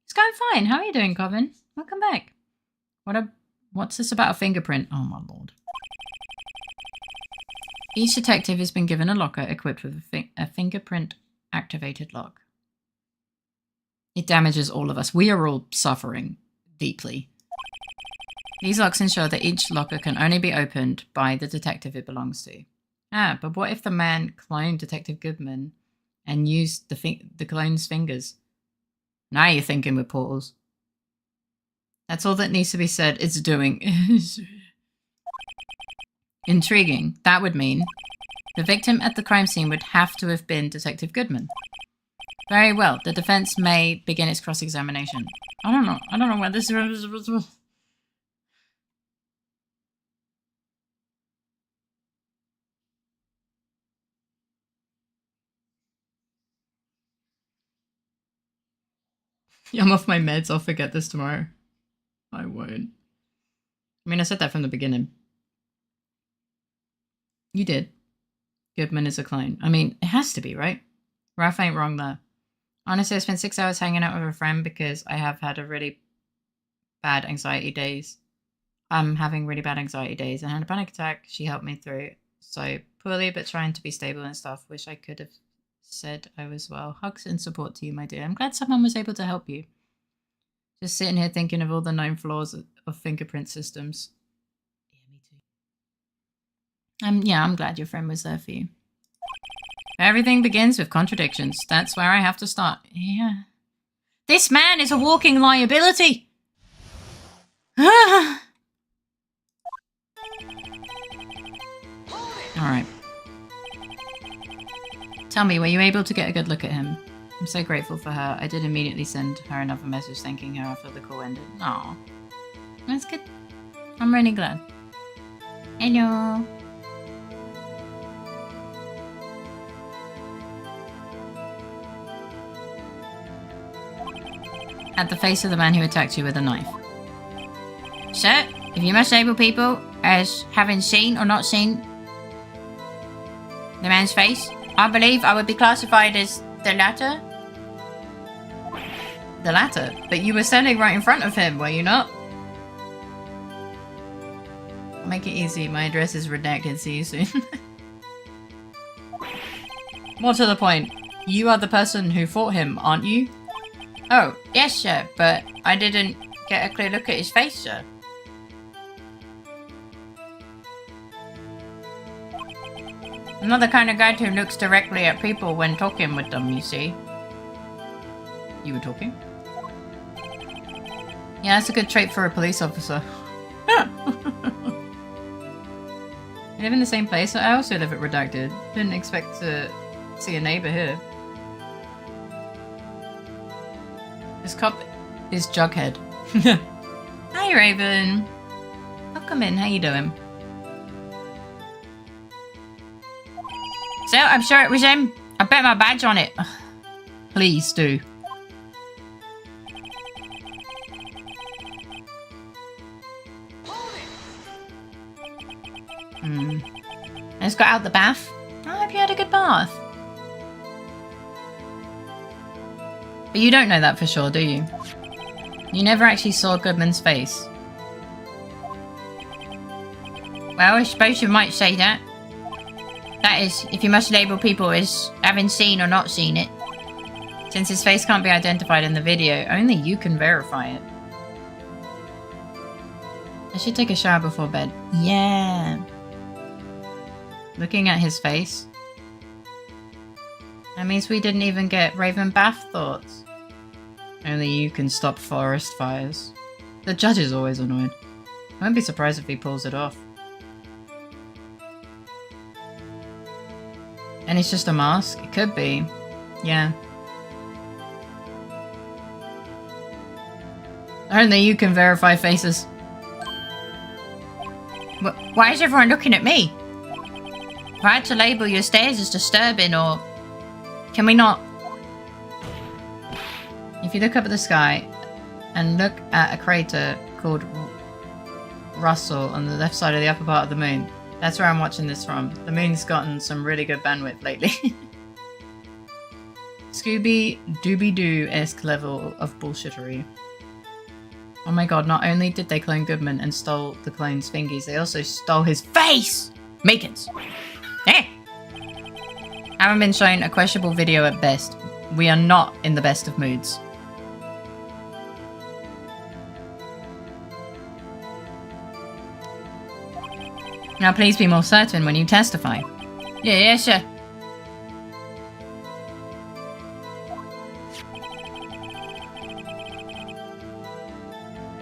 It's going fine. How are you doing, Coven? Welcome back. What's this about a fingerprint? Oh my lord. Each detective has been given a locker equipped with a fingerprint activated lock. It damages all of us. We are all suffering deeply. These locks ensure that each locker can only be opened by the detective it belongs to. Ah, but what if the man cloned Detective Goodman and used the clone's fingers? Now you're thinking with portals. That's all that needs to be said. It's doing. Intriguing. That would mean the victim at the crime scene would have to have been Detective Goodman. Very well. The defense may begin its cross-examination. I don't know where this is. I'm off my meds. I'll forget this tomorrow. I won't. I mean, I said that from the beginning. You did. Goodman is a clone. I mean, it has to be, right? Raph ain't wrong there. Honestly, I spent 6 hours hanging out with a friend because I have had a really bad anxiety days. I'm having really bad anxiety days and I had a panic attack. She helped me through. So Poorly, but trying to be stable and stuff. Wish I could have said I was well. Hugs and support to you, my dear. I'm glad someone was able to help you. Just sitting here thinking of all the known flaws of fingerprint systems. Yeah, me too. Yeah, I'm glad your friend was there for you. Everything begins with contradictions. That's where I have to start. Yeah. This man is a walking liability! Alright. Tell me, were you able to get a good look at him? I'm so grateful for her. I did immediately send her another message thanking her after the call ended. Aw. That's good. I'm really glad. Hello. At the face of the man who attacked you with a knife. Sir, if you must label people as having seen or not seen the man's face, I believe I would be classified as the latter. The latter? But you were standing right in front of him, were you not? I'll make it easy. My address is redacted. See you soon. More to the point, you are the person who fought him, aren't you? Oh, yes, sir, but I didn't get a clear look at his face, sir. I'm not the kind of guy who looks directly at people when talking with them, you see. You were talking? Yeah, that's a good trait for a police officer. You live in the same place? I also live at Redacted. Didn't expect to see a neighbor here. This cop is Jughead. Hi, Raven. Welcome in. How you doing? So, I'm sure it was him. I bet my badge on it. Ugh. Please do. I just got out the bath. I hope you had a good bath. But you don't know that for sure, do you? You never actually saw Goodman's face. Well, I suppose you might say that. That is, if you must label people as having seen or not seen it. Since his face can't be identified in the video, only you can verify it. I should take a shower before bed. Yeah. Looking at his face. That means we didn't even get Raven bath thoughts. Only you can stop forest fires. The judge is always annoyed. I won't be surprised if he pulls it off. And it's just a mask? It could be. Yeah. Only you can verify faces. Why is everyone looking at me? If I had to label your stares as disturbing, or... Can we not... If you look up at the sky and look at a crater called Russell on the left side of the upper part of the moon, that's where I'm watching this from. The moon's gotten some really good bandwidth lately. Scooby-Dooby-Doo-esque level of bullshittery. Oh my god, not only did they clone Goodman and stole the clone's fingies, they also stole his face! Makins! Eh! Haven't been shown a questionable video at best. We are not in the best of moods. Now please be more certain when you testify. Yeah, sure.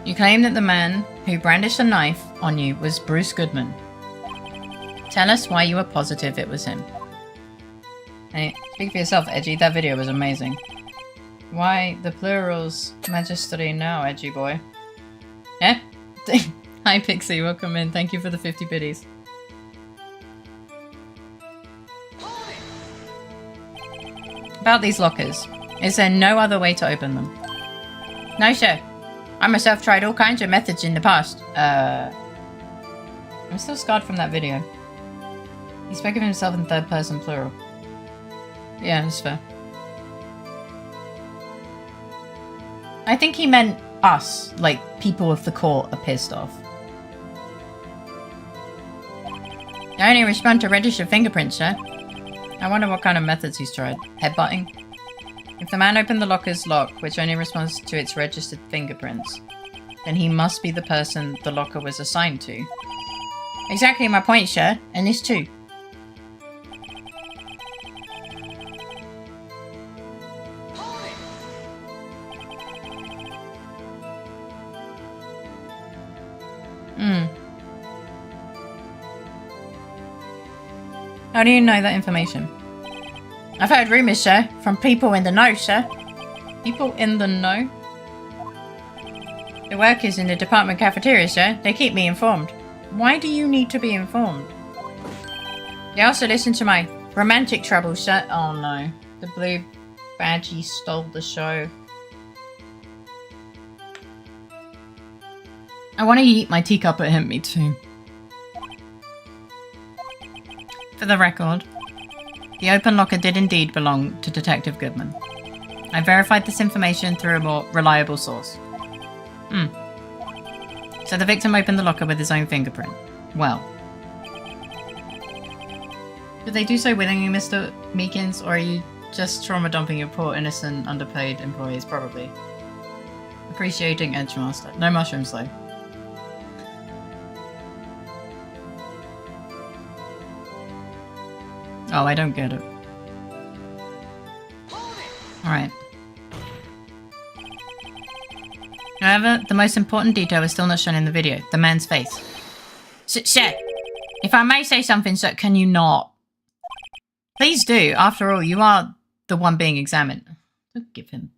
You claim that the man who brandished a knife on you was Bruce Goodman. Tell us why you were positive it was him. Hey, speak for yourself, Edgy. That video was amazing. Why the plurals magistry now, Edgy boy? Eh? Hi, Pixie. Welcome in. Thank you for the 50 biddies. About these lockers. Is there no other way to open them? No, sir. I myself tried all kinds of methods in the past. I'm still scarred from that video. He spoke of himself in third person plural. Yeah, that's fair. I think he meant us, like people of the court are pissed off. I only respond to registered fingerprints, sir. I wonder what kind of methods he's tried. Headbutting? If the man opened the locker's lock, which only responds to its registered fingerprints, then he must be the person the locker was assigned to. Exactly my point, sir. And this too. How do you know that information? I've heard rumours, sir, from people in the know, sir. People in the know? The workers in the department cafeteria, sir. They keep me informed. Why do you need to be informed? They also listen to my romantic troubles, sir. Oh no. The blue badgie stole the show. I want to eat my teacup at him, me too. For the record, the open locker did indeed belong to Detective Goodman. I verified this information through a more reliable source. So the victim opened the locker with his own fingerprint. Well. Did they do so willingly, Mr. Meekins, or are you just trauma dumping your poor, innocent, underpaid employees? Probably. Appreciating Edgemaster. No mushrooms, though. Oh, I don't get it. Alright. However, the most important detail is still not shown in the video. The man's face. Sir, if I may say something, sir, can you not? Please do. After all, you are the one being examined. Don't give him.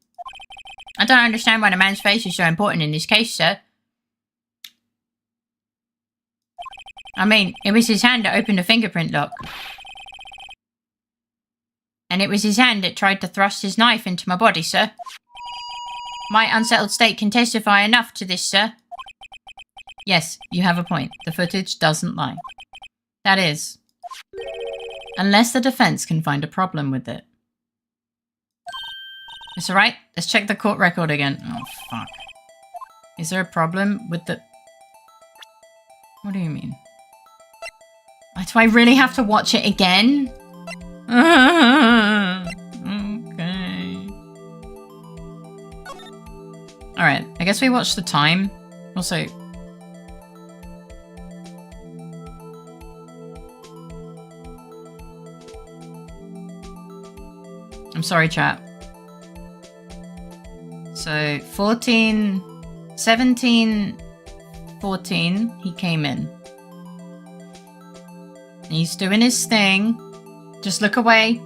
I don't understand why the man's face is so important in this case, sir. I mean, it was his hand that opened the fingerprint lock. And it was his hand that tried to thrust his knife into my body, sir. My unsettled state can testify enough to this, sir. Yes, you have a point. The footage doesn't lie. That is, unless the defense can find a problem with it. It's alright. Let's check the court record again. Oh, fuck. Is there a problem with the... What do you mean? Do I really have to watch it again? Okay. Alright, I guess we watch the time. Also... I'm sorry, chat. So, 17, 14, he came in. He's doing his thing. Just look away.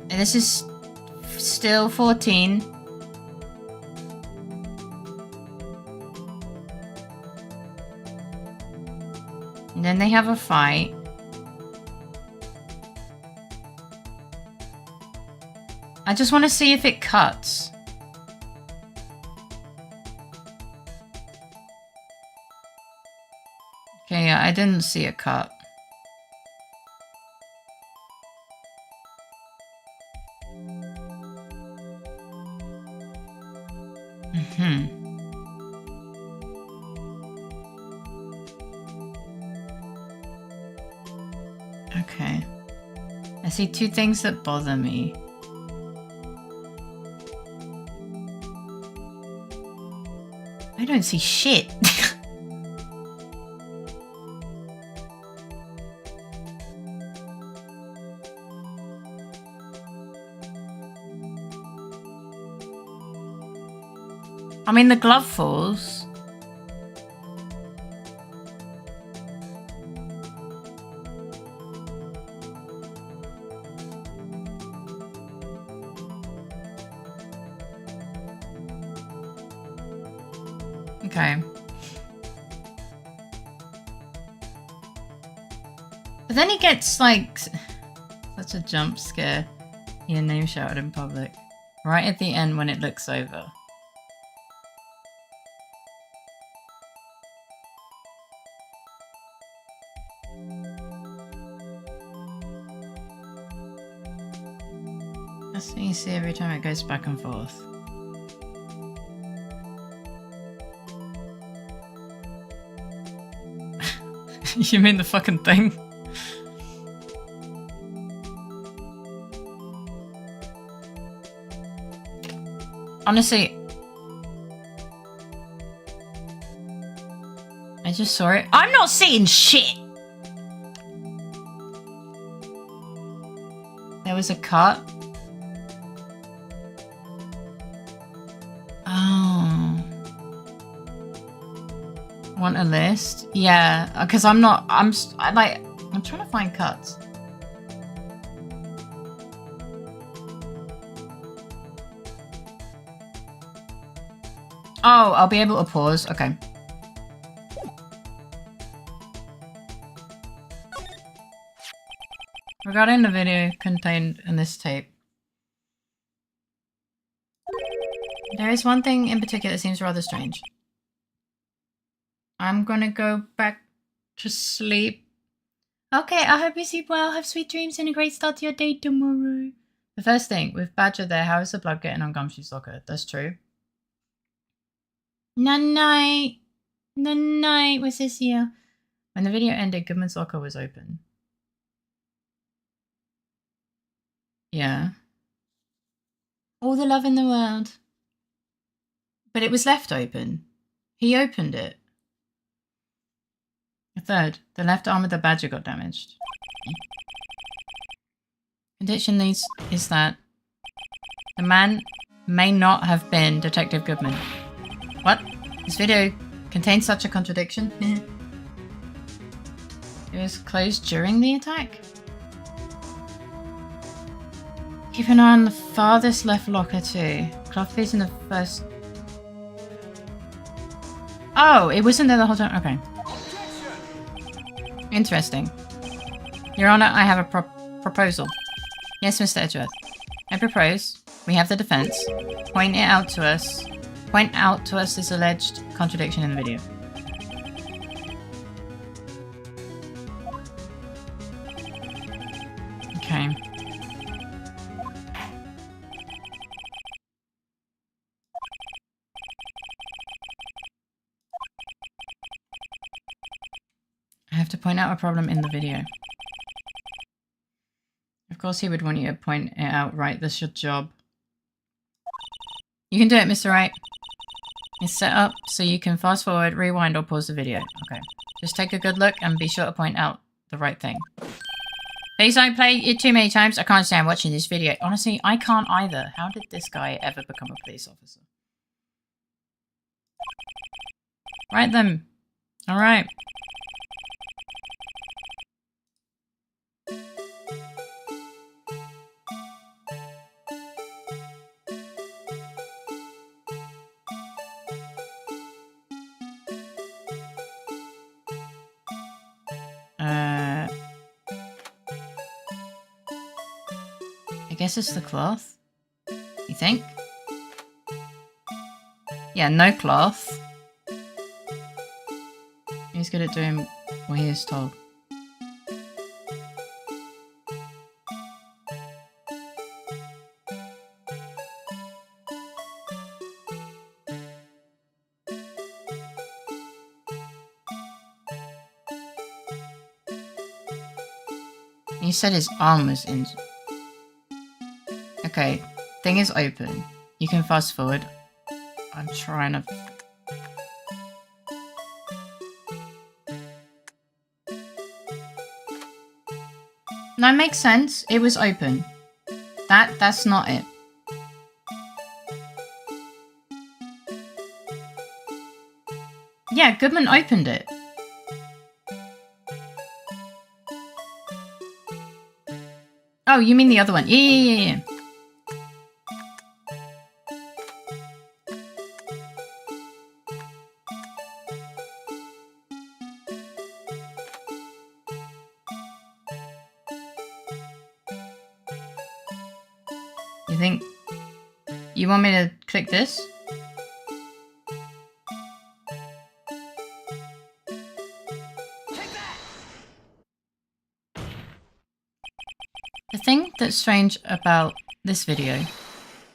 And this is still 14. And then they have a fight. I just want to see if it cuts. Okay, yeah, I didn't see a cut. Okay. I see two things that bother me. I don't see shit. I mean, the glove falls. Okay. But then he gets, like, such a jump scare. Your name shouted in public. Right at the end when it looks over. That's what you see every time it goes back and forth. You mean the fucking thing? Honestly, I just saw it. I'm not seeing shit! There was a cut. Oh. Want a list? Yeah, because I'm trying to find cuts. Oh, I'll be able to pause. Okay. Regarding the video contained in this tape, there is one thing in particular that seems rather strange. I'm gonna go back to sleep. Okay, I hope you sleep well. Have sweet dreams and a great start to your day tomorrow. The first thing, with Badger there, how is the blood getting on Gumshoe's locker? That's true. Night. Night, what's this here? When the video ended, Goodman's locker was open. Yeah. All the love in the world. But it was left open. He opened it. A third, the left arm of the Badger got damaged. Condition is that the man may not have been Detective Goodman. What? This video contains such a contradiction? It was closed during the attack? Keep an eye on the farthest left locker too. Cloth piece in the first... Oh, it wasn't there the whole time? Okay. Interesting. Your Honor, I have a proposal. Yes, Mr. Edgeworth. I propose we have the defense point out to us this alleged contradiction in the video. Okay. I have to point out a problem in the video. Of course he would want you to point it out, right? That's your job. You can do it, Mr. Wright. It's set up so you can fast forward, rewind, or pause the video. Okay. Just take a good look and be sure to point out the right thing. Please don't play it too many times. I can't stand watching this video. Honestly, I can't either. How did this guy ever become a police officer? Right then. Alright. I guess it's the cloth. You think? Yeah, no cloth. He's good at doing what he is told. He said his arm was injured. Okay, thing is open. You can fast forward. I'm trying to... No, it makes sense. It was open. That's not it. Yeah, Goodman opened it. Oh, you mean the other one? Yeah. You think... You want me to click this? The thing that's strange about this video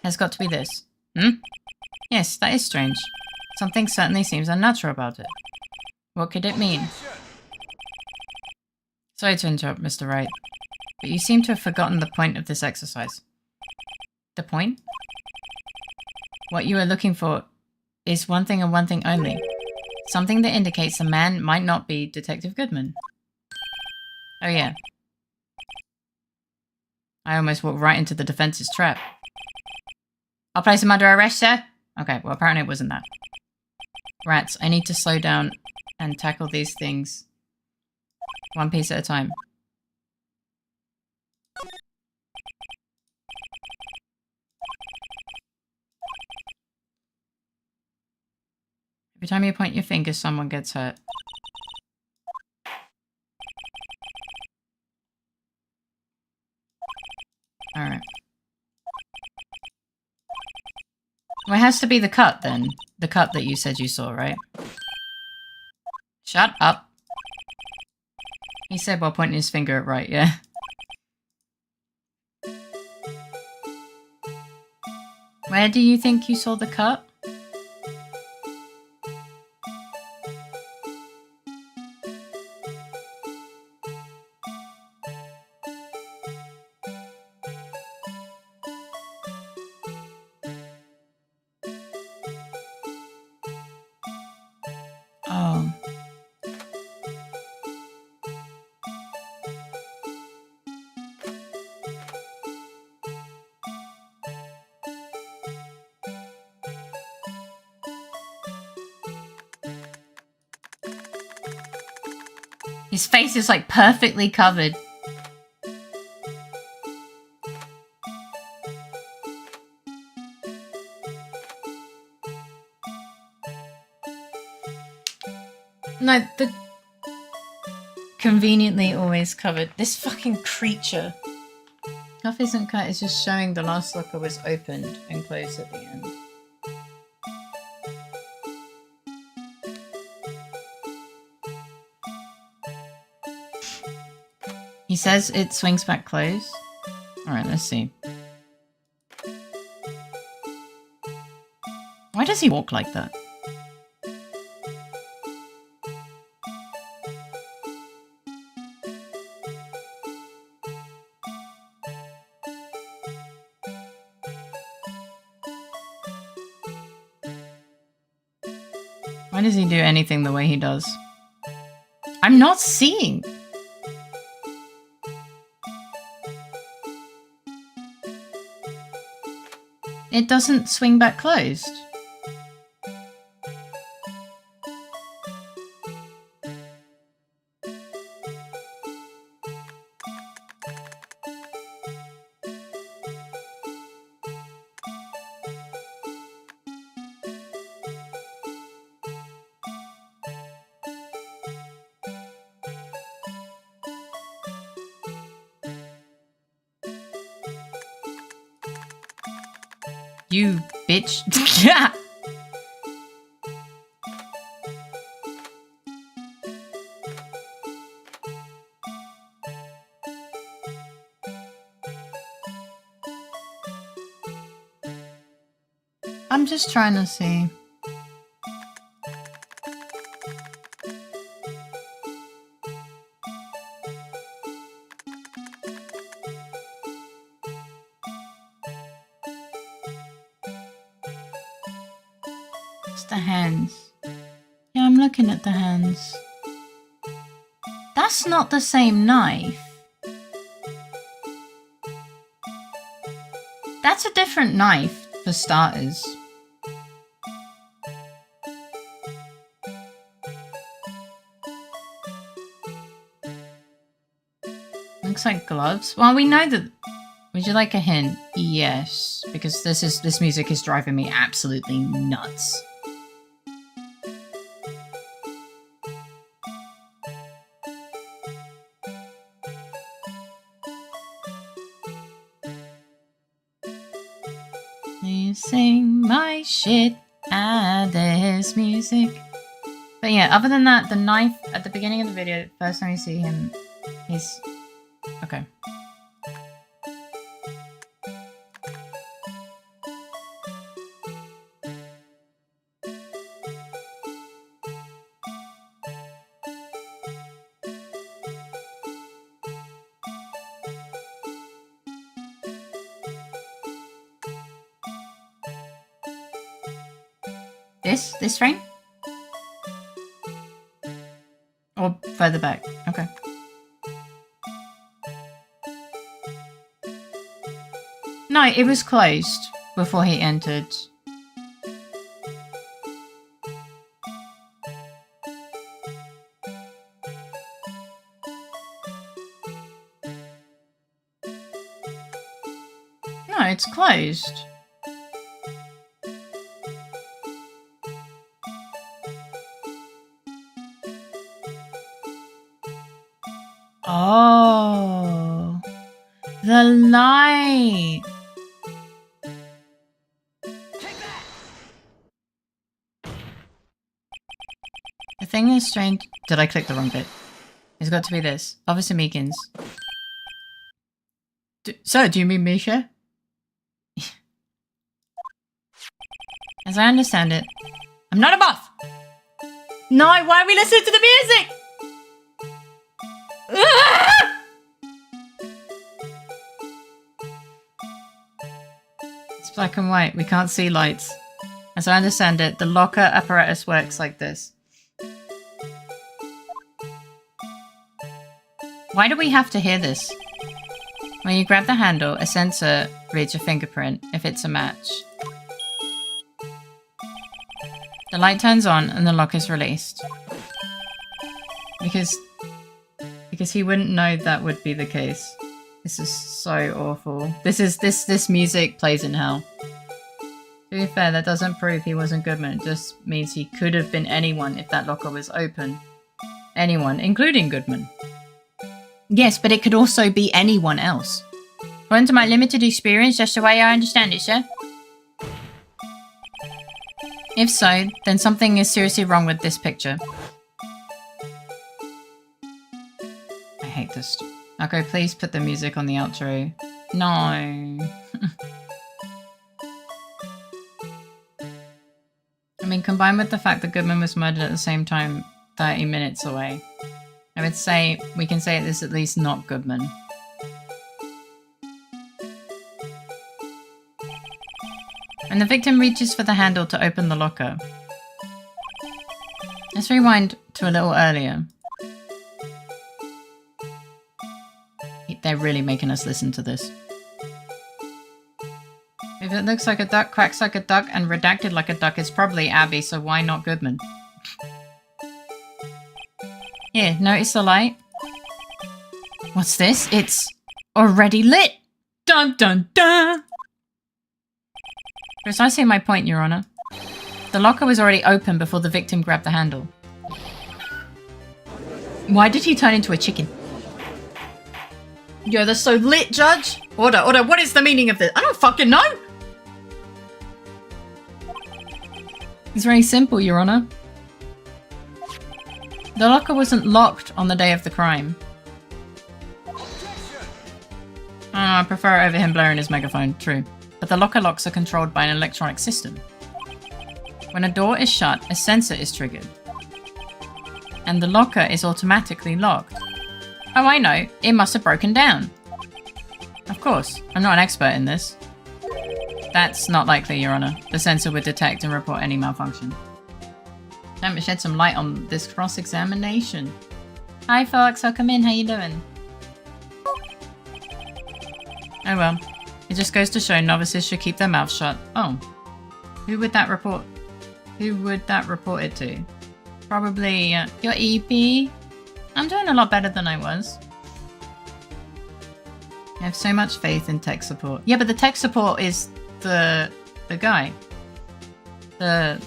has got to be this. Yes, that is strange. Something certainly seems unnatural about it. What could it mean? Sorry to interrupt, Mr. Wright, but you seem to have forgotten the point of this exercise. The point? What you are looking for is one thing and one thing only. Something that indicates the man might not be Detective Goodman. Oh yeah. I almost walked right into the defense's trap. I'll place him under arrest, sir. Okay, well apparently it wasn't that. Rats, I need to slow down and tackle these things one piece at a time. Every time you point your finger, someone gets hurt. Alright. Well, it has to be the cut, then. The cut that you said you saw, right? Shut up. He said while pointing his finger at right, yeah. Where do you think you saw the cut? Oh. His face is like perfectly covered. No, the conveniently always covered. This fucking creature. Cuff isn't cut, it's just showing the last locker was opened and closed at the end. He says it swings back closed. Alright, let's see. Why does he walk like that? Why does he do anything the way he does? I'm not seeing! It doesn't swing back closed. You bitch. Yeah. I'm just trying to see. It's the hands. Yeah, I'm looking at the hands. That's not the same knife. That's a different knife, for starters. Looks like gloves. Well, we know that. Would you like a hint? Yes, because this music is driving me absolutely nuts. You sing my shit at this music. But yeah, other than that, the knife at the beginning of the video, first time you see him, he's... Okay. This frame? Or further back? Okay. No, it was closed before he entered. No, it's closed. Oh, the light. The thing is strange. Did I click the wrong bit? It's got to be this. Officer Meekins. Sir, do you mean Misha? As I understand it, I'm not a buff! No, why are we listening to the music? It's black and white. We can't see lights. As I understand it, the locker apparatus works like this. Why do we have to hear this? When you grab the handle, a sensor reads your fingerprint if it's a match. The light turns on and the lock is released. Because he wouldn't know that would be the case. This is so awful. This music plays in hell. To be fair, that doesn't prove he wasn't Goodman. It just means he could have been anyone if that locker was open. Anyone, including Goodman. Yes, but it could also be anyone else. According to my limited experience, that's the way I understand it, sir. If so, then something is seriously wrong with this picture. I hate this. Okay, please put the music on the outro. No. I mean, combined with the fact that Goodman was murdered at the same time 30 minutes away, I would say we can say this is at least not Goodman. When the victim reaches for the handle to open the locker. Let's rewind to a little earlier. They're really making us listen to this. If it looks like a duck, quacks like a duck, and redacted like a duck, it's probably Abby, so why not Goodman? Here, notice the light? What's this? It's already lit! Dun dun dun! Precisely my point, Your Honor. The locker was already open before the victim grabbed the handle. Why did he turn into a chicken? Yo, that's so lit, Judge! Order, what is the meaning of this? I don't fucking know! It's very simple, Your Honor. The locker wasn't locked on the day of the crime. I prefer it over him blowing his megaphone, true. But the locker locks are controlled by an electronic system. When a door is shut, a sensor is triggered. And the locker is automatically locked. Oh, I know. It must have broken down. Of course. I'm not an expert in this. That's not likely, Your Honor. The sensor would detect and report any malfunction. Let me shed some light on this cross-examination. Hi, folks. Welcome in. How you doing? Oh, well. It just goes to show novices should keep their mouths shut. Oh. Who would that report it to? Probably your EP? I'm doing a lot better than I was. I have so much faith in tech support. Yeah, but the tech support is the guy. The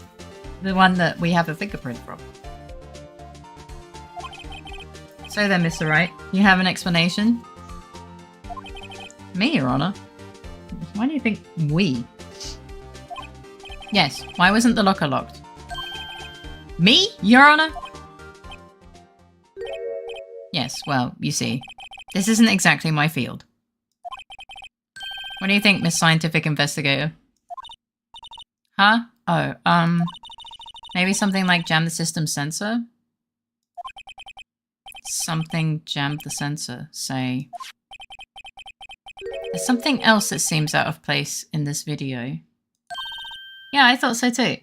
one that we have a fingerprint from. So then, Mr. Wright, you have an explanation? Me, Your Honor? Why do you think we? Yes, why wasn't the locker locked? Me, Your Honor? Yes, well, you see, this isn't exactly my field. What do you think, Miss Scientific Investigator? Huh? Oh, maybe something like jam the system sensor? Something jammed the sensor, say. There's something else that seems out of place in this video. Yeah, I thought so too.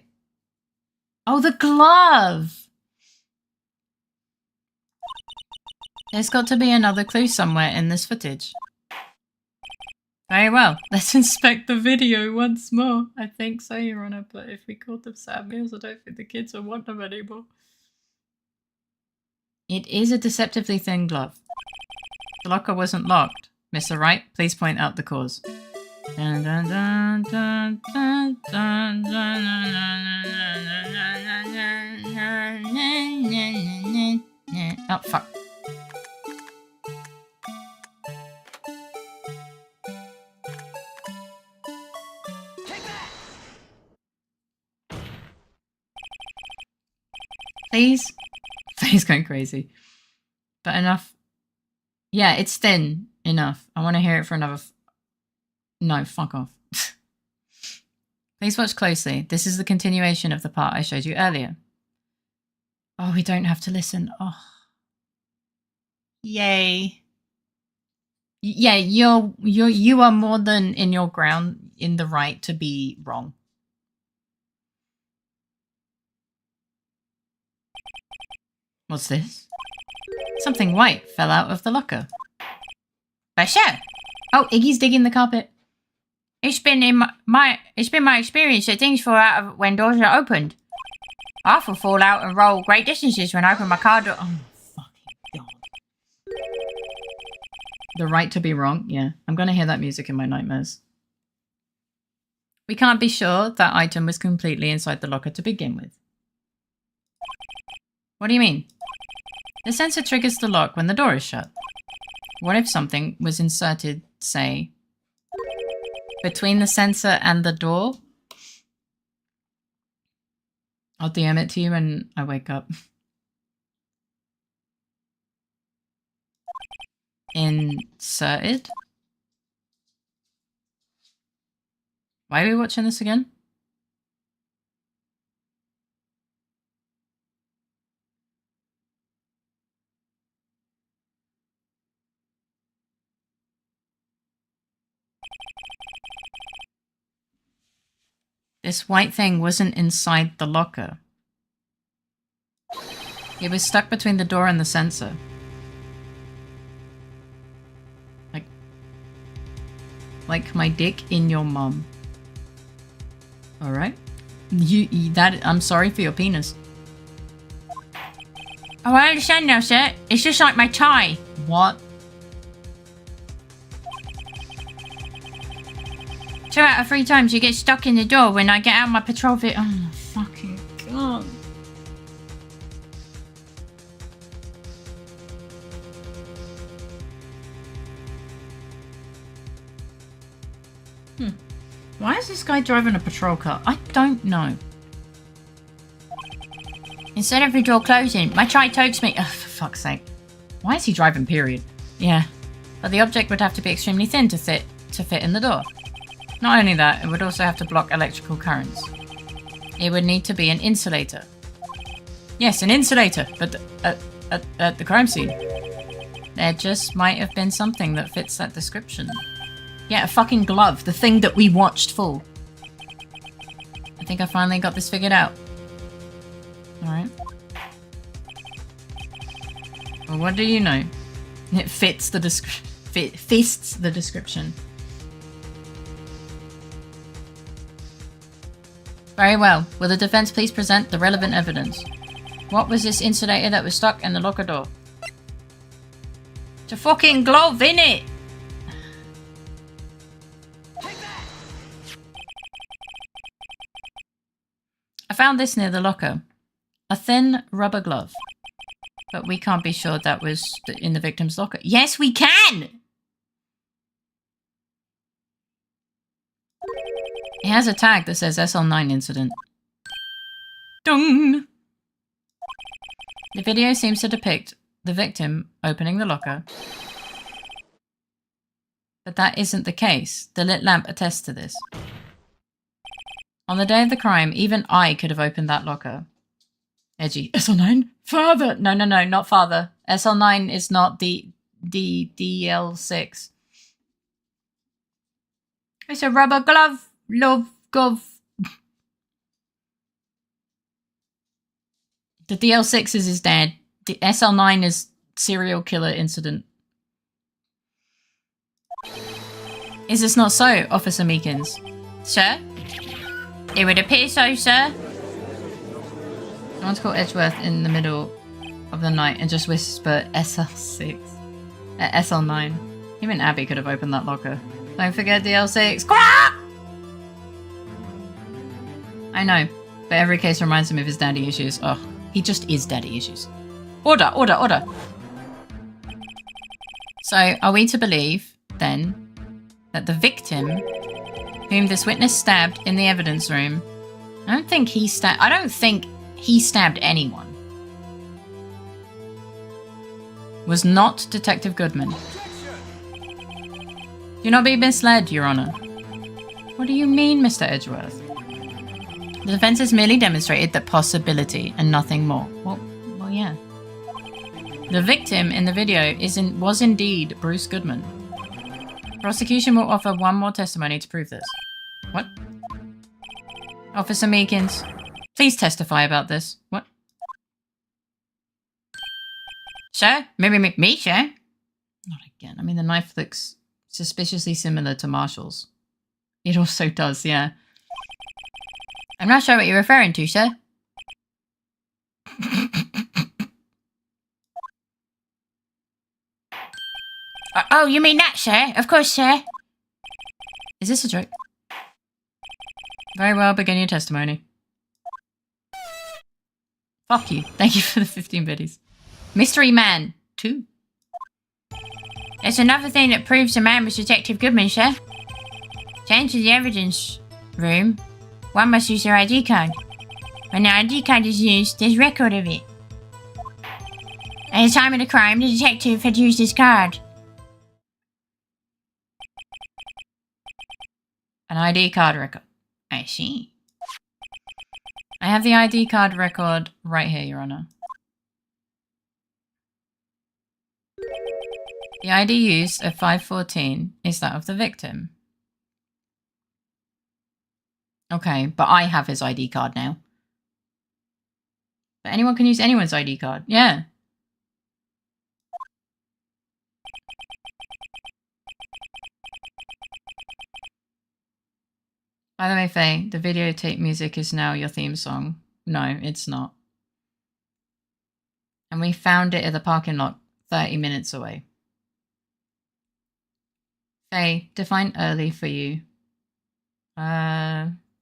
Oh, the glove! There's got to be another clue somewhere in this footage. Very well. Let's inspect the video once more. I think so, Your Honor, but if we called them sad meals, I don't think the kids will want them anymore. It is a deceptively thin glove. The locker wasn't locked. Mr. Wright, please point out the cause. Dun, dun, dun, dun, dun, dun, dun, oh, fuck. Please? Please going crazy. But enough. Yeah, it's thin enough. I want to hear it for another... No, fuck off. Please watch closely. This is the continuation of the part I showed you earlier. Oh, we don't have to listen. Oh. Yay. Yeah, you are more than in your ground in the right to be wrong. What's this? Something white fell out of the locker. Basher! Oh, Iggy's digging the carpet. It's been my experience that things fall out of when doors are opened. I often fall out and roll great distances when I open my car door. Oh my fucking god. The right to be wrong? Yeah, I'm gonna hear that music in my nightmares. We can't be sure that item was completely inside the locker to begin with. What do you mean? The sensor triggers the lock when the door is shut. What if something was inserted, say, between the sensor and the door? I'll DM it to you when I wake up. Inserted? Why are we watching this again? This white thing wasn't inside the locker. It was stuck between the door and the sensor. Like my dick in your mum. Alright. I'm sorry for your penis. Oh, I understand now, sir. It's just like my tie. What? 2 out of 3 times you get stuck in the door when I get out my patrol vehicle. Oh my fucking god. Why is this guy driving a patrol car? I don't know. Instead of the door closing, my try takes me... Oh, for fuck's sake. Why is he driving, period? Yeah. But the object would have to be extremely thin to fit in the door. Not only that, it would also have to block electrical currents. It would need to be an insulator. Yes, an insulator, but at the crime scene. There just might have been something that fits that description. Yeah, a fucking glove, the thing that we watched full. I think I finally got this figured out. Alright. Well, what do you know? It fits the fists the description. Very well. Will the defense please present the relevant evidence? What was this insulator that was stuck in the locker door? It's a fucking glove, innit? I found this near the locker. A thin rubber glove. But we can't be sure that was in the victim's locker. Yes, we can! It has a tag that says SL9 incident. Dung! The video seems to depict the victim opening the locker. But that isn't the case. The lit lamp attests to this. On the day of the crime, even I could have opened that locker. Edgy. SL9? Father! No, not father. SL9 is not the DL6. It's a rubber glove. Love, gov. The DL6 is dead. The SL9 is serial killer incident. Is this not so, Officer Meekins? Sir? It would appear so, sir. I want to call Edgeworth in the middle of the night and just whisper SL6. SL9. Even Abby could have opened that locker. Don't forget DL6. Quack! I know, but every case reminds him of his daddy issues. Oh, he just is daddy issues. Order, order, order. So, are we to believe, then, that the victim, whom this witness stabbed in the evidence room, I don't think he stabbed anyone, was not Detective Goodman? Do not be misled, Your Honor. What do you mean, Mr. Edgeworth? The defense has merely demonstrated the possibility and nothing more. Well, yeah. The victim in the video was indeed Bruce Goodman. Prosecution will offer one more testimony to prove this. What? Officer Meekins, please testify about this. What? Sir? Me, sir? Not again. I mean, the knife looks suspiciously similar to Marshall's. It also does, yeah. I'm not sure what you're referring to, sir. Oh, you mean that, sir? Of course, sir. Is this a joke? Very well, begin your testimony. Fuck you. Thank you for the 15 biddies. Mystery Man 2. There's another thing that proves the man was Detective Goodman, sir. To enter the evidence room, one must use their ID card. When the ID card is used, there's record of it. At the time of the crime, the detective had used his card. An ID card record. I see. I have the ID card record right here, Your Honor. The ID used at 5:14 is that of the victim. Okay, but I have his ID card now. But anyone can use anyone's ID card. Yeah. By the way, Faye, the videotape music is now your theme song. No, it's not. And we found it at the parking lot 30 minutes away. Faye, define early for you.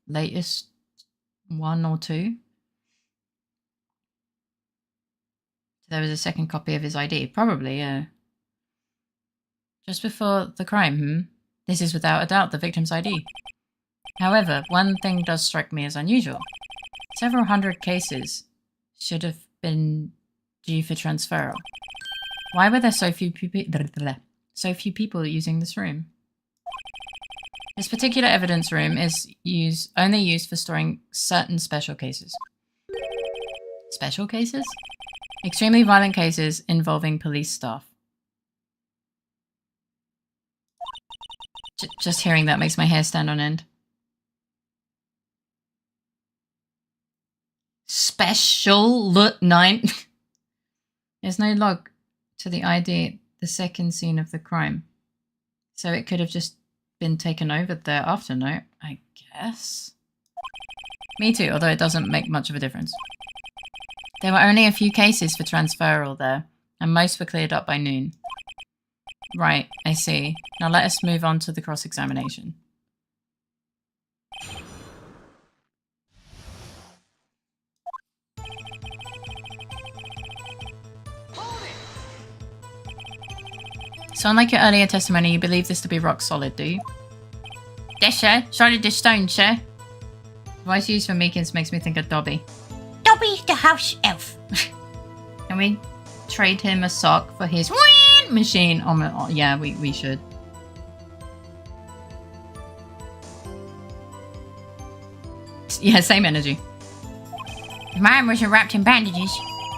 Latest 1 or 2. There was a second copy of his ID. Probably, yeah. Just before the crime, This is without a doubt the victim's ID. However, one thing does strike me as unusual. Several hundred cases should have been due for transferal. Why were there so few people using this room? This particular evidence room is only used for storing certain special cases. Special cases? Extremely violent cases involving police staff. Just hearing that makes my hair stand on end. Special look 9. There's no log to the ID at the second scene of the crime. So it could have just been taken over thereafter, no? I guess. Me too, although it doesn't make much of a difference. There were only a few cases for transferal there, and most were cleared up by noon. Right, I see. Now let us move on to the cross-examination. So unlike your earlier testimony, you believe this to be rock solid, do you? Yes, sir. Solid as stone, sir. The voice used for Meekins makes me think of Dobby. Dobby the house elf. Can we trade him a sock for his machine? Oh, yeah, we should. Yeah, same energy. If mine wasn't wrapped in bandages,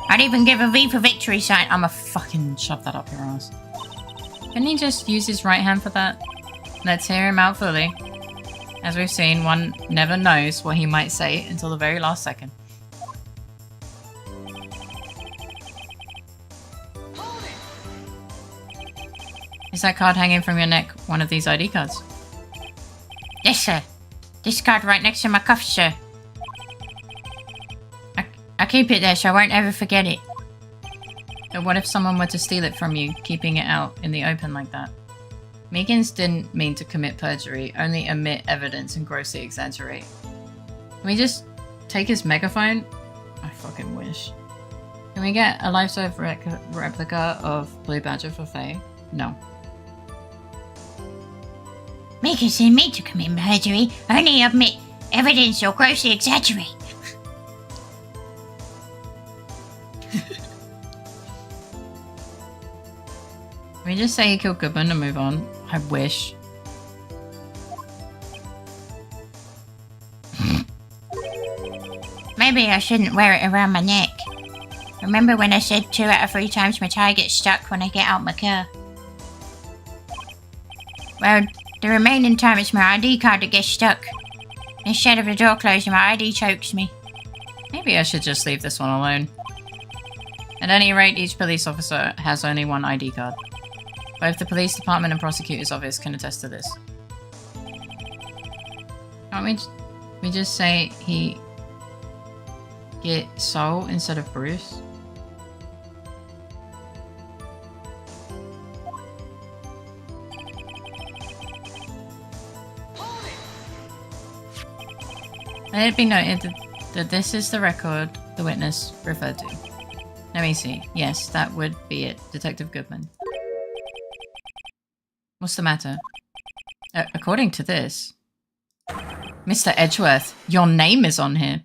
I'd even give a V for victory sign. I'ma fucking shove that up your ass. Can he just use his right hand for that? Let's hear him out fully. As we've seen, one never knows what he might say until the very last second. Is that card hanging from your neck one of these ID cards? Yes, sir. This card right next to my cuff, sir. I keep it there so I won't ever forget it. But what if someone were to steal it from you, keeping it out in the open like that? Meekins didn't mean to commit perjury, only omit evidence and grossly exaggerate. Can we just take his megaphone? I fucking wish. Can we get a life-size replica of Blue Badger for Faye? No. Meekins didn't mean to commit perjury, only omit evidence or grossly exaggerate. Can we just say he killed Goodman and move on? I wish. Maybe I shouldn't wear it around my neck. Remember when I said 2 out of 3 times my tie gets stuck when I get out my car? Well, the remaining time it's my ID card that gets stuck. Instead of the door closing, my ID chokes me. Maybe I should just leave this one alone. At any rate, each police officer has only one ID card. Both the police department and prosecutor's office can attest to this. Can't we just say he get Sol instead of Bruce? Let it be noted that this is the record the witness referred to. Let me see. Yes, that would be it. Detective Goodman. What's the matter? According to this, Mr. Edgeworth, your name is on here.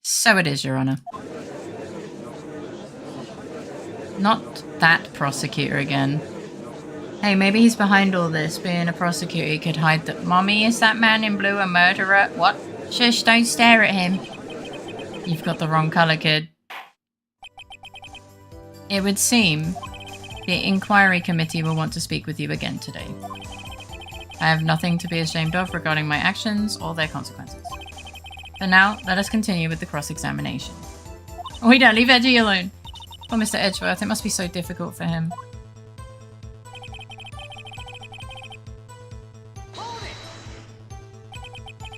So it is, Your Honor. Not that prosecutor again. Hey, maybe he's behind all this. Being a prosecutor, he could hide the— Mommy, is that man in blue a murderer? What? Shush, don't stare at him. You've got the wrong colour, kid. It would seem the inquiry committee will want to speak with you again today. I have nothing to be ashamed of regarding my actions or their consequences. For now, let us continue with the cross-examination. We don't leave Edgy alone. Oh, Mr. Edgeworth, it must be so difficult for him.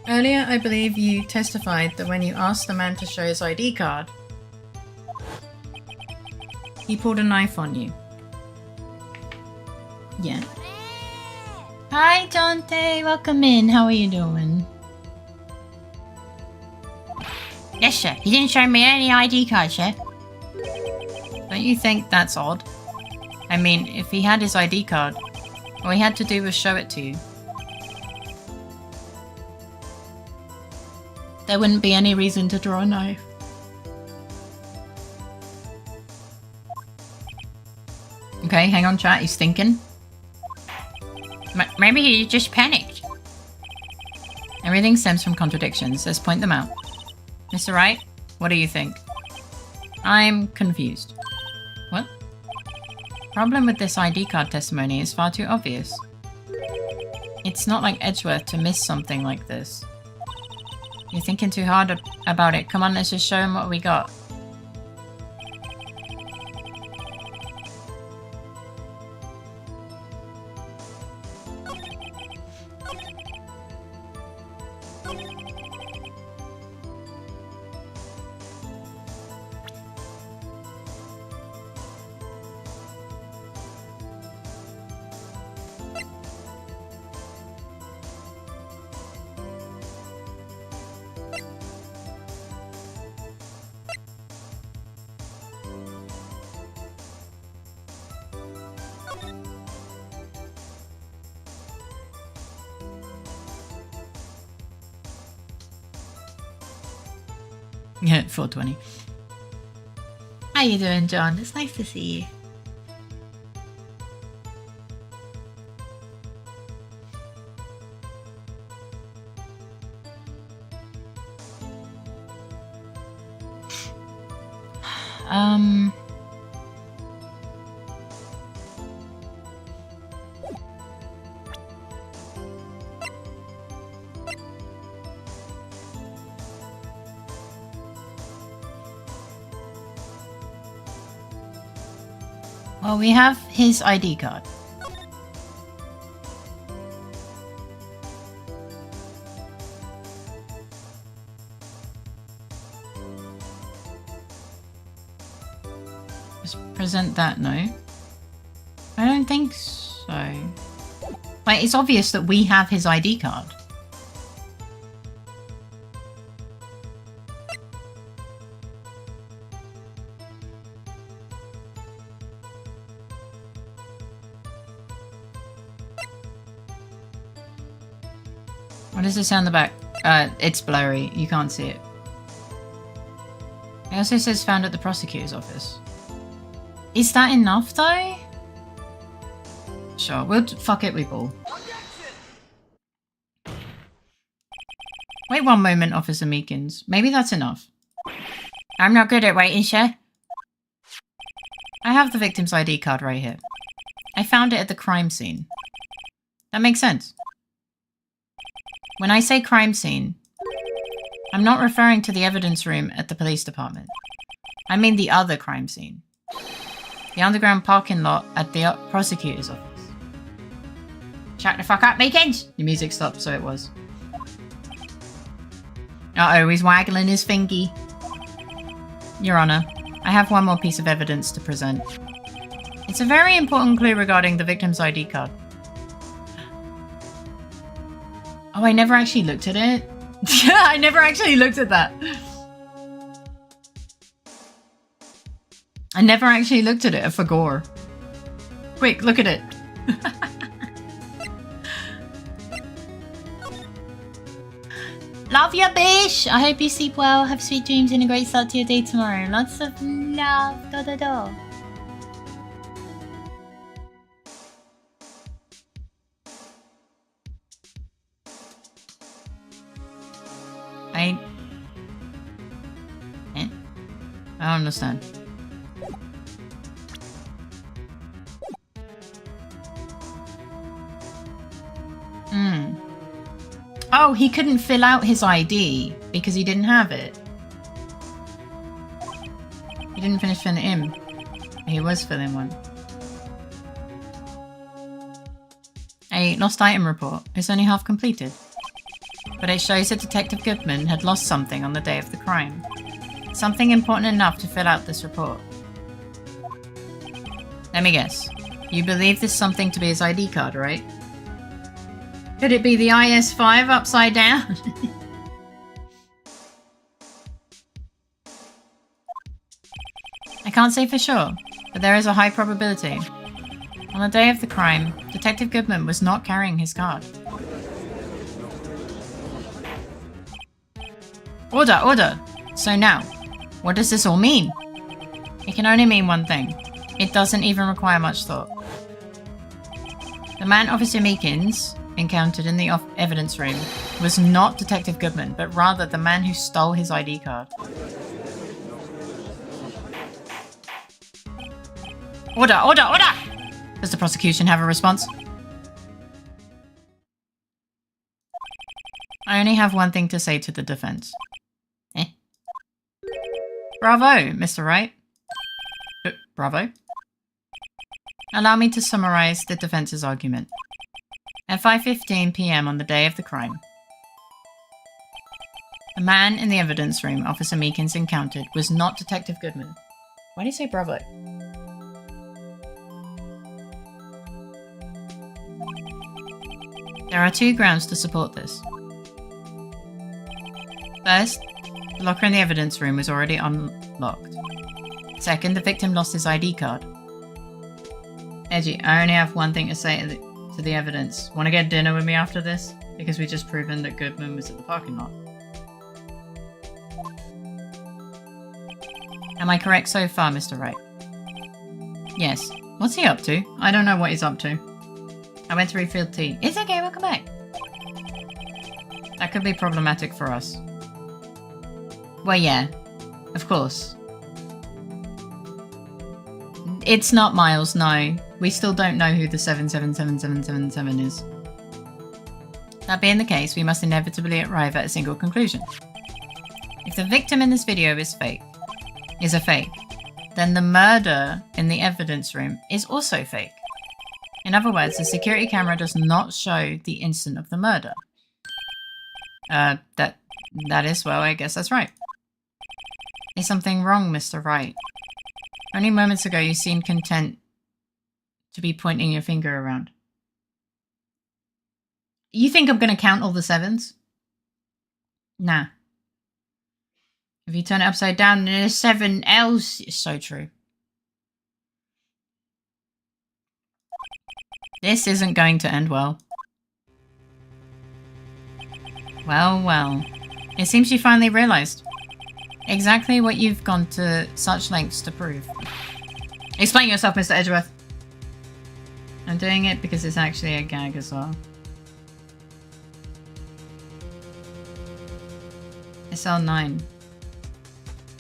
Earlier, I believe you testified that when you asked the man to show his ID card, he pulled a knife on you. Yeah. Hi, Dante. Welcome in. How are you doing? Yes, sir. He didn't show me any ID card, sir. Don't you think that's odd? I mean, if he had his ID card, all he had to do was show it to you. There wouldn't be any reason to draw a knife. Okay, hang on, chat. He's thinking. Maybe he just panicked. Everything stems from contradictions. Let's point them out. Mr. Wright, what do you think? I'm confused. What? Problem with this ID card testimony is far too obvious. It's not like Edgeworth to miss something like this. You're thinking too hard about it. Come on, let's just show him what we got. Yeah, 420. How you doing, John? It's nice to see you. Well, we have his ID card. Just present that, no? I don't think so. Like, it's obvious that we have his ID card. What does it say on the back? It's blurry. You can't see it. It also says found at the prosecutor's office. Is that enough, though? Sure, we'll fuck it, we ball. Wait one moment, Officer Meekins. Maybe that's enough. I'm not good at waiting, sir. I have the victim's ID card right here. I found it at the crime scene. That makes sense. When I say crime scene, I'm not referring to the evidence room at the police department. I mean the other crime scene. The underground parking lot at the prosecutor's office. Shut the fuck up, Meekins! The music stopped, so it was. Uh-oh, he's waggling his fingy. Your Honor, I have one more piece of evidence to present. It's a very important clue regarding the victim's ID card. Oh, I never actually looked at it. I never actually looked at that. I never actually looked at it for gore. Quick, look at it. Love ya, bish! I hope you sleep well, have sweet dreams and a great start to your day tomorrow. Lots of love. Da da da. I don't understand. Oh, he couldn't fill out his ID because he didn't have it. He didn't finish filling it in. He was filling one. A lost item report is only half completed, but it shows that Detective Goodman had lost something on the day of the crime. Something important enough to fill out this report. Let me guess. You believe this something to be his ID card, right? Could it be the IS-5 upside down? I can't say for sure, but there is a high probability. On the day of the crime, Detective Goodman was not carrying his card. Order, order! So now, what does this all mean? It can only mean one thing. It doesn't even require much thought. The man Officer Meekins encountered in the evidence room was not Detective Goodman, but rather the man who stole his ID card. Order, order, order! Does the prosecution have a response? I only have one thing to say to the defense. Bravo, Mr. Wright. Bravo. Allow me to summarize the defense's argument. At 5:15 p.m. on the day of the crime, the man in the evidence room Officer Meekins encountered was not Detective Goodman. Why do you say bravo? There are two grounds to support this. First, the locker in the evidence room was already unlocked. Second, the victim lost his ID card. Edgy, I only have one thing to say to the evidence. Want to get dinner with me after this? Because we just proven that Goodman was at the parking lot. Am I correct so far, Mr. Wright? Yes. What's he up to? I don't know what he's up to. I went to refill tea. It's okay, welcome back. That could be problematic for us. Well, yeah. Of course. It's not Miles, no. We still don't know who the 777777 is. That being the case, we must inevitably arrive at a single conclusion. If the victim in this video is a fake, then the murder in the evidence room is also fake. In other words, the security camera does not show the instant of the murder. That is, well, I guess that's right. Is something wrong, Mr. Wright? Only moments ago you seemed content to be pointing your finger around. You think I'm going to count all the sevens? Nah. If you turn it upside down, there's 7 L's. It's so true. This isn't going to end well. Well, well. It seems you finally realized exactly what you've gone to such lengths to prove. Explain yourself, Mr. Edgeworth. I'm doing it because it's actually a gag as well. It's L9.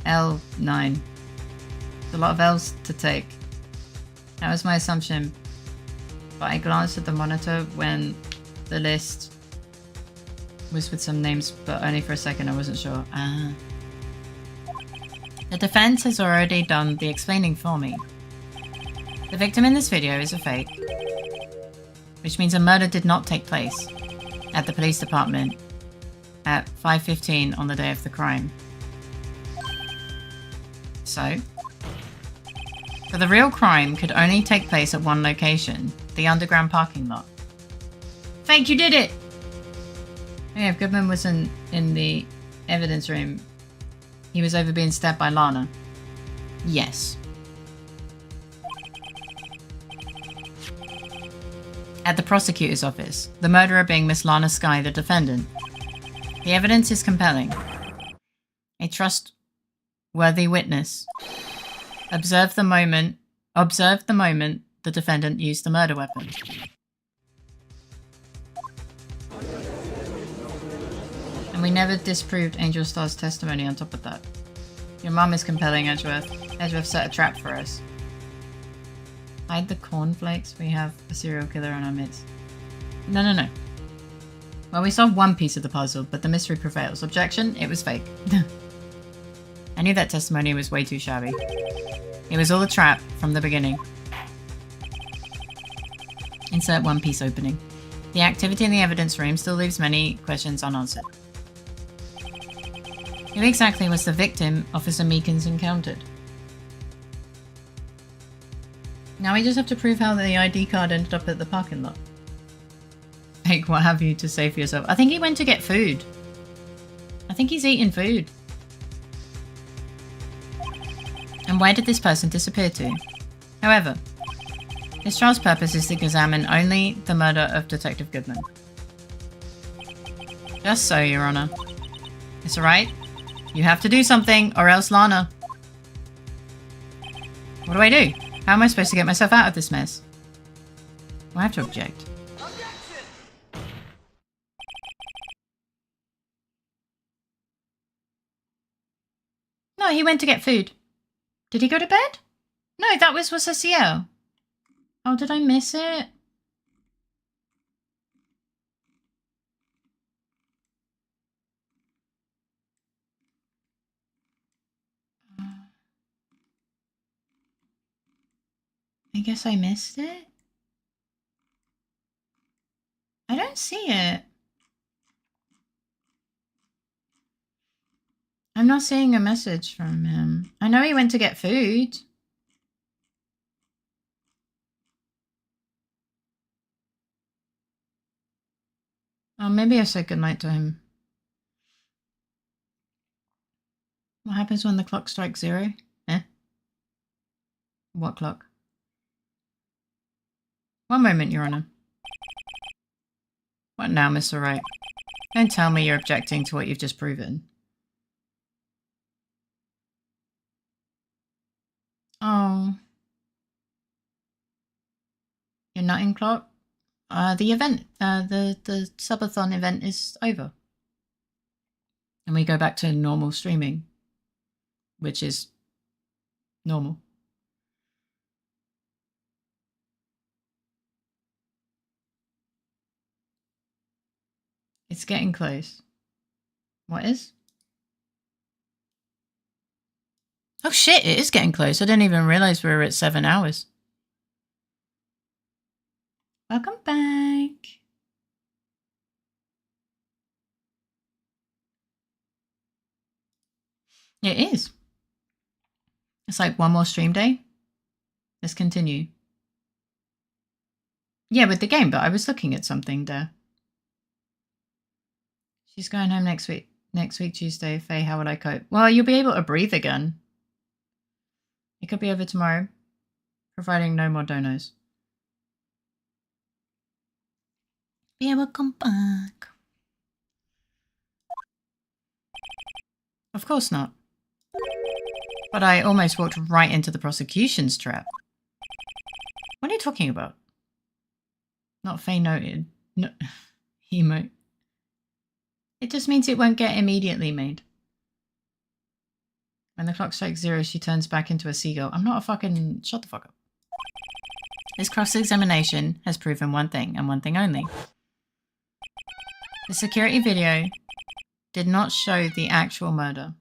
L9. It's a lot of L's to take. That was my assumption. But I glanced at the monitor when the list was with some names, but only for a second. I wasn't sure. The defense has already done the explaining for me. The victim in this video is a fake, which means a murder did not take place at the police department at 5:15 on the day of the crime. So the real crime could only take place at one location, the underground parking lot. Fake, you did it! Yeah, if Goodman was in the evidence room, he was over being stabbed by Lana. Yes. At the prosecutor's office, the murderer being Miss Lana Skye, the defendant. The evidence is compelling. A trustworthy witness observed the moment the defendant used the murder weapon. And we never disproved Angel Star's testimony on top of that. Your mum is compelling, Edgeworth. Edgeworth set a trap for us. Hide the cornflakes. We have a serial killer in our midst. No. Well, we solved one piece of the puzzle, but the mystery prevails. Objection? It was fake. I knew that testimony was way too shabby. It was all a trap from the beginning. Insert one piece opening. The activity in the evidence room still leaves many questions unanswered. Who exactly was the victim Officer Meekins encountered? Now we just have to prove how the ID card ended up at the parking lot. Like, what have you to say for yourself? I think he went to get food. I think he's eating food. And where did this person disappear to? However, this trial's purpose is to examine only the murder of Detective Goodman. Just so, Your Honor. It's alright. You have to do something, or else Lana. What do I do? How am I supposed to get myself out of this mess? I have to object. No, he went to get food. Did he go to bed? No, that was Cecile. Oh, did I miss it? I guess I missed it. I don't see it. I'm not seeing a message from him. I know he went to get food. Oh, maybe I said goodnight to him. What happens when the clock strikes 0? Eh? What clock? One moment, Your Honor. What now, Mr. Wright? Don't tell me you're objecting to what you've just proven. Oh. Your nutting clock? The event, the subathon event is over. And we go back to normal streaming, which is normal. It's getting close. What is? Oh shit, it is getting close. I didn't even realize we were at 7 hours. Welcome back. It is. It's like one more stream day. Let's continue. Yeah, with the game, but I was looking at something there. She's going home next week. Next week, Tuesday. Faye, how would I cope? Well, you'll be able to breathe again. It could be over tomorrow, providing no more donos. Yeah, welcome back. Of course not. But I almost walked right into the prosecution's trap. What are you talking about? Not Faye noted. No. Emote. It just means it won't get immediately made. When the clock strikes 0, she turns back into a seagull. I'm not a fucking... Shut the fuck up. This cross-examination has proven one thing, and one thing only. The security video did not show the actual murder.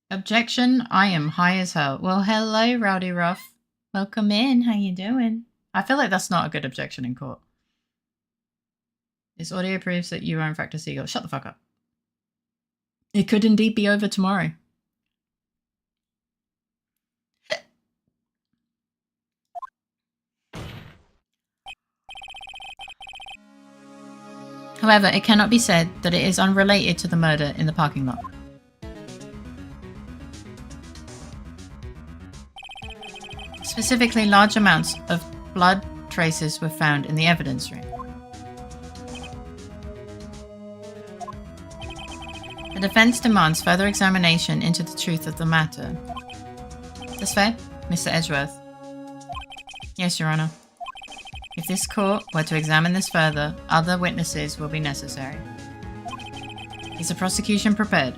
Objection, I am high as hell. Well, hello, Rowdy Ruff. Welcome in. How you doing? I feel like that's not a good objection in court. This audio proves that you are in fact a seagull. Shut the fuck up. It could indeed be over tomorrow. However, it cannot be said that it is unrelated to the murder in the parking lot. Specifically, large amounts of blood traces were found in the evidence room. The defense demands further examination into the truth of the matter. That's fair, Mr. Edgeworth? Yes, Your Honor. If this court were to examine this further, other witnesses will be necessary. Is the prosecution prepared?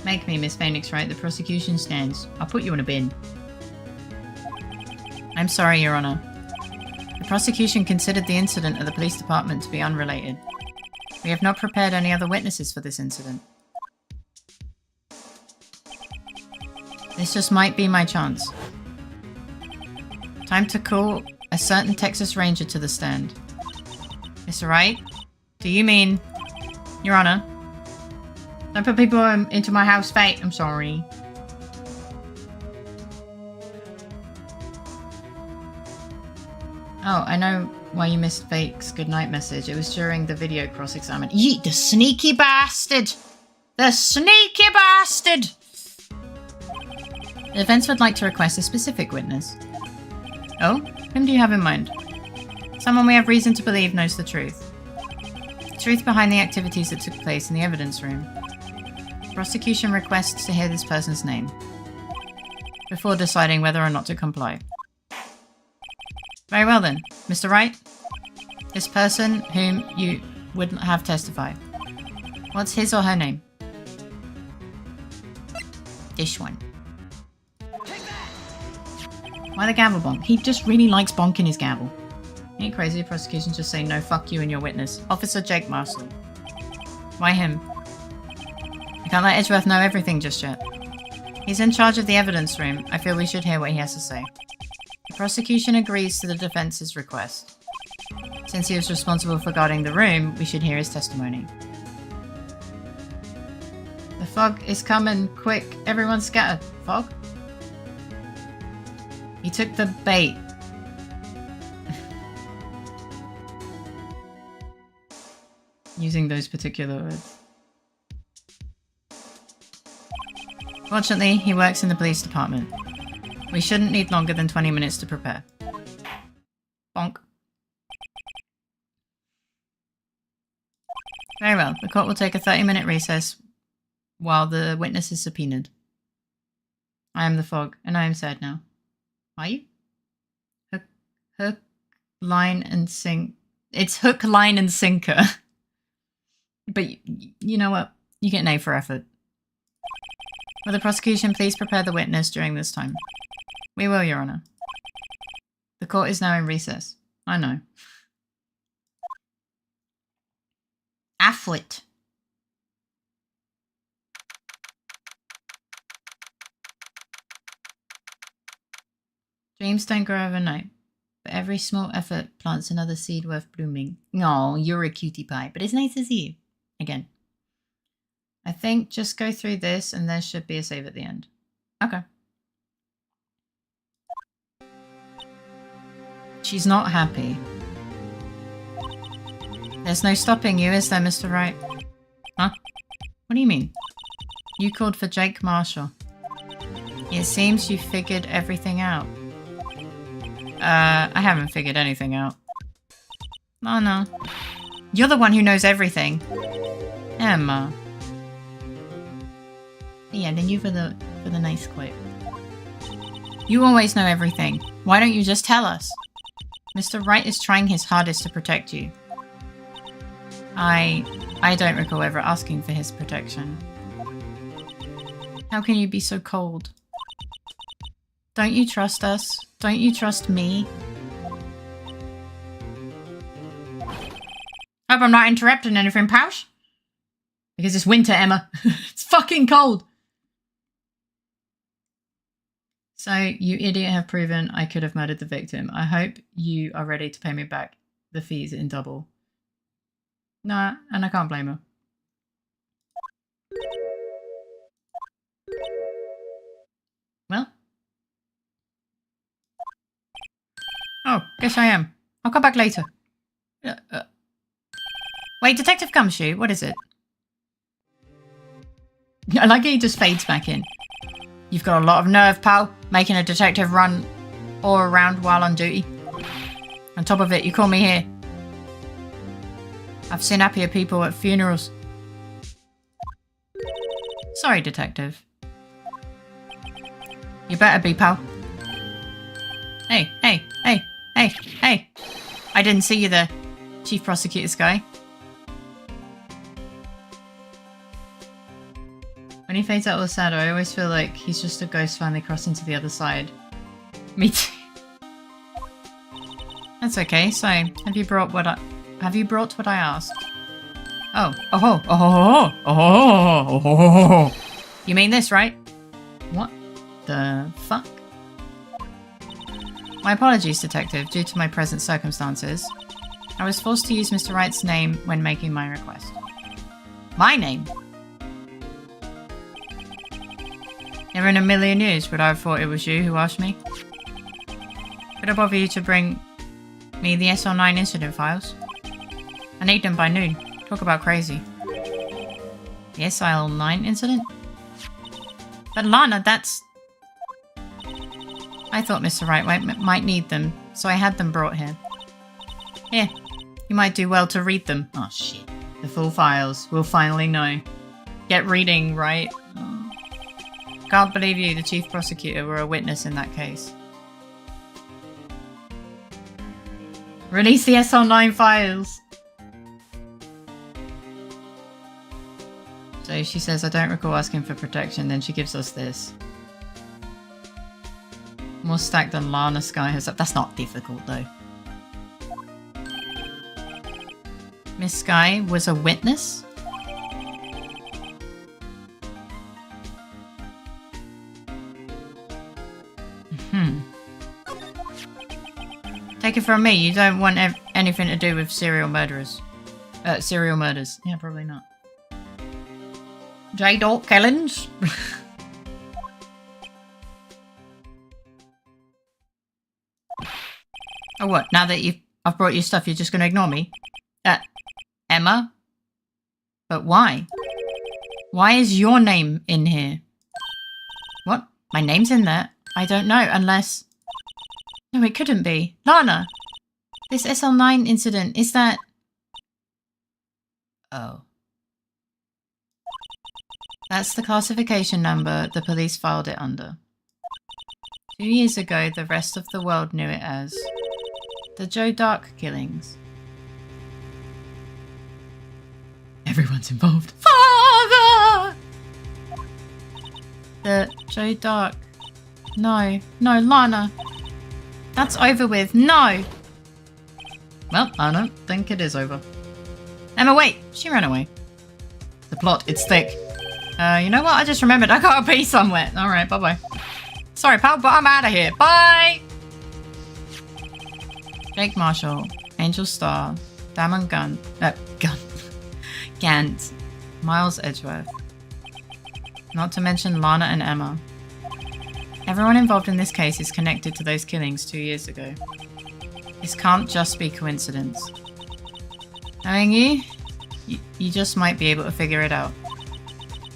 Make me, Miss Phoenix, Wright. The prosecution stands. I'll put you in a bin. I'm sorry, Your Honor. The prosecution considered the incident at the police department to be unrelated. We have not prepared any other witnesses for this incident. This just might be my chance. Time to call a certain Texas Ranger to the stand. Mr. Wright? Do you mean... Your Honor? Don't put people into my house, Fate. I'm sorry. Oh, I know why you missed Fake's goodnight message. It was during the video cross-examination. Yeet, the sneaky bastard! The sneaky bastard! The defense would like to request a specific witness. Oh? Whom do you have in mind? Someone we have reason to believe knows the truth. The truth behind the activities that took place in the evidence room. The prosecution requests to hear this person's name before deciding whether or not to comply. Very well then. Mr. Wright? This person whom you would have testify. What's his or her name? This one. Why the gavel bonk? He just really likes bonking his gavel. Ain't crazy, the prosecution just saying no, fuck you and your witness. Officer Jake Marshall. Why him? I can't let Edgeworth know everything just yet. He's in charge of the evidence room. I feel we should hear what he has to say. The prosecution agrees to the defense's request. Since he was responsible for guarding the room, we should hear his testimony. The fog is coming. Quick, everyone scatter. Fog? He took the bait. Using those particular words. Fortunately, he works in the police department. We shouldn't need longer than 20 minutes to prepare. Bonk. Very well. The court will take a 30-minute recess while the witness is subpoenaed. I am the fog, and I am sad now. Are you? Hook, line, and sink. It's hook, line, and sinker. But you know what? You get an A for effort. Will the prosecution please prepare the witness during this time? We will, Your Honor. The court is now in recess. I know. Afoot. Dreams don't grow overnight, but every small effort plants another seed worth blooming. Oh, you're a cutie pie, but it's nice to see you. Again. I think just go through this and there should be a save at the end. Okay. She's not happy. There's no stopping you, is there, Mr. Wright? Huh? What do you mean? You called for Jake Marshall. It seems you figured everything out. I haven't figured anything out. Oh no. You're the one who knows everything. Emma. Yeah, then you for the nice quote. You always know everything. Why don't you just tell us? Mr. Wright is trying his hardest to protect you. I don't recall ever asking for his protection. How can you be so cold? Don't you trust us? Don't you trust me? Hope I'm not interrupting anything, Pouch. Because it's winter, Emma. It's fucking cold. So, you idiot have proven I could have murdered the victim. I hope you are ready to pay me back the fees in double. Nah, and I can't blame her. Well. Oh, guess I am. I'll come back later. Wait, Detective Gumshoe, what is it? I like it, he just fades back in. You've got a lot of nerve, pal, making a detective run all around while on duty. On top of it, you call me here. I've seen happier people at funerals. Sorry, detective. You better be, pal. Hey, hey, hey, hey, hey. I didn't see you there, Chief Prosecutor's guy. When he fades out all sad, I always feel like he's just a ghost finally crossing to the other side. Me too. That's okay. So, have you brought what I asked? Oh, oh, oh, oh, oh, oh. You mean this, right? What the fuck? My apologies, Detective. Due to my present circumstances, I was forced to use Mr. Wright's name when making my request. My name? Never in a million years would I have thought it was you who asked me. Could I bother you to bring me the SL9 incident files? I need them by noon. Talk about crazy. The SL9 incident? But Lana, that's... I thought Mr. Wright might need them, so I had them brought here. Here, you might do well to read them. Oh shit. The full files. We'll finally know. Get reading, right? Oh. Can't believe you, the Chief Prosecutor, were a witness in that case. Release the SL9 files! So she says, I don't recall asking for protection, then she gives us this. More stacked than Lana Sky has up. That's not difficult, though. Miss Sky was a witness? Take it from me, you don't want anything to do with serial murderers. Serial murders. Yeah, probably not. J. Killings? Oh, what? Now that I've brought you stuff, you're just going to ignore me? Emma? But why? Why is your name in here? What? My name's in there? I don't know, unless... No, it couldn't be. Lana! This SL9 incident, is that... Oh. That's the classification number the police filed it under. 2 years ago, the rest of the world knew it as... the Joe Dark killings. Everyone's involved. Father! The Joe Dark... No, Lana. That's over with. No! Well, I don't think it is over. Emma, wait! She ran away. The plot, it's thick. You know what? I just remembered I gotta pee somewhere. Alright, bye-bye. Sorry, pal, but I'm out of here. Bye! Jake Marshall, Angel Starr, Damon Gant, Miles Edgeworth. Not to mention Lana and Emma. Everyone involved in this case is connected to those killings 2 years ago. This can't just be coincidence. Knowing you just might be able to figure it out.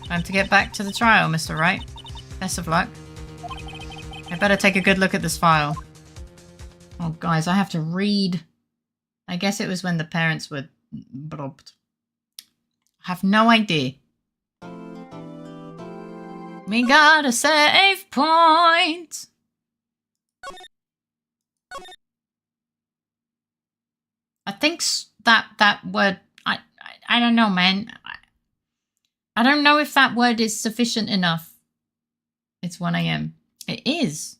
Time to get back to the trial, Mr. Wright. Best of luck. I better take a good look at this file. Oh, guys, I have to read. I guess it was when the parents were blobbed. I have no idea. We got a save point. I think that word. I don't know, man. I don't know if that word is sufficient enough. It's 1 a.m. It is.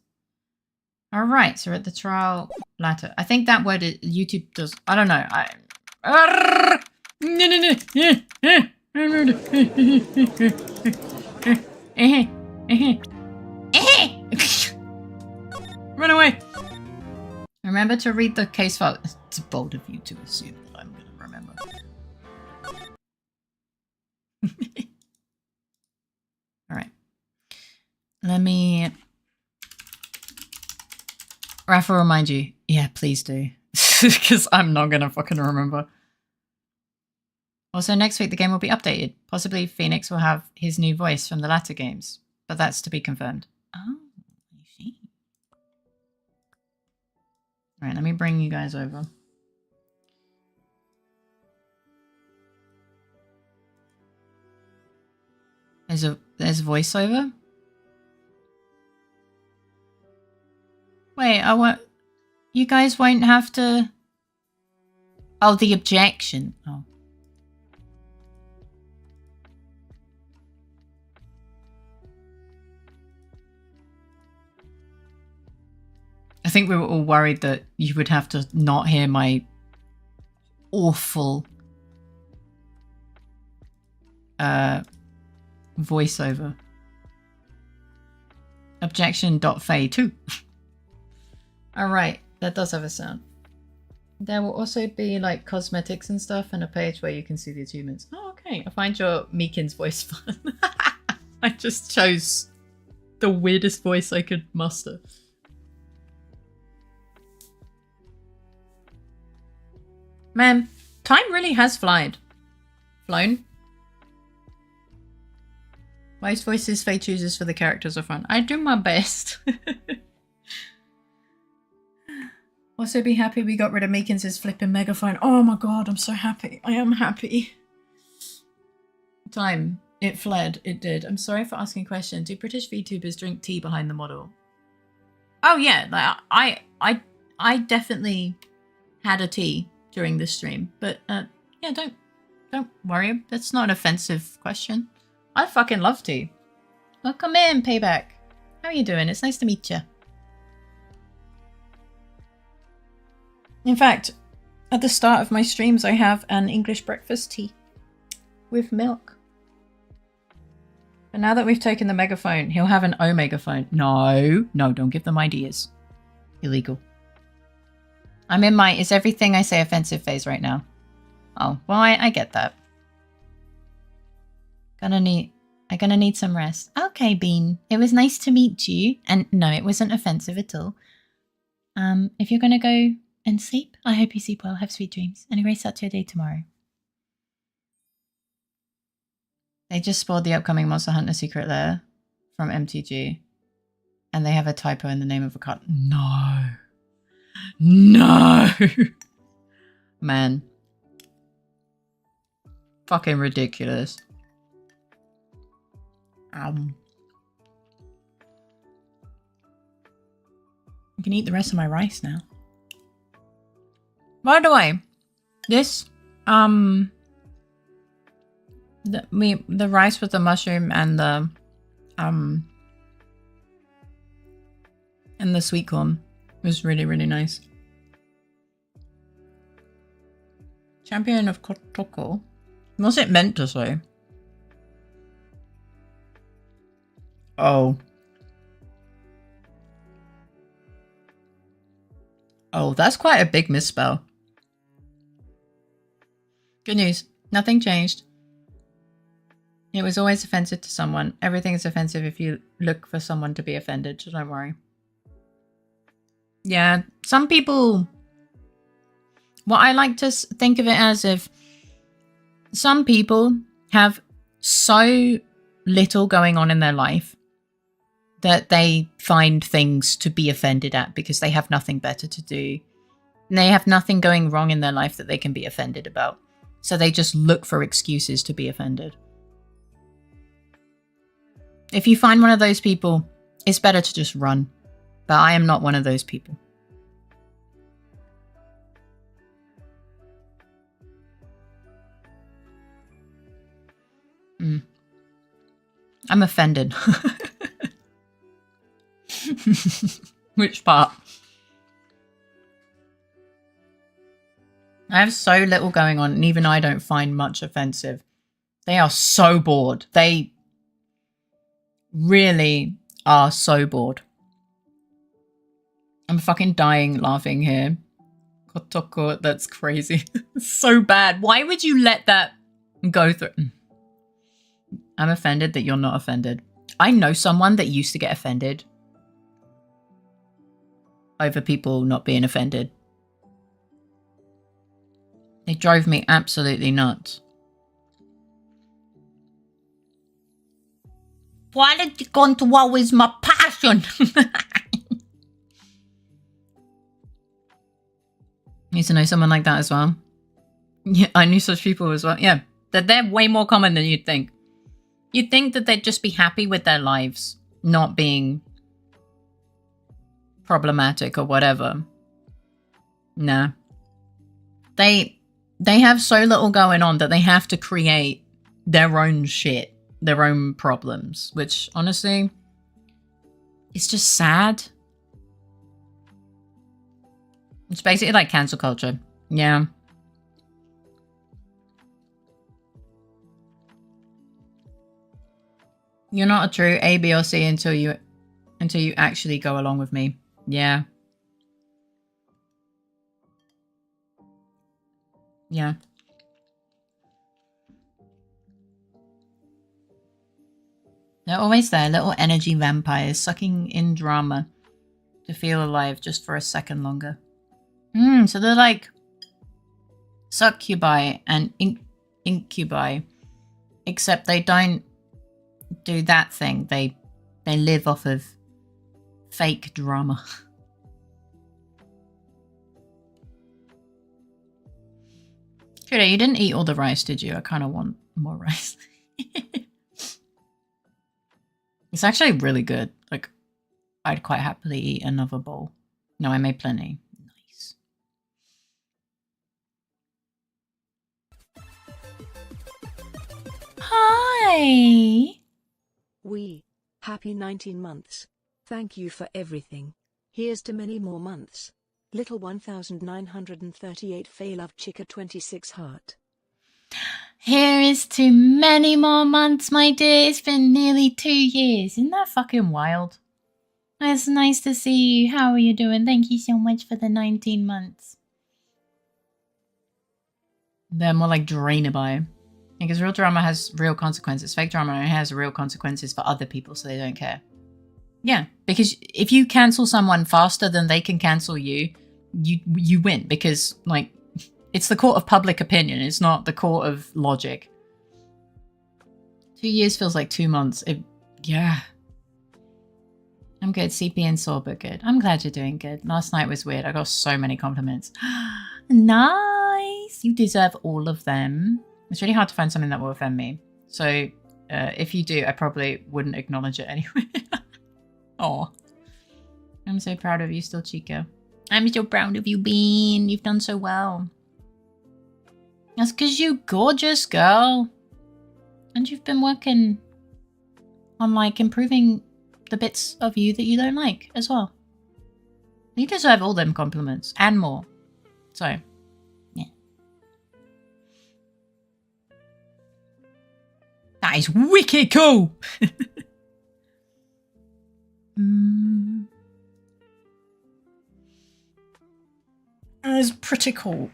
All right, so we're at the trial latter. I think that word YouTube does. I don't know. Run away. Remember to read the case file. It's bold of you to assume that I'm going to remember. All right. Let me... Rafa, remind you. Yeah, please do. Because I'm not going to fucking remember. Also, next week the game will be updated. Possibly Phoenix will have his new voice from the latter games. But that's to be confirmed. Oh, I see. Alright, let me bring you guys over. There's voiceover? Wait, you guys won't have to... Oh, the objection. Oh. I think we were all worried that you would have to not hear my awful voiceover. Objection.fae 2. Alright, that does have a sound. There will also be like cosmetics and stuff and a page where you can see the achievements. Oh, okay. I find your Meekins voice fun. I just chose the weirdest voice I could muster. Man, time really has flown. Most voices Faye chooses for the characters are fun. I do my best. Also be happy we got rid of Meekins' flipping megaphone. Oh my god, I'm so happy. I am happy. Time. It fled. It did. I'm sorry for asking a question. Do British VTubers drink tea behind the model? Oh yeah, like I definitely had a tea during this stream. But yeah, don't worry. That's not an offensive question. I fucking love tea. Welcome in, Payback. How are you doing? It's nice to meet you. In fact, at the start of my streams, I have an English breakfast tea with milk. But now that we've taken the megaphone, he'll have an Omega phone. No, don't give them ideas. Illegal. I'm in my is everything I say offensive phase right now. Oh, well, I get that. I'm gonna need some rest. Okay, Bean. It was nice to meet you. And no, it wasn't offensive at all. If you're gonna go and sleep, I hope you sleep well. Have sweet dreams. And a great start to your day tomorrow. They just spoiled the upcoming Monster Hunter Secret Lair from MTG. And they have a typo in the name of a card. No. No. Man. Fucking ridiculous. I can eat the rest of my rice now. By the way, this the rice with the mushroom and the sweet corn was really, really nice. Champion of Kotoko. What's it meant to say? Oh. Oh, that's quite a big misspell. Good news. Nothing changed. It was always offensive to someone. Everything is offensive if you look for someone to be offended, so don't worry. Yeah, some people... What I like to think of it as if some people have so little going on in their life that they find things to be offended at because they have nothing better to do. And they have nothing going wrong in their life that they can be offended about. So they just look for excuses to be offended. If you find one of those people, it's better to just run. But I am not one of those people. I'm offended. Which part? I have so little going on, and even I don't find much offensive. They are so bored. They really are so bored. I'm fucking dying laughing here. Kotoko, that's crazy. So bad. Why would you let that go through? I'm offended that you're not offended. I know someone that used to get offended over people not being offended. They drove me absolutely nuts. Why did you go into what was my passion? I used to know someone like that as well. Yeah, I knew such people as well. Yeah, they're way more common than you'd think. You'd think that they'd just be happy with their lives not being problematic or whatever. Nah. They have so little going on that they have to create their own shit, their own problems, which honestly, it's just sad. It's basically like cancel culture. Yeah. You're not a true A, B, or C until you actually go along with me. Yeah. Yeah. They're always there, little energy vampires sucking in drama to feel alive just for a second longer. So they're like succubi and incubi, except they don't do that thing. They live off of fake drama. Judah, you didn't eat all the rice, did you? I kind of want more rice. It's actually really good. Like, I'd quite happily eat another bowl. No, I made plenty. Nice. Hi! Happy 19 months. Thank you for everything. Here's to many more months. Little 1938 Faye Love Chica 26 Heart. Here is to many more months, my dear. It's been nearly 2 years. Isn't that fucking wild? It's nice to see you. How are you doing? Thank you so much for the 19 months. They're more like drainaby. Because real drama has real consequences. Fake drama has real consequences for other people, so they don't care. Yeah, because if you cancel someone faster than they can cancel you, you win. Because, like, it's the court of public opinion. It's not the court of logic. 2 years feels like 2 months. Yeah. I'm good. CP and sore, but good. I'm glad you're doing good. Last night was weird. I got so many compliments. Nice. You deserve all of them. It's really hard to find something that will offend me. So if you do, I probably wouldn't acknowledge it anyway. Oh, I'm so proud of you still, Chico. I'm so proud of you, Bean. You've done so well. That's because you're gorgeous, girl. And you've been working on, like, improving the bits of you that you don't like as well. You deserve all them compliments and more. So, yeah. That is wicked cool. It's pretty cool.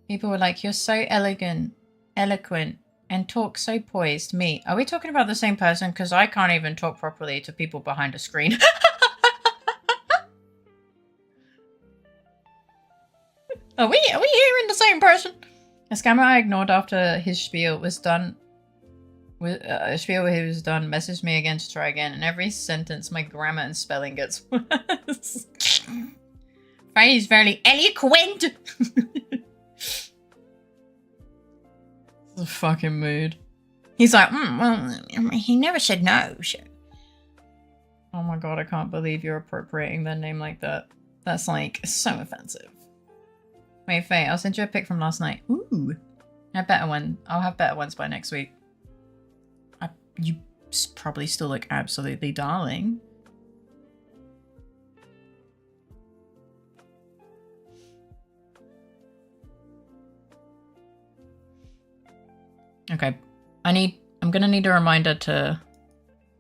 People were like, you're so elegant, eloquent, and talk so poised. Me. Are we talking about the same person? Because I can't even talk properly to people behind a screen. Are we hearing the same person? A scammer I ignored after his spiel was done. A spiel where he was done messaged me again to try again, and every sentence my grammar and spelling gets worse. Faye is very eloquent. The fucking mood. He's like, well, he never said no. So. Oh my god, I can't believe you're appropriating their name like that. That's like so offensive. Wait, Faye, I'll send you a pic from last night. Ooh. I have better one. I'll have better ones by next week. You probably still look absolutely darling. Okay. I'm gonna need a reminder to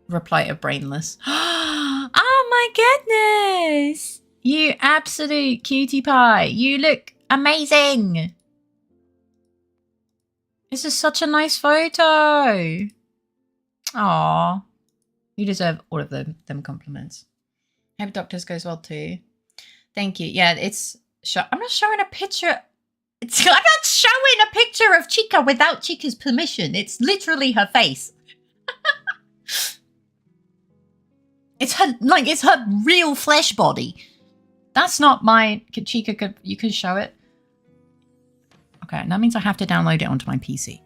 reply to Brainless. Oh my goodness! You absolute cutie pie. You look amazing. This is such a nice photo. Aww. You deserve all of them compliments. I hope Doctors goes well too. Thank you. Yeah, it's... I'm not showing a picture... I'm not showing a picture of Chica without Chica's permission. It's literally her face. It's her real flesh body. That's not my... Chica, you could show it? Okay, that means I have to download it onto my PC.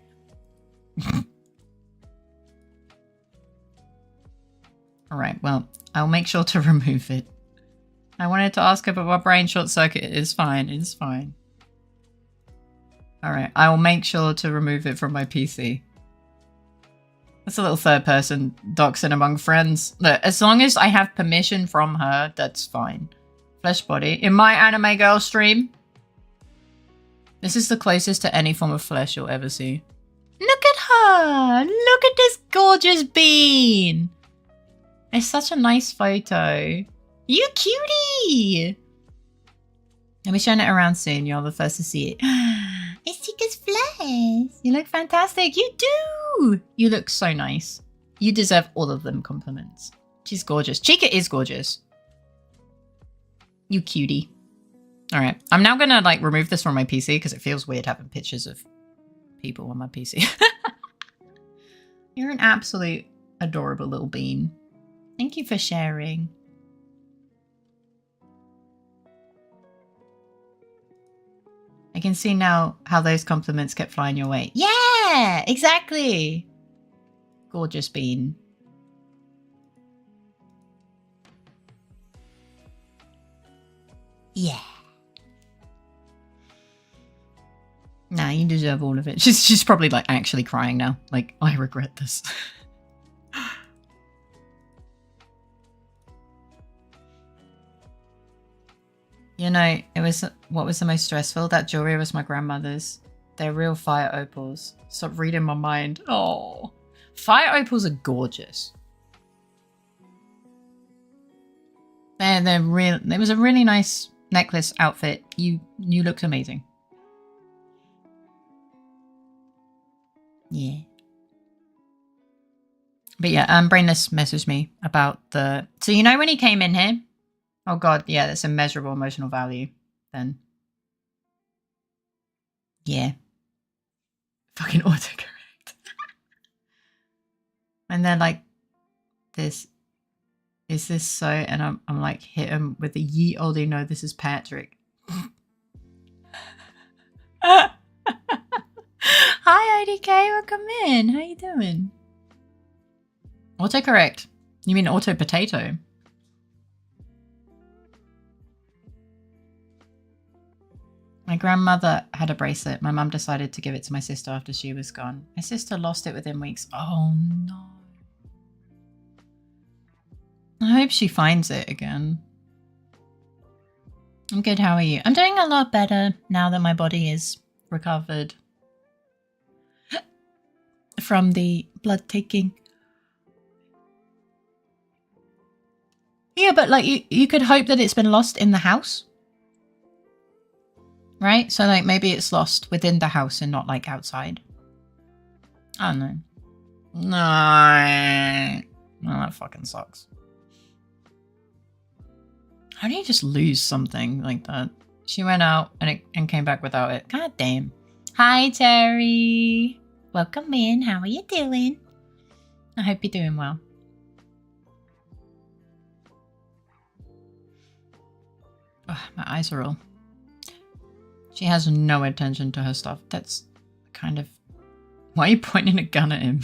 Alright, well, I'll make sure to remove it. I wanted to ask her, but my brain short circuit is fine. It's fine. Alright, I will make sure to remove it from my PC. That's a little third person doxing among friends. Look, as long as I have permission from her, that's fine. Flesh body. In my anime girl stream, this is the closest to any form of flesh you'll ever see. Look at her! Look at this gorgeous bean! It's such a nice photo. You cutie! I'll be showing it around soon. You're the first to see it. It's Chica's flesh. You look fantastic. You do! You look so nice. You deserve all of them compliments. She's gorgeous. Chica is gorgeous. You cutie. Alright. I'm now gonna like remove this from my PC because it feels weird having pictures of people on my PC. You're an absolute adorable little bean. Thank you for sharing. I can see now how those compliments kept flying your way. Yeah, exactly. Gorgeous bean. Yeah. Nah, you deserve all of it. She's probably like actually crying now. Like, I regret this. You know, what was the most stressful? That jewelry was my grandmother's. They're real fire opals. Stop reading my mind. Oh, fire opals are gorgeous. They're real. It was a really nice necklace outfit. You looked amazing. Yeah. But yeah, Brainless messaged me about the... So you know when he came in here? Oh god, yeah, that's immeasurable emotional value then. Yeah. Fucking autocorrect. And they're like, is this so? And I'm like, hit him with the ye olde, no, this is Patrick. Hi IDK, welcome in. How you doing? Autocorrect. You mean auto potato? My grandmother had a bracelet. My mum decided to give it to my sister after she was gone. My sister lost it within weeks. Oh no. I hope she finds it again. I'm good, how are you? I'm doing a lot better now that my body is recovered from the blood taking. Yeah, but like you could hope that it's been lost in the house. Right? So like maybe it's lost within the house and not like outside. I don't know. No, that fucking sucks. How do you just lose something like that? She went out and came back without it. God damn. Hi, Terry. Welcome in. How are you doing? I hope you're doing well. Ugh, my eyes are all... She has no attention to her stuff. That's kind of... Why are you pointing a gun at him?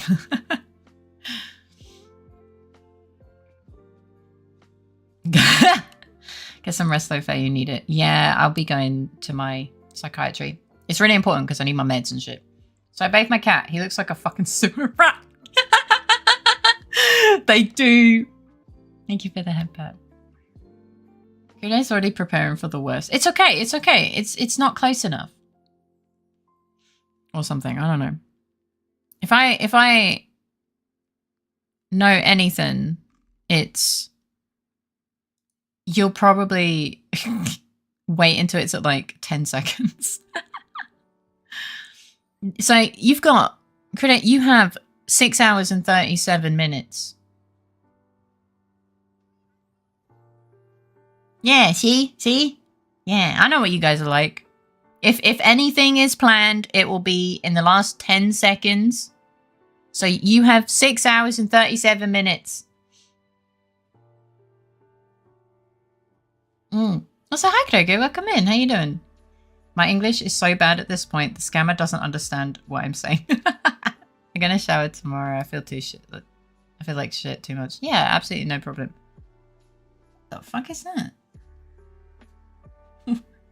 Get some rest, LittleFaerii. You need it. Yeah, I'll be going to my psychiatry. It's really important because I need my meds and shit. So I bathed my cat. He looks like a fucking sewer rat. They do. Thank you for the head pat. Kudo's already preparing for the worst. It's okay. It's okay. It's not close enough. Or something. I don't know. If I know anything, it's you'll probably wait until it's at like 10 seconds. So you've got, Kudo, you have 6 hours and 37 minutes. Yeah, see? Yeah, I know what you guys are like. If anything is planned, it will be in the last 10 seconds. So you have 6 hours and 37 minutes. Also, hi, Kudo. Welcome in. How you doing? My English is so bad at this point, the scammer doesn't understand what I'm saying. I'm gonna shower tomorrow. I feel like shit too much. Yeah, absolutely no problem. The fuck is that?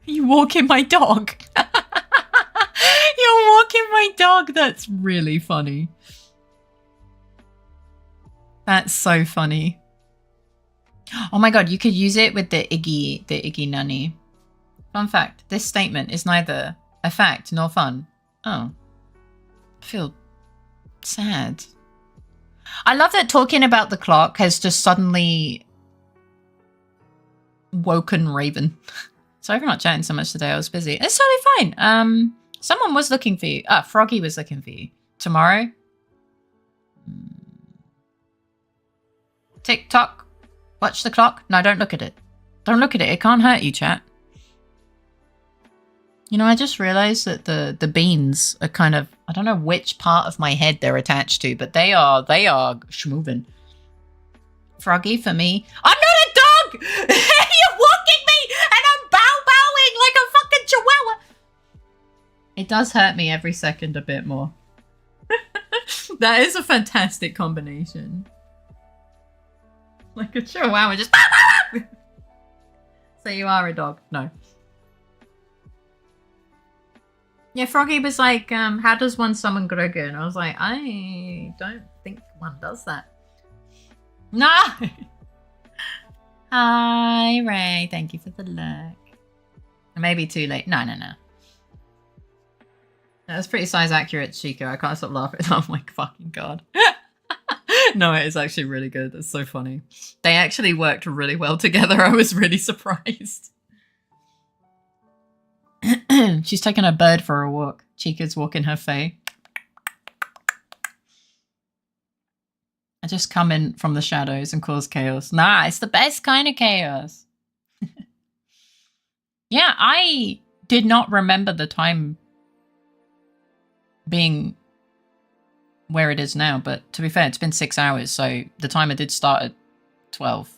You walking my dog? You're walking my dog? That's really funny. That's so funny. Oh my god, you could use it with the Iggy nanny. Fun fact, this statement is neither a fact nor fun. Oh. I feel sad. I love that talking about the clock has just suddenly woken Raven. Sorry for not chatting so much today. I was busy. It's totally fine. Someone was looking for you. Froggy was looking for you. Tomorrow? TikTok. Watch the clock. No, don't look at it. Don't look at it. It can't hurt you, chat. You know, I just realized that the beans are kind of... I don't know which part of my head they're attached to, but they are schmoving. Froggy for me. I'm not a dog! You're walking me and I'm bow-bowing like a fucking chihuahua! It does hurt me every second a bit more. That is a fantastic combination. Like a chihuahua just... So you are a dog? No. Yeah, Froggy was like, how does one summon Grogu? And I was like, I don't think one does that. No! Hi, Ray. Thank you for the look. Maybe too late. No. That's pretty size accurate, Chico. I can't stop laughing. Oh my fucking god. No, it is actually really good. That's so funny. They actually worked really well together. I was really surprised. She's taking a bird for a walk. Chica's walking her fae. I just come in from the shadows and cause chaos. Nah, it's the best kind of chaos. Yeah, I did not remember the time being where it is now, but to be fair, it's been 6 hours, so the timer did start at 12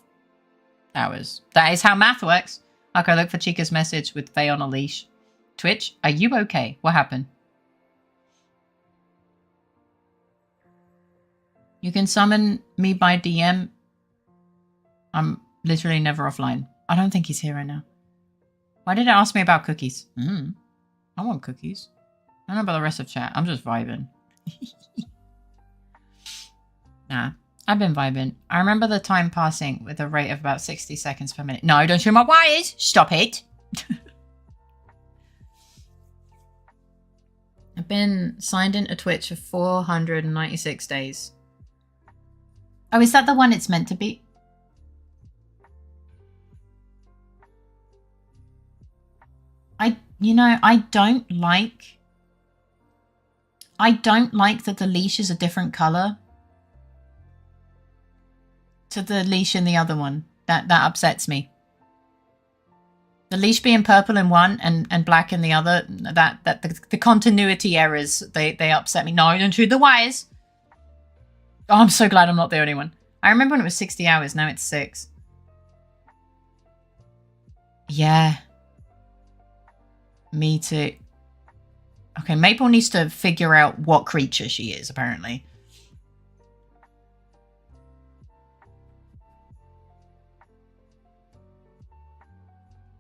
hours. That is how math works. Okay, look for Chica's message with Faye on a leash. Twitch, are you okay? What happened? You can summon me by DM. I'm literally never offline. I don't think he's here right now. Why did it ask me about cookies? I want cookies. I don't know about the rest of chat. I'm just vibing. Nah, I've been vibing. I remember the time passing with a rate of about 60 seconds per minute. No, don't shoot my wires. Stop it. been signed into Twitch for 496 days. Oh, is that the one it's meant to be? I don't like that the leash is a different color to the leash in the other one. That upsets me. The leash being purple in one and black in the other, the continuity errors, they upset me. No, don't shoot the wires. Oh, I'm so glad I'm not the only one. I remember when it was 60 hours, now it's 6. Yeah. Me too. Okay, Maple needs to figure out what creature she is, apparently.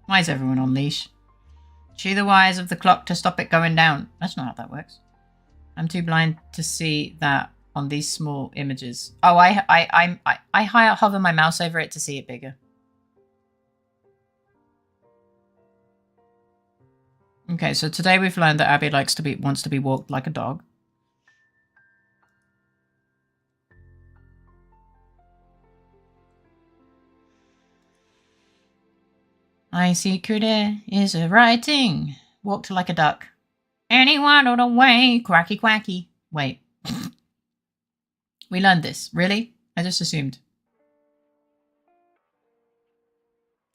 Why is everyone on leash? Chew the wires of the clock to stop it going down. That's not how that works. I'm too blind to see that on these small images. Oh, I hover my mouse over it to see it bigger. Okay, so today we've learned that Abby wants to be walked like a dog. I secret is a writing. Walked like a duck. Anyone on the way, quacky quacky. Wait. We learned this. Really? I just assumed.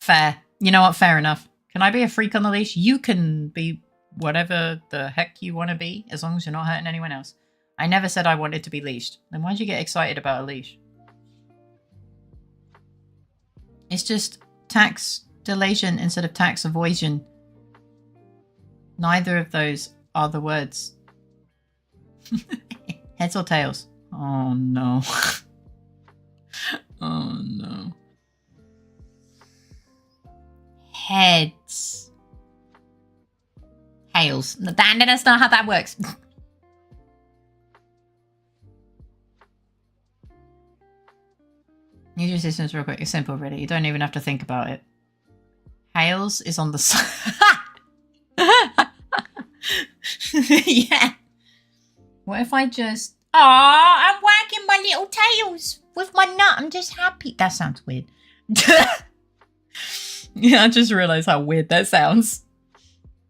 Fair. You know what? Fair enough. Can I be a freak on the leash? You can be whatever the heck you want to be, as long as you're not hurting anyone else. I never said I wanted to be leashed. Then why'd you get excited about a leash? It's just tax delation instead of tax avoidance. Neither of those are the words. Heads or tails? Oh no. Oh no. Heads. Tails. That's not how that works. Use your systems real quick. It's simple, really. You don't even have to think about it. Tails is on the side. Yeah. What if I just... Aw, I'm wagging my little tails with my nut. I'm just happy. That sounds weird. Yeah, I just realized how weird that sounds.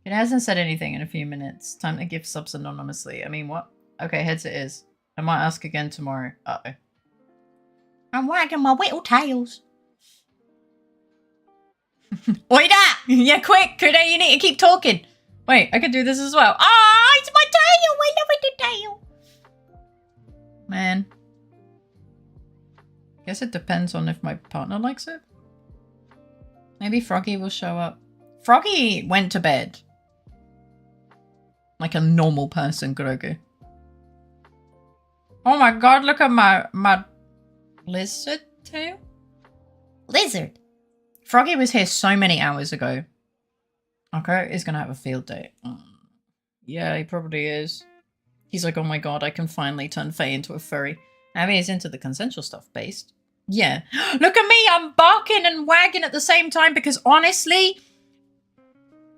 It hasn't said anything in a few minutes. Time to give subs anonymously. I mean, what? Okay, heads it is. I might ask again tomorrow. Uh-oh. I'm wagging my little tails. Oida! Yeah, quick! Kuda, you need to keep talking. Wait, I could do this as well. Ah, it's my tail! I love it, the tail! Man. Guess it depends on if my partner likes it. Maybe Froggy will show up. Froggy went to bed. Like a normal person, Grogu. Oh my god, look at my lizard tail? Lizard. Froggy was here so many hours ago. Okay, he's gonna have a field day. Yeah, he probably is. He's like, oh my god, I can finally turn Faye into a furry. Abby is into the consensual stuff based. Yeah. Look at me, I'm barking and wagging at the same time because honestly,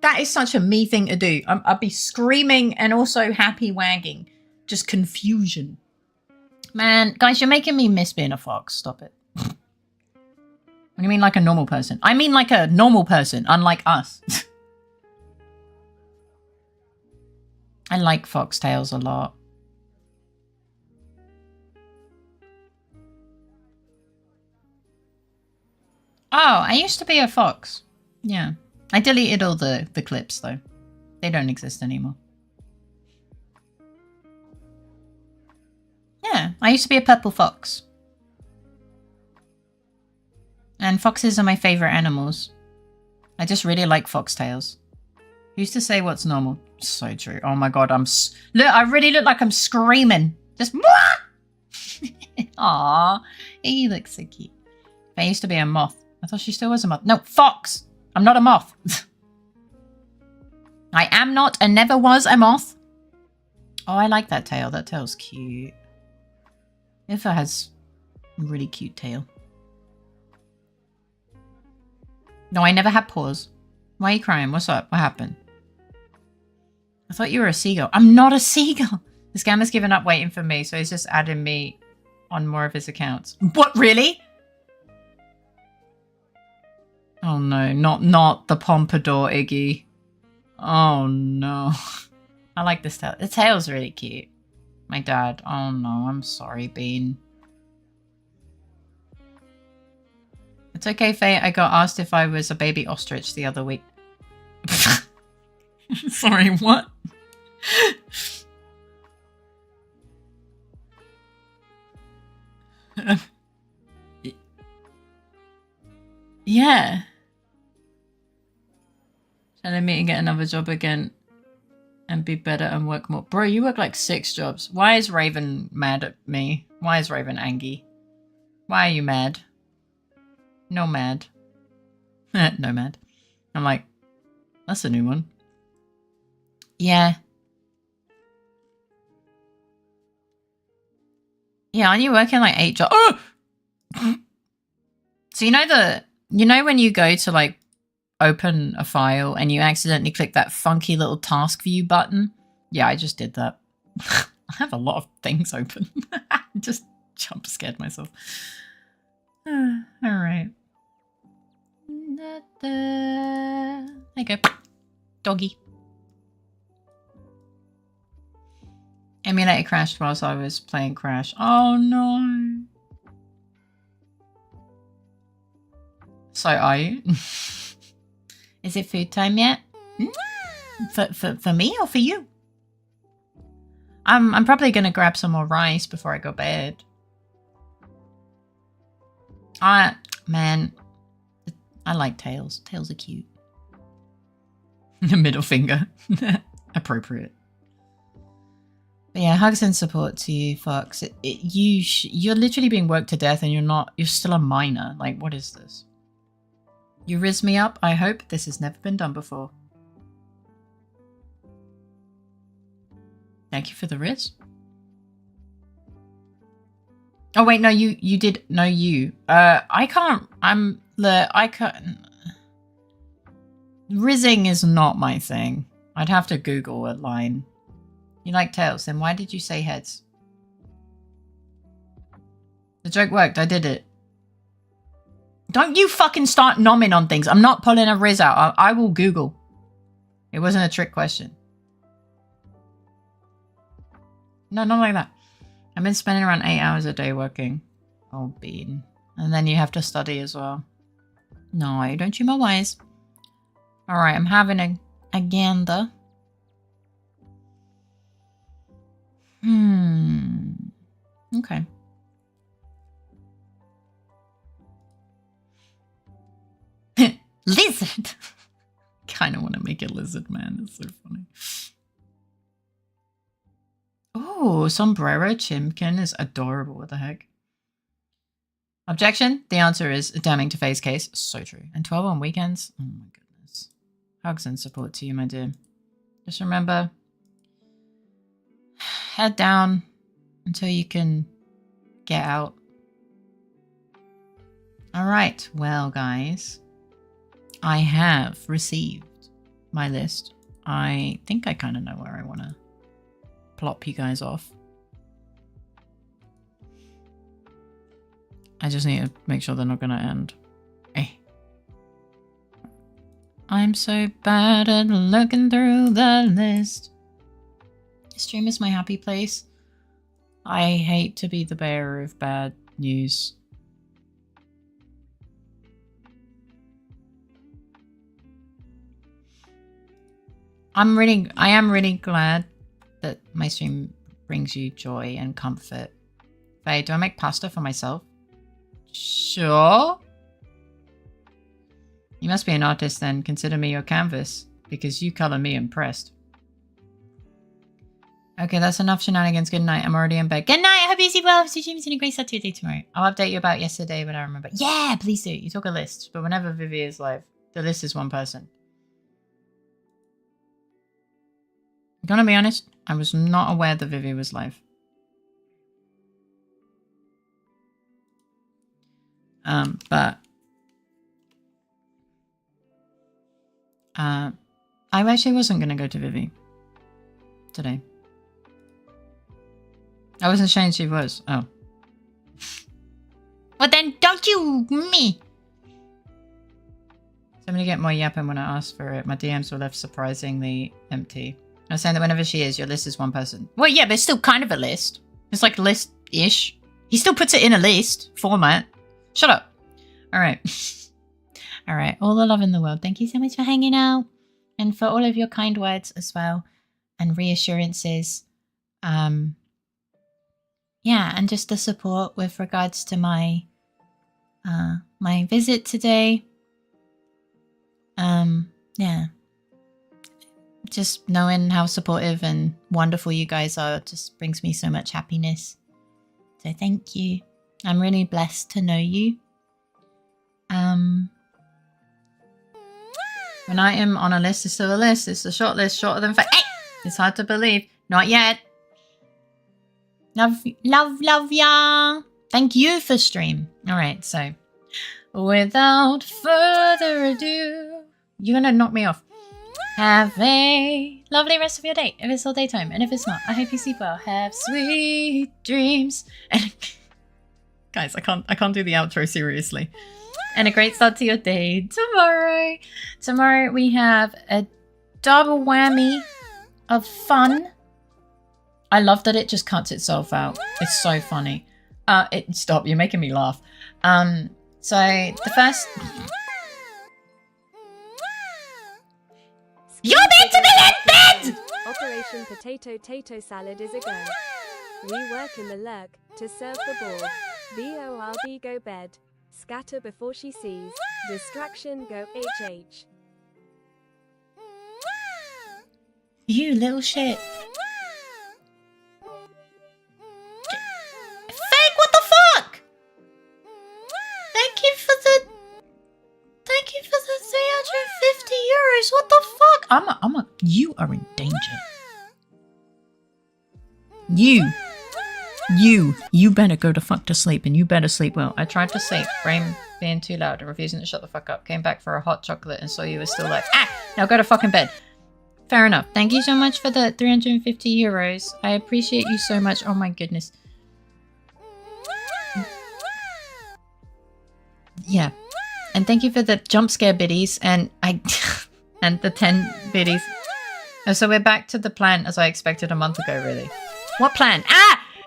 that is such a me thing to do. I'd be screaming and also happy wagging. Just confusion. Man, guys, you're making me miss being a fox. Stop it. What do you mean like a normal person? I mean like a normal person, unlike us. I like foxtails a lot. Oh, I used to be a fox. Yeah. I deleted all the clips though. They don't exist anymore. Yeah, I used to be a purple fox. And foxes are my favorite animals. I just really like foxtails. Who used to say what's normal? So true. Oh my god, look, I really look like I'm screaming. Just Aww, he looks so cute. I used to be a moth. I thought she still was a moth. No, fox! I'm not a moth. I am not and never was a moth. Oh, I like that tail. That tail's cute. Ifa has a really cute tail. No, I never had paws. Why are you crying? What's up? What happened? I thought you were a seagull. I'm not a seagull. The scammer's given up waiting for me, so he's just adding me on more of his accounts. What, really? Oh no, not the pompadour Iggy. Oh no. I like this tail. The tail's really cute. My dad. Oh no, I'm sorry, Bean. It's okay, Faye. I got asked if I was a baby ostrich the other week. Sorry, what? Yeah. Telling me to get another job again and be better and work more. Bro, you work like 6 jobs. Why is Raven mad at me? Why is Raven angry? Why are you mad? No mad. No mad. I'm like, that's a new one. Yeah. Yeah, aren't you working like 8 jobs? Oh! So you know when you go to like open a file and you accidentally click that funky little task view button? Yeah, I just did that. I have a lot of things open. Just jump scared myself. All right. There you go. Doggy. Emulator crashed whilst I was playing Crash. Oh no. So are you? Is it food time yet? For me or for you? I'm probably gonna grab some more rice before I go to bed. Man, I like tails. Tails are cute. Middle finger. Appropriate. But yeah, hugs and support to you, Fox. You're literally being worked to death and you're still a minor. Like, what is this? You riz me up. I hope this has never been done before. Thank you for the riz. Oh wait, no, you did. No, you. I can't. I can't. Rizzing is not my thing. I'd have to Google a line. You like tails, then why did you say heads? The joke worked. I did it. Don't you fucking start nomming on things. I'm not pulling a riz out. I will Google. It wasn't a trick question. No, not like that. I've been spending around 8 hours a day working. Oh, Bean. And then you have to study as well. No, don't you my wise. Alright, I'm having a gander. Okay. Lizard! Kind of want to make it lizard, man. It's so funny. Oh, sombrero chimkin is adorable. What the heck? Objection? The answer is damning to Faye's case. So true. And 12 on weekends? Oh my goodness. Hugs and support to you, my dear. Just remember, head down until you can get out. Alright, well guys, I have received my list. I think I kind of know where I want to plop you guys off. I just need to make sure they're not going to end. I'm so bad at looking through the list. Stream is my happy place. I hate to be the bearer of bad news. I am really glad that my stream brings you joy and comfort. Faye, do I make pasta for myself? Sure. You must be an artist then. Consider me your canvas, because you color me impressed. Okay, that's enough shenanigans. Good night. I'm already in bed. Good night. I hope you see well. See you in a great start to your day tomorrow. I'll update you about yesterday when I remember. Yeah, please do. You took a list, but whenever Vivi is live, the list is one person. I'm gonna be honest, I was not aware that Vivi was live. I actually wasn't gonna go to Vivi. today. I wasn't saying she was. Oh. Well then, don't you me. So I'm gonna get more yapping when I ask for it. My DMs were left surprisingly empty. I was saying that whenever she is, your list is one person. Well, yeah, but it's still kind of a list. It's like a list-ish. He still puts it in a list format. Shut up. All right. All right. All the love in the world. Thank you so much for hanging out and for all of your kind words as well and reassurances. Yeah, and just the support with regards to my my visit today. Yeah. Just knowing how supportive and wonderful you guys are just brings me so much happiness. So thank you. I'm really blessed to know you. When I am on a list, it's still a list. It's a short list, shorter than 5. Hey! It's hard to believe. Not yet. Love ya. Thank you for stream. All right, so without further ado, you're gonna knock me off. Have a lovely rest of your day. If it's all daytime, and if it's not, I hope you sleep well. Have sweet dreams. And guys, I can't do the outro seriously. And a great start to your day tomorrow. Tomorrow we have a double whammy of fun. I love that it just cuts itself out. It's so funny. Stop, you're making me laugh. So the first... You're meant to be in bed! Operation Potato Salad is a go. We work in the lurk to serve the board. BORB go bed. Scatter before she sees. Distraction go HH. You little shit. Fake, what the fuck? Thank you for the 350 euros. What the fuck? You are in danger. You better go the fuck to sleep, and you better sleep well. I tried to sleep, brain being too loud and refusing to shut the fuck up. Came back for a hot chocolate and saw you were still like, now go to fucking bed. Fair enough. Thank you so much for the 350 euros. I appreciate you so much. Oh my goodness. Yeah. And thank you for the jump scare biddies and and the 10 biddies. Oh, so we're back to the plan as I expected a month ago, really. What plan?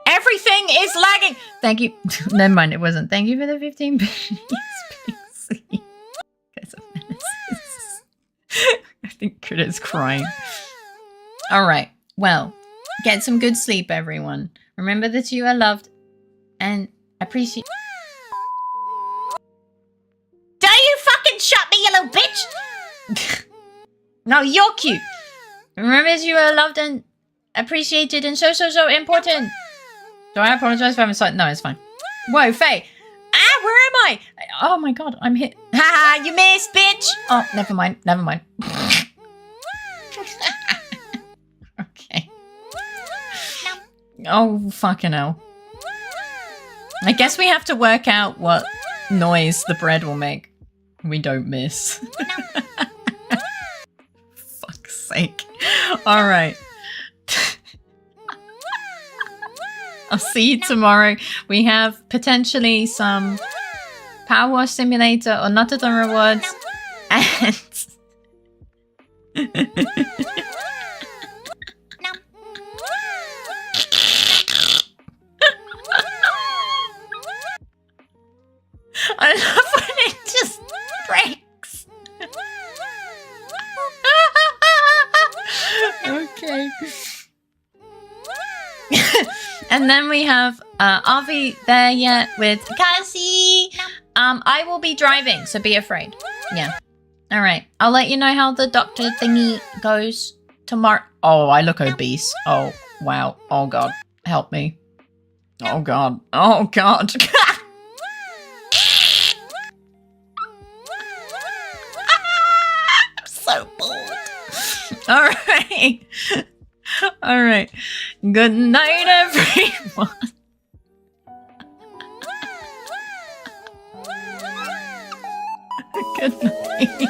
Everything is lagging! Thank you. Never mind, it wasn't. Thank you for the 15 biddies. Guys are menaces. I think Critter's crying. Alright, well, get some good sleep, everyone. Remember that you are loved and appreciate... Do you fucking shut me, you little bitch! No, you're cute. Remember that you are loved and appreciated and so important. Do I apologize for having sight? No, it's fine. Whoa, Faye. Where am I? Oh my god, I'm hit. Haha, you missed, bitch! Oh, never mind. Okay. Oh, fucking hell. I guess we have to work out what noise the bread will make. We don't miss. Fuck's sake. Alright. I'll see you tomorrow. We have potentially some Power Wash Simulator or Nuttathon rewards. And... I love when it just breaks. Okay. And then we have, are we there yet with Cassie? I will be driving, so be afraid. Yeah. All right. I'll let you know how the doctor thingy goes tomorrow. Oh, I look obese. Oh, wow. Oh, God. Help me. Oh, God. Oh, God. I'm so bold. All right. All right. Good night, everyone. Good night.